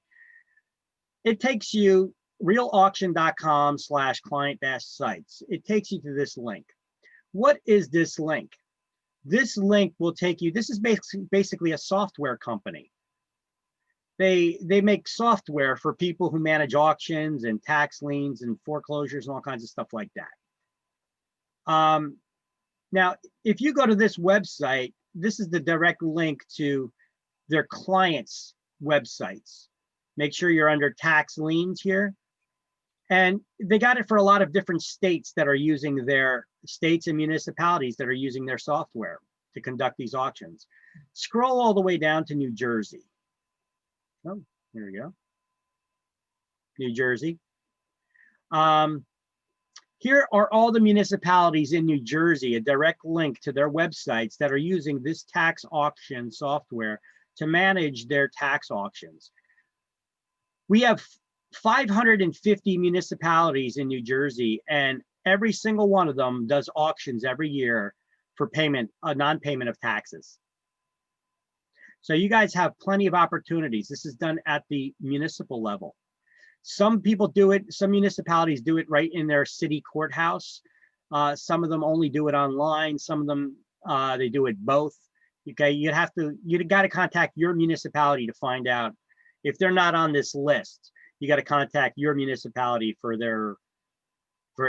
[SPEAKER 1] It takes you realauction.com/client-sites. It takes you to this link. What is this link? This link will take you, this is basically a software company. They make software for people who manage auctions and tax liens and foreclosures and all kinds of stuff like that. Now, if you go to this website, this is the direct link to their clients' websites. Make sure you're under tax liens here. And they got it for a lot of different states that are using their states and municipalities that are using their software to conduct these auctions. Scroll all the way down to New Jersey. Oh, here we go. New Jersey. Here are all the municipalities in New Jersey, a direct link to their websites that are using this tax auction software to manage their tax auctions. We have 550 municipalities in New Jersey, and every single one of them does auctions every year for payment, a non-payment of taxes. So you guys have plenty of opportunities. This is done at the municipal level. Some people do it, some municipalities do it right in their city courthouse. Some of them only do it online. Some of them, they do it both. Okay, you got to contact your municipality to find out if they're not on this list. You got to contact your municipality for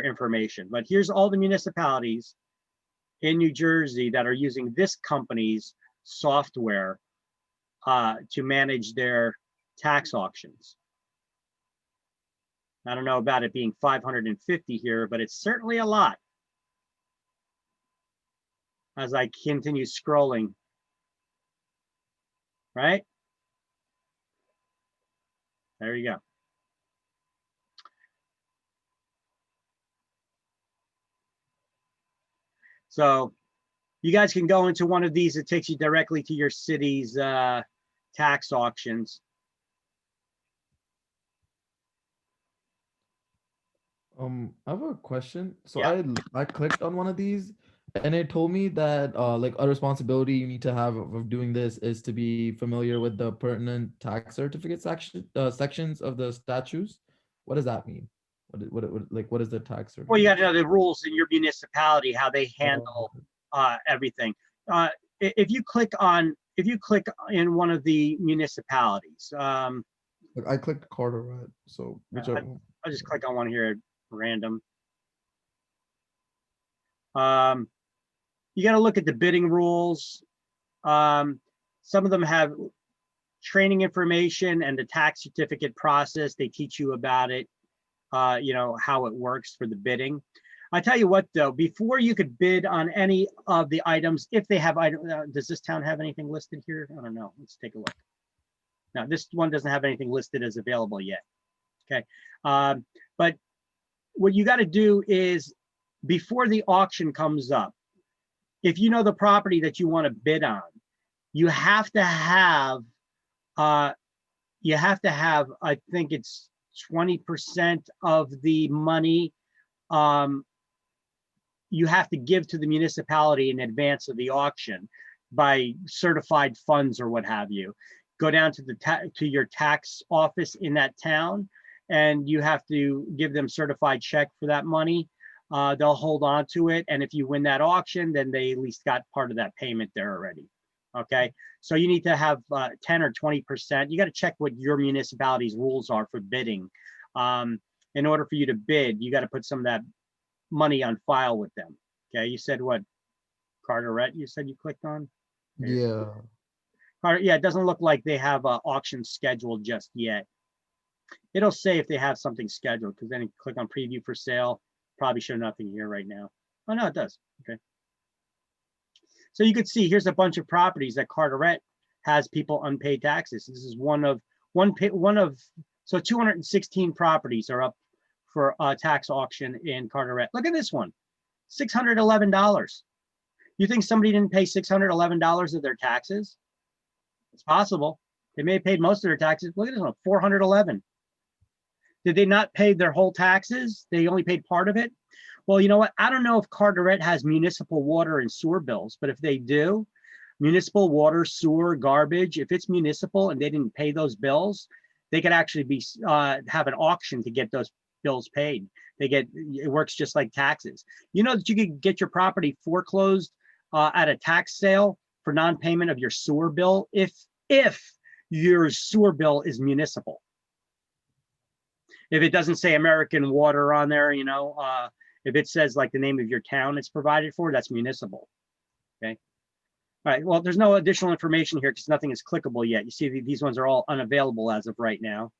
[SPEAKER 1] information. But here's all the municipalities in New Jersey that are using this company's software to manage their tax auctions. I don't know about it being 550 here, but it's certainly a lot. As I continue scrolling, right? There you go. So you guys can go into one of these. It takes you directly to your city's tax auctions.
[SPEAKER 6] I have a question. So
[SPEAKER 1] Yeah.
[SPEAKER 6] I clicked on one of these and it told me that like a responsibility you need to have of doing this is to be familiar with the pertinent tax certificate sections of the statutes. What does that mean? What is the tax certificate?
[SPEAKER 1] Well, you got to know the rules in your municipality, how they handle everything. If you click in one of the municipalities,
[SPEAKER 6] Like I clicked Carteret, so whichever.
[SPEAKER 1] I'll just click on one here at random. You got to look at the bidding rules. Some of them have training information and the tax certificate process. They teach you about it, you know, how it works for the bidding. I tell you what, though, before you could bid on any of the items, if they have does this town have anything listed here? I don't know. Let's take a look. Now, this one doesn't have anything listed as available yet. Okay. But what you got to do is before the auction comes up, if you know the property that you want to bid on, you have to have, I think it's 20% of the money you have to give to the municipality in advance of the auction by certified funds or what have you. Go down to your tax office in that town, and you have to give them certified check for that money. They'll hold on to it, and if you win that auction, then they at least got part of that payment there already. Okay, so you need to have 10 or 20%. You got to check what your municipality's rules are for bidding. In order for you to bid, you got to put some of that money on file with them. Okay, you said what? Carteret, you said you clicked on?
[SPEAKER 6] Yeah.
[SPEAKER 1] Yeah, it doesn't look like they have an auction scheduled just yet. It'll say if they have something scheduled, because then you click on preview for sale. Probably show nothing here right now. Oh no, it does. Okay. So you could see here's a bunch of properties that Carteret has people unpaid taxes. This is so 216 properties are up for a tax auction in Carteret. Look at this one, $611. You think somebody didn't pay $611 of their taxes? It's possible. They may have paid most of their taxes. Look at this one, $411. Did they not pay their whole taxes? They only paid part of it? Well, you know what? I don't know if Carteret has municipal water and sewer bills, but if they do, municipal water, sewer, garbage, if it's municipal and they didn't pay those bills, they could actually have an auction to get those bills paid. It works just like taxes. You know that you could get your property foreclosed at a tax sale for non-payment of your sewer bill if your sewer bill is municipal. If it doesn't say American Water on there, you know, if it says like the name of your town it's provided for, that's municipal. Okay. All right. Well, there's no additional information here because nothing is clickable yet. You see, these ones are all unavailable as of right now.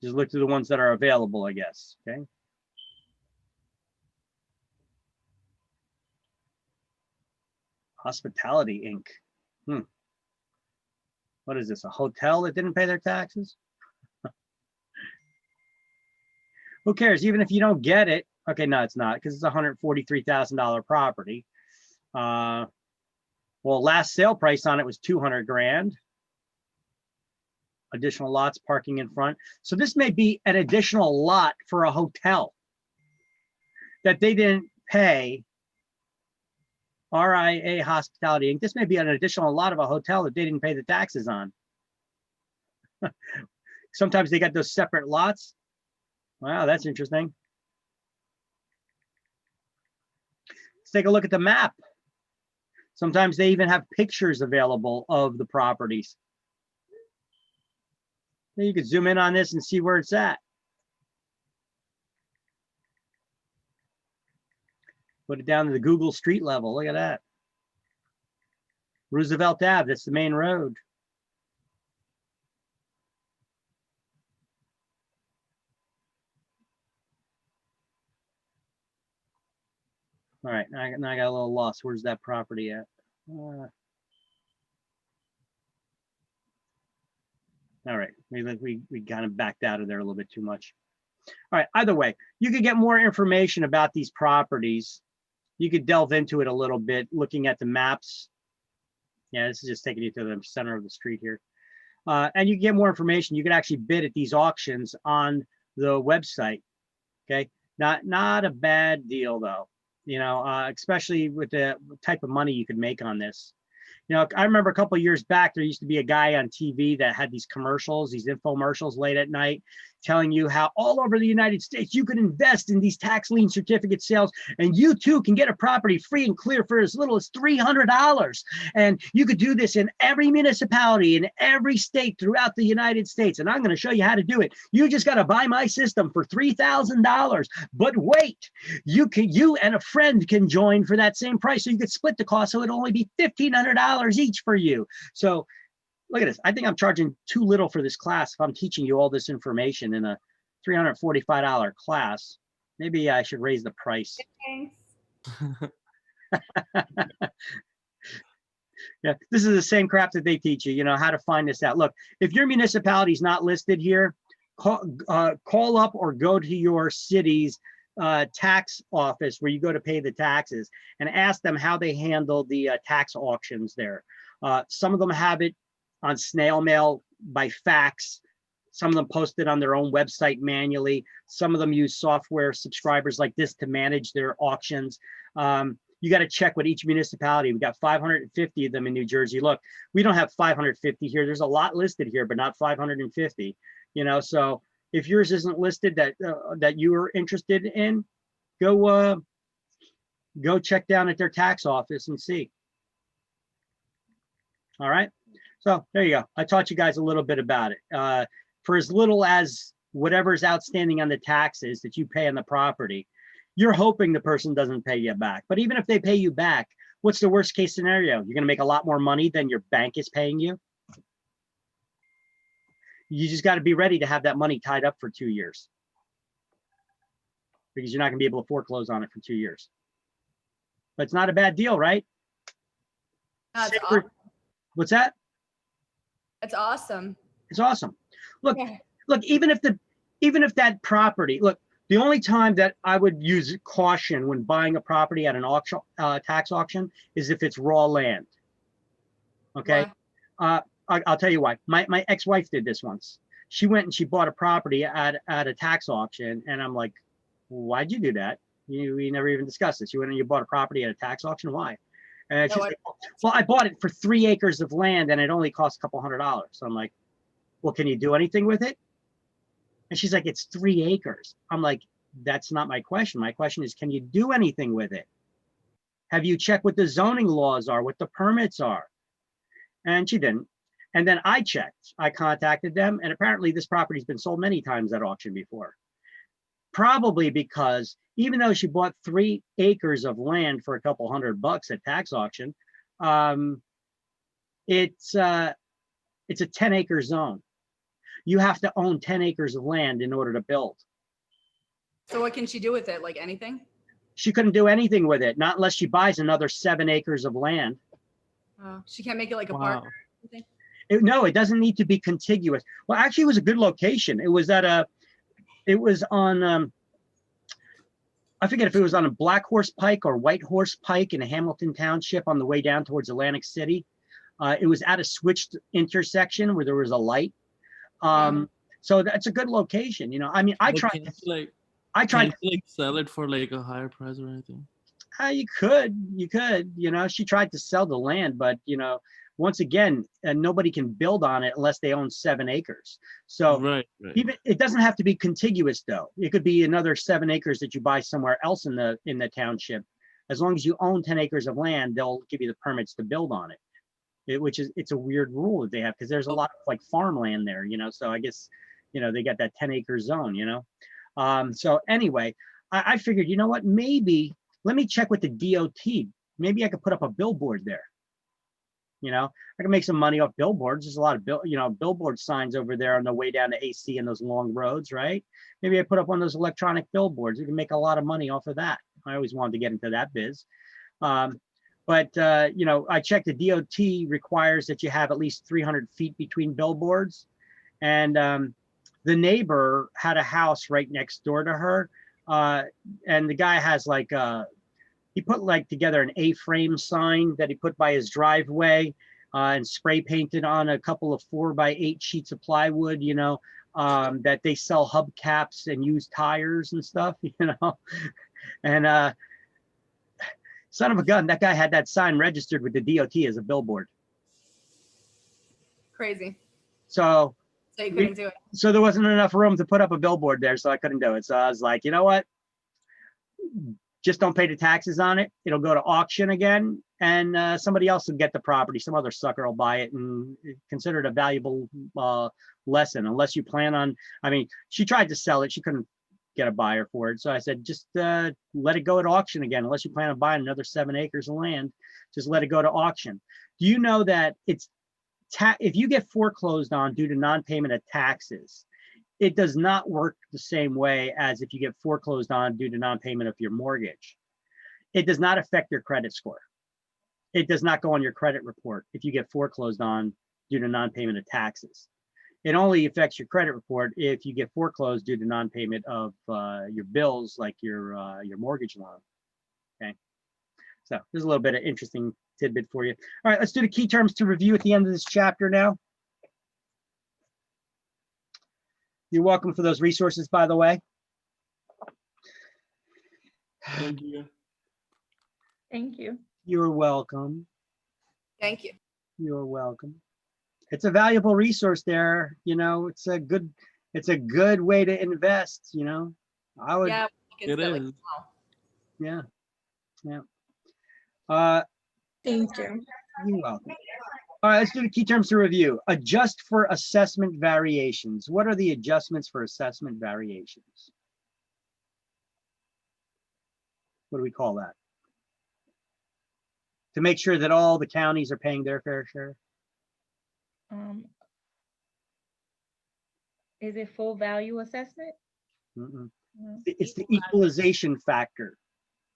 [SPEAKER 1] Just look through the ones that are available, I guess. Okay. Hospitality Inc. What is this? A hotel that didn't pay their taxes? Who cares? Even if you don't get it. Okay, no, it's not, because it's a $143,000 property. Well, last sale price on it was 200 grand. Additional lots, parking in front. So this may be an additional lot for a hotel that they didn't pay. RIA Hospitality Inc. This may be an additional lot of a hotel that they didn't pay the taxes on. Sometimes they got those separate lots. Wow, that's interesting. Let's take a look at the map. Sometimes they even have pictures available of the properties. You could zoom in on this and see where it's at. Put it down to the Google street level. Look at that. Roosevelt Ave, that's the main road. All right, now I got a little lost. Where's that property at? All right, we kind of backed out of there a little bit too much. All right, either way, you could get more information about these properties. You could delve into it a little bit, looking at the maps. Yeah, this is just taking you to the center of the street here. And you get more information. You can actually bid at these auctions on the website. Okay, not a bad deal though. You know, especially with the type of money you could make on this. You know, I remember a couple of years back, there used to be a guy on TV that had these commercials, these infomercials late at night, telling you how all over the United States you can invest in these tax lien certificate sales, and you too can get a property free and clear for as little as $300. And you could do this in every municipality in every state throughout the United States. And I'm going to show you how to do it. You just got to buy my system for $3,000. But wait, you and a friend can join for that same price. So you could split the cost. So it'll only be $1,500 each for you. So look at this. I think I'm charging too little for this class if I'm teaching you all this information in a $345 class. Maybe I should raise the price.
[SPEAKER 2] Thanks.
[SPEAKER 1] Yeah, this is the same crap that they teach you, how to find this out. Look, if your municipality is not listed here, call up or go to your city's tax office where you go to pay the taxes and ask them how they handle the tax auctions there. Some of them have it on snail mail by fax. Some of them post it on their own website manually. Some of them use software subscribers like this to manage their auctions. You got to check with each municipality. We've got 550 of them in New Jersey. Look, we don't have 550 here. There's a lot listed here, but not 550. So if yours isn't listed that you are interested in, go check down at their tax office and see. All right. So there you go. I taught you guys a little bit about it. For as little as whatever's outstanding on the taxes that you pay on the property, you're hoping the person doesn't pay you back. But even if they pay you back, what's the worst case scenario? You're going to make a lot more money than your bank is paying you. You just got to be ready to have that money tied up for 2 years, because you're not going to be able to foreclose on it for 2 years. But it's not a bad deal, right?
[SPEAKER 2] That's awesome.
[SPEAKER 1] What's that?
[SPEAKER 2] That's awesome.
[SPEAKER 1] It's awesome. Look,
[SPEAKER 2] Yeah.
[SPEAKER 1] look, even if that property, look, the only time that I would use caution when buying a property at an auction, tax auction, is if it's raw land. Okay. I'll tell you why. My ex-wife did this once. She went and she bought a property at a tax auction, and I'm like, why'd you do that? We never even discussed this. You went and you bought a property at a tax auction. Why? And she's like, well, I bought it for 3 acres of land and it only cost a couple $100. So I'm like, well, can you do anything with it? And she's like, it's 3 acres. I'm like, that's not my question. My question is, can you do anything with it? Have you checked what the zoning laws are, what the permits are? And she didn't. And then I checked. I contacted them, and apparently this property's been sold many times at auction before. Probably because even though she bought 3 acres of land for a couple $100 at tax auction, it's a 10-acre zone. You have to own 10 acres of land in order to build.
[SPEAKER 2] So what can she do with it? Like anything?
[SPEAKER 1] She couldn't do anything with it, not unless she buys another 7 acres of land.
[SPEAKER 2] She can't make it like a park or something?
[SPEAKER 1] No, it doesn't need to be contiguous. Well, actually, it was a good location. It was at It was on, I forget if it was on a Black Horse Pike or White Horse Pike in Hamilton Township on the way down towards Atlantic City. It was at a switched intersection where there was a light. So that's a good location, you know. I mean, I
[SPEAKER 9] But
[SPEAKER 1] tried
[SPEAKER 9] can't
[SPEAKER 1] to,
[SPEAKER 9] you, like,
[SPEAKER 1] I tried
[SPEAKER 9] can't you, like, sell it for like a higher price or anything?
[SPEAKER 1] you could, you know, she tried to sell the land, but you know, once again, nobody can build on it unless they own 7 acres. So
[SPEAKER 9] Right.
[SPEAKER 1] even, it doesn't have to be contiguous though. It could be another 7 acres that you buy somewhere else in the township. As long as you own 10 acres of land, they'll give you the permits to build on it. It's a weird rule that they have because there's a lot of like farmland there, you know. So I guess, you know, they got that 10-acre zone, you know. So anyway, I figured, you know what, maybe let me check with the DOT. Maybe I could put up a billboard there. You know, I can make some money off billboards. There's a lot of billboard signs over there on the way down to AC and those long roads, right? Maybe I put up one of those electronic billboards. You can make a lot of money off of that. I always wanted to get into that biz. But you know, I checked, the DOT requires that you have at least 300 feet between billboards. And the neighbor had a house right next door to her. And the guy has like, he put like together an A-frame sign that he put by his driveway and spray painted on a couple of 4x8 sheets of plywood, you know, that they sell hubcaps and used tires and stuff, you know. And son of a gun, that guy had that sign registered with the DOT as a billboard.
[SPEAKER 2] Crazy.
[SPEAKER 1] So
[SPEAKER 2] So you couldn't do it.
[SPEAKER 1] so there wasn't enough room to put up a billboard there, so I couldn't do it. So I was like, you know what? Just don't pay the taxes on it. It'll go to auction again, and somebody else will get the property. Some other sucker will buy it and consider it a valuable lesson. Unless you plan on, I mean, she tried to sell it. She couldn't get a buyer for it. So I said, just let it go at auction again. Unless you plan on buying another 7 acres of land, just let it go to auction. Do you know that it's if you get foreclosed on due to non-payment of taxes, it does not work the same way as if you get foreclosed on due to non-payment of your mortgage. It does not affect your credit score. It does not go on your credit report if you get foreclosed on due to non-payment of taxes. It only affects your credit report if you get foreclosed due to non-payment of your bills, like your mortgage loan. Okay, so there's a little bit of interesting tidbit for you. All right, let's do the key terms to review at the end of this chapter now. You're welcome for those resources, by the way.
[SPEAKER 9] Thank you.
[SPEAKER 3] Thank you.
[SPEAKER 1] You're welcome.
[SPEAKER 2] Thank you.
[SPEAKER 1] You're welcome. It's a valuable resource there. You know, it's a good way to invest, you know. I would,
[SPEAKER 2] Yeah.
[SPEAKER 9] It is.
[SPEAKER 1] yeah. Yeah.
[SPEAKER 4] Thank you.
[SPEAKER 1] You're welcome. All right, let's do the key terms to review. Adjust for assessment variations. What are the adjustments for assessment variations? What do we call that? To make sure that all the counties are paying their fair share?
[SPEAKER 3] Is it full value assessment?
[SPEAKER 1] Mm-mm.
[SPEAKER 3] No.
[SPEAKER 1] It's the equalization factor.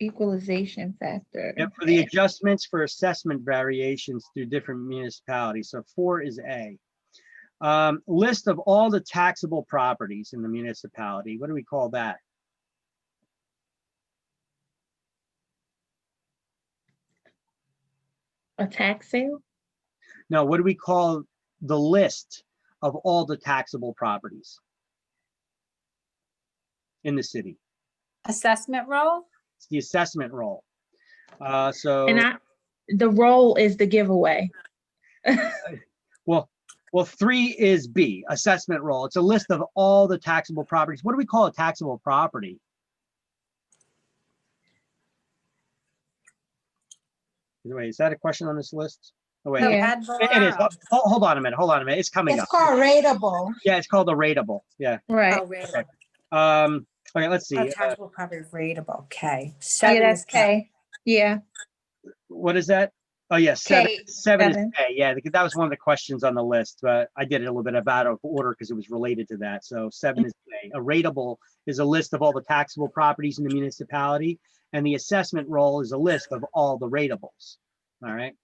[SPEAKER 3] Equalization factor.
[SPEAKER 1] Yep, for the adjustments for assessment variations through different municipalities. So 4 is A. List of all the taxable properties in the municipality. What do we call that?
[SPEAKER 3] A tax sale?
[SPEAKER 1] No, what do we call the list of all the taxable properties in the city?
[SPEAKER 5] Assessment roll?
[SPEAKER 1] It's the assessment roll.
[SPEAKER 3] And
[SPEAKER 1] So,
[SPEAKER 3] the role is the giveaway.
[SPEAKER 1] well, 3 is B, assessment roll. It's a list of all the taxable properties. What do we call a taxable property? Wait, is that a question on this list? Oh, wait,
[SPEAKER 3] Yeah.
[SPEAKER 5] Ad
[SPEAKER 1] it is.
[SPEAKER 5] valorem.
[SPEAKER 1] Hold on a minute. Hold on a minute. It's coming
[SPEAKER 4] It's
[SPEAKER 1] up.
[SPEAKER 4] called rateable.
[SPEAKER 1] Yeah, it's called a rateable. Yeah.
[SPEAKER 3] Right.
[SPEAKER 5] Oh, rateable.
[SPEAKER 1] Okay, let's see.
[SPEAKER 5] Oh, taxable property rateable, K.
[SPEAKER 3] Yeah,
[SPEAKER 5] 7
[SPEAKER 3] that's
[SPEAKER 5] is K.
[SPEAKER 3] K. Yeah.
[SPEAKER 1] What is that? Oh, yeah, 7.
[SPEAKER 3] K.
[SPEAKER 1] 7 is
[SPEAKER 3] Seven.
[SPEAKER 1] A. Yeah, because that was one of the questions on the list, but I did it a little bit out of order because it was related to that. So 7 is A. A rateable is a list of all the taxable properties in the municipality, and the assessment roll is a list of all the ratables. All right.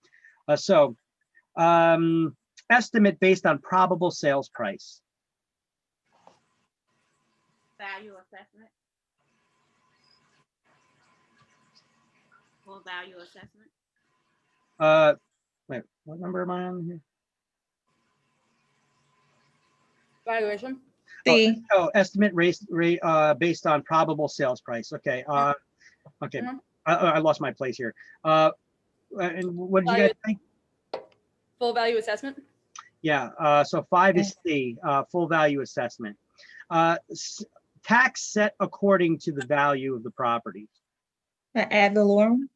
[SPEAKER 1] Estimate based on probable sales price.
[SPEAKER 7] Value assessment. Full value assessment.
[SPEAKER 1] Wait, what number am I on here?
[SPEAKER 2] Valuation.
[SPEAKER 4] C.
[SPEAKER 1] Oh, estimate rate based on probable sales price. Okay. Okay.
[SPEAKER 2] Mhm.
[SPEAKER 1] I lost my place here. And what did you guys think?
[SPEAKER 2] Full value assessment.
[SPEAKER 1] Yeah. So 5 is C, full value assessment. Tax set according to the value of the property.
[SPEAKER 4] Ad valorem.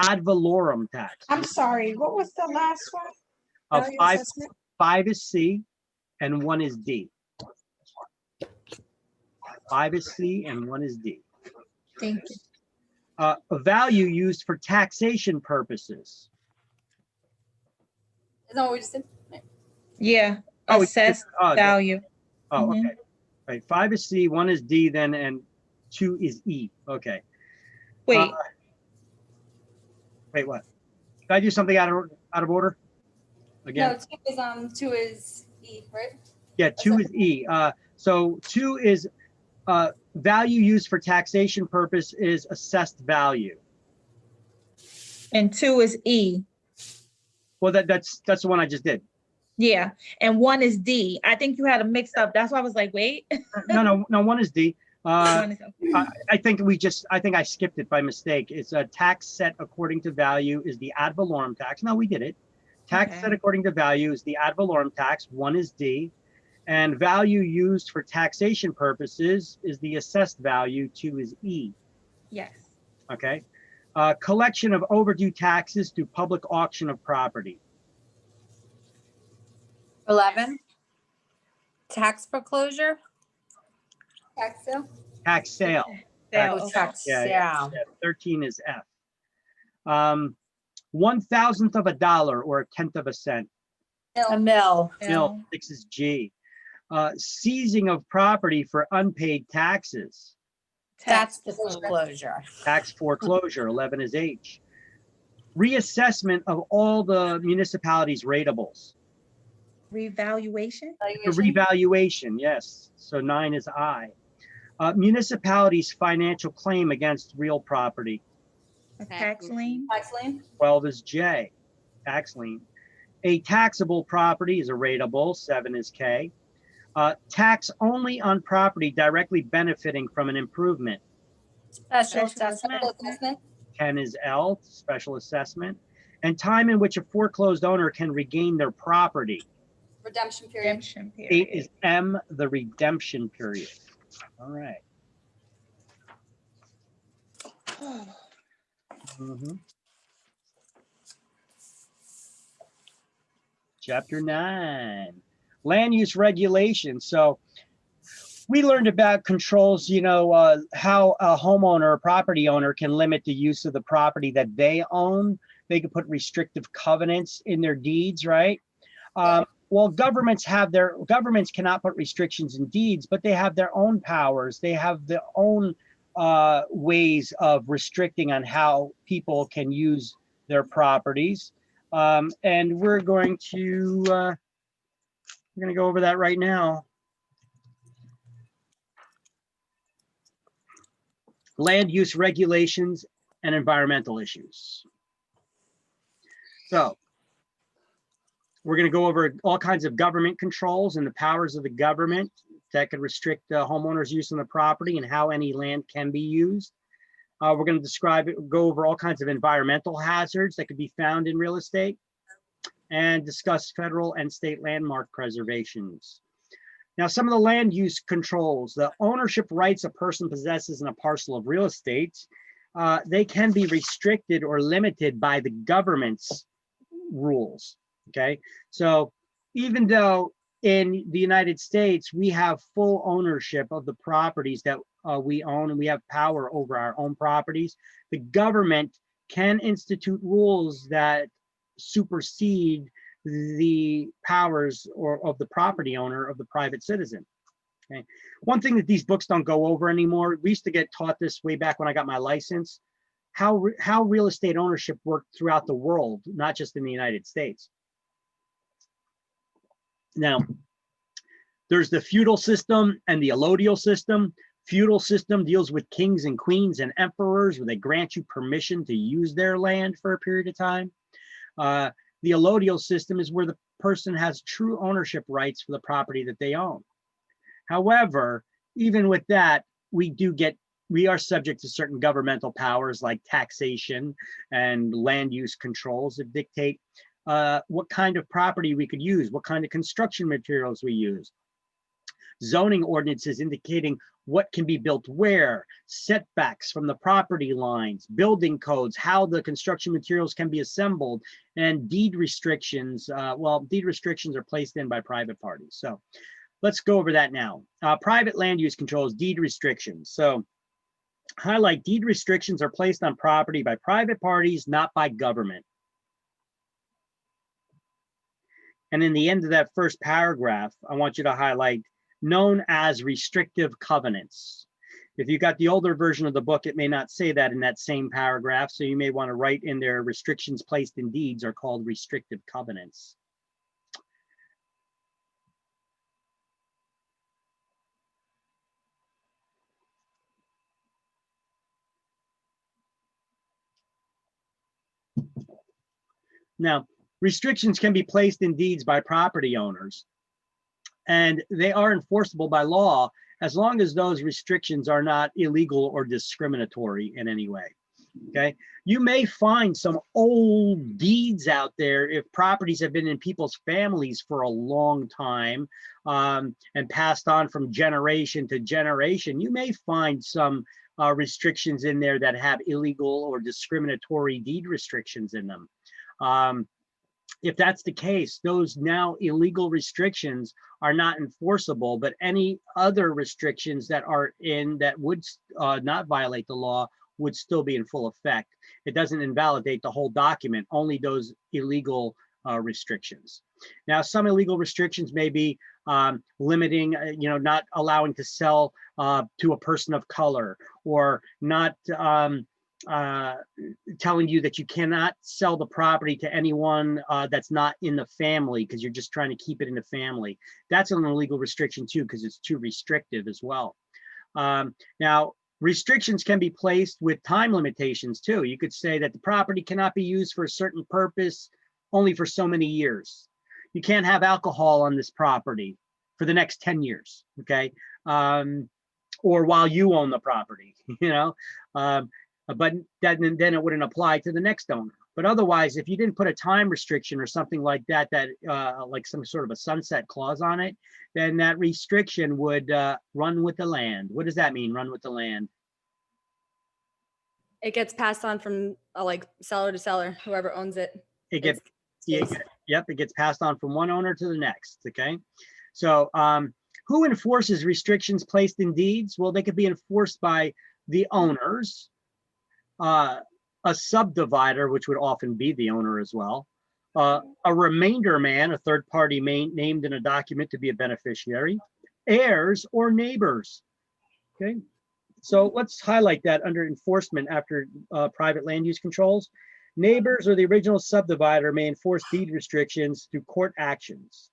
[SPEAKER 1] Ad valorem tax.
[SPEAKER 4] I'm sorry, what was the last one? Value
[SPEAKER 1] Five
[SPEAKER 4] assessment?
[SPEAKER 1] 5 is C and 1 is D. 5 is C and 1 is D.
[SPEAKER 4] Thank you.
[SPEAKER 1] A value used for taxation purposes.
[SPEAKER 2] Is that what we just did?
[SPEAKER 4] Yeah,
[SPEAKER 1] Oh, it's-
[SPEAKER 4] assessed
[SPEAKER 1] oh,
[SPEAKER 4] value.
[SPEAKER 1] Oh,
[SPEAKER 4] Mhm.
[SPEAKER 1] okay. Right. 5 is C, 1 is D, then, and 2 is E. Okay.
[SPEAKER 4] Wait,
[SPEAKER 1] Wait, what? Did I do something out of order? Again?
[SPEAKER 2] No, two is E, right?
[SPEAKER 1] Yeah, 2 is E. So 2 is value used for taxation purpose is assessed value.
[SPEAKER 4] and 2 is E.
[SPEAKER 1] Well, that's the one I just did.
[SPEAKER 4] Yeah, and 1 is D. I think you had them mixed up. That's why I was like, wait.
[SPEAKER 1] No, 1 is D.
[SPEAKER 4] 1 is,
[SPEAKER 1] I think I skipped it by mistake. It's a tax set according to value is the ad valorem tax. No, we did it. Tax
[SPEAKER 4] Okay.
[SPEAKER 1] set according to value is the ad valorem tax. 1 is D. And value used for taxation purposes is the assessed value. 2 is E.
[SPEAKER 4] yes.
[SPEAKER 1] Okay. Collection of overdue taxes through public auction of property.
[SPEAKER 5] 11. Tax foreclosure.
[SPEAKER 2] Tax sale.
[SPEAKER 1] Tax sale.
[SPEAKER 4] Sale,
[SPEAKER 5] Oh,
[SPEAKER 4] okay.
[SPEAKER 5] tax
[SPEAKER 1] Yeah,
[SPEAKER 5] sale.
[SPEAKER 1] 13 is F. 1/1000th of a dollar or 1/10 of a cent.
[SPEAKER 5] A mill.
[SPEAKER 1] Bill, 6 is G. Seizing of property for unpaid taxes.
[SPEAKER 5] That's the foreclosure.
[SPEAKER 1] Tax foreclosure, 11 is H. Reassessment of all the municipalities' ratables.
[SPEAKER 4] Revaluation.
[SPEAKER 1] The revaluation, yes. So 9 is I. Municipalities' financial claim against real property.
[SPEAKER 4] A tax lien.
[SPEAKER 2] Tax lien.
[SPEAKER 1] 12 is J, tax lien. A taxable property is a rateable, 7 is K. Tax only on property directly benefiting from an improvement.
[SPEAKER 5] Special
[SPEAKER 4] Special
[SPEAKER 5] assessment.
[SPEAKER 2] Assessment.
[SPEAKER 1] 10 is L, special assessment. And time in which a foreclosed owner can regain their property.
[SPEAKER 2] Redemption period.
[SPEAKER 4] Redemption
[SPEAKER 1] 8
[SPEAKER 4] period.
[SPEAKER 1] is M, the redemption period. All right. Mhm. Chapter 9, land use regulation. So we learned about controls, how a homeowner or property owner can limit the use of the property that they own. They can put restrictive covenants in their deeds, right? Well, governments cannot put restrictions in deeds, but they have their own powers. They have their own ways of restricting on how people can use their properties. And we're going to go over that right now. Land use regulations and environmental issues. So we're going to go over all kinds of government controls and the powers of the government that could restrict the homeowner's use of the property and how any land can be used. We're going to go over all kinds of environmental hazards that could be found in real estate and discuss federal and state landmark preservations. Now, some of the land use controls, the ownership rights a person possesses in a parcel of real estate, they can be restricted or limited by the government's rules, okay? So even though in the United States, we have full ownership of the properties that we own and we have power over our own properties, the government can institute rules that supersede the powers of the property owner of the private citizen. Okay. One thing that these books don't go over anymore, we used to get taught this way back when I got my license, how real estate ownership worked throughout the world, not just in the United States. Now, there's the feudal system and the allodial system. Feudal system deals with kings and queens and emperors, where they grant you permission to use their land for a period of time. The allodial system is where the person has true ownership rights for the property that they own. However, even with that, we are subject to certain governmental powers like taxation and land use controls that dictate what kind of property we could use, what kind of construction materials we use. Zoning ordinances indicating what can be built where, setbacks from the property lines, building codes, how the construction materials can be assembled, and deed restrictions. Well, deed restrictions are placed in by private parties. So let's go over that now. Private land use controls, deed restrictions. So highlight, deed restrictions are placed on property by private parties, not by government. And in the end of that first paragraph, I want you to highlight known as restrictive covenants. If you got the older version of the book, it may not say that in that same paragraph. So you may want to write in there, restrictions placed in deeds are called restrictive covenants. Now, restrictions can be placed in deeds by property owners, and they are enforceable by law as long as those restrictions are not illegal or discriminatory in any way. Okay, you may find some old deeds out there if properties have been in people's families for a long time and passed on from generation to generation. You may find some restrictions in there that have illegal or discriminatory deed restrictions in them. If that's the case, those now illegal restrictions are not enforceable, but any other restrictions that are in that would not violate the law would still be in full effect. It doesn't invalidate the whole document, only those illegal restrictions. Now, some illegal restrictions may be limiting, not allowing to sell to a person of color, or not telling you that you cannot sell the property to anyone that's not in the family because you're just trying to keep it in the family. That's an illegal restriction too, because it's too restrictive as well. Now, restrictions can be placed with time limitations too. You could say that the property cannot be used for a certain purpose only for so many years. You can't have alcohol on this property for the next 10 years, okay? Or while you own the property, but then it wouldn't apply to the next owner. But otherwise, if you didn't put a time restriction or something like that, like some sort of a sunset clause on it, then that restriction would run with the land. What does that mean, run with the land?
[SPEAKER 2] It gets passed on from like seller to seller, whoever owns it.
[SPEAKER 1] It gets, yep, it gets passed on from one owner to the next, okay? So who enforces restrictions placed in deeds? Well, they could be enforced by the owners, a subdivider, which would often be the owner as well, a remainder man, a third party named in a document to be a beneficiary, heirs, or neighbors. Okay, so let's highlight that under enforcement after private land use controls. Neighbors or the original subdivider may enforce deed restrictions through court actions.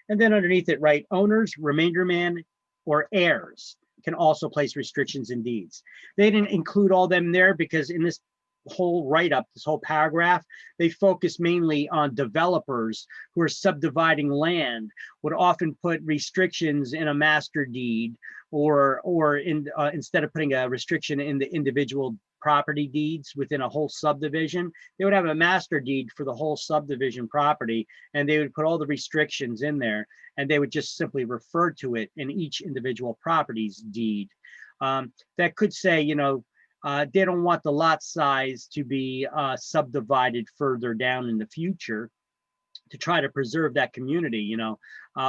[SPEAKER 1] And then underneath it, right, owners, remainder man, or heirs can also place restrictions in deeds. They didn't include all them there because in this whole write-up, this whole paragraph, they focus mainly on developers who are subdividing land, would often put restrictions in a master deed, or instead of putting a restriction in the individual property deeds within a whole subdivision, they would have a master deed for the whole subdivision property, and they would put all the restrictions in there, and they would just simply refer to it in each individual property's deed. That could say, they don't want the lot size to be subdivided further down in the future to try to preserve that community.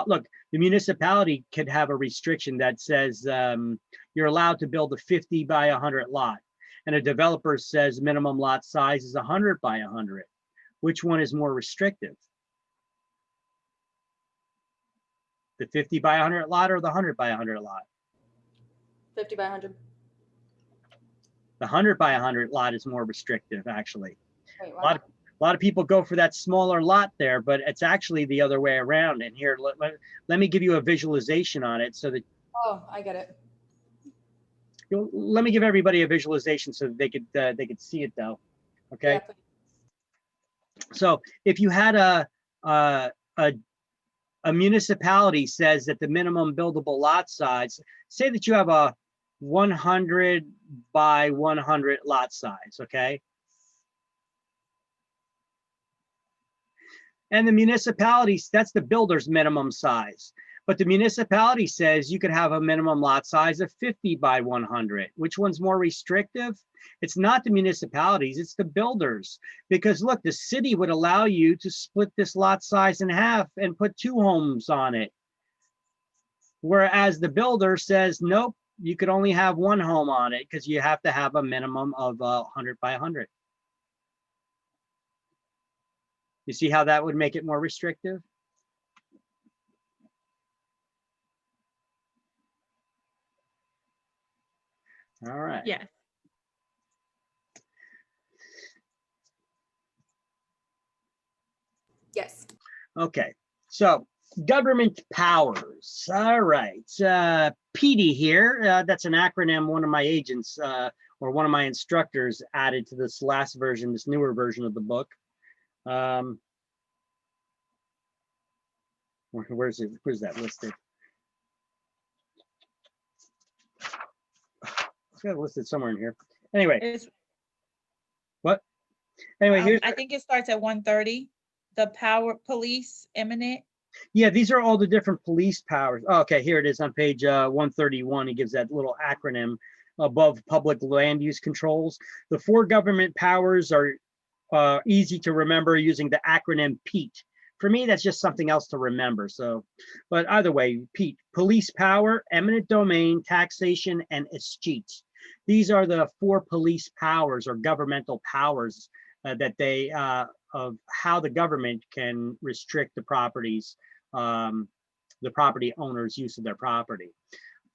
[SPEAKER 1] Look, the municipality could have a restriction that says you're allowed to build a 50 by 100 lot. And a developer says minimum lot size is 100 by 100. Which one is more restrictive? The 50 by 100 lot or the 100 by 100 lot?
[SPEAKER 2] 50 by 100.
[SPEAKER 1] The 100 by 100 lot is more restrictive, actually.
[SPEAKER 2] Wait,
[SPEAKER 1] A lot of people go for that smaller lot there, but it's actually the other way around. And here, let me give you a visualization on it so that.
[SPEAKER 2] Oh, I get it.
[SPEAKER 1] Let me give everybody a visualization so that they could see it though. Okay.
[SPEAKER 2] Yeah,
[SPEAKER 1] So if you had a municipality says that the minimum buildable lot size, say that you have a 100 by 100 lot size, okay? And the municipality, that's the builder's minimum size. But the municipality says you could have a minimum lot size of 50 by 100. Which one's more restrictive? It's not the municipalities, it's the builders. Because look, the city would allow you to split this lot size in half and put 2 homes on it. Whereas the builder says, nope, you could only have 1 home on it because you have to have a minimum of 100 by 100. You see how that would make it more restrictive? All right.
[SPEAKER 3] Yes.
[SPEAKER 2] yes.
[SPEAKER 1] Okay. So government powers. All right. PD here. That's an acronym one of my agents or one of my instructors added to this last version, this newer version of the book. Where's that listed? It's got it listed somewhere in here. Anyway,
[SPEAKER 3] It's,
[SPEAKER 1] what? Anyway, here's
[SPEAKER 3] I think it starts at 130. The power police eminent.
[SPEAKER 1] yeah, these are all the different police powers. Oh, okay, here it is on page 131. He gives that little acronym above public land use controls. The 4 government powers are easy to remember using the acronym PEAT. For me, that's just something else to remember. So, but either way, PEAT, police power, eminent domain, taxation, and escheat. These are the 4 police powers or governmental powers that they of how the government can restrict the properties, the property owners' use of their property.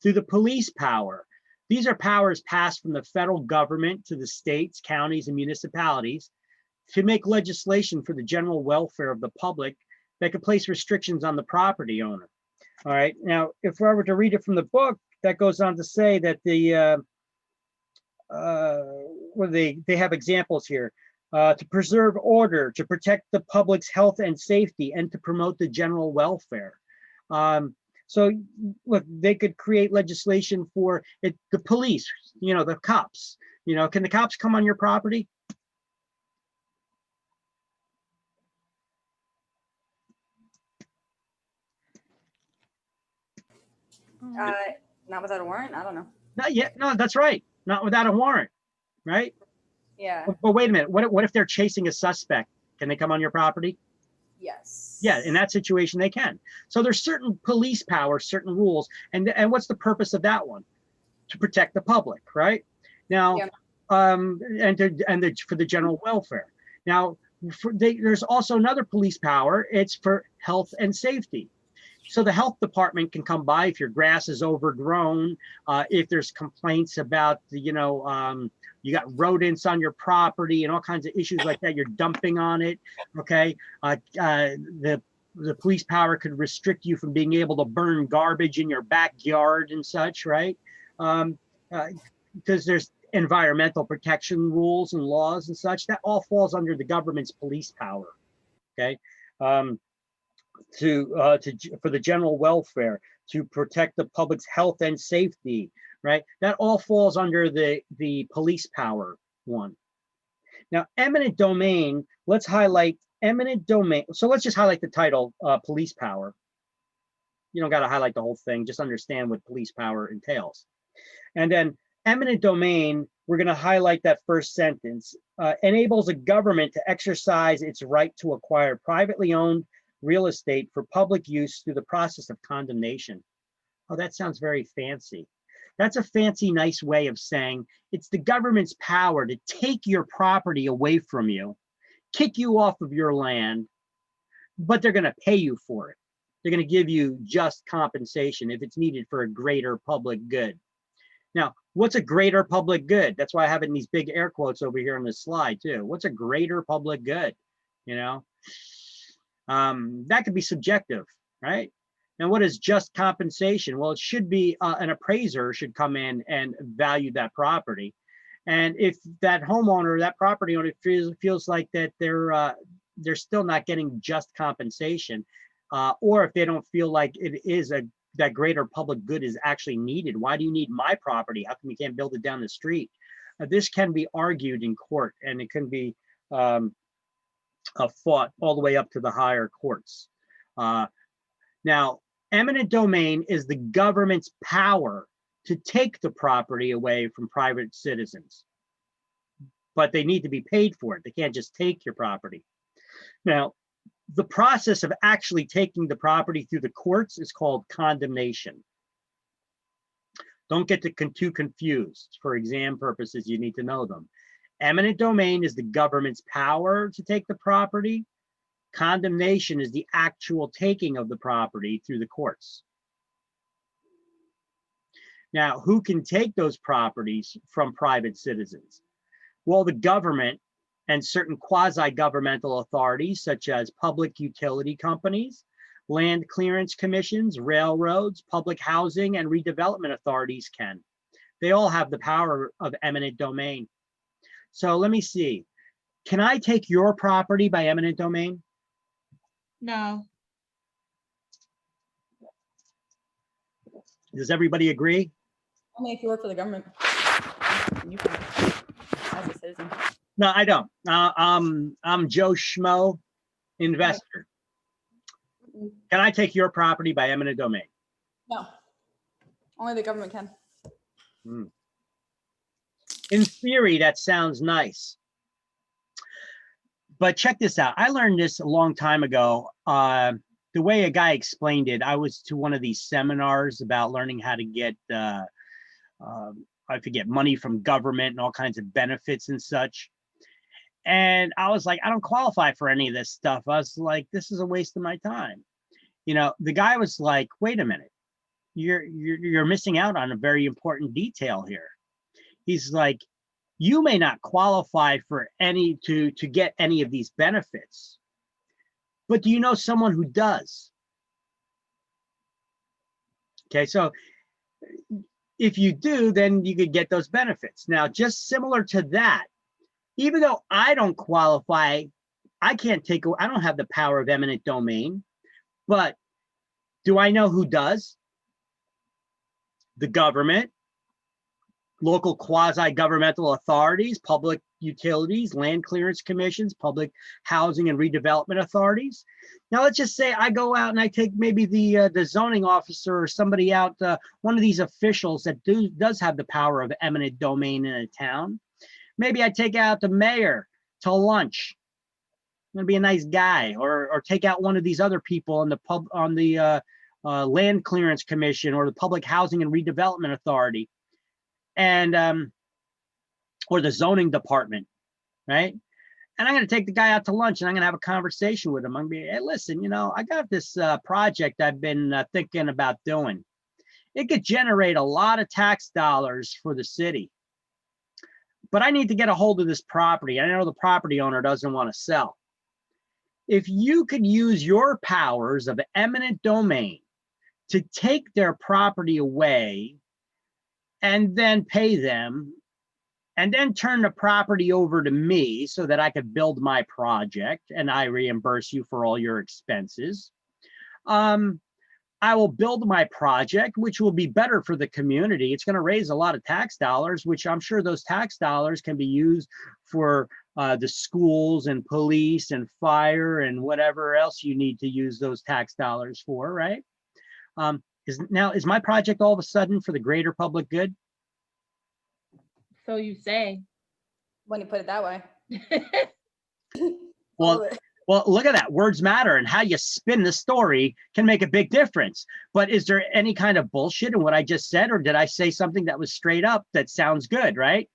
[SPEAKER 1] Through the police power, these are powers passed from the federal government to the states, counties, and municipalities to make legislation for the general welfare of the public that could place restrictions on the property owner. All right. Now, if I were to read it from the book, that goes on to say that the they have examples here. To preserve order, to protect the public's health and safety, and to promote the general welfare. So look, they could create legislation for it, the police, the cops. Can the cops come on your property?
[SPEAKER 2] Not without a warrant. I don't know.
[SPEAKER 1] Not yet. No, that's right. Not without a warrant, right?
[SPEAKER 2] Yeah.
[SPEAKER 1] But wait a minute. What if they're chasing a suspect? Can they come on your property?
[SPEAKER 2] Yes.
[SPEAKER 1] Yeah, in that situation they can. So there's certain police powers, certain rules, and what's the purpose of that one? To protect the public, right? Now,
[SPEAKER 2] Yeah.
[SPEAKER 1] For the general welfare. Now, there's also another police power. It's for health and safety. So the health department can come by if your grass is overgrown, if there's complaints about you got rodents on your property and all kinds of issues like that, you're dumping on it. Okay. The police power could restrict you from being able to burn garbage in your backyard and such, right? Because there's environmental protection rules and laws and such. That all falls under the government's police power. Okay. For the general welfare, to protect the public's health and safety, right? That all falls under the police power one. Now, eminent domain, let's highlight eminent domain. So let's just highlight the title, police power. You don't got to highlight the whole thing, just understand what police power entails. And then eminent domain, we're going to highlight that first sentence, enables a government to exercise its right to acquire privately owned real estate for public use through the process of condemnation. Oh, that sounds very fancy. That's a fancy, nice way of saying it's the government's power to take your property away from you, kick you off of your land, but they're going to pay you for it. They're going to give you just compensation if it's needed for a greater public good. Now, what's a greater public good? That's why I have it in these big air quotes over here on this slide too. What's a greater public good? That could be subjective, right? And what is just compensation? Well, it should be an appraiser should come in and value that property. And if that homeowner, that property owner feels like that they're still not getting just compensation, or if they don't feel like it is that greater public good is actually needed. Why do you need my property? How come you can't build it down the street? This can be argued in court, and it can be fought all the way up to the higher courts. Now, eminent domain is the government's power to take the property away from private citizens, but they need to be paid for it. They can't just take your property. Now, the process of actually taking the property through the courts is called condemnation. Don't get too confused. For exam purposes, you need to know them. Eminent domain is the government's power to take the property. Condemnation is the actual taking of the property through the courts. Now, who can take those properties from private citizens? Well, the government and certain quasi-governmental authorities, such as public utility companies, land clearance commissions, railroads, public housing, and redevelopment authorities can. They all have the power of eminent domain. So let me see. Can I take your property by eminent domain?
[SPEAKER 3] No.
[SPEAKER 1] Does everybody agree?
[SPEAKER 2] Only if you work for the government. You can, as a citizen.
[SPEAKER 1] No, I don't. I'm Joe Schmo, investor. Can I take your property by eminent domain?
[SPEAKER 2] No, only the government can.
[SPEAKER 1] In theory, that sounds nice. But check this out. I learned this a long time ago. The way a guy explained it, I was to one of these seminars about learning how to get, I forget, money from government and all kinds of benefits and such. And I was like, I don't qualify for any of this stuff. I was like, this is a waste of my time. You know, the guy was like, wait a minute, you're missing out on a very important detail here. He's like, you may not qualify for any to get any of these benefits, but do you know someone who does? Okay, so if you do, then you could get those benefits. Now, just similar to that, even though I don't qualify, I don't have the power of eminent domain, but do I know who does? The government, local quasi-governmental authorities, public utilities, land clearance commissions, public housing and redevelopment authorities. Now, let's just say I go out and I take maybe the zoning officer or somebody out, one of these officials that does have the power of eminent domain in a town. Maybe I take out the mayor to lunch. I'm gonna be a nice guy, or take out one of these other people on the land clearance commission or the public housing and redevelopment authority, and or the zoning department, right? And I'm gonna take the guy out to lunch and I'm gonna have a conversation with him. I'm gonna be, hey, listen, you know, I got this project I've been thinking about doing. It could generate a lot of tax dollars for the city, but I need to get a hold of this property. I know the property owner doesn't want to sell. If you could use your powers of eminent domain to take their property away and then pay them, and then turn the property over to me so that I could build my project and I reimburse you for all your expenses, I will build my project, which will be better for the community. It's going to raise a lot of tax dollars, which I'm sure those tax dollars can be used for the schools and police and fire and whatever else you need to use those tax dollars for, right? Is my project all of a sudden for the greater public good?
[SPEAKER 3] So you say.
[SPEAKER 2] When you put it that way.
[SPEAKER 1] Well, look at that. Words matter, and how you spin the story can make a big difference. But is there any kind of bullshit in what I just said, or did I say something that was straight up that sounds good, right?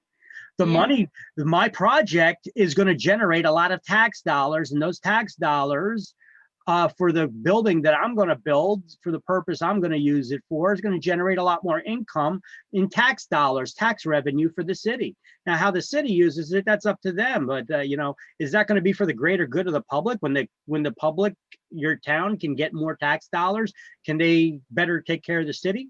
[SPEAKER 1] The money, my project is going to generate a lot of tax dollars, and those tax dollars for the building that I'm going to build for the purpose I'm going to use it for is going to generate a lot more income in tax dollars, tax revenue for the city. Now, how the city uses it, that's up to them. But you know, is that going to be for the greater good of the public? When the public, your town, can get more tax dollars, can they better take care of the city?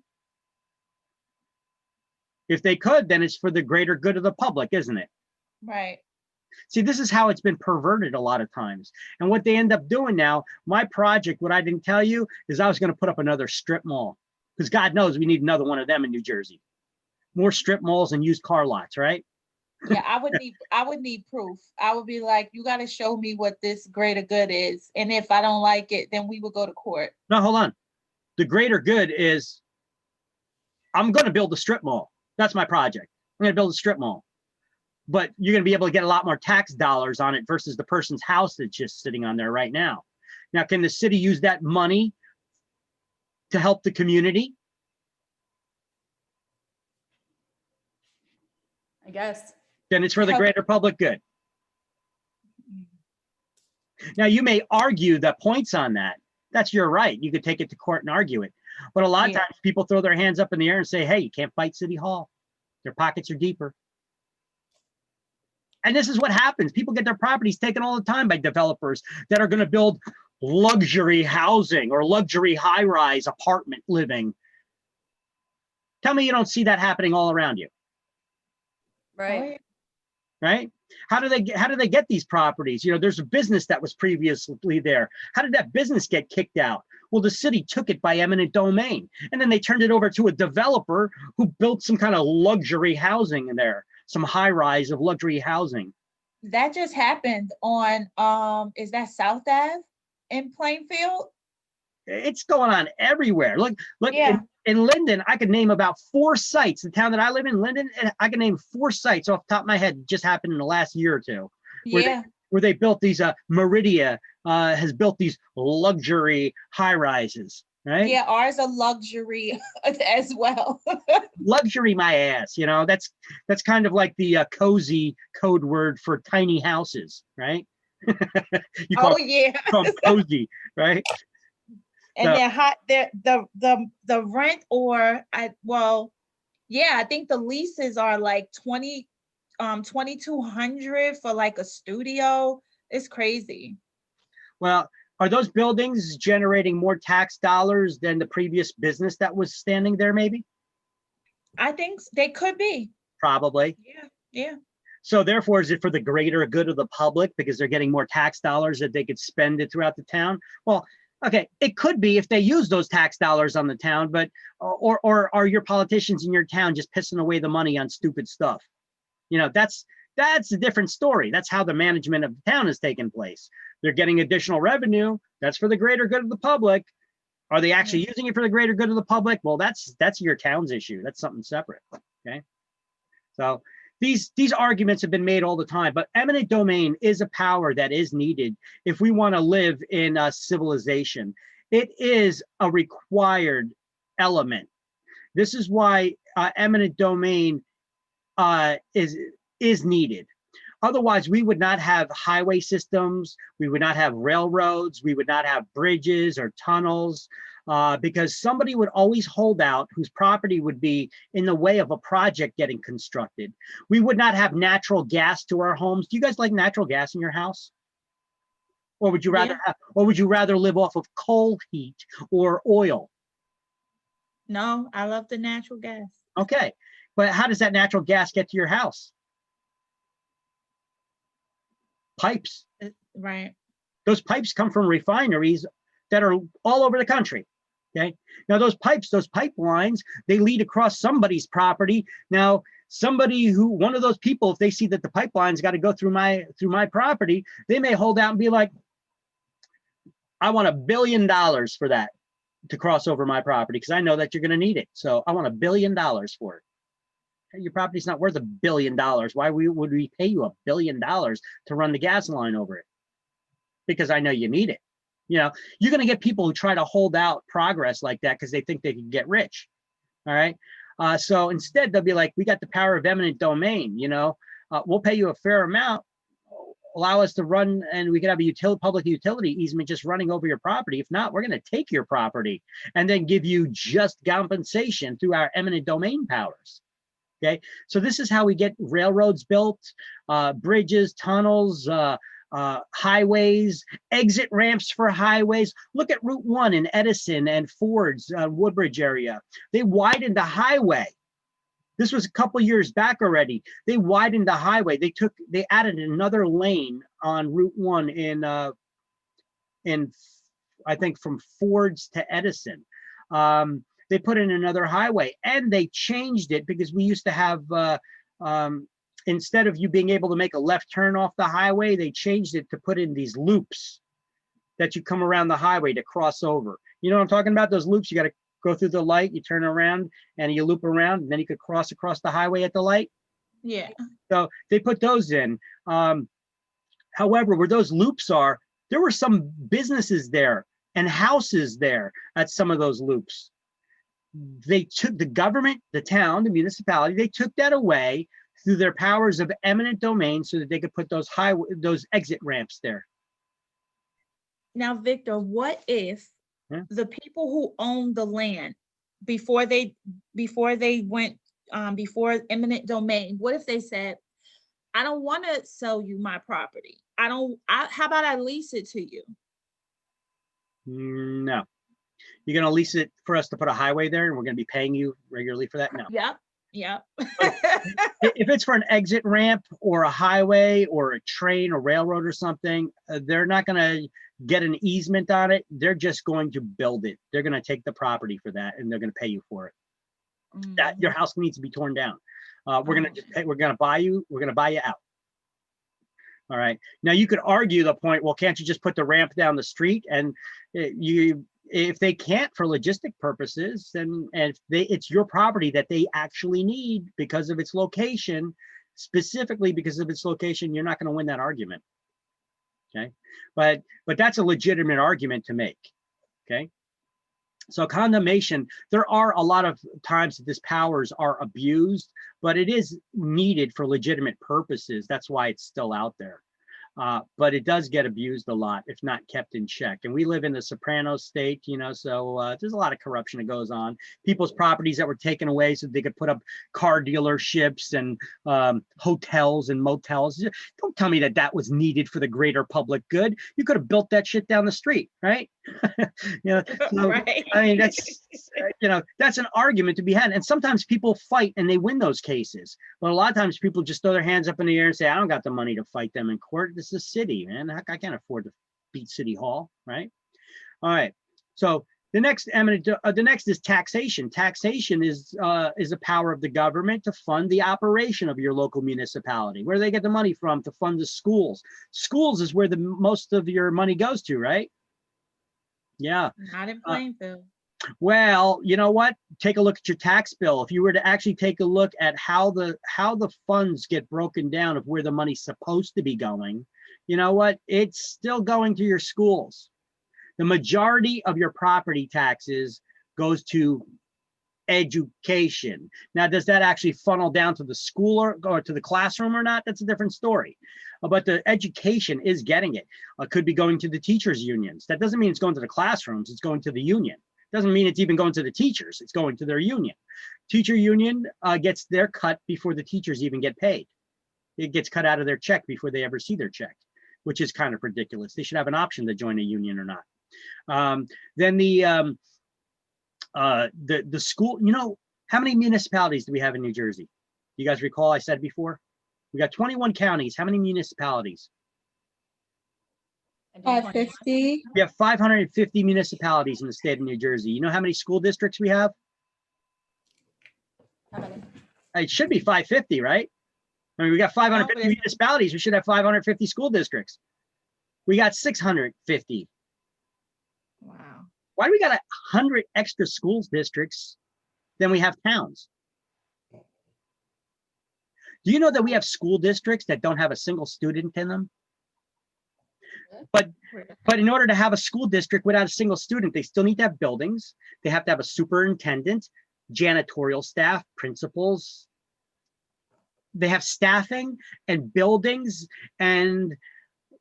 [SPEAKER 1] If they could, then it's for the greater good of the public, isn't it?
[SPEAKER 3] Right.
[SPEAKER 1] See, this is how it's been perverted a lot of times. And what they end up doing now, my project, what I didn't tell you, is I was going to put up another strip mall, because God knows we need another one of them in New Jersey. More strip malls and used car lots, right?
[SPEAKER 3] Yeah, I would need proof. I would be like, you got to show me what this greater good is. And if I don't like it, then we would go to court.
[SPEAKER 1] No, hold on. The greater good is I'm going to build a strip mall. That's my project. I'm going to build a strip mall. But you're going to be able to get a lot more tax dollars on it versus the person's house that's just sitting on there right now. Now, can the city use that money to help the community?
[SPEAKER 2] I guess.
[SPEAKER 1] Then it's for the
[SPEAKER 3] Help-
[SPEAKER 1] greater public good. Now, you may argue the points on that. That's your right. You could take it to court and argue it. But a lot of
[SPEAKER 3] Yeah.
[SPEAKER 1] times people throw their hands up in the air and say, hey, you can't fight City Hall. Their pockets are deeper. And this is what happens. People get their properties taken all the time by developers that are going to build luxury housing or luxury high-rise apartment living. Tell me you don't see that happening all around you,
[SPEAKER 2] Right.
[SPEAKER 1] right? How do they get these properties? You know, there's a business that was previously there. How did that business get kicked out? Well, the city took it by eminent domain, and then they turned it over to a developer who built some kind of luxury housing in there, some high rise of luxury housing.
[SPEAKER 3] That just happened on, is that South Ave in Plainfield?
[SPEAKER 1] It's going on everywhere. Look,
[SPEAKER 3] Yeah.
[SPEAKER 1] in Linden, I could name about 4 sites. The town that I live in, Linden, and I can name 4 sites off the top of my head, just happened in the last year or two,
[SPEAKER 3] Yeah.
[SPEAKER 1] where they built these, Meridia has built these luxury high rises, right?
[SPEAKER 3] Yeah, ours are luxury as well.
[SPEAKER 1] Luxury my ass, you know, that's kind of like the cozy code word for tiny houses, right? You call
[SPEAKER 3] Oh, yeah.
[SPEAKER 1] them cozy, right?
[SPEAKER 3] And
[SPEAKER 1] So-
[SPEAKER 3] they're hot, the rent I think the leases are like 2,200 for like a studio. It's crazy.
[SPEAKER 1] Well, are those buildings generating more tax dollars than the previous business that was standing there, maybe?
[SPEAKER 3] I think they could be.
[SPEAKER 1] Probably.
[SPEAKER 3] Yeah.
[SPEAKER 1] So therefore, is it for the greater good of the public because they're getting more tax dollars that they could spend it throughout the town? Well, okay, it could be if they use those tax dollars on the town, but or are your politicians in your town just pissing away the money on stupid stuff? You know, that's a different story. That's how the management of the town is taking place. They're getting additional revenue. That's for the greater good of the public. Are they actually using it for the greater good of the public? Well, that's your town's issue. That's something separate. Okay. So these arguments have been made all the time, but eminent domain is a power that is needed if we want to live in a civilization. It is a required element. This is why eminent domain is needed. Otherwise, we would not have highway systems, we would not have railroads, we would not have bridges or tunnels, because somebody would always hold out whose property would be in the way of a project getting constructed. We would not have natural gas to our homes. Do you guys like natural gas in your house? Or would you rather live off of coal heat or oil?
[SPEAKER 3] No, I love the natural gas.
[SPEAKER 1] Okay, but how does that natural gas get to your house? Pipes.
[SPEAKER 3] Right.
[SPEAKER 1] Those pipes come from refineries that are all over the country. Okay. Now those pipelines, they lead across somebody's property. Now, one of those people, if they see that the pipeline's got to go through my property, they may hold out and be like, I want $1 billion for that to cross over my property because I know that you're going to need it. So I want $1 billion for it. Your property's not worth $1 billion. Why would we pay you $1 billion to run the gas line over it? Because I know you need it. You know, you're going to get people who try to hold out progress like that because they think they can get rich. All right. So instead, they'll be like, we got the power of eminent domain. You know, we'll pay you a fair amount. allow us to run, and we could have a public utility easement just running over your property. If not, we're going to take your property and then give you just compensation through our eminent domain powers. Okay, so this is how we get railroads built, bridges, tunnels, highways, exit ramps for highways. Look at Route 1 in Edison and Ford's Woodbridge area. They widened the highway. This was a couple years back already. They widened the highway. They added another lane on Route 1 in I think from Ford's to Edison. They put in another highway, and they changed it because we used to have instead of you being able to make a left turn off the highway, they changed it to put in these loops that you come around the highway to cross over. You know what I'm talking about? Those loops, you got to go through the light, you turn around and you loop around, and then you could cross across the highway at the light.
[SPEAKER 3] Yeah.
[SPEAKER 1] So they put those in. However, where those loops are, there were some businesses there and houses there at some of those loops. They took the government, the town, the municipality, they took that away through their powers of eminent domain so that they could put those exit ramps there.
[SPEAKER 4] Now, Victor, what if the people who own the land before they went before eminent domain, what if they said, I don't want to sell you my property. How about I lease it to you?
[SPEAKER 1] No. You're going to lease it for us to put a highway there and we're going to be paying you regularly for that? No.
[SPEAKER 4] Yep.
[SPEAKER 1] If it's for an exit ramp or a highway or a train or railroad or something, they're not going to get an easement on it. They're just going to build it. They're going to take the property for that and they're going to pay you for it. That your house needs to be torn down. We're going to buy you out. All right. Now you could argue the point, well, can't you just put the ramp down the street? And if they can't for logistic purposes, and it's your property that they actually need because of its location, specifically because of its location, you're not going to win that argument. Okay. But that's a legitimate argument to make. Okay. So condemnation, there are a lot of times that these powers are abused, but it is needed for legitimate purposes. That's why it's still out there. But it does get abused a lot if not kept in check. And we live in the Soprano state, so there's a lot of corruption that goes on. People's properties that were taken away so they could put up car dealerships and hotels and motels. Don't tell me that was needed for the greater public good. You could have built that shit down the street, right?
[SPEAKER 4] Right.
[SPEAKER 1] I mean, that's an argument to be had. And sometimes people fight and they win those cases. But a lot of times people just throw their hands up in the air and say, I don't got the money to fight them in court. This is a city, man. I can't afford to beat City Hall, right? All right. So the next is taxation. Taxation is a power of the government to fund the operation of your local municipality. Where do they get the money from to fund the schools? Schools is where the most of your money goes to, right? Yeah.
[SPEAKER 4] Not in Plainfield.
[SPEAKER 1] Well, you know what? Take a look at your tax bill. If you were to actually take a look at how the funds get broken down of where the money's supposed to be going, you know what? It's still going to your schools. The majority of your property taxes goes to education. Now, does that actually funnel down to the school or to the classroom or not? That's a different story. But the education is getting it. Could be going to the teachers' unions. That doesn't mean it's going to the classrooms. It's going to the union. Doesn't mean it's even going to the teachers. It's going to their union. Teacher union gets their cut before the teachers even get paid. It gets cut out of their check before they ever see their check, which is kind of ridiculous. They should have an option to join a union or not. Then the school, how many municipalities do we have in New Jersey? You guys recall I said before? We got 21 counties. How many municipalities?
[SPEAKER 4] 550.
[SPEAKER 1] We have 550 municipalities in the state of New Jersey. You know how many school districts we have?
[SPEAKER 2] How many?
[SPEAKER 1] It should be 550, right? I mean, we got 550 municipalities. We should have 550 school districts. We got 650.
[SPEAKER 4] Wow.
[SPEAKER 1] Why do we got 100 extra schools districts than we have towns? Do you know that we have school districts that don't have a single student in them? But in order to have a school district without a single student, they still need to have buildings. They have to have a superintendent, janitorial staff, principals. They have staffing and buildings and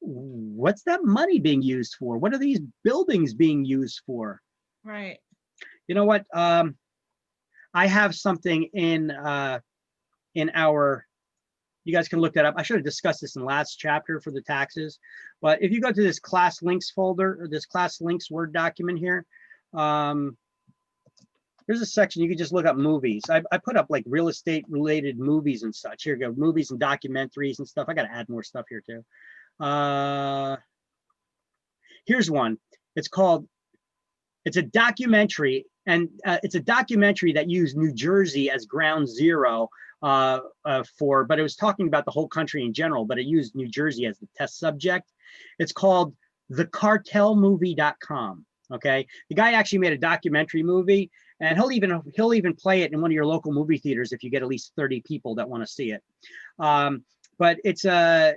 [SPEAKER 1] what's that money being used for? What are these buildings being used for?
[SPEAKER 4] Right.
[SPEAKER 1] You know what? I have something in our, you guys can look that up. I should have discussed this in the last chapter for the taxes, but if you go to this class links folder or this class links Word document here, there's a section you can just look up movies. I put up like real estate related movies and such. Here you go, movies and documentaries and stuff. I got to add more stuff here too. Here's one. It's a documentary, and it's a documentary that used New Jersey as ground zero but it was talking about the whole country in general, but it used New Jersey as the test subject. It's called thecartelmovie.com. Okay, the guy actually made a documentary movie, and he'll even play it in one of your local movie theaters if you get at least 30 people that want to see it. But it's a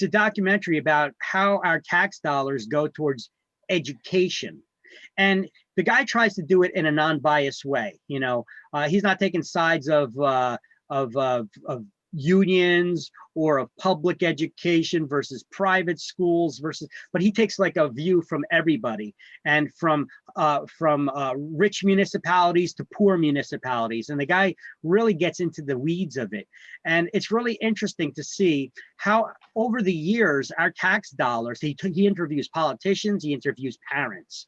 [SPEAKER 1] documentary about how our tax dollars go towards education. And the guy tries to do it in a non-biased way. You know, he's not taking sides of unions or of public education versus private schools but he takes like a view from everybody, and from rich municipalities to poor municipalities. And the guy really gets into the weeds of it. And it's really interesting to see how over the years, our tax dollars, he interviews politicians, he interviews parents.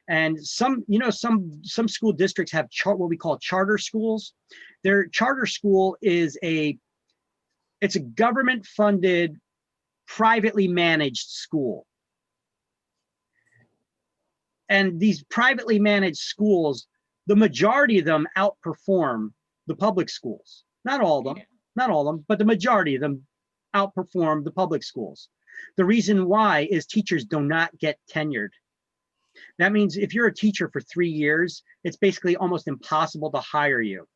[SPEAKER 1] And some school districts have what we call charter schools. Their charter school is it's a government funded, privately managed school. And these privately managed schools, the majority of them outperform the public schools. Not all of them, but the majority of them outperform the public schools. The reason why is teachers do not get tenured. That means if you're a teacher for 3 years, it's basically almost impossible to fire you.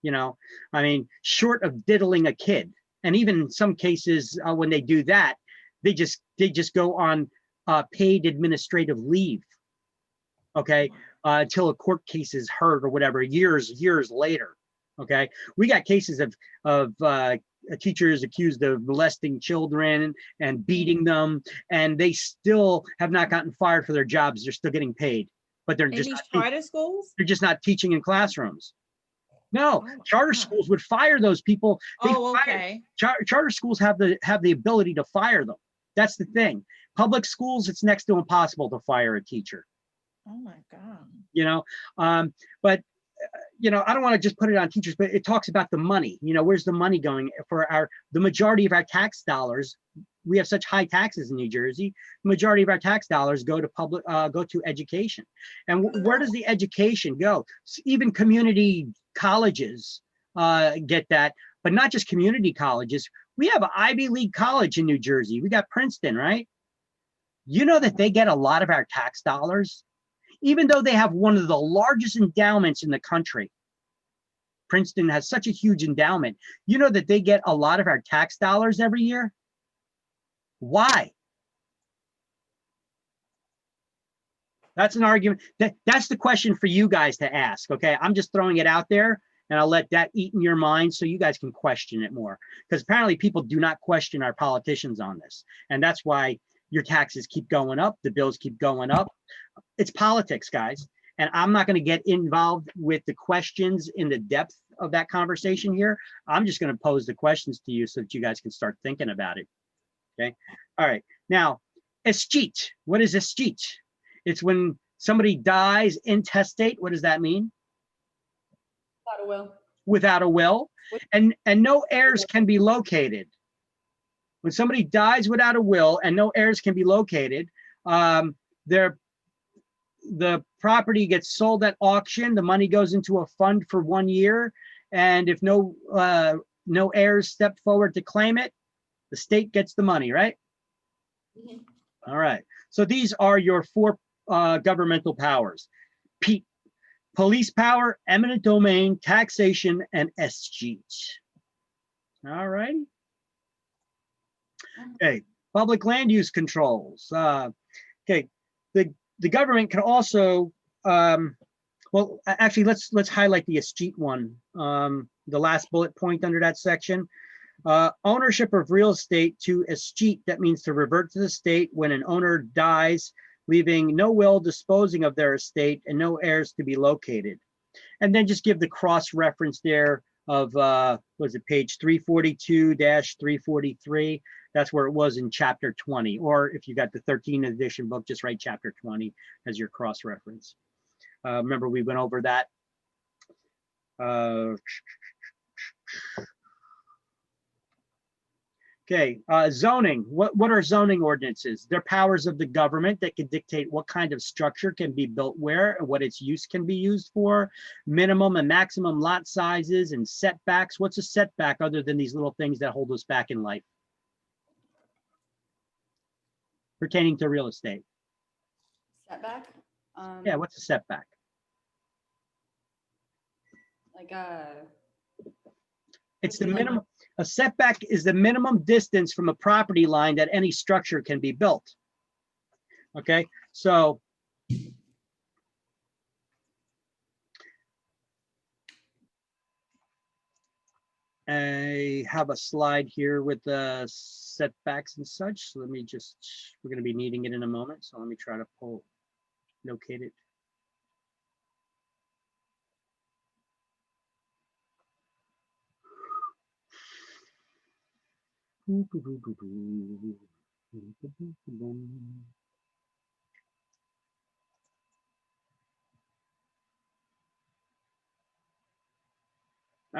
[SPEAKER 1] You know, I mean, short of diddling a kid. And even in some cases, when they do that, they just go on paid administrative leave. Okay, until a court case is heard or whatever, years later. Okay, we got cases of teachers accused of molesting children and beating them, and they still have not gotten fired for their jobs. They're still getting paid, but they're just
[SPEAKER 4] these charter schools?
[SPEAKER 1] They're just not teaching in classrooms. No,
[SPEAKER 4] Oh,
[SPEAKER 1] charter
[SPEAKER 4] wow.
[SPEAKER 1] schools would fire those people.
[SPEAKER 4] Okay.
[SPEAKER 1] Charter schools have the ability to fire them. That's the thing. Public schools, it's next to impossible to fire a teacher.
[SPEAKER 4] Oh my God.
[SPEAKER 1] You know, but you know, I don't want to just put it on teachers, but it talks about the money. You know, where's the money going for the majority of our tax dollars? We have such high taxes in New Jersey. The majority of our tax dollars go to education. And where does the education go? Even community colleges get that, but not just community colleges. We have an Ivy League college in New Jersey. We got Princeton, right? You know that they get a lot of our tax dollars, even though they have one of the largest endowments in the country. Princeton has such a huge endowment. You know that they get a lot of our tax dollars every year? Why? That's an argument. That's the question for you guys to ask, okay? I'm just throwing it out there, and I'll let that eat in your mind so you guys can question it more. Because apparently people do not question our politicians on this. And that's why your taxes keep going up, the bills keep going up. It's politics, guys. And I'm not going to get involved with the questions in the depth of that conversation here. I'm just going to pose the questions to you so that you guys can start thinking about it. Okay. All right. Now, escheat. What is escheat? It's when somebody dies intestate. What does that mean?
[SPEAKER 2] Without a will.
[SPEAKER 1] Without a will. And no heirs can be located. When somebody dies without a will and no heirs can be located, the property gets sold at auction. The money goes into a fund for 1 year. And if no heirs step forward to claim it, the state gets the money, right?
[SPEAKER 2] Mhm.
[SPEAKER 1] All right. So these are your 4 governmental powers: police power, eminent domain, taxation, and escheat. All right. Okay. Public land use controls. Okay. The government can also, well, actually, let's highlight the escheat one. The last bullet point under that section. Ownership of real estate to escheat, that means to revert to the state when an owner dies, leaving no will disposing of their estate and no heirs to be located. And then just give the cross reference there of, was it page 342-343? That's where it was in chapter 20. Or if you got the 13th edition book, just write chapter 20 as your cross reference. Remember, we went over that. Okay, zoning. What are zoning ordinances? They're powers of the government that can dictate what kind of structure can be built where and what its use can be used for, minimum and maximum lot sizes and setbacks. What's a setback other than these little things that hold us back in life? Pertaining to real estate.
[SPEAKER 2] Setback?
[SPEAKER 1] Yeah, what's a setback?
[SPEAKER 2] Like
[SPEAKER 1] It's the minimum. A setback is the minimum distance from a property line that any structure can be built. Okay, so I have a slide here with the setbacks and such. So let me just, we're going to be needing it in a moment. So let me try to locate it. All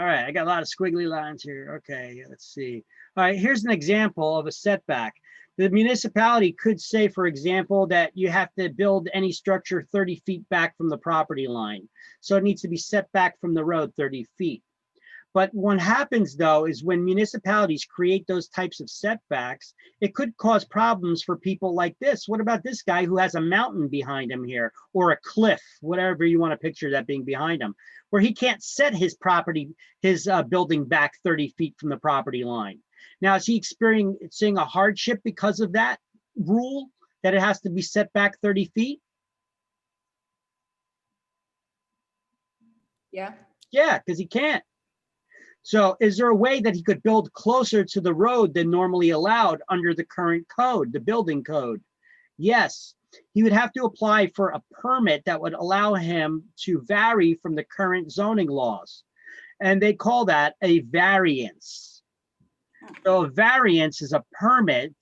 [SPEAKER 1] right, I got a lot of squiggly lines here. Okay, let's see. All right, here's an example of a setback. The municipality could say, for example, that you have to build any structure 30 feet back from the property line. So it needs to be set back from the road 30 feet. But what happens though is when municipalities create those types of setbacks, it could cause problems for people like this. What about this guy who has a mountain behind him here, or a cliff, whatever you want to picture that being behind him, where he can't set his property, his building back 30 feet from the property line. Now, is he experiencing a hardship because of that rule, that it has to be set back 30 feet?
[SPEAKER 2] yeah.
[SPEAKER 1] Yeah, because he can't. So is there a way that he could build closer to the road than normally allowed under the current code, the building code? Yes, he would have to apply for a permit that would allow him to vary from the current zoning laws. And they call that a variance. So a variance is a permit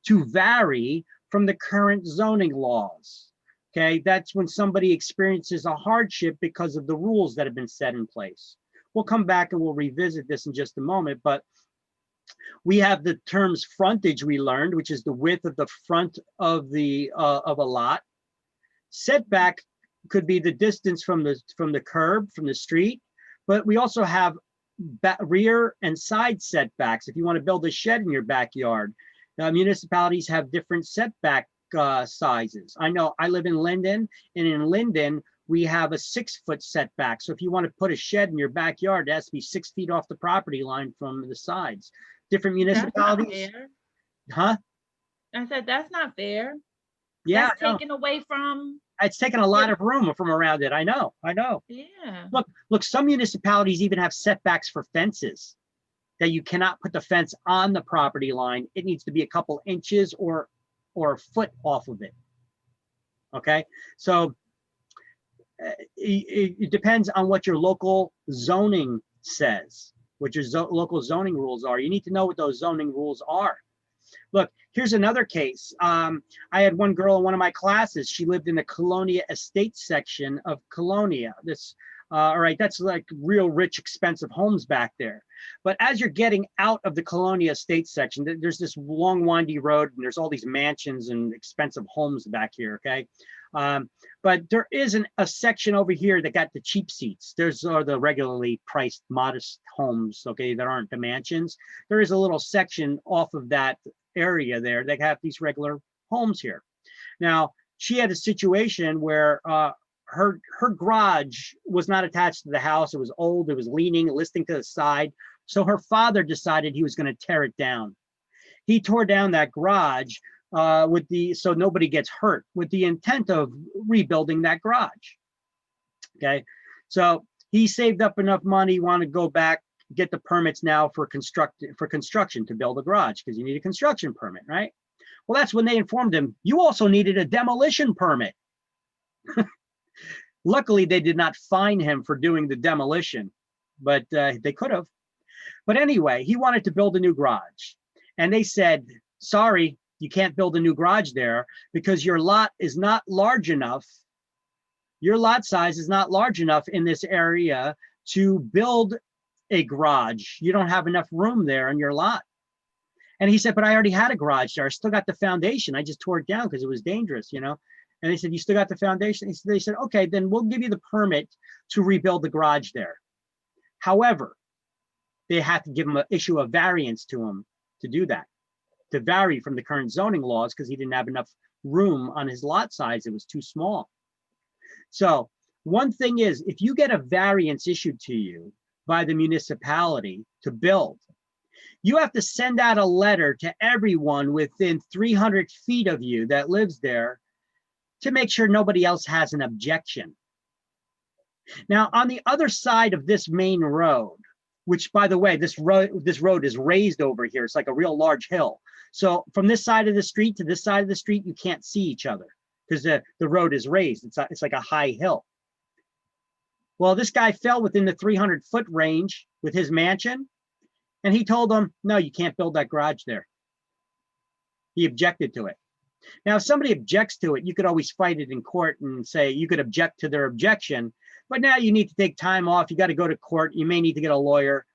[SPEAKER 1] to vary from the current zoning laws. Okay, that's when somebody experiences a hardship because of the rules that have been set in place. We'll come back and we'll revisit this in just a moment, but we have the terms frontage we learned, which is the width of the front of the of a lot. Setback could be the distance from the curb, from the street, but we also have rear and side setbacks. If you want to build a shed in your backyard, municipalities have different setback sizes. I know I live in Linden, and in Linden, we have a 6-foot setback. So if you want to put a shed in your backyard, it has to be 6 feet off the property line from the sides. Different municipalities. Huh?
[SPEAKER 4] I said, that's not fair.
[SPEAKER 1] Yeah.
[SPEAKER 4] That's taken away from.
[SPEAKER 1] It's taken a lot of room from around it. I know.
[SPEAKER 4] Yeah.
[SPEAKER 1] Look, some municipalities even have setbacks for fences, that you cannot put the fence on the property line. It needs to be a couple inches or a foot off of it. Okay, so it depends on what your local zoning says, what your local zoning rules are. You need to know what those zoning rules are. Look, here's another case. I had one girl in one of my classes. She lived in the Colonia Estate section of Colonia. All right, that's like real rich, expensive homes back there. But as you're getting out of the Colonia Estate section, there's this long, windy road, and there's all these mansions and expensive homes back here, okay? But there isn't a section over here that got the cheap seats. There's the regularly priced, modest homes, okay, that aren't the mansions. There is a little section off of that area there that have these regular homes here. Now, she had a situation where her garage was not attached to the house. It was old, it was leaning, listing to the side. So her father decided he was going to tear it down. He tore down that garage so nobody gets hurt, with the intent of rebuilding that garage. Okay, so he saved up enough money, wanted to go back, get the permits now for construction to build a garage, because you need a construction permit, right? Well, that's when they informed him, you also needed a demolition permit. Luckily, they did not fine him for doing the demolition, but they could have. But anyway, he wanted to build a new garage. And they said, sorry, you can't build a new garage there because your lot is not large enough. Your lot size is not large enough in this area to build a garage. You don't have enough room there in your lot. And he said, but I already had a garage there. I still got the foundation. I just tore it down because it was dangerous, you know? And they said, you still got the foundation? They said, okay, then we'll give you the permit to rebuild the garage there. However, they had to give him issue a variance to him to do that, to vary from the current zoning laws because he didn't have enough room on his lot size. It was too small. So one thing is, if you get a variance issued to you by the municipality to build, you have to send out a letter to everyone within 300 feet of you that lives there to make sure nobody else has an objection. Now, on the other side of this main road, which, by the way, this road is raised over here. It's like a real large hill. So from this side of the street to this side of the street, you can't see each other because the road is raised. It's like a high hill. Well, this guy fell within the 300-foot range with his mansion, and he told them, no, you can't build that garage there. He objected to it. Now, if somebody objects to it, you could always fight it in court and say you could object to their objection. But now you need to take time off. You got to go to court. You may need to get a lawyer.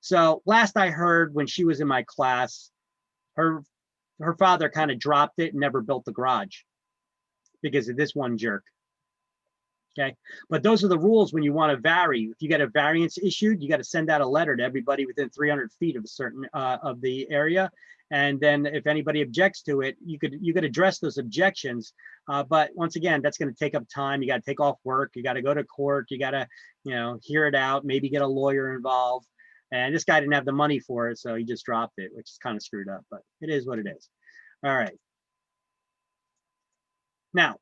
[SPEAKER 1] So last I heard, when she was in my class, her father kind of dropped it and never built the garage because of this one jerk. Okay, but those are the rules when you want to vary. If you get a variance issued, you got to send out a letter to everybody within 300 feet of a certain of the area. And then if anybody objects to it, you could address those objections. But once again, that's going to take up time. You got to take off work. You got to go to court. You got to, hear it out, maybe get a lawyer involved. And this guy didn't have the money for it, so he just dropped it, which is kind of screwed up, but it is what it is. All right. Now,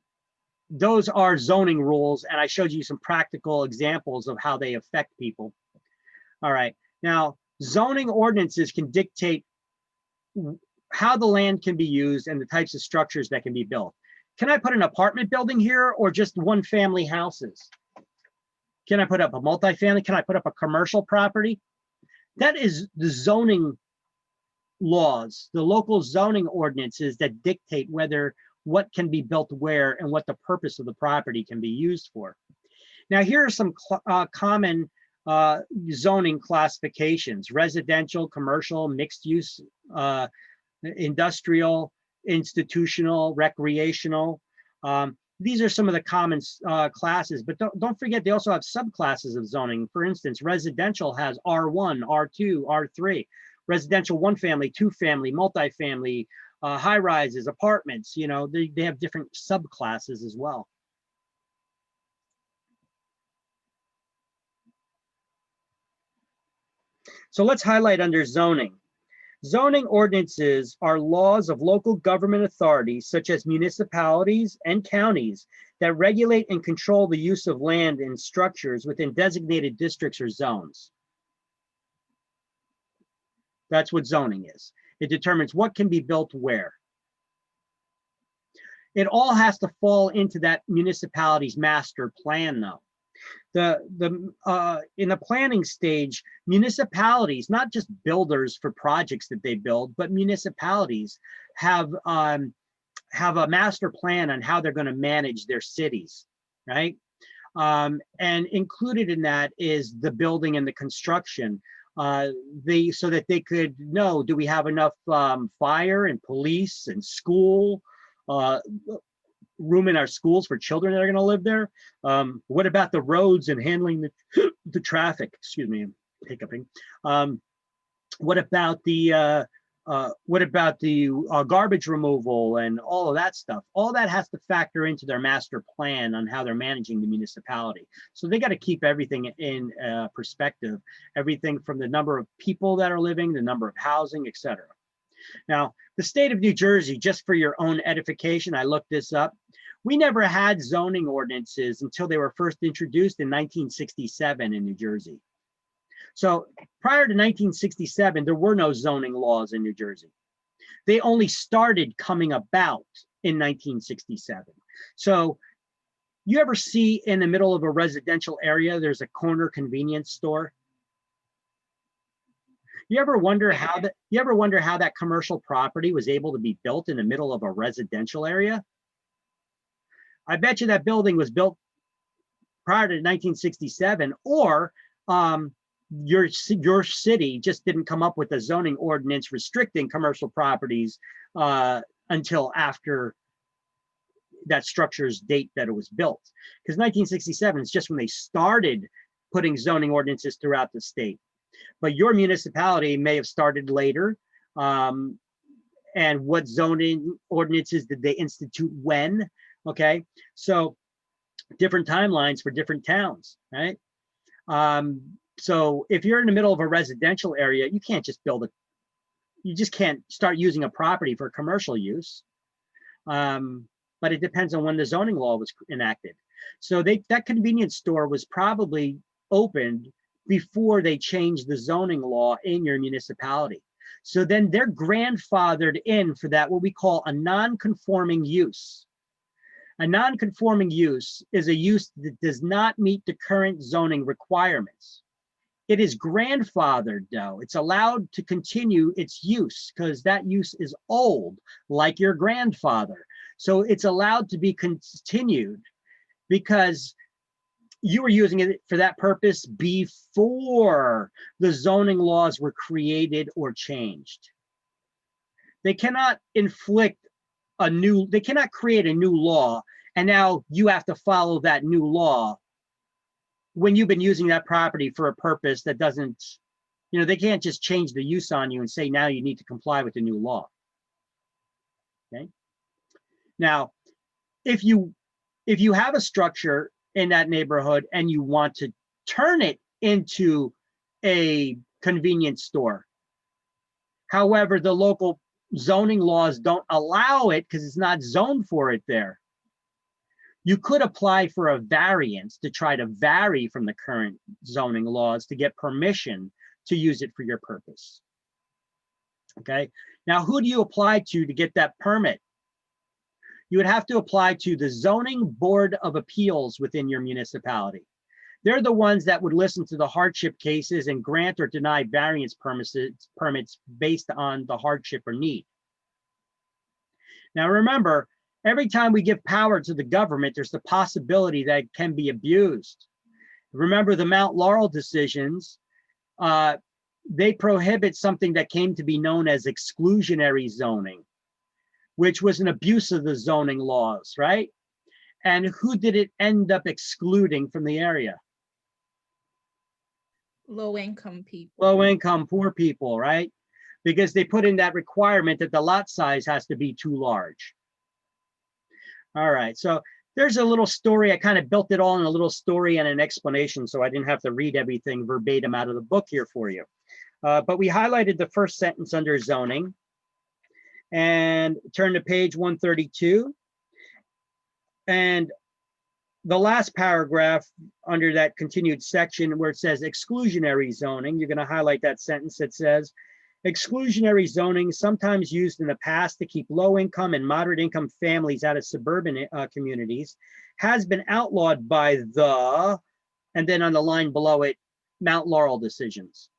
[SPEAKER 1] those are zoning rules, and I showed you some practical examples of how they affect people. All right. Now, zoning ordinances can dictate how the land can be used and the types of structures that can be built. Can I put an apartment building here or just one family houses? Can I put up a multifamily? Can I put up a commercial property? That is the zoning laws, the local zoning ordinances that dictate what can be built where and what the purpose of the property can be used for. Now, here are some common zoning classifications: residential, commercial, mixed use, industrial, institutional, recreational. These are some of the common classes, but don't forget, they also have subclasses of zoning. For instance, residential has R1, R2, R3. Residential, one family, two family, multifamily, high rises, apartments, they have different subclasses as well. So let's highlight under zoning. Zoning ordinances are laws of local government authorities, such as municipalities and counties, that regulate and control the use of land and structures within designated districts or zones. That's what zoning is. It determines what can be built where. It all has to fall into that municipality's master plan, though. In the planning stage, municipalities, not just builders for projects that they build, but municipalities have a master plan on how they're going to manage their cities, right? And included in that is the building and the construction. So that they could know, do we have enough fire and police and school room in our schools for children that are going to live there? What about the roads and handling the traffic? Excuse me, I'm hiccuping. What about the garbage removal and all of that stuff? All that has to factor into their master plan on how they're managing the municipality. So they got to keep everything in perspective, everything from the number of people that are living, the number of housing, etc. Now, the state of New Jersey, just for your own edification, I looked this up. We never had zoning ordinances until they were first introduced in 1967 in New Jersey. So prior to 1967, there were no zoning laws in New Jersey. They only started coming about in 1967. So you ever see in the middle of a residential area, there's a corner convenience store? You ever wonder how that commercial property was able to be built in the middle of a residential area? I bet you that building was built prior to 1967, or your city just didn't come up with a zoning ordinance restricting commercial properties until after that structure's date that it was built. Because 1967 is just when they started putting zoning ordinances throughout the state. But your municipality may have started later. And what zoning ordinances did they institute when? Okay, so different timelines for different towns, right? So if you're in the middle of a residential area, you can't just you just can't start using a property for commercial use. But it depends on when the zoning law was enacted. So that convenience store was probably opened before they changed the zoning law in your municipality. So then they're grandfathered in for that, what we call a non-conforming use. A non-conforming use is a use that does not meet the current zoning requirements. It is grandfathered though. It's allowed to continue its use because that use is old, like your grandfather. So it's allowed to be continued because you were using it for that purpose before the zoning laws were created or changed. They cannot they cannot create a new law and now you have to follow that new law when you've been using that property for a purpose that doesn't, they can't just change the use on you and say, now you need to comply with the new law. Okay. Now, if you have a structure in that neighborhood and you want to turn it into a convenience store, however, the local zoning laws don't allow it because it's not zoned for it there, you could apply for a variance to try to vary from the current zoning laws to get permission to use it for your purpose. Okay, now who do you apply to get that permit? You would have to apply to the Zoning Board of Appeals within your municipality. They're the ones that would listen to the hardship cases and grant or deny variance permits based on the hardship or need. Now remember, every time we give power to the government, there's the possibility that it can be abused. Remember the Mount Laurel decisions, they prohibit something that came to be known as exclusionary zoning, which was an abuse of the zoning laws, right? And who did it end up excluding from the area?
[SPEAKER 4] Low income people.
[SPEAKER 1] Low income, poor people, right? Because they put in that requirement that the lot size has to be too large. All right, so there's a little story. I kind of built it all in a little story and an explanation, so I didn't have to read everything verbatim out of the book here for you. But we highlighted the first sentence under zoning and turn to page 132. And the last paragraph under that continued section where it says exclusionary zoning, you're going to highlight that sentence that says, exclusionary zoning, sometimes used in the past to keep low income and moderate income families out of suburban communities, has been outlawed by the, and then on the line below it, Mount Laurel decisions.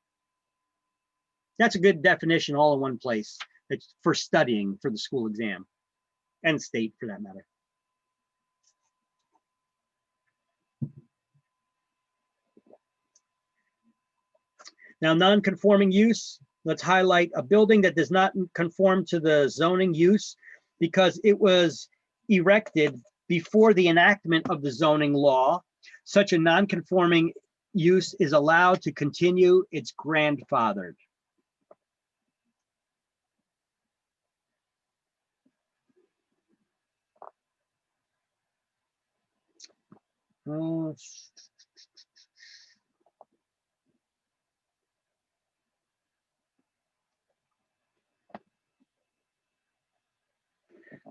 [SPEAKER 1] That's a good definition all in one place. It's for studying for the school exam and state for that matter. Now, non-conforming use, let's highlight a building that does not conform to the zoning use because it was erected before the enactment of the zoning law. Such a non-conforming use is allowed to continue its grandfathered.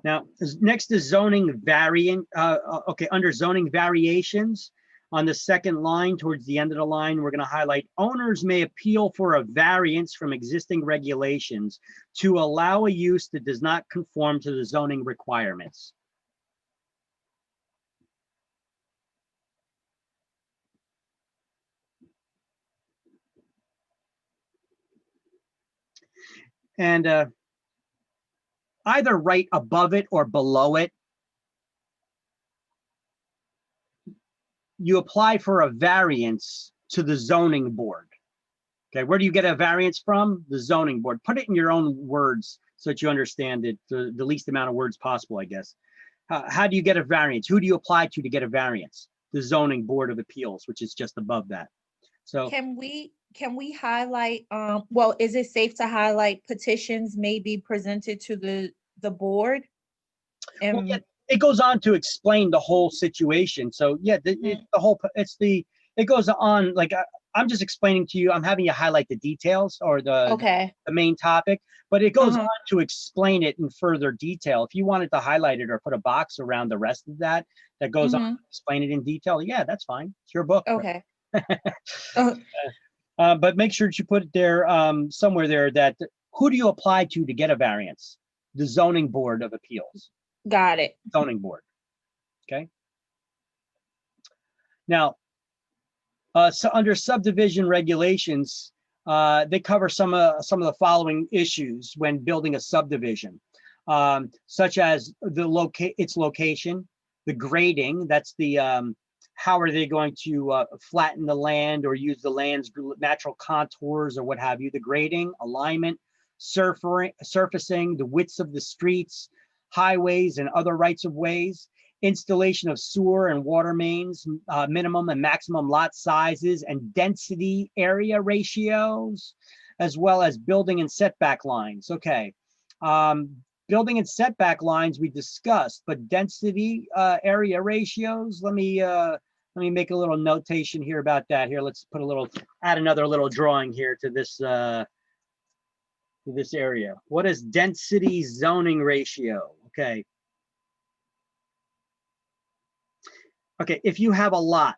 [SPEAKER 1] Now, next is zoning variant. Okay, under zoning variations, On the second line, towards the end of the line, we're going to highlight owners may appeal for a variance from existing regulations to allow a use that does not conform to the zoning requirements. And either right above it or below it, you apply for a variance to the zoning board. Okay, where do you get a variance from? The zoning board. Put it in your own words so that you understand it, the least amount of words possible, I guess. How do you get a variance? Who do you apply to get a variance? The zoning board of appeals, which is just above that. So
[SPEAKER 4] Can we highlight, well, is it safe to highlight petitions may be presented to the board?
[SPEAKER 1] well,
[SPEAKER 4] And
[SPEAKER 1] yeah, it goes on to explain the whole situation. So yeah, it goes on, like I'm just explaining to you, I'm having you highlight the details or the main topic, but it goes on to explain it in further detail. If you wanted to highlight it or put a box around the rest of that goes on to explain it in detail, yeah, that's fine. It's your book.
[SPEAKER 4] Okay.
[SPEAKER 1] But make sure that you put it there somewhere there that who do you apply to get a variance? The zoning board of appeals.
[SPEAKER 4] Got it.
[SPEAKER 1] Zoning board. Okay. Now, so under subdivision regulations, they cover some of the following issues when building a subdivision, such as its location, the grading. That's the how are they going to flatten the land or use the land's natural contours or what have you? The grading, alignment, surfacing, the widths of the streets, highways and other rights of ways, installation of sewer and water mains, minimum and maximum lot sizes and density area ratios, as well as building and setback lines. Okay. Building and setback lines we discussed, but density area ratios, let me make a little notation here about that. Here, let's put add another little drawing here to this area. What is density zoning ratio? Okay. Okay, if you have a lot,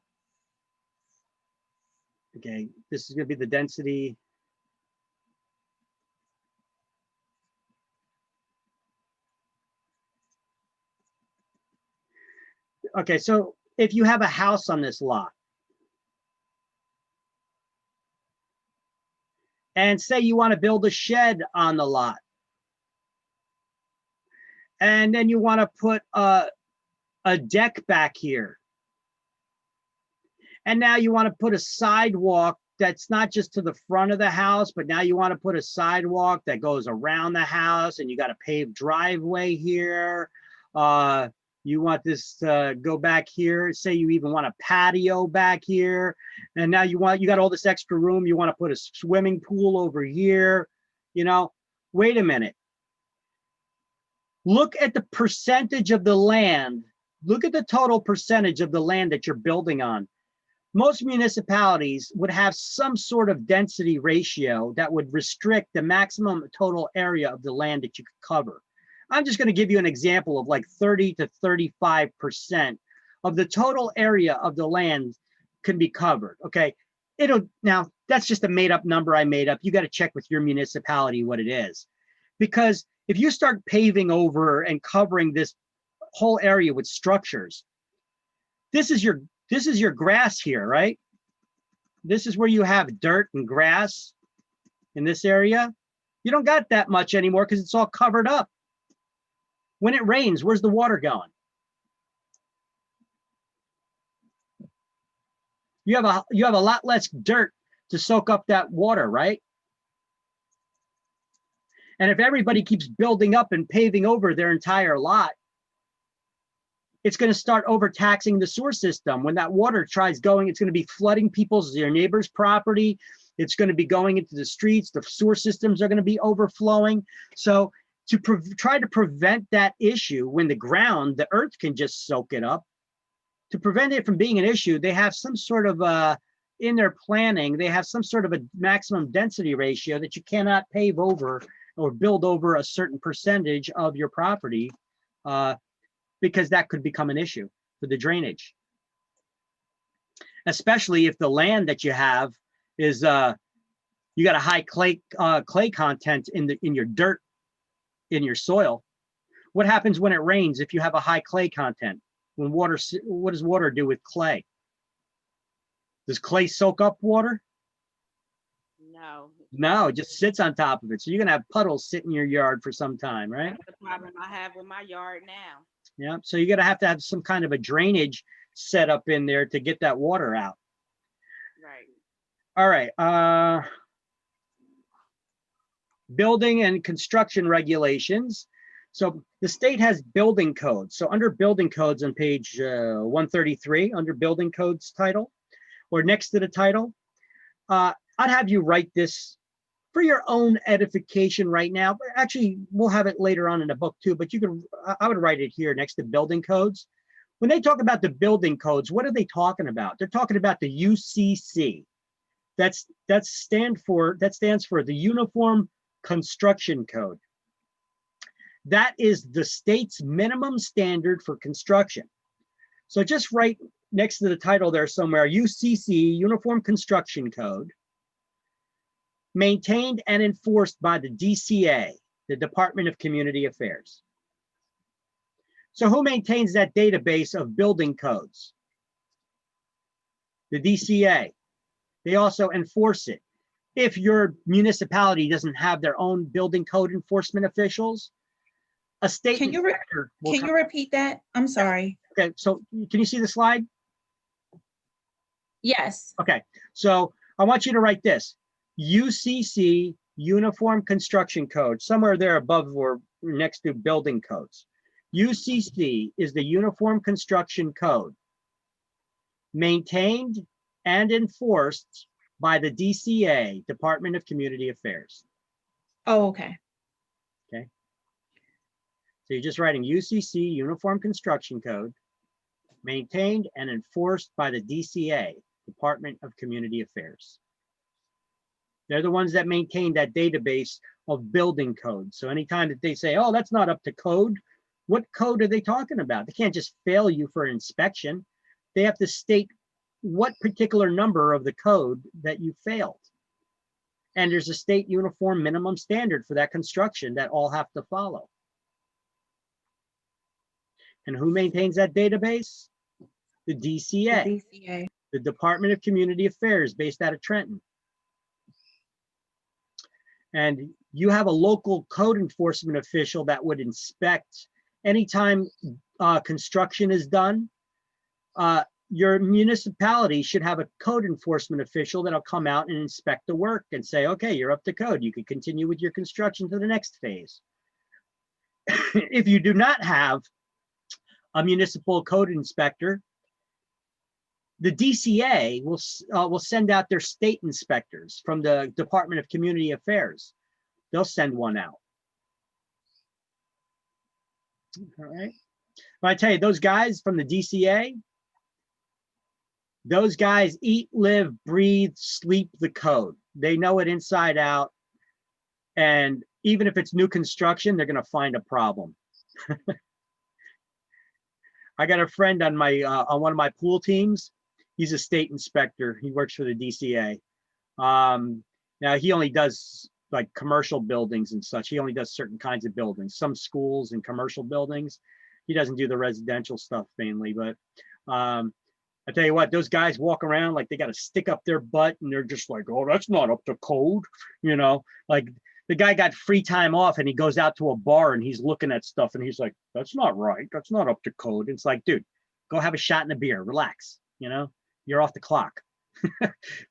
[SPEAKER 1] okay, this is going to be the density. Okay, so if you have a house on this lot, and say you want to build a shed on the lot, and then you want to put a deck back here, and now you want to put a sidewalk that's not just to the front of the house, but now you want to put a sidewalk that goes around the house, and you got a paved driveway here. You want this to go back here. Say you even want a patio back here. And now you got all this extra room. You want to put a swimming pool over here. You know, wait a minute. Look at the percentage of the land. Look at the total percentage of the land that you're building on. Most municipalities would have some sort of density ratio that would restrict the maximum total area of the land that you could cover. I'm just going to give you an example of like 30 to 35% of the total area of the land can be covered. Okay. Now that's just a made up number I made up. You got to check with your municipality what it is, because if you start paving over and covering this whole area with structures, this is your grass here, right? This is where you have dirt and grass in this area. You don't got that much anymore because it's all covered up. When it rains, where's the water going? You have a lot less dirt to soak up that water, right? And if everybody keeps building up and paving over their entire lot, it's going to start overtaxing the sewer system. When that water tries going, it's going to be flooding your neighbor's property. It's going to be going into the streets. The sewer systems are going to be overflowing. So to try to prevent that issue, when the earth can just soak it up, to prevent it from being an issue, they have some sort of in their planning, they have some sort of a maximum density ratio that you cannot pave over or build over a certain percentage of your property, because that could become an issue for the drainage. especially if the land that you have is you got a high clay content in your dirt, in your soil. What happens when it rains if you have a high clay content? When water, what does water do with clay? Does clay soak up water?
[SPEAKER 7] No.
[SPEAKER 1] No, it just sits on top of it. So you're gonna have puddles sit in your yard for some time, right?
[SPEAKER 7] That's the problem I have with my yard now.
[SPEAKER 1] Yeah. So you're gonna have to have some kind of a drainage set up in there to get that water out.
[SPEAKER 7] Right.
[SPEAKER 1] All right. Building and construction regulations. So the state has building codes. So under building codes on page 133, under building codes title, or next to the title, I'd have you write this for your own edification right now. But actually, we'll have it later on in the book too, but you can, I would write it here next to building codes. When they talk about the building codes, what are they talking about? They're talking about the UCC. That stands for the Uniform Construction Code. That is the state's minimum standard for construction. So just write next to the title there somewhere, UCC, Uniform Construction Code, maintained and enforced by the DCA, the Department of Community Affairs. So who maintains that database of building codes? The DCA. They also enforce it. If your municipality doesn't have their own building code enforcement officials, a state
[SPEAKER 4] Can you
[SPEAKER 1] inspector will
[SPEAKER 4] Can
[SPEAKER 1] come.
[SPEAKER 4] you repeat that? I'm sorry.
[SPEAKER 1] Okay, so can you see the slide?
[SPEAKER 4] Yes.
[SPEAKER 1] Okay, so I want you to write this. UCC, Uniform Construction Code, somewhere there above or next to building codes. UCC is the Uniform Construction Code, maintained and enforced by the DCA, Department of Community Affairs.
[SPEAKER 4] Oh, okay.
[SPEAKER 1] So you're just writing UCC, Uniform Construction Code, maintained and enforced by the DCA, Department of Community Affairs. They're the ones that maintain that database of building codes. So anytime that they say, oh, that's not up to code, what code are they talking about? They can't just fail you for inspection. They have to state what particular number of the code that you failed. And there's a state uniform minimum standard for that construction that all have to follow. And who maintains that database? The DCA,
[SPEAKER 4] DCA.
[SPEAKER 1] the Department of Community Affairs, based out of Trenton. And you have a local code enforcement official that would inspect anytime construction is done. Your municipality should have a code enforcement official that'll come out and inspect the work and say, okay, you're up to code. You can continue with your construction to the next phase. If you do not have a municipal code inspector, the DCA will send out their state inspectors from the Department of Community Affairs. They'll send one out. All right. But I tell you, those guys from the DCA, those guys eat, live, breathe, sleep the code. They know it inside out. And even if it's new construction, they're going to find a problem. I got a friend on on one of my pool teams. He's a state inspector. He works for the DCA. Now he only does like commercial buildings and such. He only does certain kinds of buildings, some schools and commercial buildings. He doesn't do the residential stuff mainly, but I tell you what, those guys walk around like they got to stick up their butt and they're just like, oh, that's not up to code. You know, like the guy got free time off and he goes out to a bar and he's looking at stuff and he's like, that's not right. That's not up to code. It's like, dude, go have a shot and a beer, relax. You know, you're off the clock.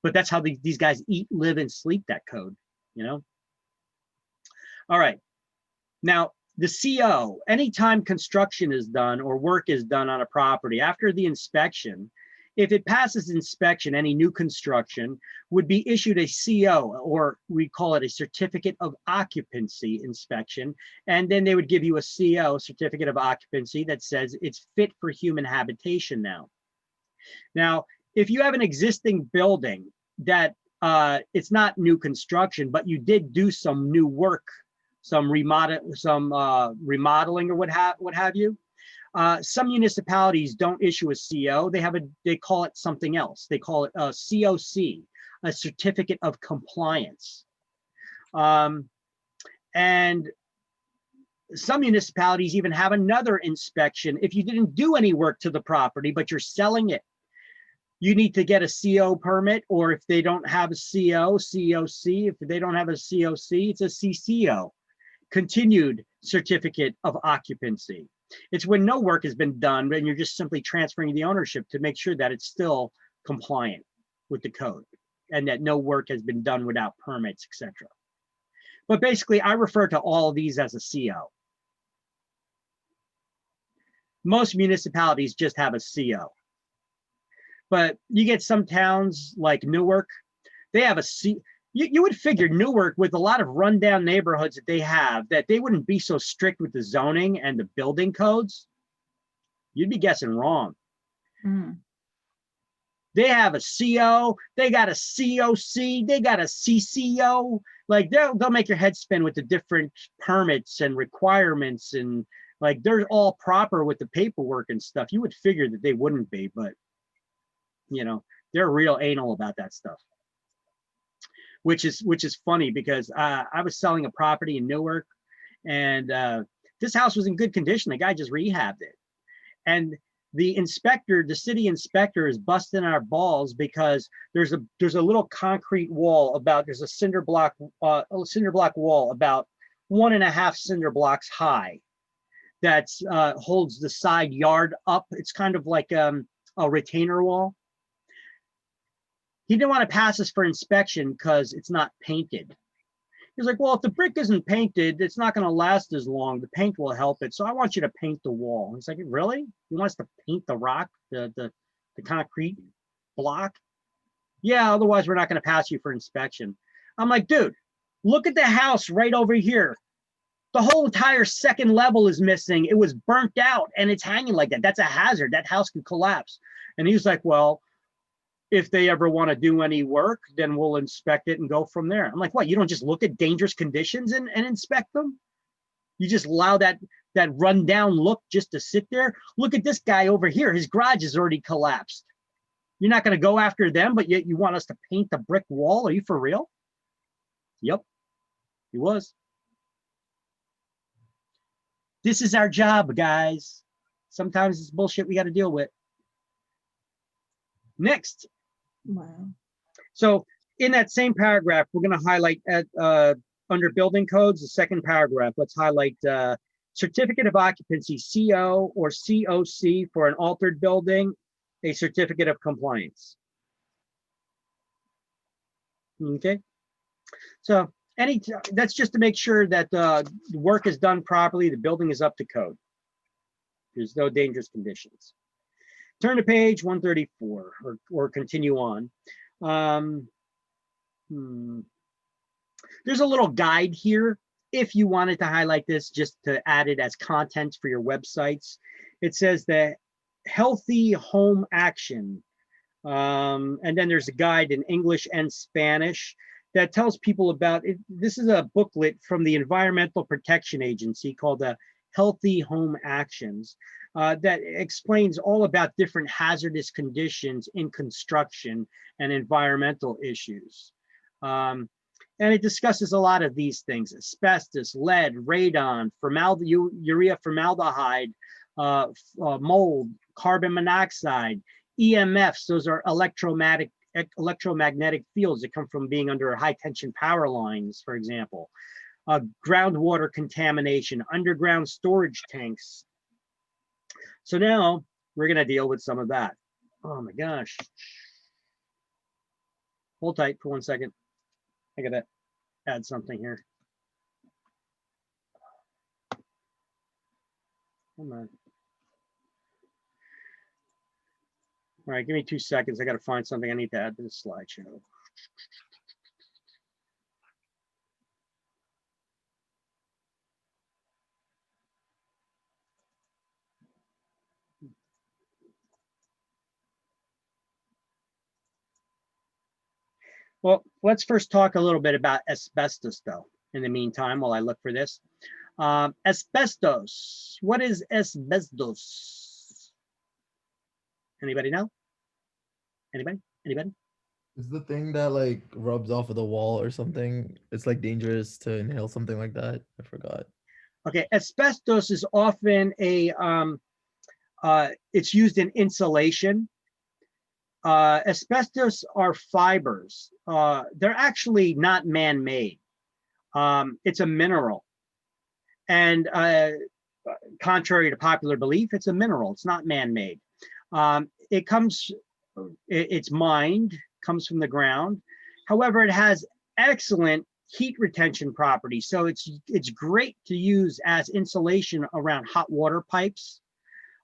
[SPEAKER 1] But that's how these guys eat, live, and sleep that code, you know? All right. Now, the CO, anytime construction is done or work is done on a property after the inspection, if it passes inspection, any new construction would be issued a CO, or we call it a certificate of occupancy inspection. And then they would give you a CO, certificate of occupancy, that says it's fit for human habitation now. Now, if you have an existing building that it's not new construction, but you did do some new work, some remodeling or what have you, Some municipalities don't issue a CO. They call it something else. They call it a COC, a certificate of compliance. And some municipalities even have another inspection. If you didn't do any work to the property, but you're selling it, you need to get a CO permit, or if they don't have a CO, COC. If they don't have a COC, it's a CCO, continued certificate of occupancy. It's when no work has been done and you're just simply transferring the ownership to make sure that it's still compliant with the code and that no work has been done without permits, etc. But basically, I refer to all of these as a CO. Most municipalities just have a CO. But you get some towns like Newark, they have a C. You would figure Newark, with a lot of rundown neighborhoods that they have, that they wouldn't be so strict with the zoning and the building codes. You'd be guessing wrong.
[SPEAKER 4] Mm.
[SPEAKER 1] They have a CO, they got a COC, they got a CCO. Like they'll make your head spin with the different permits and requirements, and like they're all proper with the paperwork and stuff. You would figure that they wouldn't be, but you know, they're real anal about that stuff. Which is funny because I was selling a property in Newark, and this house was in good condition. The guy just rehabbed it, and the inspector, the city inspector, is busting our balls because there's a little concrete wall there's a cinder block wall about 1.5 cinder blocks high that holds the side yard up. It's kind of like a retainer wall. He didn't want to pass this for inspection because it's not painted. He's like, well, if the brick isn't painted, it's not going to last as long. The paint will help it. So I want you to paint the wall. He's like, really? He wants to paint the rock, the concrete block? Yeah, otherwise we're not going to pass you for inspection. I'm like, dude, look at the house right over here. The whole entire second level is missing. It was burnt out and it's hanging like that. That's a hazard. That house could collapse. And he was like, well, if they ever want to do any work, then we'll inspect it and go from there. I'm like, what? You don't just look at dangerous conditions and inspect them? You just allow that rundown look just to sit there? Look at this guy over here. His garage is already collapsed. You're not going to go after them, but yet you want us to paint the brick wall? Are you for real? Yep, he was. This is our job, guys. Sometimes it's bullshit we got to deal with. Next.
[SPEAKER 4] Wow.
[SPEAKER 1] So in that same paragraph, we're going to highlight at under building codes, the second paragraph. Let's highlight certificate of occupancy, CO or COC for an altered building, a certificate of compliance. Okay. So that's just to make sure that the work is done properly, the building is up to code. There's no dangerous conditions. Turn to page 134 or continue on. There's a little guide here if you wanted to highlight this, just to add it as content for your websites. It says that healthy home action. And then there's a guide in English and Spanish that tells people about it. This is a booklet from the Environmental Protection Agency called the Healthy Home Actions. That explains all about different hazardous conditions in construction and environmental issues. And it discusses a lot of these things: asbestos, lead, radon, urea formaldehyde, mold, carbon monoxide, EMFs. Those are electromagnetic fields that come from being under high tension power lines, for example. Groundwater contamination, underground storage tanks. So now we're going to deal with some of that. Oh my gosh. Hold tight for 1 second. I got to add something here. Come on. All right, give me 2 seconds. I got to find something I need to add to this slideshow. Well, let's first talk a little bit about asbestos, though, in the meantime, while I look for this. Asbestos. What is asbestos? Anybody know? Anybody? Anybody?
[SPEAKER 6] Is the thing that like rubs off of the wall or something? It's like dangerous to inhale something like that. I forgot.
[SPEAKER 1] Okay, asbestos is often it's used in insulation. Asbestos are fibers. They're actually not man-made. It's a mineral. And contrary to popular belief, it's a mineral. It's not man-made. It's mined, comes from the ground. However, it has excellent heat retention properties. So it's great to use as insulation around hot water pipes.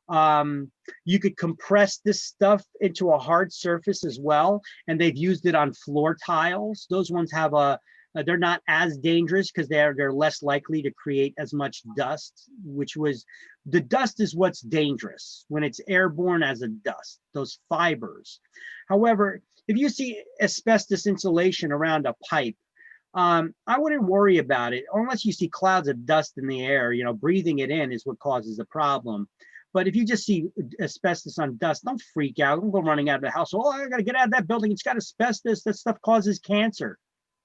[SPEAKER 1] You could compress this stuff into a hard surface as well. And they've used it on floor tiles. Those ones have they're not as dangerous because they're less likely to create as much dust, the dust is what's dangerous when it's airborne as a dust, those fibers. However, if you see asbestos insulation around a pipe, I wouldn't worry about it unless you see clouds of dust in the air. Breathing it in is what causes the problem. But if you just see asbestos on dust, don't freak out. Don't go running out of the house. Oh, I got to get out of that building. It's got asbestos. That stuff causes cancer.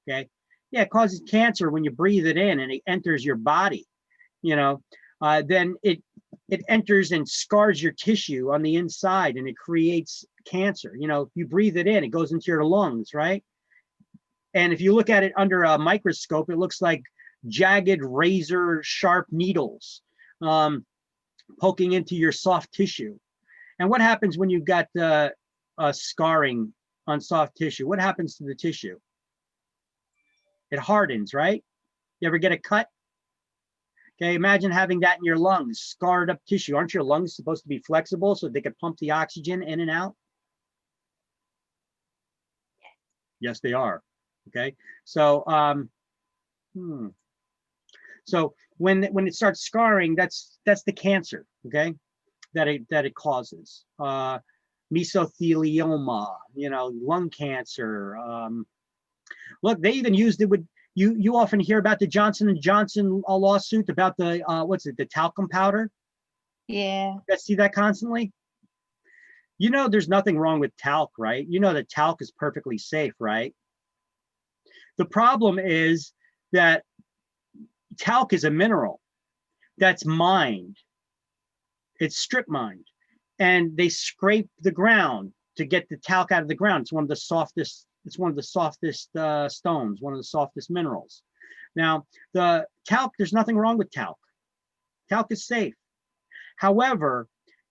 [SPEAKER 1] Okay. Yeah, it causes cancer when you breathe it in and it enters your body. Then it enters and scars your tissue on the inside and it creates cancer. If you breathe it in, it goes into your lungs, right? And if you look at it under a microscope, it looks like jagged razor sharp needles poking into your soft tissue. And what happens when you've got scarring on soft tissue? What happens to the tissue? It hardens, right? You ever get a cut? Okay, imagine having that in your lungs, scarred up tissue. Aren't your lungs supposed to be flexible so they could pump the oxygen in and out? Yes, they are. Okay, so so when it starts scarring, that's the cancer, okay, that it causes. Mesothelioma, lung cancer. Look, they even used it with you often hear about the Johnson & Johnson lawsuit about the the talcum powder.
[SPEAKER 3] Yeah.
[SPEAKER 1] You see that constantly. There's nothing wrong with talc, right? That talc is perfectly safe, right? The problem is that talc is a mineral that's mined. It's strip mined, and they scrape the ground to get the talc out of the ground. It's one of the softest stones, one of the softest minerals. Now, the talc, there's nothing wrong with talc. Talc is safe. However,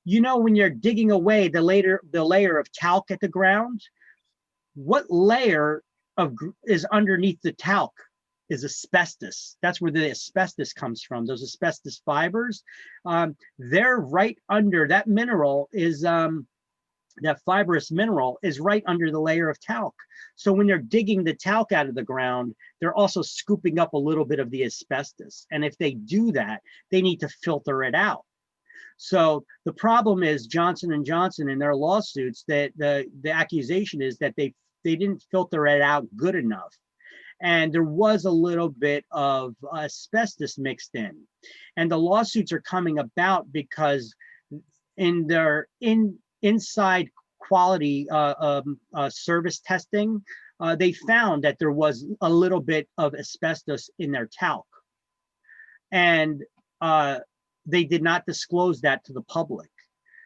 [SPEAKER 1] when you're digging away the layer of talc at the ground, what layer is underneath the talc is asbestos. That's where the asbestos comes from. Those asbestos fibers, they're right under that mineral is that fibrous mineral is right under the layer of talc. So when they're digging the talc out of the ground, they're also scooping up a little bit of the asbestos. And if they do that, they need to filter it out. So the problem is Johnson & Johnson in their lawsuits, that the accusation is that they didn't filter it out good enough. And there was a little bit of asbestos mixed in. And the lawsuits are coming about because in their inside quality service testing, they found that there was a little bit of asbestos in their talc. And they did not disclose that to the public.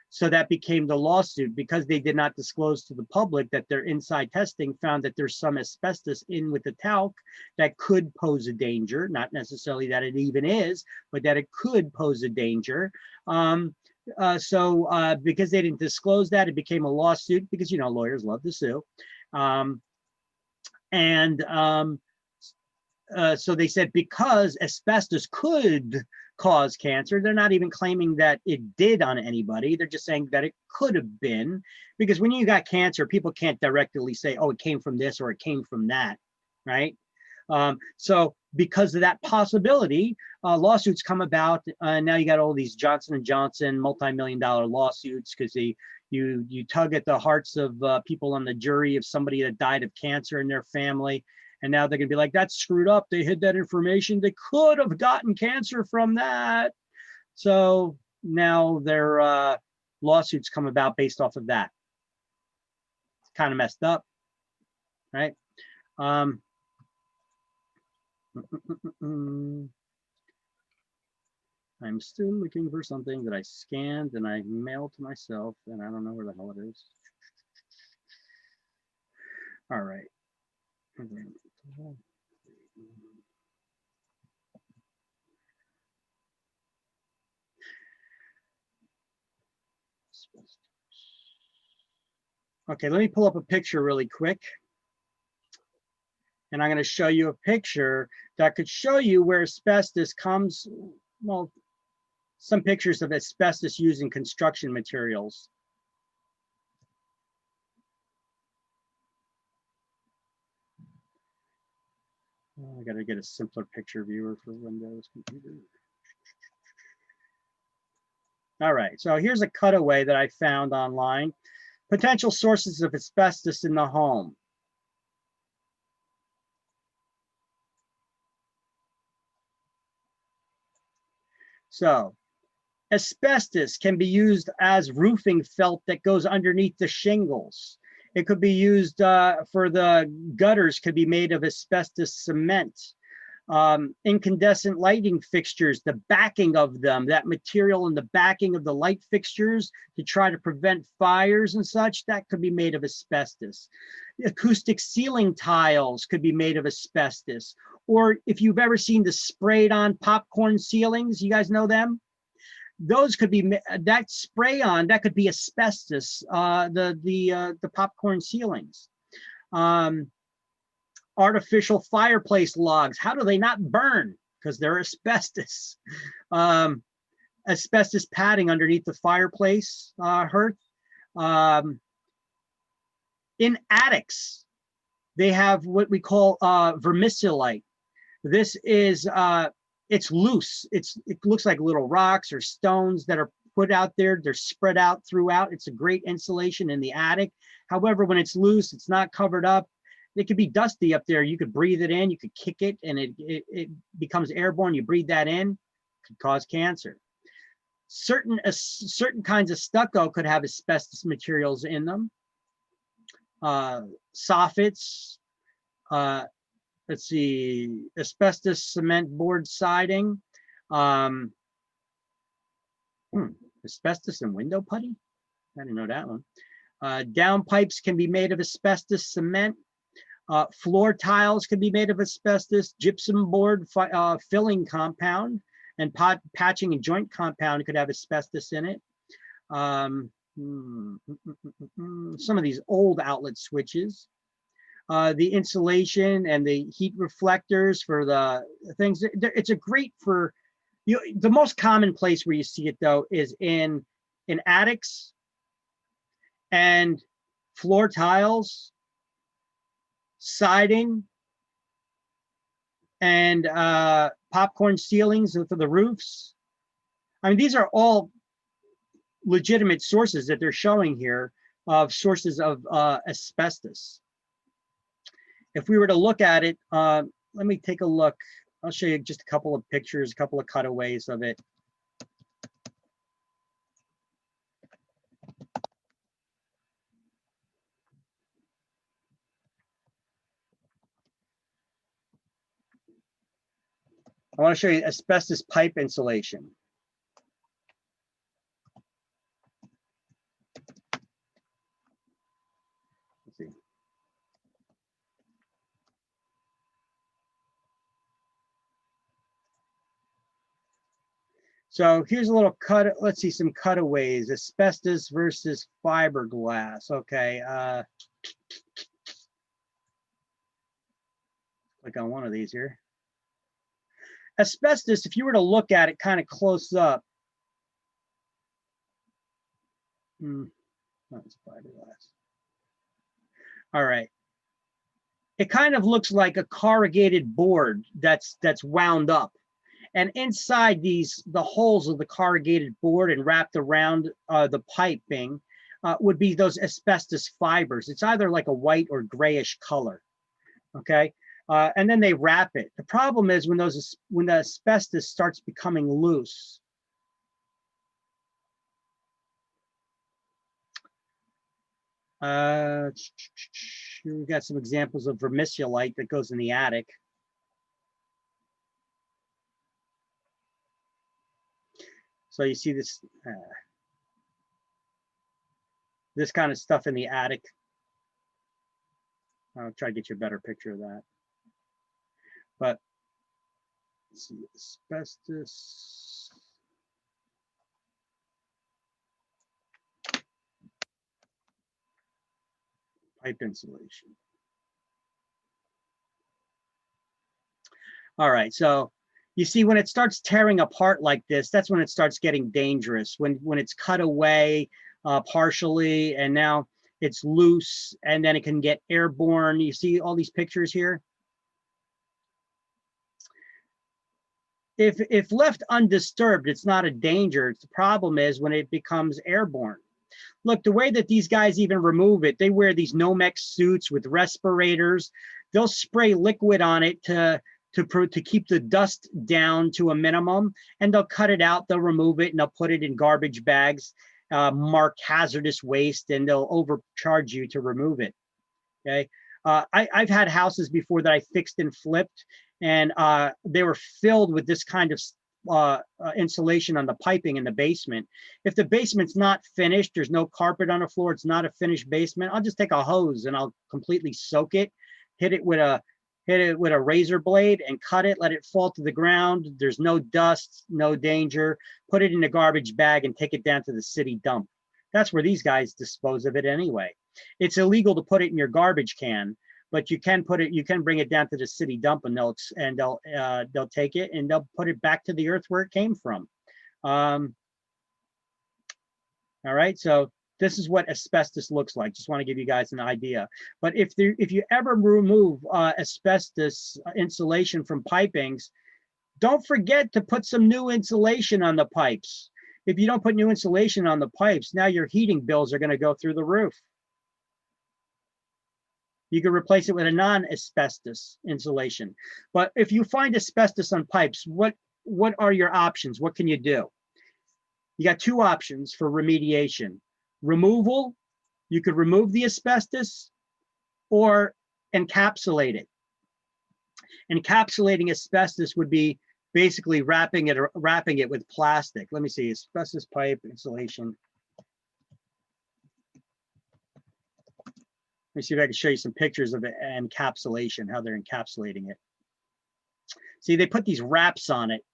[SPEAKER 1] So that became the lawsuit, because they did not disclose to the public that their inside testing found that there's some asbestos in with the talc that could pose a danger, not necessarily that it even is, but that it could pose a danger. So because they didn't disclose that, it became a lawsuit, because, lawyers love to sue. So they said because asbestos could cause cancer, they're not even claiming that it did on anybody. They're just saying that it could have been, because when you got cancer, people can't directly say, oh, it came from this or it came from that, right? So because of that possibility, lawsuits come about. Now you got all these Johnson & Johnson multi-million-dollar lawsuits, because you tug at the hearts of people on the jury of somebody that died of cancer in their family. And now they're gonna be like, that's screwed up. They hid that information. They could have gotten cancer from that. So now their lawsuits come about based off of that. It's kind of messed up, right? I'm still looking for something that I scanned and I mailed to myself, and I don't know where the hell it is. All right. Okay, let me pull up a picture really quick. And I'm going to show you a picture that could show you where asbestos comes, well, some pictures of asbestos used in construction materials. I got to get a simpler picture viewer for Windows computer. All right, so here's a cutaway that I found online. Potential sources of asbestos in the home. So asbestos can be used as roofing felt that goes underneath the shingles. It could be used for the gutters, could be made of asbestos cement. Incandescent lighting fixtures, the backing of them, that material in the backing of the light fixtures to try to prevent fires and such, that could be made of asbestos. Acoustic ceiling tiles could be made of asbestos. Or if you've ever seen the sprayed on popcorn ceilings, you guys know them? Those could be, that spray on, that could be asbestos, the popcorn ceilings. Artificial fireplace logs, how do they not burn? Because they're asbestos. Asbestos padding underneath the fireplace hearth. In attics, they have what we call vermiculite. This is, it's loose. It looks like little rocks or stones that are put out there. They're spread out throughout. It's a great insulation in the attic. However, when it's loose, it's not covered up. It could be dusty up there. You could breathe it in, you could kick it, and it becomes airborne. You breathe that in, could cause cancer. Certain kinds of stucco could have asbestos materials in them. Soffits, let's see, asbestos cement board siding, asbestos and window putty. I didn't know that one. Downpipes can be made of asbestos cement. Floor tiles can be made of asbestos. Gypsum board filling compound and patching and joint compound could have asbestos in it. Some of these old outlet switches. The insulation and the heat reflectors for the things. It's a great for, the most common place where you see it though is in attics and floor tiles, siding, and popcorn ceilings for the roofs. I mean, these are all legitimate sources that they're showing here of sources of asbestos. If we were to look at it, let me take a look. I'll show you just a couple of pictures, a couple of cutaways of it. I want to show you asbestos pipe insulation. Let's see. So here's a little cut. Let's see some cutaways. Asbestos versus fiberglass. Okay. Click on one of these here. Asbestos, if you were to look at it kind of close up, that's fiberglass. All right. It kind of looks like a corrugated board that's wound up. And inside the holes of the corrugated board and wrapped around the piping would be those asbestos fibers. It's either like a white or grayish color. Okay. and then they wrap it. The problem is when the asbestos starts becoming loose, we've got some examples of vermiculite that goes in the attic. So you see this this kind of stuff in the attic. I'll try to get you a better picture of that. But let's see, asbestos. Pipe insulation. All right, so you see when it starts tearing apart like this, that's when it starts getting dangerous. When it's cut away partially and now it's loose and then it can get airborne. You see all these pictures here? If left undisturbed, it's not a danger. The problem is when it becomes airborne. Look, the way that these guys even remove it, they wear these Nomex suits with respirators. They'll spray liquid on it to keep the dust down to a minimum, and they'll cut it out, they'll remove it, and they'll put it in garbage bags, marked hazardous waste, and they'll overcharge you to remove it, okay? I've had houses before that I fixed and flipped, and they were filled with this kind of insulation on the piping in the basement. If the basement's not finished, there's no carpet on the floor, it's not a finished basement, I'll just take a hose and I'll completely soak it, hit it with a razor blade and cut it, let it fall to the ground. There's no dust, no danger. Put it in a garbage bag and take it down to the city dump. That's where these guys dispose of it anyway. It's illegal to put it in your garbage can, but you can bring it down to the city dump and they'll take it and they'll put it back to the earth where it came from. All right, so this is what asbestos looks like. Just want to give you guys an idea. But if you ever remove asbestos insulation from pipings, don't forget to put some new insulation on the pipes. If you don't put new insulation on the pipes, now your heating bills are going to go through the roof. You can replace it with a non-asbestos insulation. But if you find asbestos on pipes, what are your options? What can you do? You got two options for remediation. Removal, you could remove the asbestos or encapsulate it. Encapsulating asbestos would be basically wrapping it with plastic. Let me see, asbestos pipe insulation. Let me see if I can show you some pictures of it, encapsulation, how they're encapsulating it. See, they put these wraps on it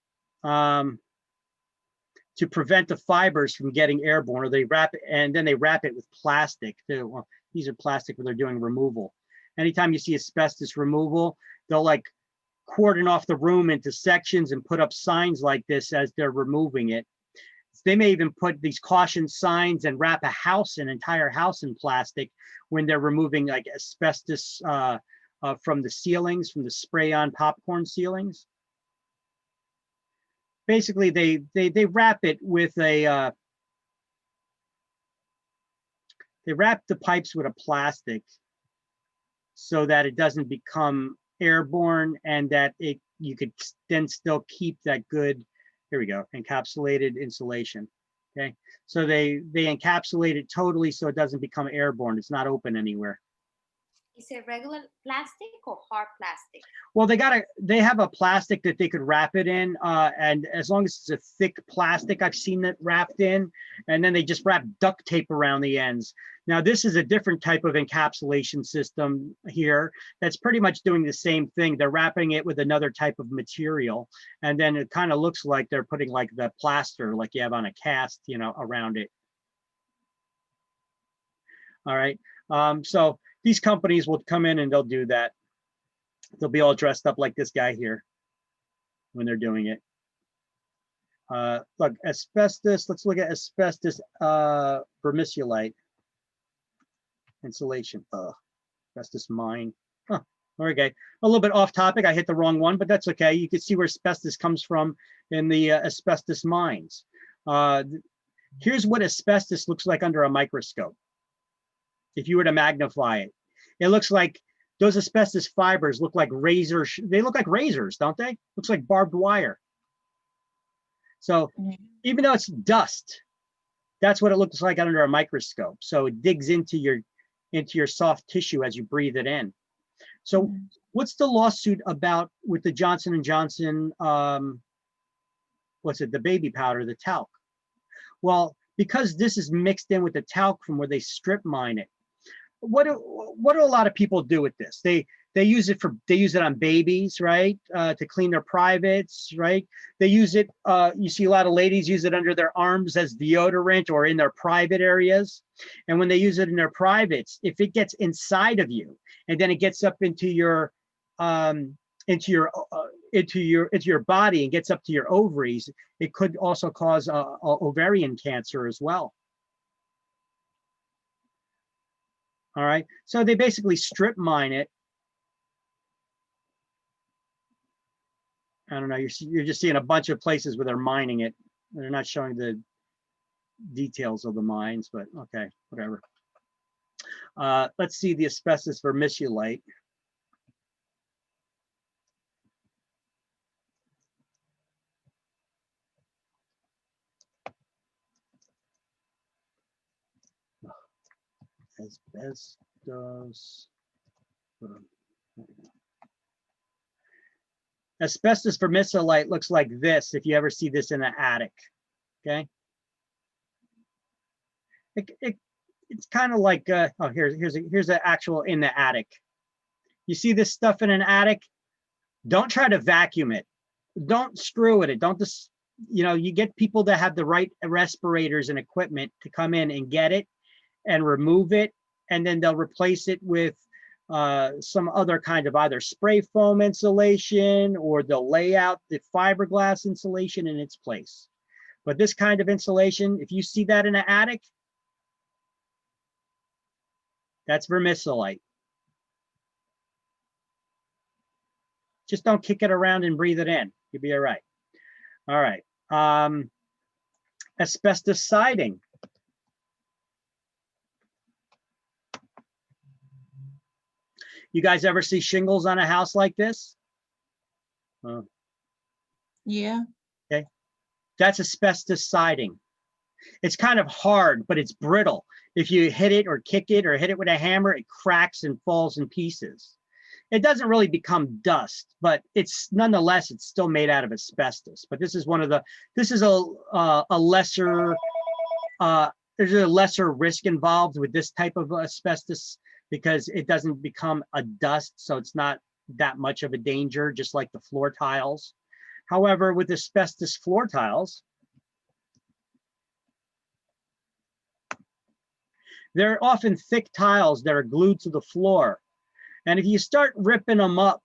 [SPEAKER 1] to prevent the fibers from getting airborne, or they wrap it and then they wrap it with plastic. Well, these are plastic when they're doing removal. Anytime you see asbestos removal, they'll like cordon off the room into sections and put up signs like this as they're removing it. They may even put these caution signs and wrap an entire house in plastic when they're removing like asbestos from the ceilings, from the spray-on popcorn ceilings. Basically, they wrap it with a, they wrap the pipes with a plastic so that it doesn't become airborne and that you could then still keep that good, here we go, encapsulated insulation, okay? So they encapsulate it totally so it doesn't become airborne. It's not open anywhere.
[SPEAKER 10] Is it regular plastic or hard plastic?
[SPEAKER 1] Well, they have a plastic that they could wrap it in, and as long as it's a thick plastic, I've seen it wrapped in, and then they just wrap duct tape around the ends. Now, this is a different type of encapsulation system here that's pretty much doing the same thing. They're wrapping it with another type of material, and then it kind of looks like they're putting like the plaster like you have on a cast, you know, around it. All right, so these companies will come in and they'll do that. They'll be all dressed up like this guy here when they're doing it. Look, asbestos, let's look at asbestos vermiculite insulation. Asbestos mine. Huh. Okay, a little bit off topic. I hit the wrong one, but that's okay. You can see where asbestos comes from in the asbestos mines. Here's what asbestos looks like under a microscope. If you were to magnify it, it looks like those asbestos fibers look like razors. They look like razors, don't they? Looks like barbed wire. So even though it's dust, that's what it looks like under a microscope. So it digs into your soft tissue as you breathe it in. So what's the lawsuit about with the Johnson & Johnson, what's it, the baby powder, the talc? Well, because this is mixed in with the talc from where they strip mine it, what do a lot of people do with this? They use it on babies, right? To clean their privates, right? They use it, you see a lot of ladies use it under their arms as deodorant or in their private areas. And when they use it in their privates, if it gets inside of you and then it gets up into your body and gets up to your ovaries, it could also cause ovarian cancer as well. All right, so they basically strip mine it. I don't know, you're just seeing a bunch of places where they're mining it. They're not showing the details of the mines, but okay, whatever. Let's see the asbestos vermiculite. Asbestos. Asbestos vermiculite looks like this if you ever see this in an attic, okay? It's kind of like, oh, here's an actual in the attic. You see this stuff in an attic? Don't try to vacuum it. Don't screw with it. Don't just, you get people that have the right respirators and equipment to come in and get it and remove it, and then they'll replace it with some other kind of either spray foam insulation, or they'll lay out the fiberglass insulation in its place. But this kind of insulation, if you see that in an attic, that's vermiculite. Just don't kick it around and breathe it in. You'll be all right. All right. Asbestos siding. You guys ever see shingles on a house like this?
[SPEAKER 4] Yeah.
[SPEAKER 1] Okay. That's asbestos siding. It's kind of hard, but it's brittle. If you hit it or kick it or hit it with a hammer, it cracks and falls in pieces. It doesn't really become dust, but it's nonetheless, it's still made out of asbestos. But this is a lesser, there's a lesser risk involved with this type of asbestos because it doesn't become a dust, so it's not that much of a danger, just like the floor tiles. However, with asbestos floor tiles, they're often thick tiles that are glued to the floor. And if you start ripping them up,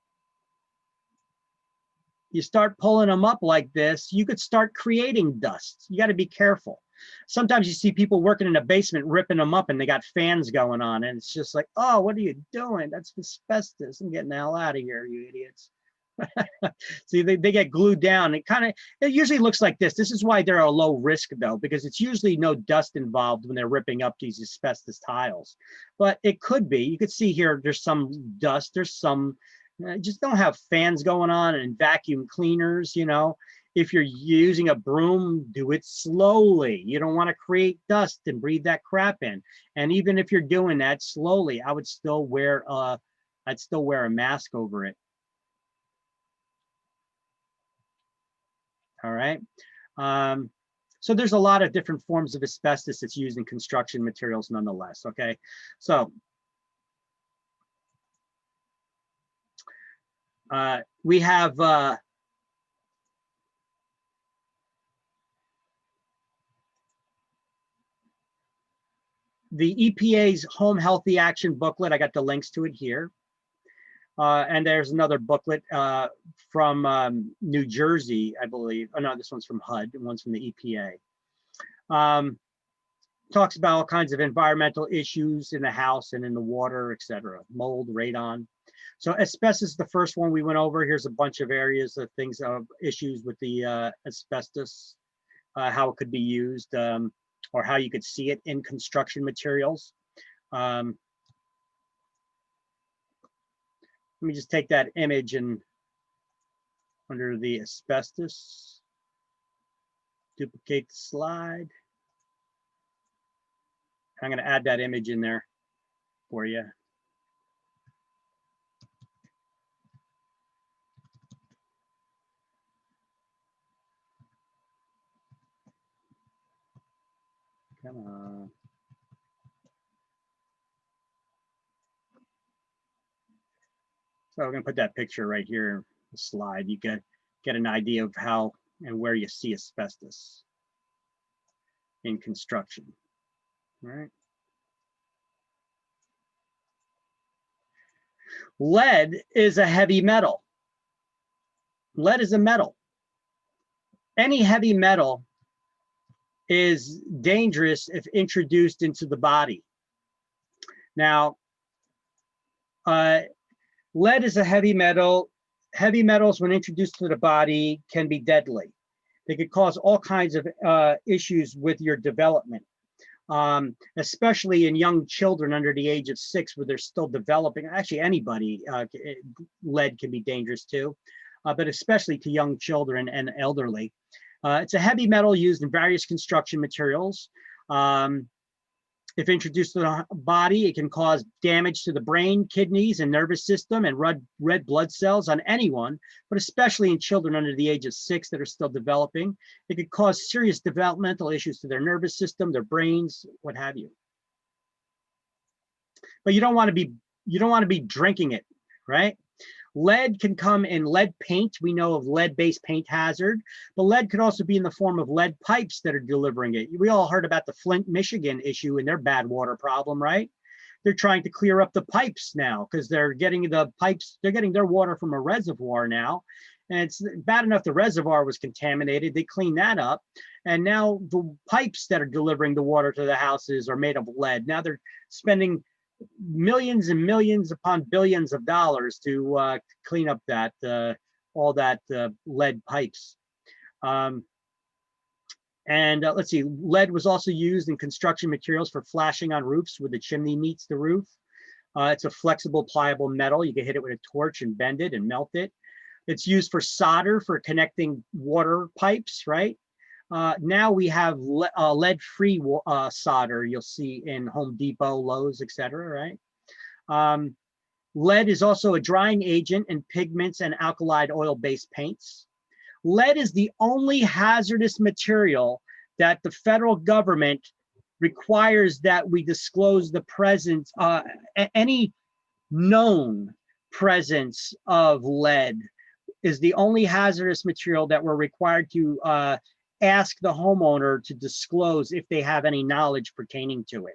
[SPEAKER 1] you start pulling them up like this, you could start creating dust. You got to be careful. Sometimes you see people working in a basement ripping them up and they got fans going on, and it's just like, oh, what are you doing? That's asbestos. I'm getting the hell out of here, you idiots. See, they get glued down. It usually looks like this. This is why they're a low risk though, because it's usually no dust involved when they're ripping up these asbestos tiles. But it could be. You could see here, there's some dust. There's some, just don't have fans going on and vacuum cleaners, If you're using a broom, do it slowly. You don't want to create dust and breathe that crap in. And even if you're doing that slowly, I would still wear a mask over it. All right. So there's a lot of different forms of asbestos that's used in construction materials nonetheless. Okay. So we have the EPA's Home Healthy Action booklet. I got the links to it here. And there's another booklet from New Jersey, I believe. Oh no, this one's from HUD and one's from the EPA. Talks about all kinds of environmental issues in the house and in the water, etc. Mold, radon. So asbestos is the first one we went over. Here's a bunch of areas of things of issues with the asbestos, how it could be used, or how you could see it in construction materials. let me just take that image and under the asbestos, duplicate the slide. I'm going to add that image in there for you. Come on. So I'm going to put that picture right here in the slide. You can get an idea of how and where you see asbestos in construction. All right. Lead is a heavy metal. Lead is a metal. Any heavy metal is dangerous if introduced into the body. Now, lead is a heavy metal. Heavy metals, when introduced to the body, can be deadly. They could cause all kinds of issues with your development, especially in young children under the age of 6, where they're still developing. Actually, anybody, lead can be dangerous too, but especially to young children and elderly. It's a heavy metal used in various construction materials. If introduced to the body, it can cause damage to the brain, kidneys, and nervous system, and red blood cells on anyone, but especially in children under the age of 6 that are still developing. It could cause serious developmental issues to their nervous system, their brains, what have you. But you don't want to be drinking it, right? Lead can come in lead paint. We know of lead-based paint hazard, but lead could also be in the form of lead pipes that are delivering it. We all heard about the Flint, Michigan issue and their bad water problem, right? They're trying to clear up the pipes now because they're getting their water from a reservoir now. And it's bad enough the reservoir was contaminated. They cleaned that up. And now the pipes that are delivering the water to the houses are made of lead. Now they're spending millions and millions upon billions of dollars to clean up that all that lead pipes. Let's see, lead was also used in construction materials for flashing on roofs where the chimney meets the roof. It's a flexible, pliable metal. You can hit it with a torch and bend it and melt it. It's used for solder for connecting water pipes, right? Now we have lead-free solder you'll see in Home Depot, Lowe's, etc. Right? Lead is also a drying agent in pigments and alkali oil-based paints. Lead is the only hazardous material that the federal government requires that we disclose the presence, any known presence of lead is the only hazardous material that we're required to ask the homeowner to disclose if they have any knowledge pertaining to it.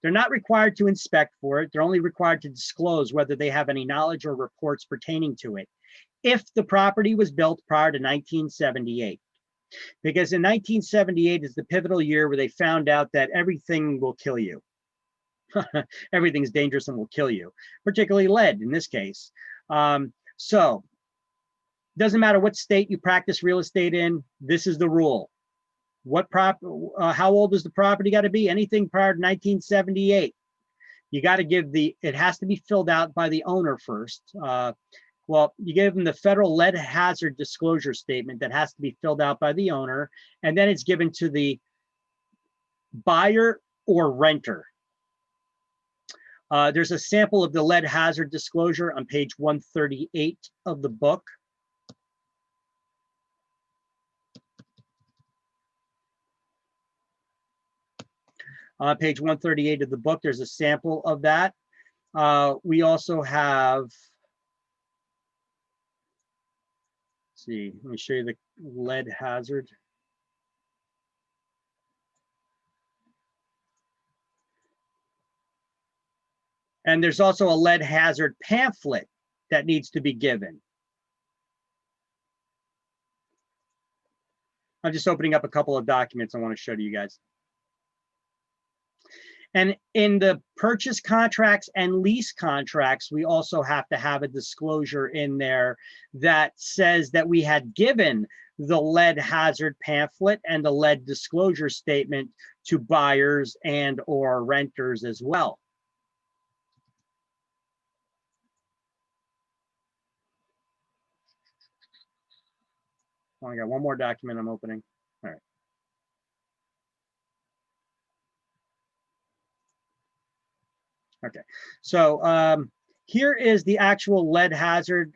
[SPEAKER 1] They're not required to inspect for it. They're only required to disclose whether they have any knowledge or reports pertaining to it if the property was built prior to 1978. Because in 1978 is the pivotal year where they found out that everything will kill you. Everything's dangerous and will kill you, particularly lead in this case. So doesn't matter what state you practice real estate in, this is the rule. How old does the property got to be? Anything prior to 1978. You got to give it has to be filled out by the owner first. Well, you give them the federal lead hazard disclosure statement that has to be filled out by the owner, and then it's given to the buyer or renter. There's a sample of the lead hazard disclosure on page 138 of the book. On page 138 of the book, there's a sample of that. We also have, let's see, let me show you the lead hazard. And there's also a lead hazard pamphlet that needs to be given. I'm just opening up a couple of documents I want to show to you guys. And in the purchase contracts and lease contracts, we also have to have a disclosure in there that says that we had given the lead hazard pamphlet and the lead disclosure statement to buyers and or renters as well. I got one more document I'm opening. All right. Okay, so here is the actual lead hazard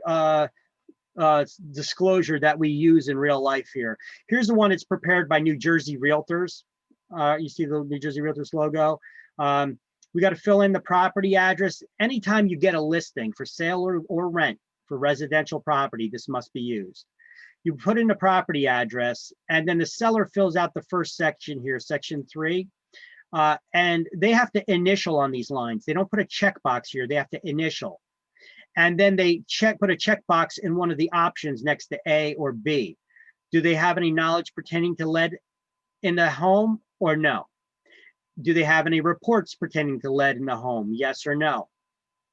[SPEAKER 1] disclosure that we use in real life here. Here's the one that's prepared by New Jersey Realtors. You see the New Jersey Realtors logo. We got to fill in the property address. Anytime you get a listing for sale or rent for residential property, this must be used. You put in the property address, and then the seller fills out the first section here, section 3. And they have to initial on these lines. They don't put a checkbox here. They have to initial. And then they put a checkbox in one of the options next to A or B. Do they have any knowledge pertaining to lead in the home or no? Do they have any reports pertaining to lead in the home? Yes or no?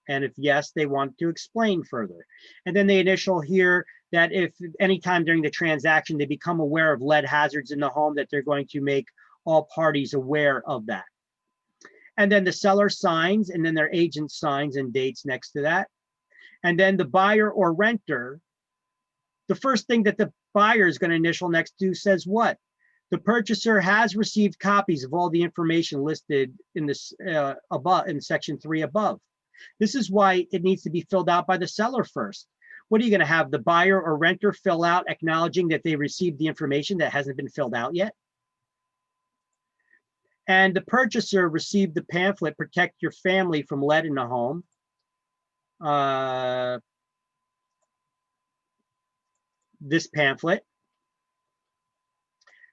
[SPEAKER 1] And if yes, they want to explain further. And then they initial here that if anytime during the transaction they become aware of lead hazards in the home, that they're going to make all parties aware of that. And then the seller signs, and then their agent signs and dates next to that. And then the buyer or renter, the first thing that the buyer is going to initial next to says what? The purchaser has received copies of all the information listed in this above, in section 3 above. This is why it needs to be filled out by the seller first. What are you going to have the buyer or renter fill out acknowledging that they received the information that hasn't been filled out yet? And the purchaser received the pamphlet, Protect Your Family from Lead in the Home. This pamphlet.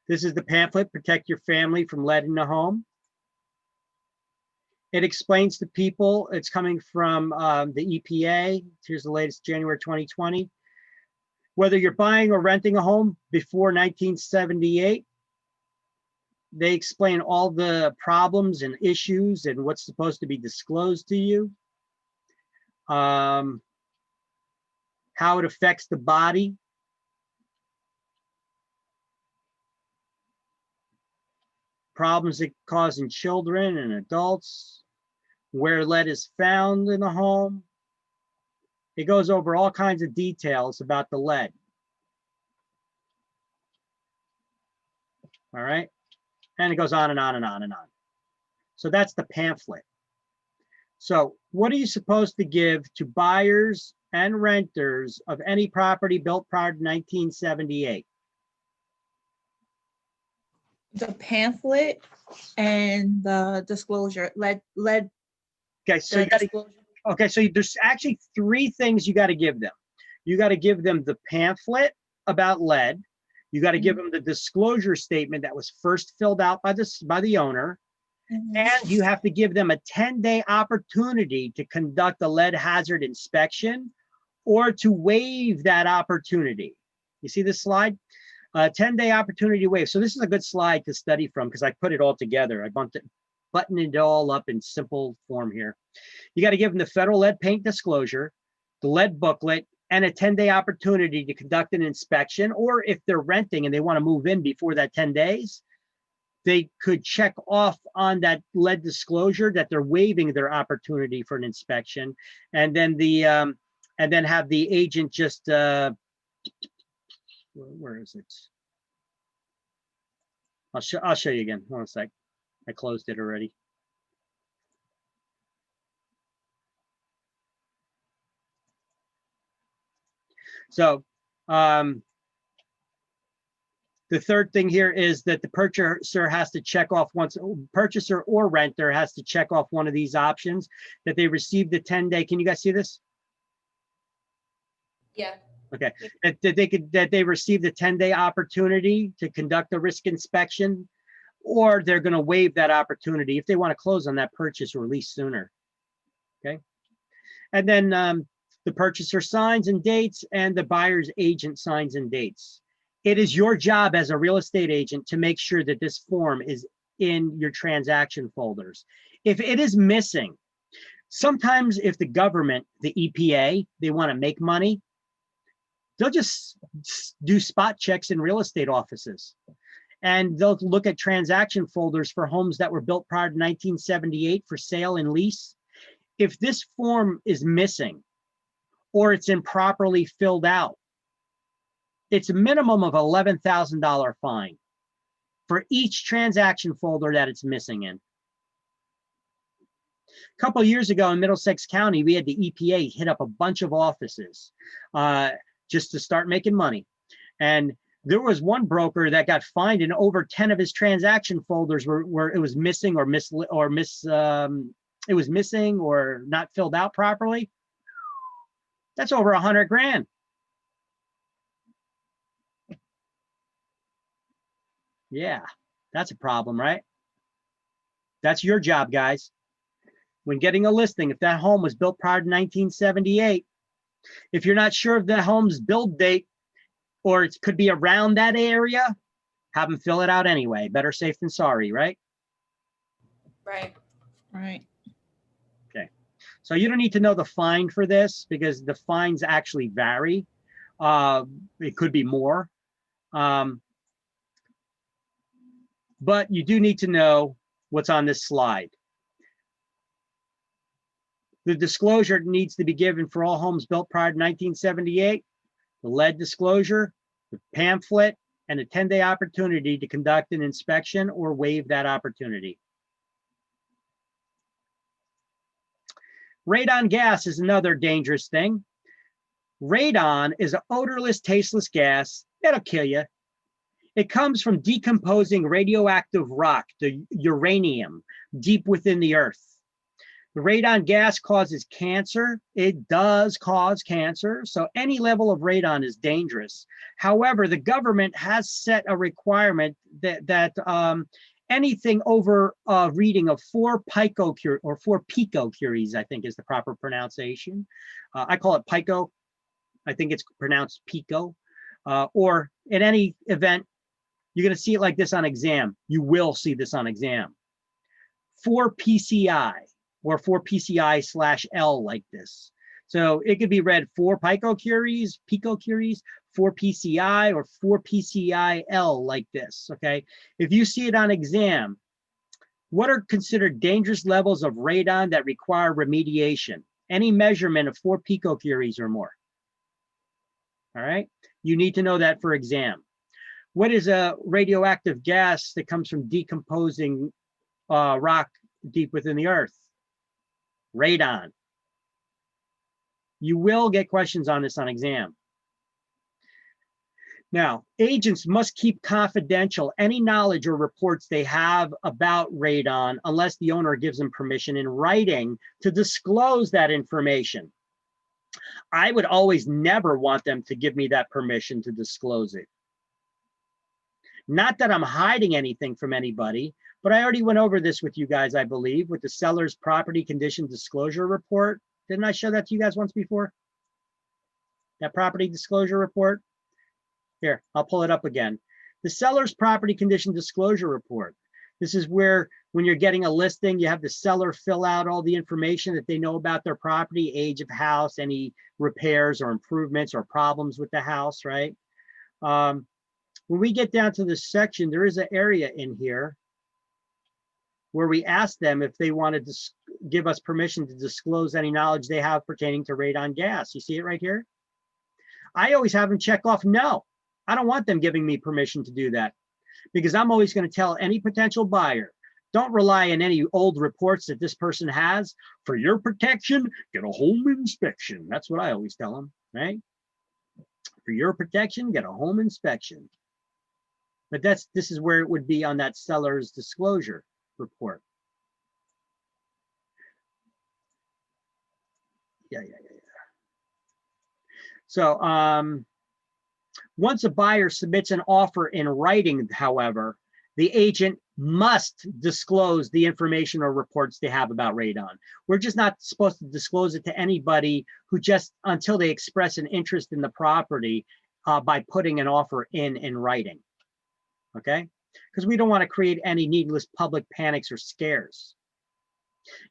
[SPEAKER 1] This is the pamphlet, Protect Your Family from Lead in the Home. It explains to people, it's coming from the EPA. Here's the latest, January 2020. Whether you're buying or renting a home before 1978, they explain all the problems and issues and what's supposed to be disclosed to you. How it affects the body. Problems it causes in children and adults. Where lead is found in the home. It goes over all kinds of details about the lead. All right. And it goes on and on and on and on. So that's the pamphlet. So what are you supposed to give to buyers and renters of any property built prior to 1978?
[SPEAKER 4] The pamphlet and the disclosure, lead.
[SPEAKER 1] Okay, so you gotta, okay, so there's actually 3 things you got to give them. You got to give them the pamphlet about lead. You got to give them the disclosure statement that was first filled out by the owner. And you have to give them a 10-day opportunity to conduct a lead hazard inspection or to waive that opportunity. You see this slide? 10-day opportunity to waive. So this is a good slide to study from because I put it all together. I buttoned it all up in simple form here. You got to give them the federal lead paint disclosure, the lead booklet, and a 10-day opportunity to conduct an inspection. Or if they're renting and they want to move in before that 10 days, they could check off on that lead disclosure that they're waiving their opportunity for an inspection, and then have the agent just where is it? I'll show you again. One sec. I closed it already. So the third thing here is that the purchaser has to check off purchaser or renter has to check off one of these options that they received the 10-day. Can you guys see this?
[SPEAKER 2] Yeah.
[SPEAKER 1] Okay. That they received the 10-day opportunity to conduct a risk inspection, or they're going to waive that opportunity if they want to close on that purchase or lease sooner. Okay. And then the purchaser signs and dates, and the buyer's agent signs and dates. It is your job as a real estate agent to make sure that this form is in your transaction folders. If it is missing, sometimes if the government, the EPA, they want to make money, they'll just do spot checks in real estate offices. And they'll look at transaction folders for homes that were built prior to 1978 for sale and lease. If this form is missing or it's improperly filled out, it's a minimum of $11,000 fine for each transaction folder that it's missing in. A couple of years ago in Middlesex County, we had the EPA hit up a bunch of offices just to start making money. And there was one broker that got fined, and over 10 of his transaction folders were it was missing or it was missing or not filled out properly. That's over 100 grand. Yeah, that's a problem, right? That's your job, guys. When getting a listing, if that home was built prior to 1978, if you're not sure of the home's build date, or it could be around that area, have them fill it out anyway. Better safe than sorry, right?
[SPEAKER 2] Right.
[SPEAKER 4] Right.
[SPEAKER 1] Okay. So you don't need to know the fine for this because the fines actually vary. It could be more. But you do need to know what's on this slide. The disclosure needs to be given for all homes built prior to 1978, the lead disclosure, the pamphlet, and a 10-day opportunity to conduct an inspection or waive that opportunity. Radon gas is another dangerous thing. Radon is an odorless, tasteless gas that'll kill you. It comes from decomposing radioactive rock, the uranium, deep within the earth. The radon gas causes cancer. It does cause cancer. So any level of radon is dangerous. However, the government has set a requirement that anything over a reading of 4 picocuries, I think is the proper pronunciation. I call it pico. I think it's pronounced pico. Or in any event, you're going to see it like this on exam. You will see this on exam. 4 PCI. Or 4 PCI/L like this. So it could be read 4 picocuries, 4 PCI, or 4 PCI/L like this, okay? If you see it on exam, what are considered dangerous levels of radon that require remediation? Any measurement of 4 picocuries or more, all right? You need to know that for exam. What is a radioactive gas that comes from decomposing rock deep within the earth? Radon. You will get questions on this on exam. Now, agents must keep confidential any knowledge or reports they have about radon unless the owner gives them permission in writing to disclose that information. I would always never want them to give me that permission to disclose it. Not that I'm hiding anything from anybody, but I already went over this with you guys, I believe, with the seller's property condition disclosure report. Didn't I show that to you guys once before? That property disclosure report? Here, I'll pull it up again. The seller's property condition disclosure report. This is where, when you're getting a listing, you have the seller fill out all the information that they know about their property, age of house, any repairs or improvements or problems with the house, right? When we get down to this section, there is an area in here where we ask them if they wanted to give us permission to disclose any knowledge they have pertaining to radon gas. You see it right here? I always have them check off no. I don't want them giving me permission to do that because I'm always going to tell any potential buyer, don't rely on any old reports that this person has. For your protection, get a home inspection. That's what I always tell them, right? For your protection, get a home inspection. But this is where it would be on that seller's disclosure report. Yeah. So once a buyer submits an offer in writing, however, the agent must disclose the information or reports they have about radon. We're just not supposed to disclose it to anybody who just until they express an interest in the property by putting an offer in writing. Okay, because we don't want to create any needless public panics or scares.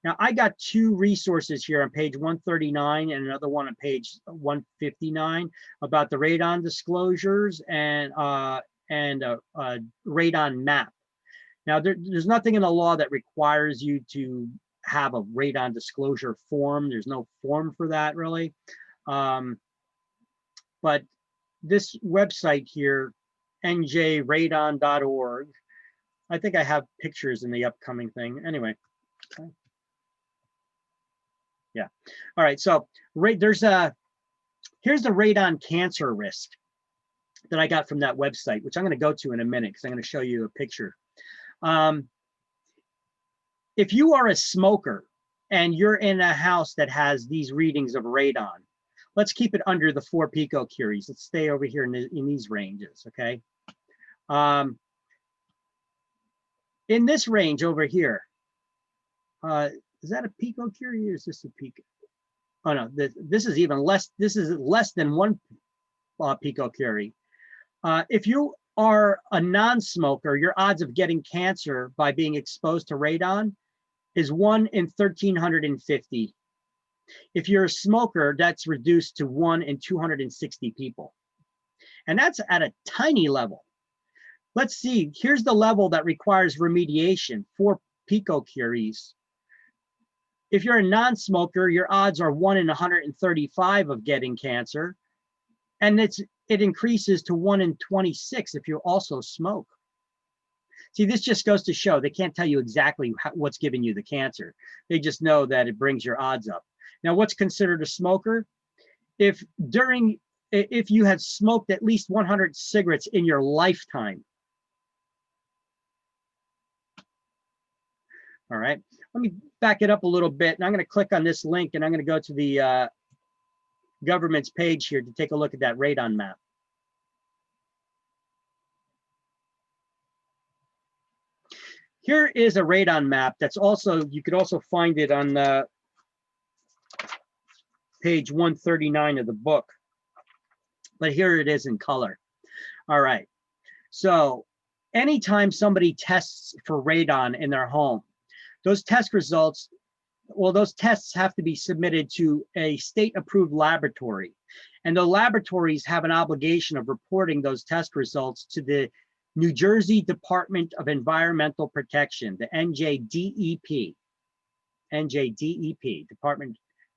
[SPEAKER 1] Now, I got 2 resources here on page 139 and another one on page 159 about the radon disclosures and radon map. Now, there's nothing in the law that requires you to have a radon disclosure form. There's no form for that, really. But this website here, njradon.org. I think I have pictures in the upcoming thing. Anyway. Okay. Yeah. All right. So here's the radon cancer risk that I got from that website, which I'm going to go to in a minute because I'm going to show you a picture. If you are a smoker and you're in a house that has these readings of radon, let's keep it under the 4 picocuries. Let's stay over here in these ranges, okay? In this range over here, is that a picocurie or is this a pico? Oh no, this is even less. This is less than 1 picocurie. If you are a non-smoker, your odds of getting cancer by being exposed to radon is 1 in 1,350. If you're a smoker, that's reduced to 1 in 260 people. And that's at a tiny level. Let's see, here's the level that requires remediation, 4 picocuries. If you're a non-smoker, your odds are 1 in 135 of getting cancer. And it increases to 1 in 26 if you also smoke. See, this just goes to show they can't tell you exactly what's giving you the cancer. They just know that it brings your odds up. Now, what's considered a smoker? If you had smoked at least 100 cigarettes in your lifetime. All right, let me back it up a little bit. And I'm going to click on this link and I'm going to go to the government's page here to take a look at that radon map. Here is a radon map that's also, you could also find it on page 139 of the book. But here it is in color. All right. So anytime somebody tests for radon in their home, those test results, well, those tests have to be submitted to a state-approved laboratory. And the laboratories have an obligation of reporting those test results to the New Jersey Department of Environmental Protection, the NJDEP,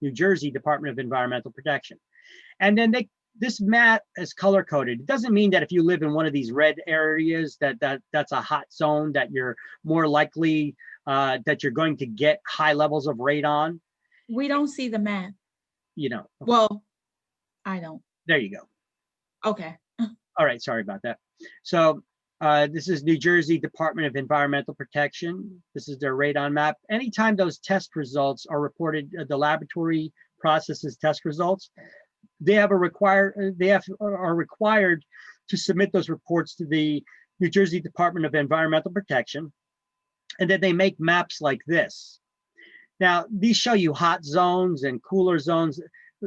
[SPEAKER 1] New Jersey Department of Environmental Protection. And then this map is color coded. It doesn't mean that if you live in one of these red areas that's a hot zone, that you're more likely that you're going to get high levels of radon.
[SPEAKER 4] We don't see the map.
[SPEAKER 1] You know.
[SPEAKER 4] Well, I don't.
[SPEAKER 1] There you go.
[SPEAKER 4] Okay.
[SPEAKER 1] All right, sorry about that. So this is New Jersey Department of Environmental Protection. This is their radon map. Anytime those test results are reported, the laboratory processes test results, they are required to submit those reports to the New Jersey Department of Environmental Protection, and then they make maps like this. Now, these show you hot zones and cooler zones.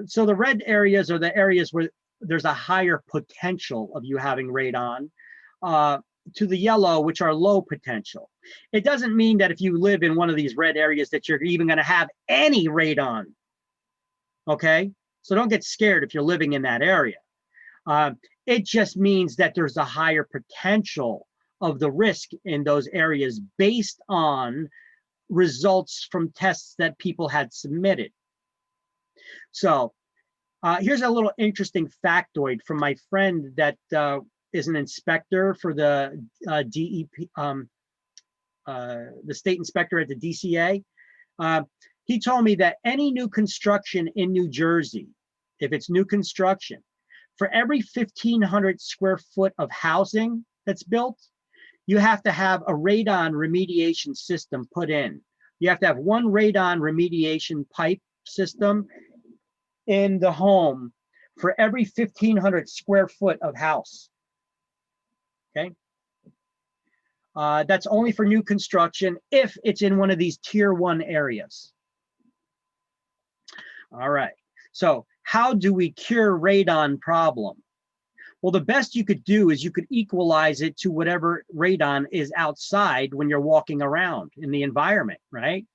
[SPEAKER 1] So the red areas are the areas where there's a higher potential of you having radon, to the yellow, which are low potential. It doesn't mean that if you live in one of these red areas that you're even going to have any radon. Okay, so don't get scared if you're living in that area. It just means that there's a higher potential of the risk in those areas based on results from tests that people had submitted. So here's a little interesting factoid from my friend that is an inspector for the DEP, the state inspector at the DCA. He told me that any new construction in New Jersey, if it's new construction, for every 1,500 square foot of housing that's built, you have to have a radon remediation system put in. You have to have one radon remediation pipe system in the home for every 1,500 square foot of house. Okay. That's only for new construction if it's in one of these tier 1 areas. All right. So how do we cure radon problem? Well, the best you could do is you could equalize it to whatever radon is outside when you're walking around in the environment, right?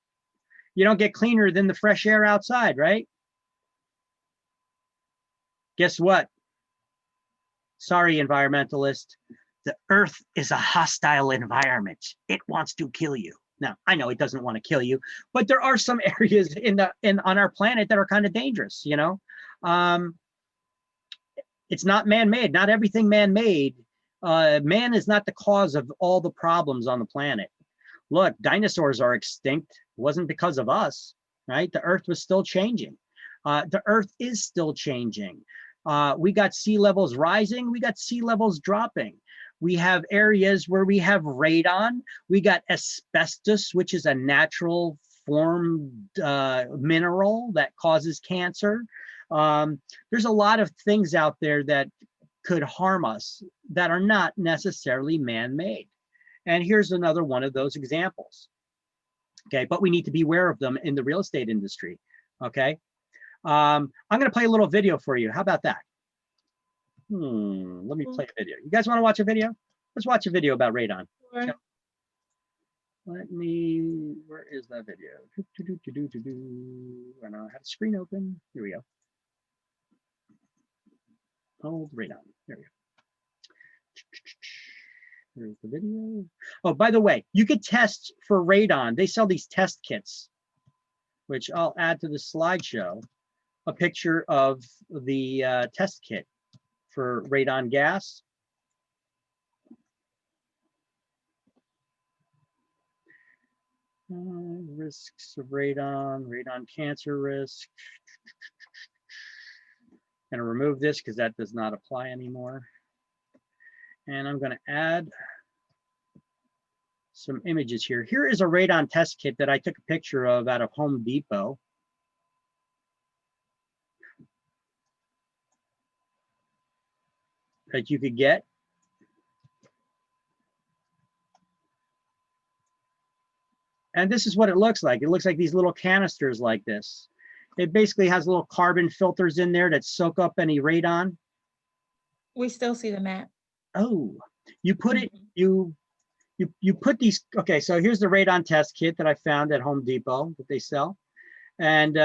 [SPEAKER 1] You don't get cleaner than the fresh air outside, right? Guess what? Sorry, environmentalist. The earth is a hostile environment. It wants to kill you. Now, I know it doesn't want to kill you, but there are some areas on our planet that are kind of dangerous, you know? it's not man-made, not everything man-made. Man is not the cause of all the problems on the planet. Look, dinosaurs are extinct. It wasn't because of us, right? The earth was still changing. The earth is still changing. We got sea levels rising, we got sea levels dropping. We have areas where we have radon, we got asbestos, which is a natural formed mineral that causes cancer. There's a lot of things out there that could harm us that are not necessarily man-made. And here's another one of those examples. Okay, but we need to be aware of them in the real estate industry. Okay, I'm going to play a little video for you. How about that? Let me play a video. You guys want to watch a video? Let's watch a video about radon.
[SPEAKER 4] Sure.
[SPEAKER 1] Let me, where is that video? I know I have the screen open. Here we go. Hold radon. There we go. There's the video. Oh, by the way, you could test for radon. They sell these test kits, which I'll add to the slideshow, a picture of the test kit for radon gas. Risks of radon, radon cancer risk. I'm going to remove this because that does not apply anymore. And I'm going to add some images here. Here is a radon test kit that I took a picture of out of Home Depot. That you could get. And this is what it looks like. It looks like these little canisters like this. It basically has little carbon filters in there that soak up any radon.
[SPEAKER 4] We still see the map.
[SPEAKER 1] Oh, you put it, you put these, okay, so here's the radon test kit that I found at Home Depot that they sell. And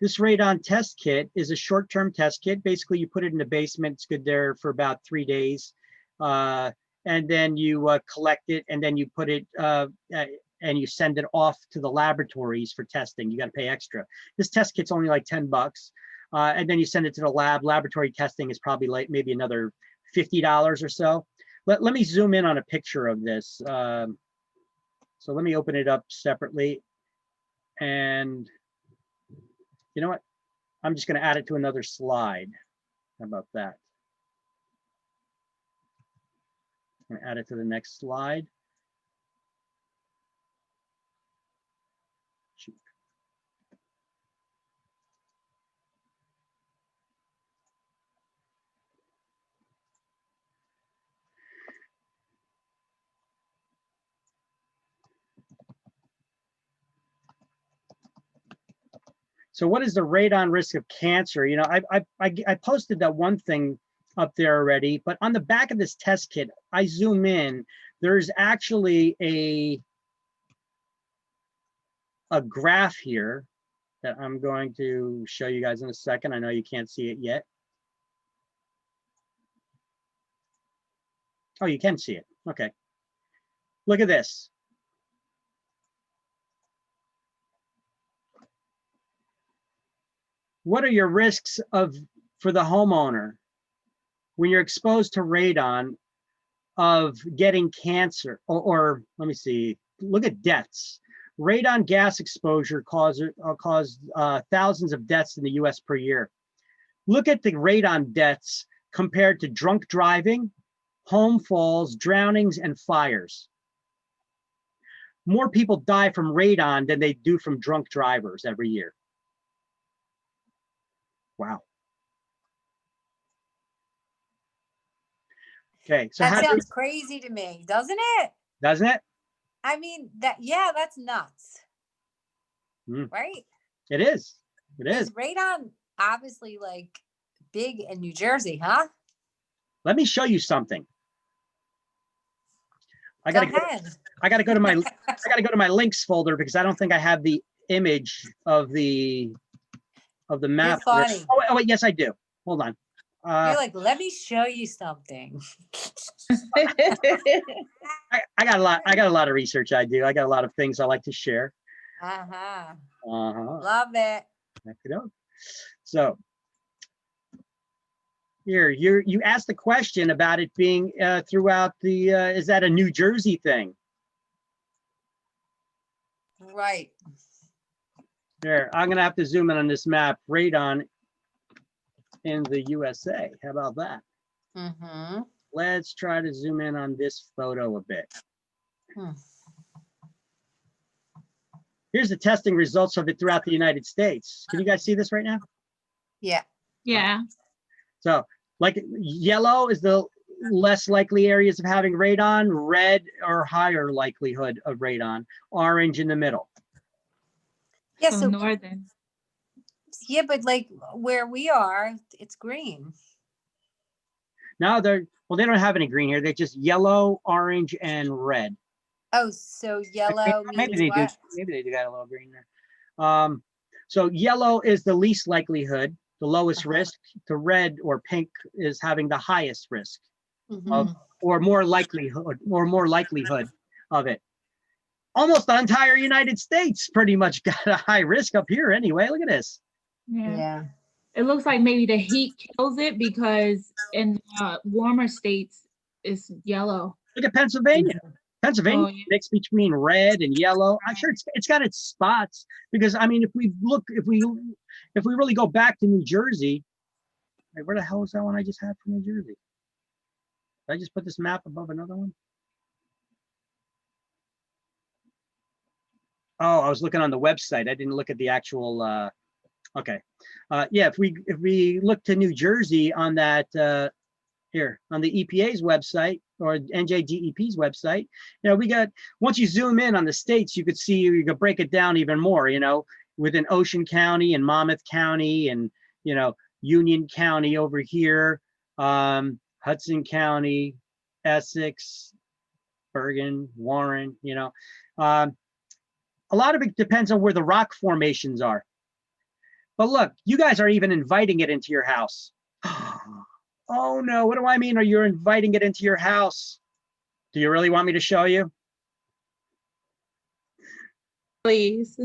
[SPEAKER 1] this radon test kit is a short-term test kit. Basically, you put it in the basement. It's good there for about 3 days. And then you collect it, and then you put it, and you send it off to the laboratories for testing. You got to pay extra. This test kit's only like 10 bucks. And then you send it to the lab. Laboratory testing is probably like maybe another $50 or so. Let me zoom in on a picture of this. So let me open it up separately. And you know what? I'm just going to add it to another slide. How about that? I'm going to add it to the next slide. Shoot. So what is the radon risk of cancer? You know, I posted that one thing up there already, but on the back of this test kit, I zoom in, there's actually a graph here that I'm going to show you guys in a second. I know you can't see it yet. Oh, you can see it. Okay. Look at this. What are your risks for the homeowner when you're exposed to radon of getting cancer or let me see, look at deaths. Radon gas exposure caused thousands of deaths in the US per year. Look at the radon deaths compared to drunk driving, home falls, drownings, and fires. More people die from radon than they do from drunk drivers every year. Wow. Okay, so
[SPEAKER 5] that sounds crazy to me, doesn't it?
[SPEAKER 1] Doesn't it?
[SPEAKER 5] I mean, that's nuts. Right?
[SPEAKER 1] It is. It is.
[SPEAKER 5] Radon obviously like big in New Jersey, huh?
[SPEAKER 1] Let me show you something. I
[SPEAKER 5] Go
[SPEAKER 1] gotta
[SPEAKER 5] ahead.
[SPEAKER 1] I gotta go to my links folder because I don't think I have the image of the map.
[SPEAKER 5] You're funny.
[SPEAKER 1] Oh wait, yes I do. Hold on.
[SPEAKER 5] You're like, let me show you something.
[SPEAKER 1] I got a lot of research I do. I got a lot of things I like to share.
[SPEAKER 5] Love it.
[SPEAKER 1] So Here, you asked the question about it being throughout the, is that a New Jersey thing?
[SPEAKER 5] Right.
[SPEAKER 1] There, I'm gonna have to zoom in on this map, radon in the USA. How about that?
[SPEAKER 5] Mm-hmm.
[SPEAKER 1] Let's try to zoom in on this photo a bit. Here's the testing results of it throughout the United States. Can you guys see this right now?
[SPEAKER 5] Yeah.
[SPEAKER 4] Yeah.
[SPEAKER 1] So like yellow is the less likely areas of having radon, red or higher likelihood of radon, orange in the middle.
[SPEAKER 5] Yeah.
[SPEAKER 4] So
[SPEAKER 5] So
[SPEAKER 4] northern.
[SPEAKER 5] yeah, but like where we are, it's green.
[SPEAKER 1] Now well, they don't have any green here. They're just yellow, orange, and red.
[SPEAKER 5] Oh, so yellow
[SPEAKER 1] Maybe
[SPEAKER 5] means
[SPEAKER 1] they do.
[SPEAKER 5] what?
[SPEAKER 1] Maybe they do got a little green there. So yellow is the least likelihood, the lowest risk. The red or pink is having the highest risk of, or more likelihood of it. Almost the entire United States pretty much got a high risk up here anyway. Look at this.
[SPEAKER 4] Yeah. It looks like maybe the heat kills it because in warmer states it's yellow.
[SPEAKER 1] Look at Pennsylvania. Pennsylvania
[SPEAKER 4] Oh, yeah.
[SPEAKER 1] mixed between red and yellow. I'm sure it's got its spots because I mean, if we really go back to New Jersey, wait, where the hell is that one I just had from New Jersey? Did I just put this map above another one? Oh, I was looking on the website. I didn't look at the actual. Okay, yeah. If we look to New Jersey on that here on the EPA's website or NJDEP's website, you know, we got, once you zoom in on the states, you could see, you could break it down even more, you know, within Ocean County and Monmouth County and, you know, Union County over here, Hudson County, Essex, Bergen, Warren, you know. A lot of it depends on where the rock formations are. But look, you guys are even inviting it into your house. Oh no, what do I mean? Are you inviting it into your house? Do you really want me to show you?
[SPEAKER 4] Please.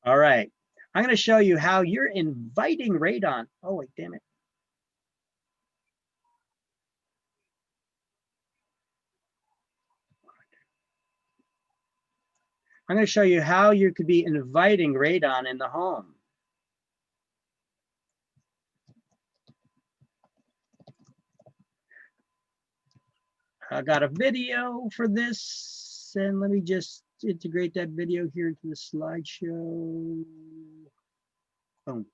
[SPEAKER 1] All right, I'm going to show you how you're inviting radon. Oh wait, damn it. I'm going to show you how you could be inviting radon in the home. I got a video for this, and let me just integrate that video here into the slideshow. Boom.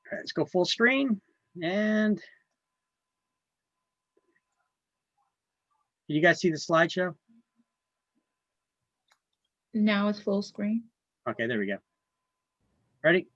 [SPEAKER 1] All right, let's go full screen. And did you guys see the slideshow?
[SPEAKER 4] Now it's full screen.
[SPEAKER 1] Okay, there we go. Ready?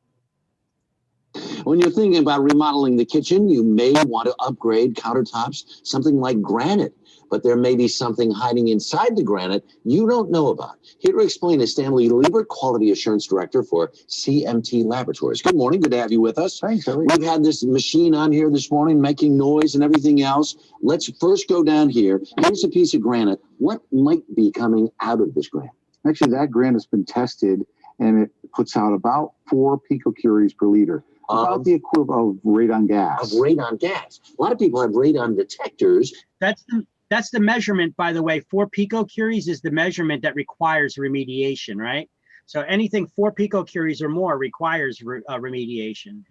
[SPEAKER 11] When you're thinking about remodeling the kitchen, you may want to upgrade countertops, something like granite. But there may be something hiding inside the granite you don't know about. Here to explain is Stanley Liebert, Quality Assurance Director for CMT Laboratories. Good morning. Good to have you with us.
[SPEAKER 12] Thanks, Ellie.
[SPEAKER 11] We've had this machine on here this morning making noise and everything else. Let's first go down here. Here's a piece of granite. What might be coming out of this granite?
[SPEAKER 12] Actually, that granite's been tested, and it puts out about 4 picocuries per liter, about the equivalent of radon gas.
[SPEAKER 11] Of radon gas. A lot of people have radon detectors.
[SPEAKER 1] That's the measurement, by the way. 4 picocuries is the measurement that requires remediation, right? So anything 4 picocuries or more requires remediation.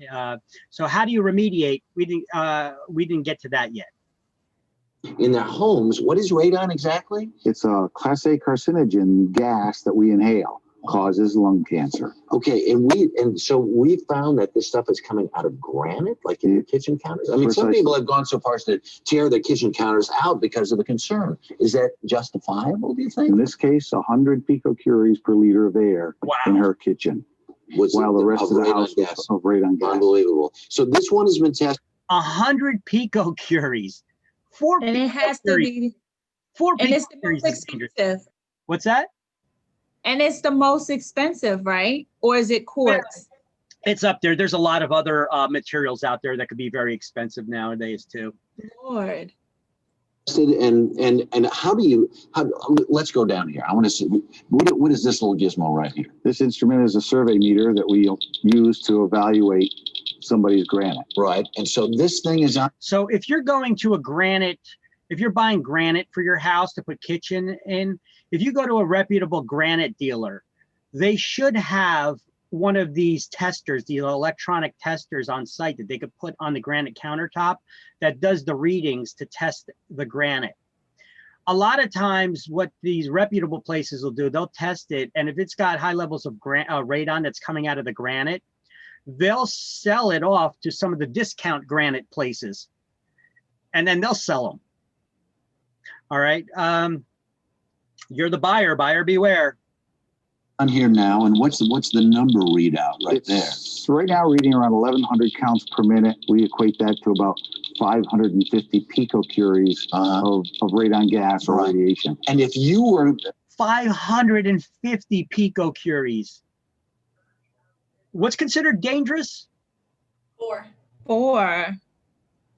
[SPEAKER 1] So how do you remediate? We didn't get to that yet.
[SPEAKER 11] In their homes, what is radon exactly?
[SPEAKER 12] It's a Class A carcinogen gas that we inhale, causes lung cancer.
[SPEAKER 11] Okay, and so we found that this stuff is coming out of granite, like in your kitchen counters. I mean, some
[SPEAKER 12] Precisely.
[SPEAKER 11] people have gone so far as to tear their kitchen counters out because of the concern. Is that justifiable, do you think?
[SPEAKER 12] In this case, 100 picocuries per liter of air in her kitchen, while the rest of the house was of radon gas.
[SPEAKER 11] Unbelievable. So this one has been tested.
[SPEAKER 1] 100 picocuries. 4
[SPEAKER 4] And it has to be
[SPEAKER 1] 4
[SPEAKER 4] and it's the
[SPEAKER 1] picocuries
[SPEAKER 4] most
[SPEAKER 1] is dangerous.
[SPEAKER 4] expensive.
[SPEAKER 1] What's that?
[SPEAKER 4] And it's the most expensive, right? Or is it quartz?
[SPEAKER 1] It's up there. There's a lot of other materials out there that could be very expensive nowadays too.
[SPEAKER 4] Lord.
[SPEAKER 11] And how do you, let's go down here. I want to see, what is this little gizmo right here?
[SPEAKER 12] This instrument is a survey meter that we use to evaluate somebody's granite.
[SPEAKER 11] Right. And so this thing is on.
[SPEAKER 1] So if you're going to a granite, if you're buying granite for your house to put kitchen in, if you go to a reputable granite dealer, they should have one of these testers, the electronic testers on site that they could put on the granite countertop that does the readings to test the granite. A lot of times what these reputable places will do, they'll test it. And if it's got high levels of radon that's coming out of the granite, they'll sell it off to some of the discount granite places. And then they'll sell them. All right. You're the buyer, buyer beware.
[SPEAKER 11] On here now, and what's the number readout right there?
[SPEAKER 12] Right now reading around 1,100 counts per minute. We equate that to about 550 picocuries of radon gas or radiation.
[SPEAKER 11] And if you were
[SPEAKER 1] 550 picocuries, what's considered dangerous?
[SPEAKER 4] 4.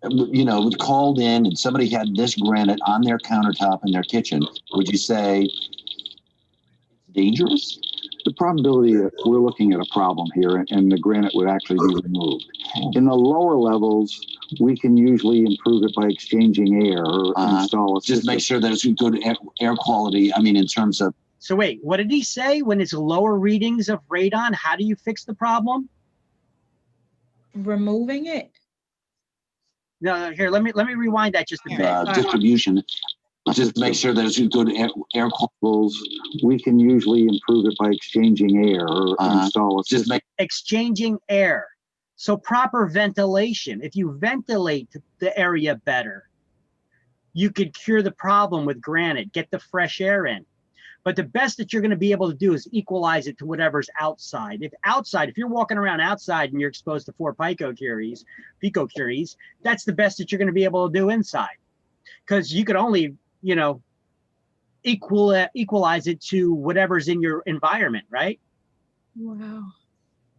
[SPEAKER 11] You know, called in and somebody had this granite on their countertop in their kitchen, would you say dangerous?
[SPEAKER 12] The probability that we're looking at a problem here and the granite would actually be removed. In the lower levels, we can usually improve it by exchanging air or install a
[SPEAKER 11] just
[SPEAKER 12] system.
[SPEAKER 11] make sure there's good air quality. I mean, in terms of.
[SPEAKER 1] So wait, what did he say? When it's lower readings of radon, how do you fix the problem?
[SPEAKER 4] Removing it.
[SPEAKER 1] No, here, let me rewind that just a bit.
[SPEAKER 11] Distribution. Just make sure there's good air quality.
[SPEAKER 12] We can usually improve it by exchanging air or install a system.
[SPEAKER 1] Exchanging air. So proper ventilation. If you ventilate the area better, you could cure the problem with granite, get the fresh air in. But the best that you're going to be able to do is equalize it to whatever's outside. If you're walking around outside and you're exposed to 4 picocuries, that's the best that you're going to be able to do inside. Because you could only, you know, equalize it to whatever's in your environment, right?
[SPEAKER 4] Wow.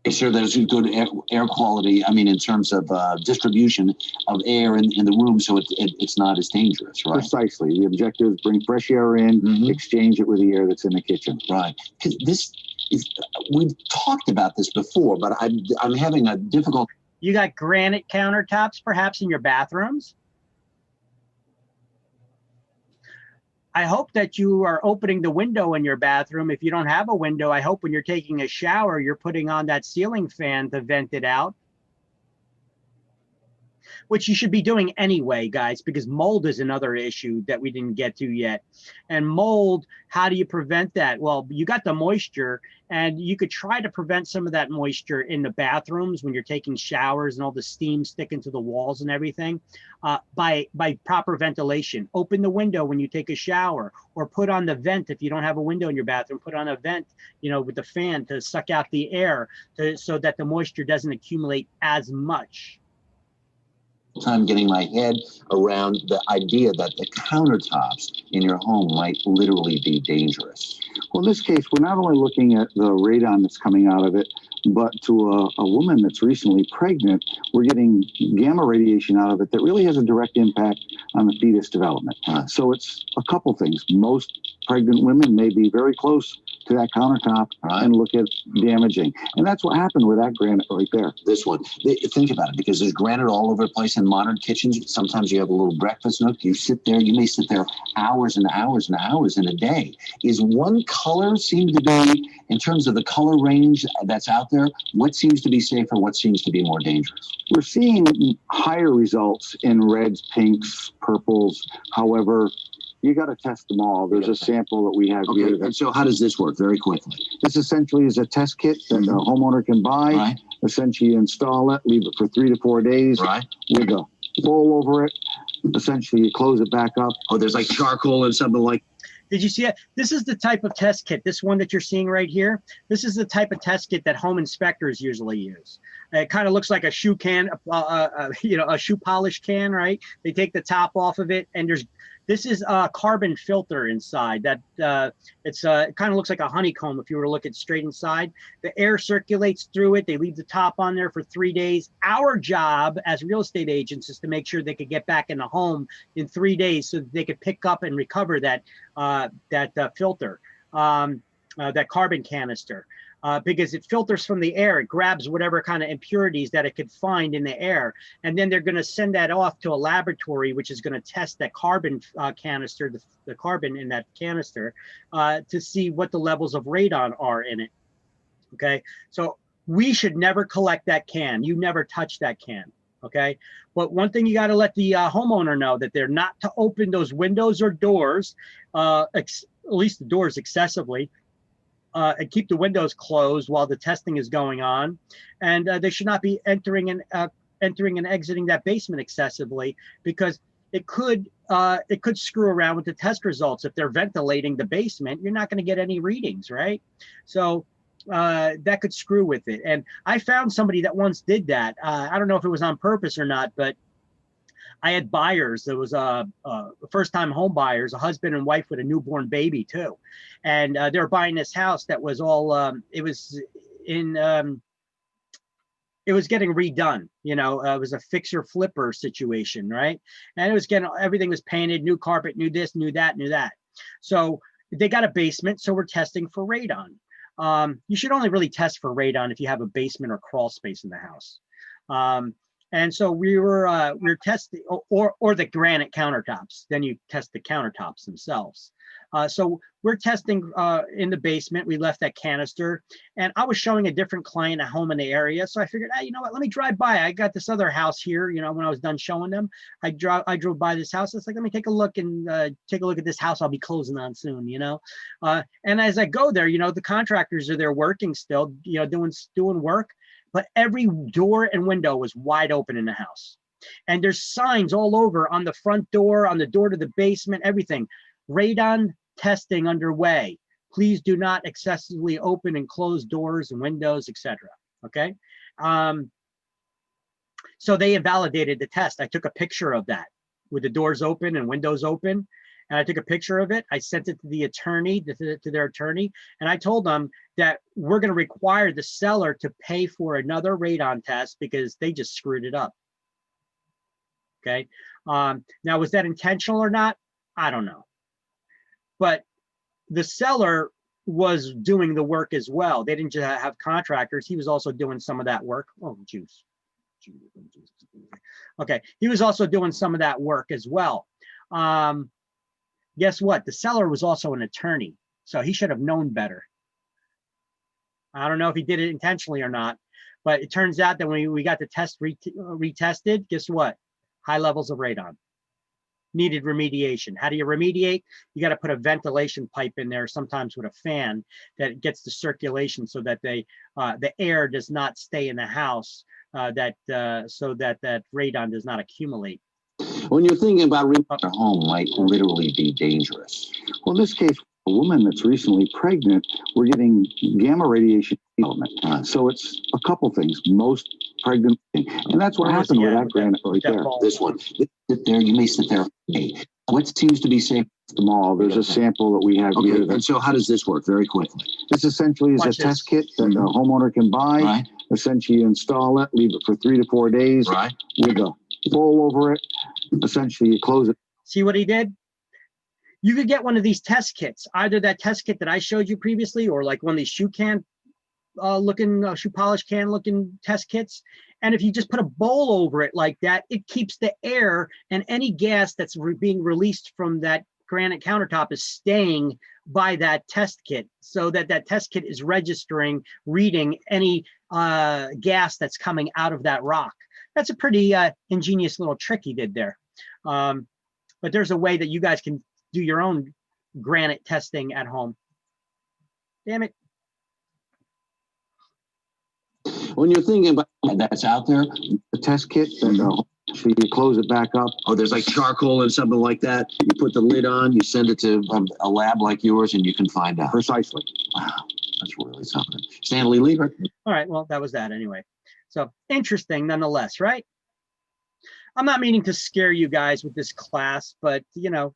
[SPEAKER 11] Make sure there's good air quality. I mean, in terms of distribution of air in the room, so it's not as dangerous, right?
[SPEAKER 12] Precisely. The objective is bring fresh air in, exchange it with the air that's in the kitchen.
[SPEAKER 11] Right. Because this is, we've talked about this before, but I'm having a difficult.
[SPEAKER 1] You got granite countertops, perhaps in your bathrooms. I hope that you are opening the window in your bathroom. If you don't have a window, I hope when you're taking a shower, you're putting on that ceiling fan to vent it out. Which you should be doing anyway, guys, because mold is another issue that we didn't get to yet. And mold, how do you prevent that? Well, you got the moisture, and you could try to prevent some of that moisture in the bathrooms when you're taking showers and all the steam sticking to the walls and everything by proper ventilation. Open the window when you take a shower, or put on the vent. If you don't have a window in your bathroom, put on a vent, you know, with the fan to suck out the air so that the moisture doesn't accumulate as much.
[SPEAKER 11] Time getting my head around the idea that the countertops in your home might literally be dangerous.
[SPEAKER 12] Well, in this case, we're not only looking at the radon that's coming out of it, but to a woman that's recently pregnant, we're getting gamma radiation out of it that really has a direct impact on the fetus development. So it's a couple things. Most pregnant women may be very close to that countertop and look at damaging. And that's what happened with that granite right there.
[SPEAKER 11] This one, think about it, because there's granite all over the place in modern kitchens. Sometimes you have a little breakfast nook. You may sit there hours and hours and hours in a day. Is one color seem to be, in terms of the color range that's out there, what seems to be safer, what seems to be more dangerous?
[SPEAKER 12] We're seeing higher results in reds, pinks, purples. However, you got to test them all. There's a sample that we have here.
[SPEAKER 11] And so how does this work very quickly?
[SPEAKER 12] This essentially is a test kit that the homeowner can buy. Essentially install it, leave it for 3 to 4 days with a bowl over it. Essentially you close it back up.
[SPEAKER 11] Oh, there's like charcoal and something like.
[SPEAKER 1] Did you see it? This is the type of test kit, this one that you're seeing right here. This is the type of test kit that home inspectors usually use. It kind of looks like a shoe can, you know, a shoe polish can, right? They take the top off of it, and there's This is a carbon filter inside that it kind of looks like a honeycomb if you were to look at straight inside. The air circulates through it. They leave the top on there for 3 days. Our job as real estate agents is to make sure they could get back in the home in 3 days so that they could pick up and recover that filter, that carbon canister. Because it filters from the air. It grabs whatever kind of impurities that it could find in the air. And then they're going to send that off to a laboratory, which is going to test that carbon canister, the carbon in that canister, to see what the levels of radon are in it. Okay. So we should never collect that can. You never touch that can. Okay. But one thing you got to let the homeowner know that they're not to open those windows or doors, at least the doors excessively. And keep the windows closed while the testing is going on, and they should not be entering and exiting that basement excessively, because it could screw around with the test results. If they're ventilating the basement, you're not going to get any readings, right? So that could screw with it. And I found somebody that once did that. I don't know if it was on purpose or not, but I had buyers. There was first-time home buyers, a husband and wife with a newborn baby too, and they were buying this house that was all it was getting redone. You know, it was a fixer flipper situation, right? And it was everything was painted, new carpet, new this, new that, new that. So they got a basement, so we're testing for radon. You should only really test for radon if you have a basement or crawl space in the house. And so we were testing, or the granite countertops. Then you test the countertops themselves. So we're testing in the basement. We left that canister, and I was showing a different client a home in the area. So I figured, hey, you know what? Let me drive by. I got this other house here. You know, when I was done showing them, I drove by this house. It's like, let me take a look at this house I'll be closing on soon. You know, and as I go there, you know, the contractors are there working still. You know, doing work. But every door and window was wide open in the house. And there's signs all over on the front door, on the door to the basement, everything. Radon testing underway. Please do not excessively open and close doors and windows, etc. Okay. So they invalidated the test. I took a picture of that with the doors open and windows open. And I took a picture of it. I sent it to the attorney, to their attorney, and I told them that we're going to require the seller to pay for another radon test because they just screwed it up. Okay. Now, was that intentional or not? I don't know. But the seller was doing the work as well. They didn't just have contractors. He was also doing some of that work. Oh, juice. Okay. He was also doing some of that work as well. Guess what? The seller was also an attorney, so he should have known better. I don't know if he did it intentionally or not, but it turns out that when we got the test retested, guess what? High levels of radon. Needed remediation. How do you remediate? You got to put a ventilation pipe in there, sometimes with a fan, that gets the circulation so that the air does not stay in the house, so that radon does not accumulate.
[SPEAKER 11] When you're thinking about remodeling a home might literally be dangerous.
[SPEAKER 12] Well, in this case, a woman that's recently pregnant, we're getting gamma radiation development. So it's a couple things. Most pregnant, and that's what happened with that granite right there.
[SPEAKER 11] This one, sit there. You may sit there. Hey, what seems to be safe?
[SPEAKER 12] Small. There's a sample that we have here.
[SPEAKER 11] And so, how does this work? Very quickly.
[SPEAKER 12] This essentially is a test kit that the homeowner can buy.
[SPEAKER 11] Right.
[SPEAKER 12] Essentially, install it, leave it for 3 to 4 days.
[SPEAKER 11] Right.
[SPEAKER 12] With a foil over it. Essentially, you close it.
[SPEAKER 1] See what he did? You could get one of these test kits, either that test kit that I showed you previously, or like one of these shoe polish can looking test kits. And if you just put a bowl over it like that, it keeps the air and any gas that's being released from that granite countertop is staying by that test kit, so that that test kit is reading any gas that's coming out of that rock. That's a pretty ingenious little trick he did there. But there's a way that you guys can do your own granite testing at home. Damn it.
[SPEAKER 11] When you're thinking about that's out there,
[SPEAKER 12] the test kit, and so you close it back up.
[SPEAKER 11] Oh, there's like charcoal and something like that. You put the lid on, you send it to a lab like yours, and you can find out.
[SPEAKER 12] Precisely.
[SPEAKER 11] Wow, that's really something. Stanley Lieber.
[SPEAKER 1] All right, well, that was that anyway. So interesting nonetheless, right? I'm not meaning to scare you guys with this class, but you know,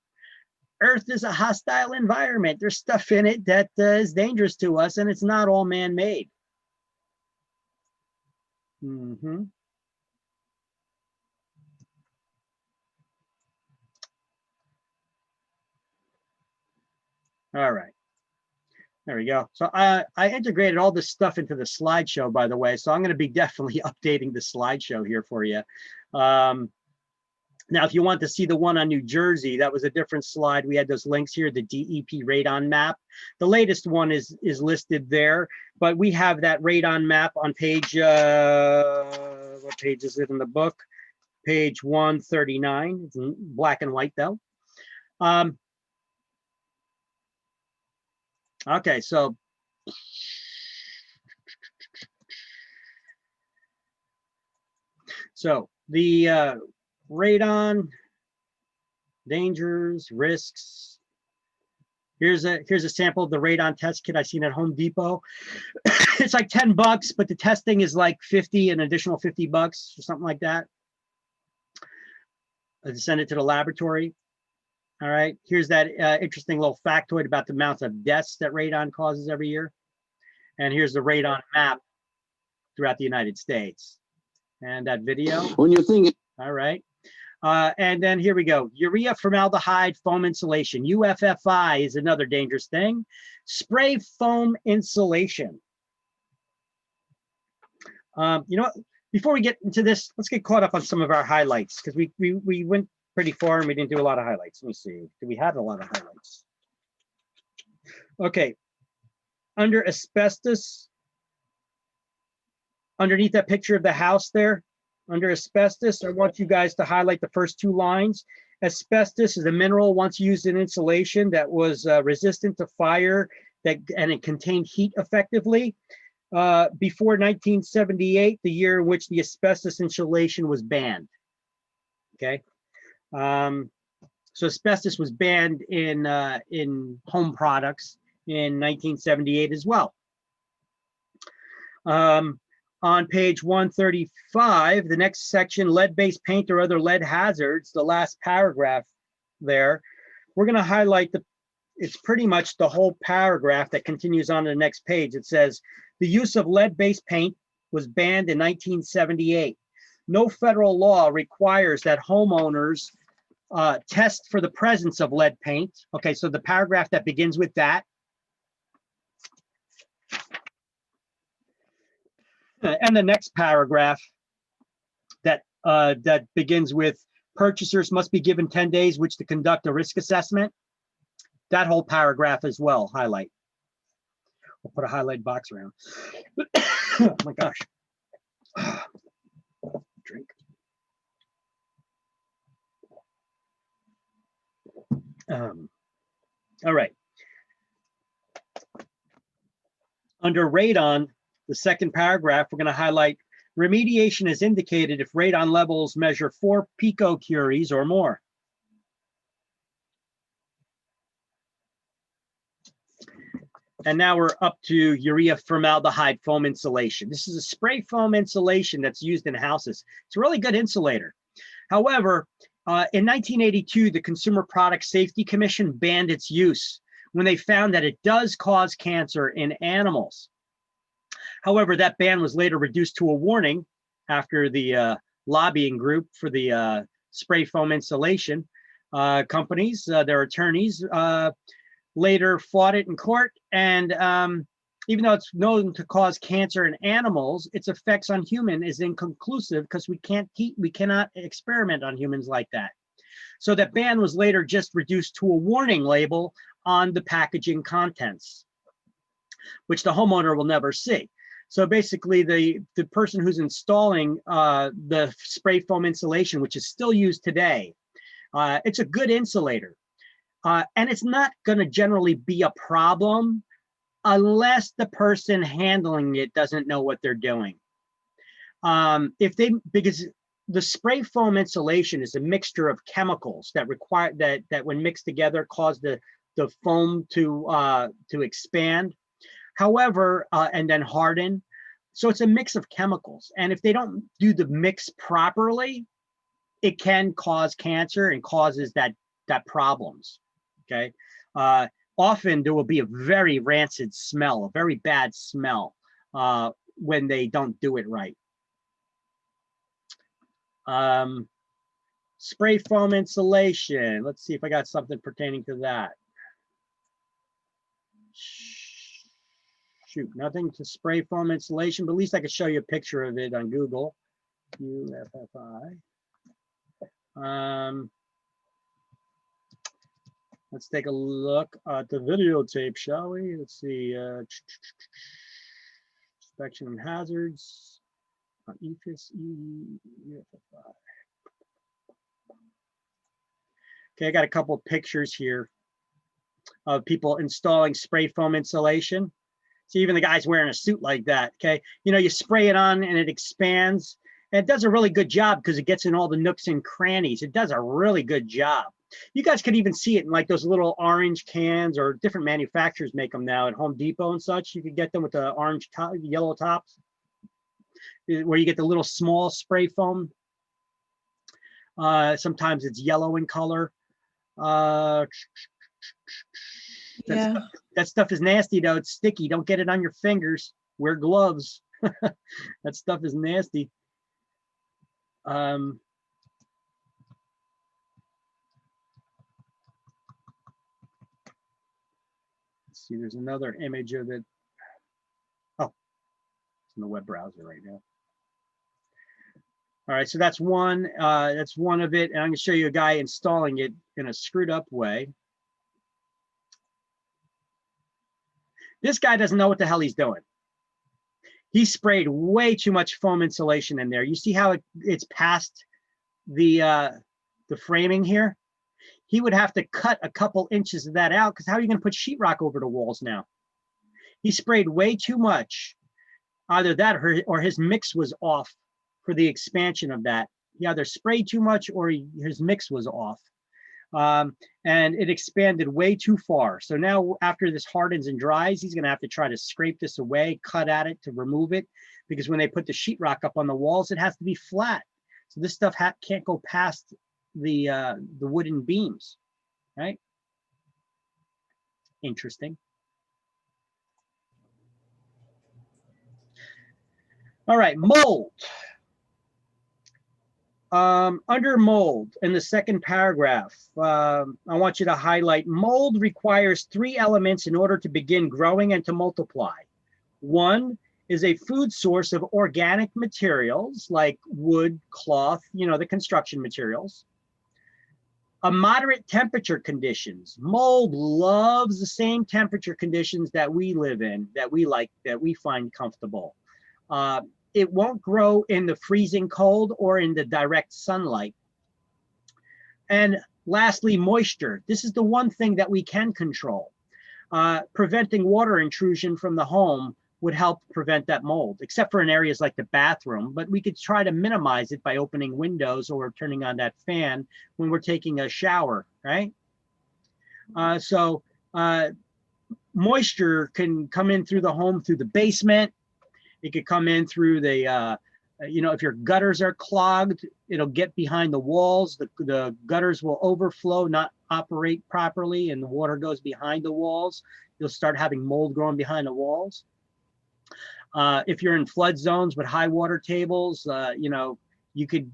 [SPEAKER 1] Earth is a hostile environment. There's stuff in it that is dangerous to us, and it's not all man-made. All right. There we go. So I integrated all this stuff into the slideshow, by the way. So I'm going to be definitely updating the slideshow here for you. Now, if you want to see the one on New Jersey, that was a different slide. We had those links here, the DEP radon map. The latest one is listed there, but we have that radon map on page, what page is it in the book? Page 139. It's in black and white though. Okay, so the radon dangers, risks. Here's a sample of the radon test kit I seen at Home Depot. It's like $10, but the testing is like 50, an additional $50 or something like that. I send it to the laboratory. All right, here's that interesting little factoid about the amount of deaths that radon causes every year. And here's the radon map throughout the United States. And that video.
[SPEAKER 11] When you're thinking.
[SPEAKER 1] All right. And then here we go. Urea formaldehyde foam insulation. UFFI is another dangerous thing. Spray foam insulation. You know what? Before we get into this, let's get caught up on some of our highlights because we went pretty far and we didn't do a lot of highlights. Let me see. Do we have a lot of highlights? Okay. Under asbestos, underneath that picture of the house there, under asbestos, I want you guys to highlight the first two lines. Asbestos is a mineral once used in insulation that was resistant to fire and it contained heat effectively. Before 1978, the year in which the asbestos insulation was banned. Okay. So asbestos was banned in home products in 1978 as well. On page 135, the next section, lead-based paint or other lead hazards, the last paragraph there, we're going to highlight it's pretty much the whole paragraph that continues on to the next page. It says, the use of lead-based paint was banned in 1978. No federal law requires that homeowners test for the presence of lead paint. Okay, so the paragraph that begins with that. And the next paragraph that begins with purchasers must be given 10 days which to conduct a risk assessment. That whole paragraph as well, highlight. We'll put a highlight box around. Oh my gosh. Drink. All right. Under radon, the second paragraph, we're going to highlight remediation is indicated if radon levels measure 4 picocuries or more. And now we're up to urea formaldehyde foam insulation. This is a spray foam insulation that's used in houses. It's a really good insulator. However, in 1982, the Consumer Product Safety Commission banned its use when they found that it does cause cancer in animals. However, that ban was later reduced to a warning after the lobbying group for the spray foam insulation companies, their attorneys, later fought it in court. And even though it's known to cause cancer in animals, its effects on human is inconclusive because we cannot experiment on humans like that. So that ban was later just reduced to a warning label on the packaging contents, which the homeowner will never see. So basically the person who's installing the spray foam insulation, which is still used today, it's a good insulator. And it's not going to generally be a problem unless the person handling it doesn't know what they're doing. Because the spray foam insulation is a mixture of chemicals that require that when mixed together cause the foam to expand. However, and then harden. So it's a mix of chemicals. And if they don't do the mix properly, it can cause cancer and causes that problems. okay? Often there will be a very rancid smell, a very bad smell when they don't do it right. Spray foam insulation. Let's see if I got something pertaining to that. Shoot, nothing to spray foam insulation, but at least I could show you a picture of it on Google. UFFI. Let's take a look at the videotape, shall we? Let's see. Inspection and hazards. EFIS, UFFI. Okay, I got a couple of pictures here of people installing spray foam insulation. So even the guy's wearing a suit like that, okay? You know, you spray it on and it expands. And it does a really good job because it gets in all the nooks and crannies. It does a really good job. You guys could even see it in like those little orange cans, or different manufacturers make them now at Home Depot and such. You could get them with the orange top, yellow tops, where you get the little small spray foam. Sometimes it's yellow in color. That stuff is nasty though. It's sticky. Don't get it on your fingers. Wear gloves. That stuff is nasty. Let's see, there's another image of it. Oh, it's in the web browser right now. All right, so that's one of it, and I'm going to show you a guy installing it in a screwed up way. This guy doesn't know what the hell he's doing. He sprayed way too much foam insulation in there. You see how it's past the framing here? He would have to cut a couple inches of that out, because how are you going to put sheetrock over the walls now? He sprayed way too much. Either that or his mix was off for the expansion of that. He either sprayed too much or his mix was off. And it expanded way too far. So now after this hardens and dries, he's going to have to try to scrape this away, cut at it to remove it, because when they put the sheetrock up on the walls, it has to be flat. So this stuff can't go past the wooden beams, right? Interesting. All right, mold. Under mold, in the second paragraph, I want you to highlight mold requires 3 elements in order to begin growing and to multiply. 1 is a food source of organic materials like wood, cloth, you know, the construction materials. A moderate temperature conditions. Mold loves the same temperature conditions that we live in, that we like, that we find comfortable. It won't grow in the freezing cold or in the direct sunlight. And lastly, moisture. This is the one thing that we can control. Preventing water intrusion from the home would help prevent that mold, except for in areas like the bathroom. But we could try to minimize it by opening windows or turning on that fan when we're taking a shower, right? Moisture can come in through the home, through the basement. It could come in through the, you know, if your gutters are clogged, it'll get behind the walls. The gutters will overflow, not operate properly, and the water goes behind the walls. You'll start having mold growing behind the walls. If you're in flood zones with high water tables, you know, you could,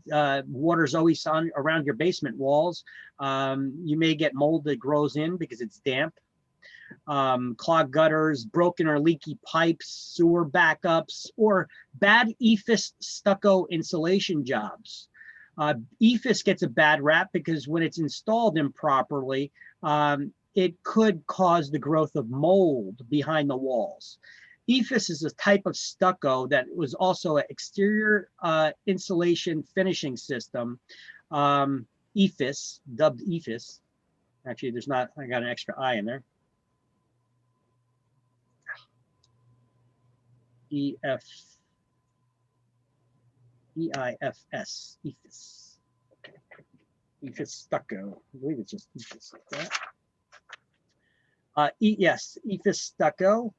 [SPEAKER 1] water's always on around your basement walls. You may get mold that grows in because it's damp. Clogged gutters, broken or leaky pipes, sewer backups, or bad EFIS stucco insulation jobs. EFIS gets a bad rap because when it's installed improperly, it could cause the growth of mold behind the walls. EFIS is a type of stucco that was also an exterior insulation finishing system. EFIS, dubbed EFIS. Actually, there's not, I got an extra I in there. EIFS, EFIS. Okay. EFIS stucco. I believe it's just EFIS like that. Yes, EFIS stucco.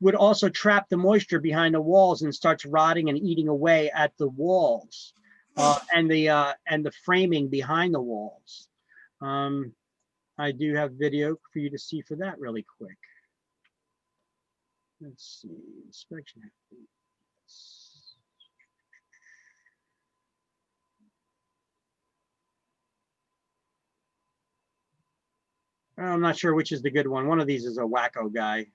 [SPEAKER 1] Would also trap the moisture behind the walls and starts rotting and eating away at the walls. and the framing behind the walls. I do have video for you to see for that really quick. Let's see, inspection. I'm not sure which is the good one. One of these is a wacko guy.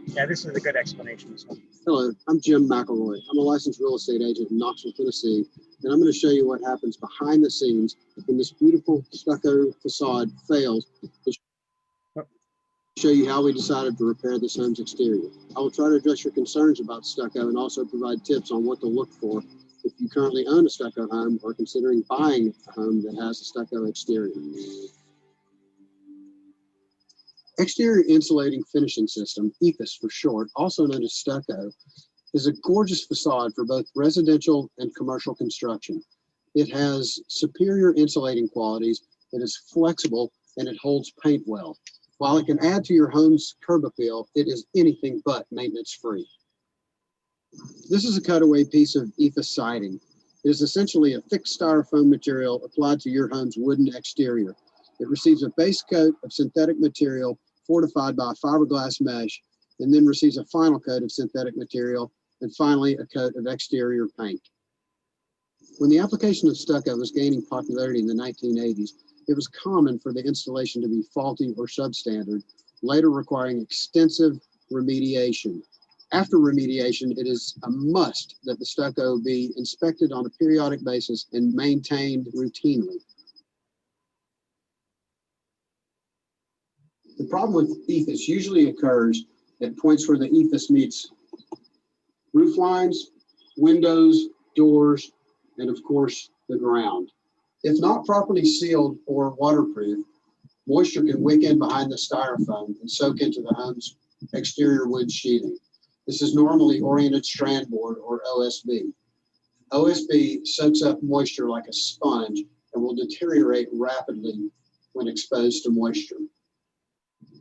[SPEAKER 1] Yeah, this is a good explanation. So.
[SPEAKER 13] Hello, I'm Jim McElroy. I'm a licensed real estate agent in Knoxville, Tennessee, and I'm going to show you what happens behind the scenes when this beautiful stucco facade fails. Show you how we decided to repair this home's exterior. I will try to address your concerns about stucco and also provide tips on what to look for if you currently own a stucco home or considering buying a home that has a stucco exterior. Exterior insulating finishing system, EIFS for short, also known as stucco, is a gorgeous facade for both residential and commercial construction. It has superior insulating qualities, it is flexible, and it holds paint well. While it can add to your home's curb appeal, it is anything but maintenance-free. This is a cutaway piece of EIFS siding. It is essentially a thick styrofoam material applied to your home's wooden exterior. It receives a base coat of synthetic material fortified by fiberglass mesh, and then receives a final coat of synthetic material, and finally a coat of exterior paint. When the application of stucco was gaining popularity in the 1980s, it was common for the installation to be faulty or substandard, later requiring extensive remediation. After remediation, it is a must that the stucco be inspected on a periodic basis and maintained routinely. The problem with EIFS usually occurs at points where the EIFS meets roof lines, windows, doors, and of course, the ground. If not properly sealed or waterproof, moisture can wick in behind the styrofoam and soak into the home's exterior wood sheathing. This is normally oriented strand board or OSB. OSB soaks up moisture like a sponge and will deteriorate rapidly when exposed to moisture.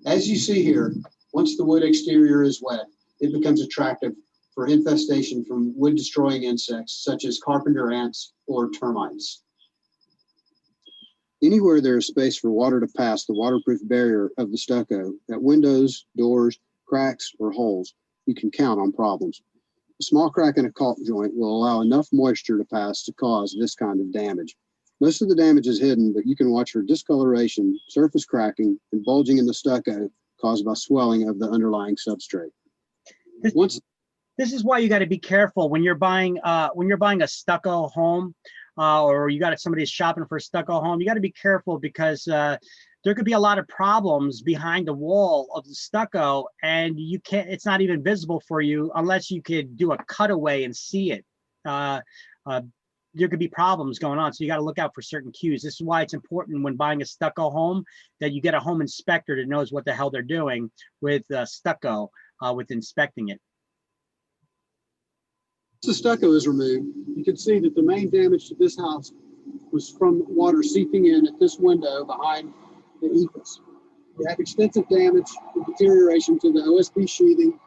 [SPEAKER 13] As you see here, once the wood exterior is wet, it becomes attractive for infestation from wood-destroying insects such as carpenter ants or termites. Anywhere there is space for water to pass the waterproof barrier of the stucco, at windows, doors, cracks, or holes, you can count on problems. A small crack in a caulk joint will allow enough moisture to pass to cause this kind of damage. Most of the damage is hidden, but you can watch for discoloration, surface cracking, and bulging in the stucco caused by swelling of the underlying substrate.
[SPEAKER 1] This is why you got to be careful when you're buying a stucco home, or you got somebody's shopping for a stucco home. You got to be careful because there could be a lot of problems behind the wall of the stucco, and you can't. It's not even visible for you unless you could do a cutaway and see it. There could be problems going on, so you got to look out for certain cues. This is why it's important when buying a stucco home that you get a home inspector that knows what the hell they're doing with stucco with inspecting it.
[SPEAKER 13] Once the stucco is removed, you can see that the main damage to this house was from water seeping in at this window behind the EIFS. You have extensive damage and deterioration to the OSB sheathing,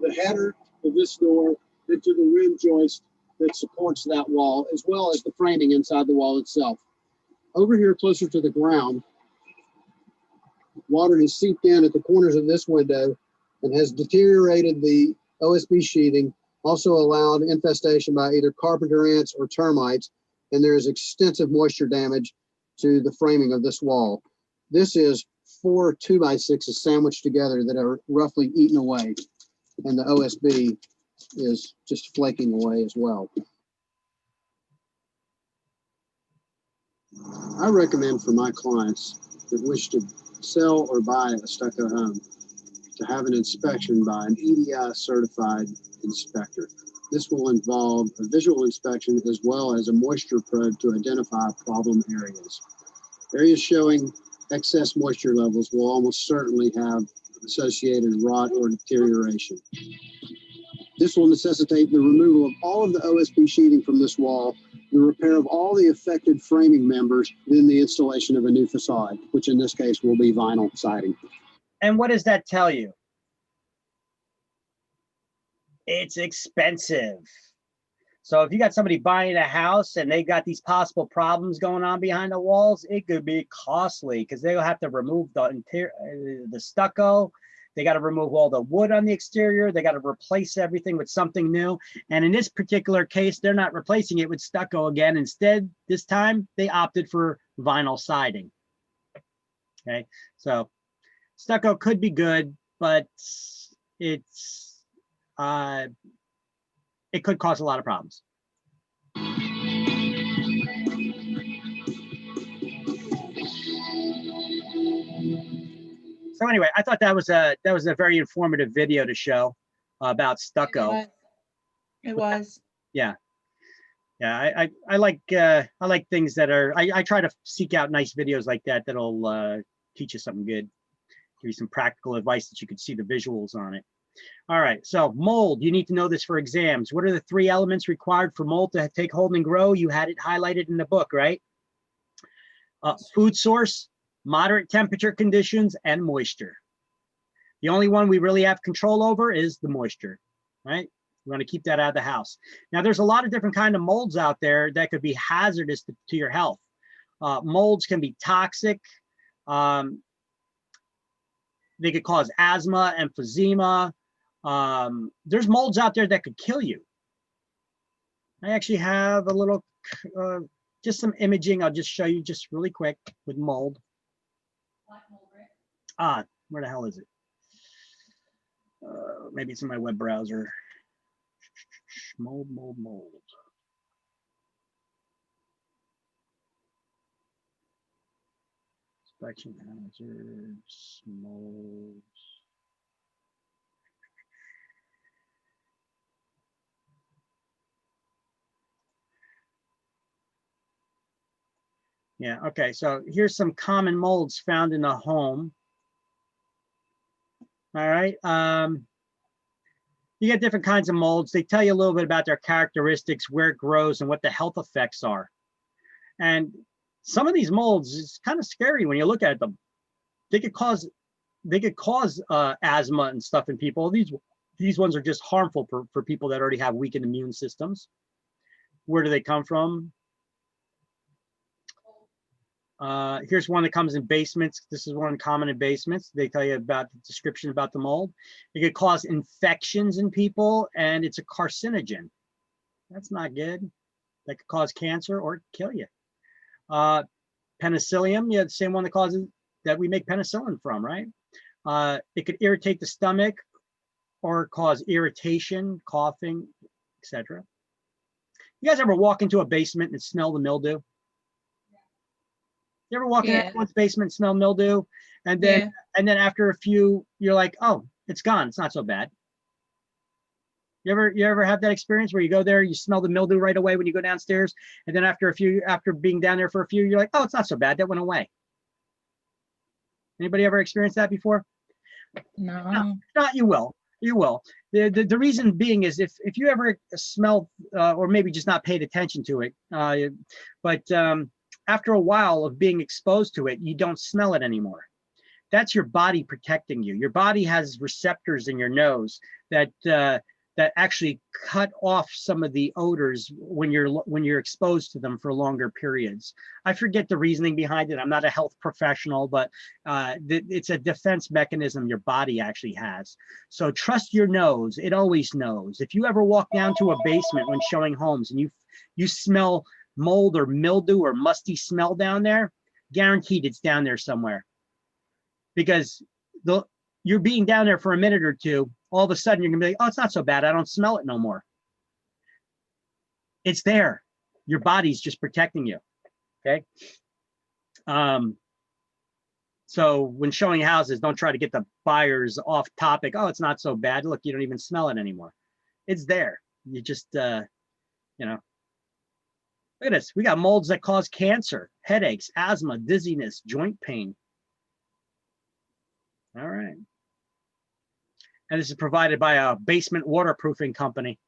[SPEAKER 13] the header of this door, and to the rim joist that supports that wall, as well as the framing inside the wall itself. Over here, closer to the ground, water has seeped in at the corners of this window and has deteriorated the OSB sheathing, also allowed infestation by either carpenter ants or termites, and there is extensive moisture damage to the framing of this wall. This is 4 2x6s sandwiched together that are roughly eaten away, and the OSB is just flaking away as well. I recommend for my clients that wish to sell or buy a stucco home to have an inspection by an EDI certified inspector. This will involve a visual inspection as well as a moisture probe to identify problem areas. Areas showing excess moisture levels will almost certainly have associated rot or deterioration. This will necessitate the removal of all of the OSB sheathing from this wall, the repair of all the affected framing members, then the installation of a new facade, which in this case will be vinyl siding.
[SPEAKER 1] And what does that tell you? It's expensive. So if you got somebody buying a house and they got these possible problems going on behind the walls, it could be costly because they'll have to remove the interior, the stucco. They got to remove all the wood on the exterior. They got to replace everything with something new. And in this particular case, they're not replacing it with stucco again. Instead, this time they opted for vinyl siding. Okay, so stucco could be good, but it could cause a lot of problems. So anyway, I thought that was a very informative video to show about stucco.
[SPEAKER 3] It was.
[SPEAKER 1] Yeah. Yeah, I like things that are, I try to seek out nice videos like that that'll teach you something good, give you some practical advice that you can see the visuals on it. All right, so mold, you need to know this for exams. What are the 3 elements required for mold to take hold and grow? You had it highlighted in the book, right? Food source, moderate temperature conditions, and moisture. The only one we really have control over is the moisture, right? We want to keep that out of the house. Now, there's a lot of different kind of molds out there that could be hazardous to your health. Molds can be toxic. They could cause asthma, emphysema. There's molds out there that could kill you. I actually have a little, just some imaging. I'll just show you just really quick with mold. Where the hell is it? Maybe it's in my web browser. Mold. Inspection hazards, molds. Yeah, okay, so here's some common molds found in a home. All right, you get different kinds of molds. They tell you a little bit about their characteristics, where it grows, and what the health effects are. And some of these molds is kind of scary when you look at them. They could cause asthma and stuff in people. These ones are just harmful for people that already have weakened immune systems. Where do they come from? Here's one that comes in basements. This is one common in basements. They tell you about the description about the mold. It could cause infections in people, and it's a carcinogen. That's not good. That could cause cancer or kill you. Penicillium, yeah, the same one that we make penicillin from, right? It could irritate the stomach or cause irritation, coughing, etc. You guys ever walk into a basement and smell the mildew? You ever walk in anyone's basement and smell mildew, and then after a few, you're like, oh, it's gone. It's not so bad. You ever have that experience where you go there, you smell the mildew right away when you go downstairs, and then after being down there for a few, you're like, oh, it's not so bad. That went away. Anybody ever experienced that before?
[SPEAKER 4] No.
[SPEAKER 1] Not you will. You will. The reason being is if you ever smell or maybe just not paid attention to it, after a while of being exposed to it, you don't smell it anymore. That's your body protecting you. Your body has receptors in your nose that actually cut off some of the odors when you're exposed to them for longer periods. I forget the reasoning behind it. I'm not a health professional, but it's a defense mechanism your body actually has. So trust your nose. It always knows. If you ever walk down to a basement when showing homes and you smell mold or mildew or musty smell down there, guaranteed it's down there somewhere. Because you're being down there for a minute or two, all of a sudden you're gonna be like, oh, it's not so bad. I don't smell it no more. It's there. Your body's just protecting you. Okay. So when showing houses, don't try to get the buyers off topic. Oh, it's not so bad. Look, you don't even smell it anymore. It's there. You just, look at this. We got molds that cause cancer, headaches, asthma, dizziness, joint pain. All right. And this is provided by a basement waterproofing company.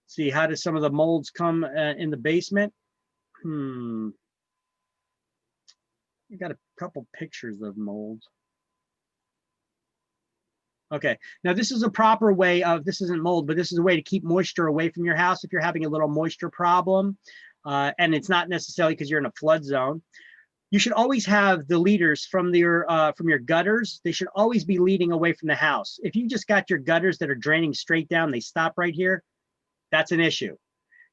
[SPEAKER 1] See, how does some of the molds come in the basement? I got a couple pictures of mold. Okay, now this is a proper way of, this isn't mold, but this is a way to keep moisture away from your house if you're having a little moisture problem. And it's not necessarily because you're in a flood zone. You should always have the leaders from your gutters. They should always be leading away from the house. If you just got your gutters that are draining straight down, they stop right here, that's an issue.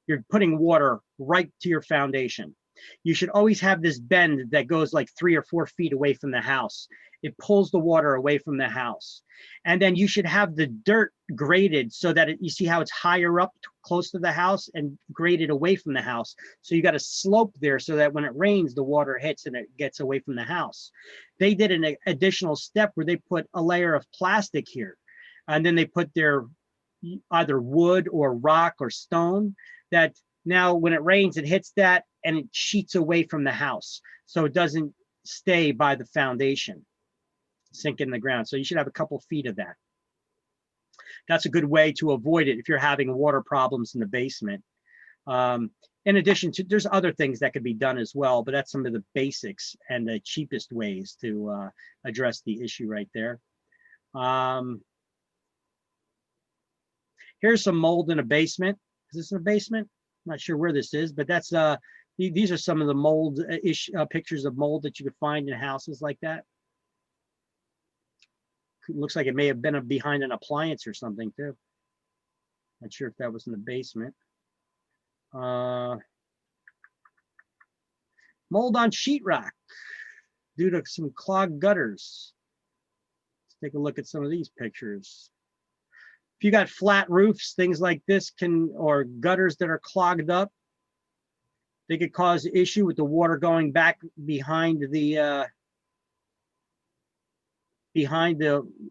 [SPEAKER 1] You're putting water right to your foundation. You should always have this bend that goes like 3 or 4 feet away from the house. It pulls the water away from the house. And then you should have the dirt graded so that you see how it's higher up close to the house and graded away from the house. So you got a slope there so that when it rains, the water hits and it gets away from the house. They did an additional step where they put a layer of plastic here. And then they put their either wood or rock or stone that now when it rains, it hits that and it sheets away from the house. So it doesn't stay by the foundation, sink in the ground. So you should have a couple feet of that. That's a good way to avoid it if you're having water problems in the basement. In addition to, there's other things that could be done as well, but that's some of the basics and the cheapest ways to address the issue right there. Here's some mold in a basement. Is this in a basement? I'm not sure where this is, but that's these are some of the mold pictures of mold that you could find in houses like that. Looks like it may have been behind an appliance or something too. Not sure if that was in the basement. Mold on sheetrock due to some clogged gutters. Let's take a look at some of these pictures. If you got flat roofs, things like this or gutters that are clogged up, they could cause issue with the water going back behind the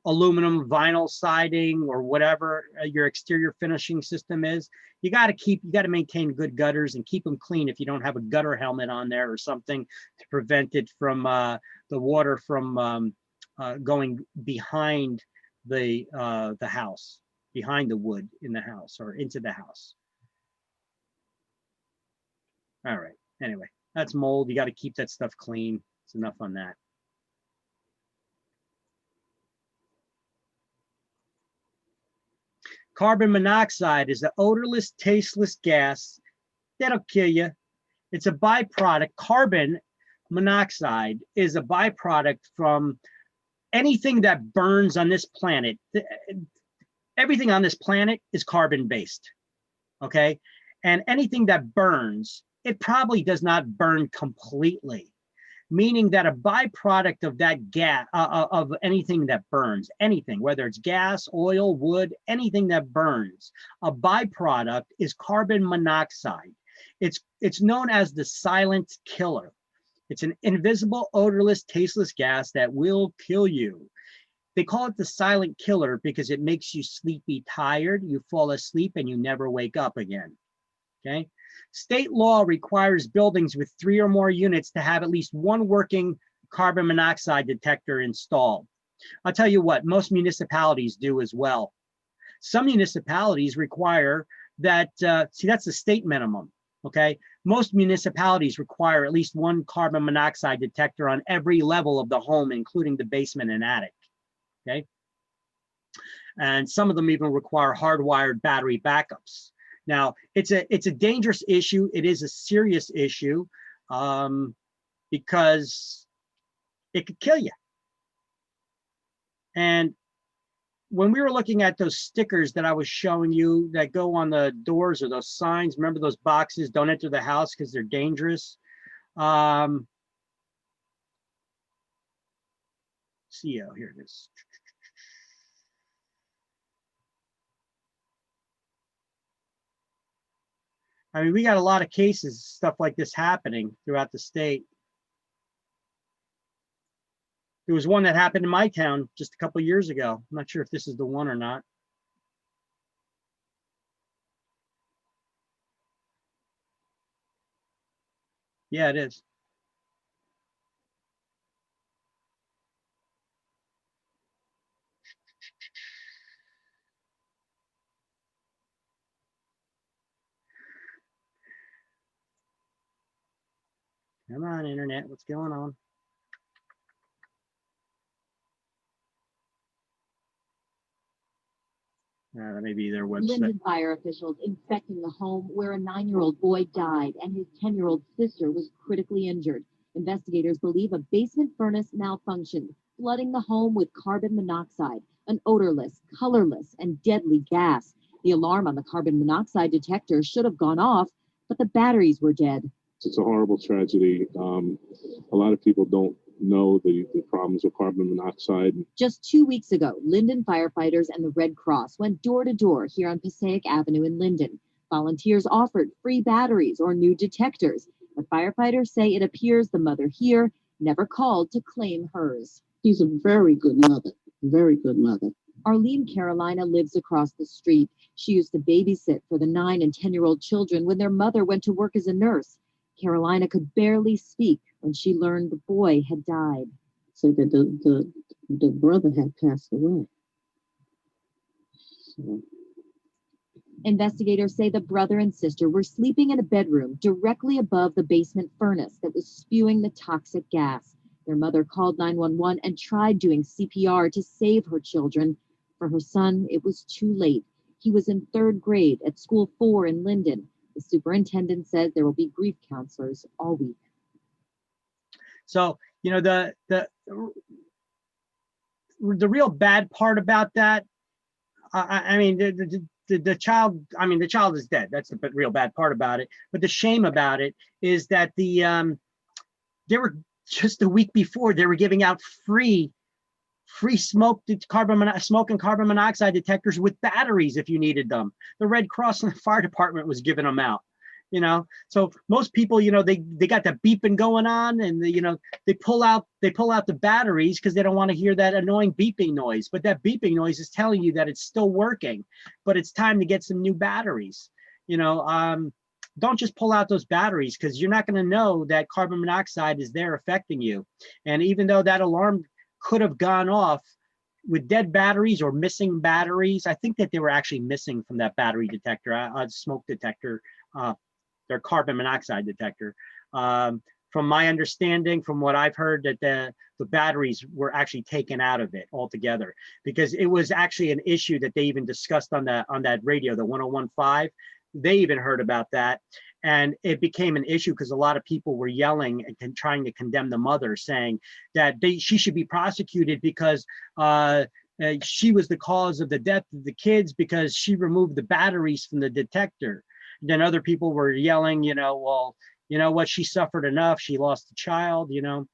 [SPEAKER 1] aluminum vinyl siding or whatever your exterior finishing system is. You got to maintain good gutters and keep them clean if you don't have a gutter helmet on there or something to prevent it from the water from going behind the house, behind the wood in the house or into the house. All right, anyway, that's mold. You got to keep that stuff clean. It's enough on that. Carbon monoxide is an odorless, tasteless gas that'll kill you. It's a byproduct. Carbon monoxide is a byproduct from anything that burns on this planet. Everything on this planet is carbon based, okay? And anything that burns, it probably does not burn completely, meaning that a byproduct of that gas, of anything that burns, anything, whether it's gas, oil, wood, anything that burns, a byproduct is carbon monoxide. It's known as the silent killer. It's an invisible, odorless, tasteless gas that will kill you. They call it the silent killer because it makes you sleepy, tired, you fall asleep and you never wake up again, okay? State law requires buildings with 3 or more units to have at least one working carbon monoxide detector installed. I'll tell you what, most municipalities do as well. Some municipalities require that, see, that's the state minimum, okay? Most municipalities require at least one carbon monoxide detector on every level of the home, including the basement and attic, okay? And some of them even require hardwired battery backups. Now, it's a dangerous issue. It is a serious issue because it could kill you. And when we were looking at those stickers that I was showing you that go on the doors or those signs, remember those boxes, don't enter the house because they're dangerous. See, oh, here it is. I mean, we got a lot of cases, stuff like this happening throughout the state. There was one that happened in my town just a couple of years ago. I'm not sure if this is the one or not. Yeah, it is. Come on, internet, what's going on? That may be their website.
[SPEAKER 8] Linden fire officials inspecting the home where a 9-year-old boy died and his 10-year-old sister was critically injured. Investigators believe a basement furnace malfunctioned, flooding the home with carbon monoxide, an odorless, colorless, and deadly gas. The alarm on the carbon monoxide detector should have gone off, but the batteries were dead.
[SPEAKER 14] It's a horrible tragedy. A lot of people don't know the problems with carbon monoxide.
[SPEAKER 8] Just 2 weeks ago, Linden firefighters and the Red Cross went door to door here on Passaic Avenue in Linden. Volunteers offered free batteries or new detectors, but firefighters say it appears the mother here never called to claim hers.
[SPEAKER 15] She's a very good mother, very good mother.
[SPEAKER 8] Arlene Carolina lives across the street. She used to babysit for the 9 and 10-year-old children when their mother went to work as a nurse. Carolina could barely speak when she learned the boy had died.
[SPEAKER 15] So that the brother had passed away. So.
[SPEAKER 8] Investigators say the brother and sister were sleeping in a bedroom directly above the basement furnace that was spewing the toxic gas. Their mother called 911 and tried doing CPR to save her children. For her son, it was too late. He was in 3rd grade at School 4 in Linden. The superintendent said there will be grief counselors all week.
[SPEAKER 1] So, you know, the real bad part about that, I mean, the child, I mean, the child is dead. That's the real bad part about it. But the shame about it is that they were just a week before, they were giving out free smoke and carbon monoxide detectors with batteries if you needed them. The Red Cross and the fire department was giving them out, you know. So most people, you know, they got the beeping going on, and you know, they pull out the batteries because they don't want to hear that annoying beeping noise. But that beeping noise is telling you that it's still working, but it's time to get some new batteries. You know, don't just pull out those batteries, because you're not going to know that carbon monoxide is there affecting you. And even though that alarm could have gone off with dead batteries or missing batteries, I think that they were actually missing from that battery detector, smoke detector, their carbon monoxide detector. From my understanding, from what I've heard, that the batteries were actually taken out of it altogether, because it was actually an issue that they even discussed on that radio, the 101.5. They even heard about that, and it became an issue because a lot of people were yelling and trying to condemn the mother, saying that she should be prosecuted because she was the cause of the death of the kids because she removed the batteries from the detector. Then other people were yelling, you know, well, you know what, she suffered enough, she lost a child, you know.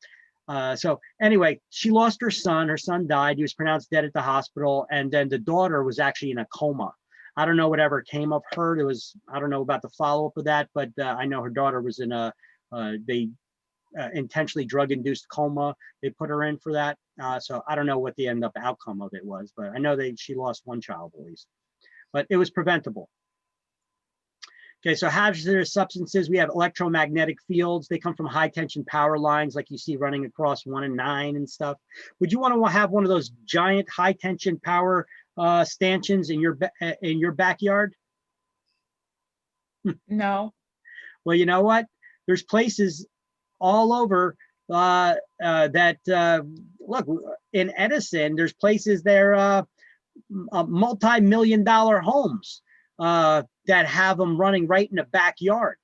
[SPEAKER 1] So anyway, she lost her son. Her son died. He was pronounced dead at the hospital, and then the daughter was actually in a coma. I don't know whatever came of her. There was, I don't know about the follow-up of that, but I know her daughter was in a, they intentionally drug-induced coma. They put her in for that. So I don't know what the end up outcome of it was, but I know she lost one child at least, but it was preventable. Okay, so hazardous substances, we have electromagnetic fields. They come from high tension power lines like you see running across 1 and 9 and stuff. Would you want to have one of those giant high tension power stanchions in your backyard?
[SPEAKER 4] No.
[SPEAKER 1] Well, you know what? There's places all over that look, in Edison, there's places there, multi-million-dollar homes that have them running right in the backyard.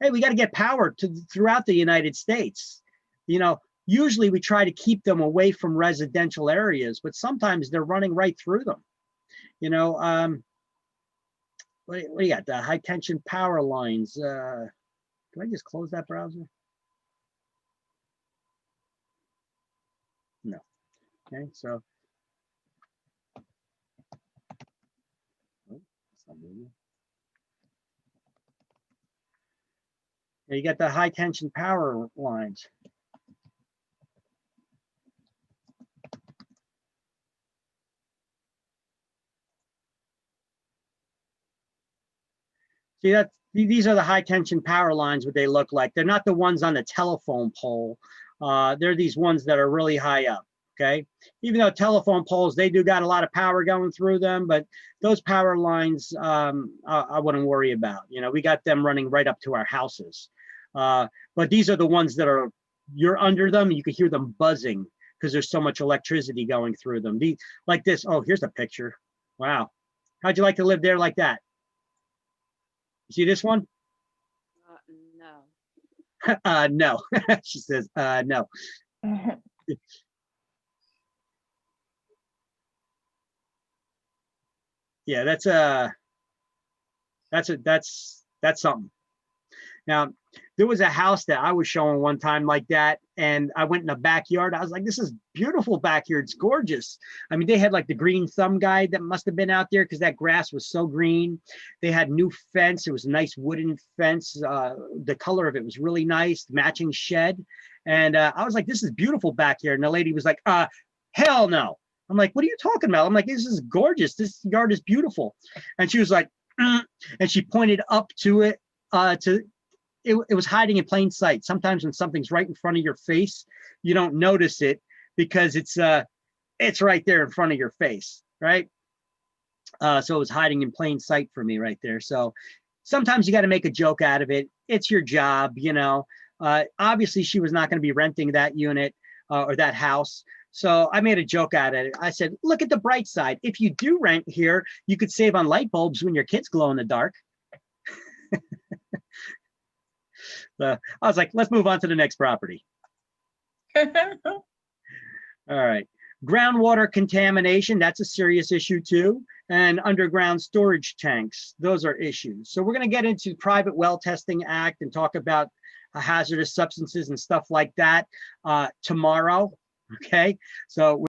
[SPEAKER 1] Hey, we got to get power throughout the United States. You know, usually we try to keep them away from residential areas, but sometimes they're running right through them. You know, what do you got? The high tension power lines. Can I just close that browser? No. Okay, so. Oh, that's not moving. Yeah, you got the high tension power lines. See, these are the high tension power lines, what they look like. They're not the ones on the telephone pole. They're these ones that are really high up, okay? Even though telephone poles, they do got a lot of power going through them, but those power lines, I wouldn't worry about. You know, we got them running right up to our houses. But these are the ones that are, you're under them, you can hear them buzzing because there's so much electricity going through them. Like this, oh, here's a picture. Wow. How'd you like to live there like that? You see this one?
[SPEAKER 7] No.
[SPEAKER 1] No. She says, no. Yeah, that's something. Now, there was a house that I was showing one time like that, and I went in the backyard. I was like, this is beautiful backyard. It's gorgeous. I mean, they had like the green thumb guy that must have been out there because that grass was so green. They had new fence. It was a nice wooden fence. The color of it was really nice, matching shed. And I was like, this is beautiful backyard. And the lady was like, hell no. I'm like, what are you talking about? I'm like, this is gorgeous. This yard is beautiful. And she was like, and she pointed up to it, it was hiding in plain sight. Sometimes when something's right in front of your face, you don't notice it because it's right there in front of your face, right? So it was hiding in plain sight for me right there. So sometimes you got to make a joke out of it. It's your job, you know. Obviously, she was not going to be renting that unit or that house. So I made a joke out of it. I said, look at the bright side. If you do rent here, you could save on light bulbs when your kids glow in the dark. So I was like, let's move on to the next property. All right. Groundwater contamination, that's a serious issue too. And underground storage tanks, those are issues. So we're going to get into Private Well Testing Act and talk about hazardous substances and stuff like that tomorrow. Okay. So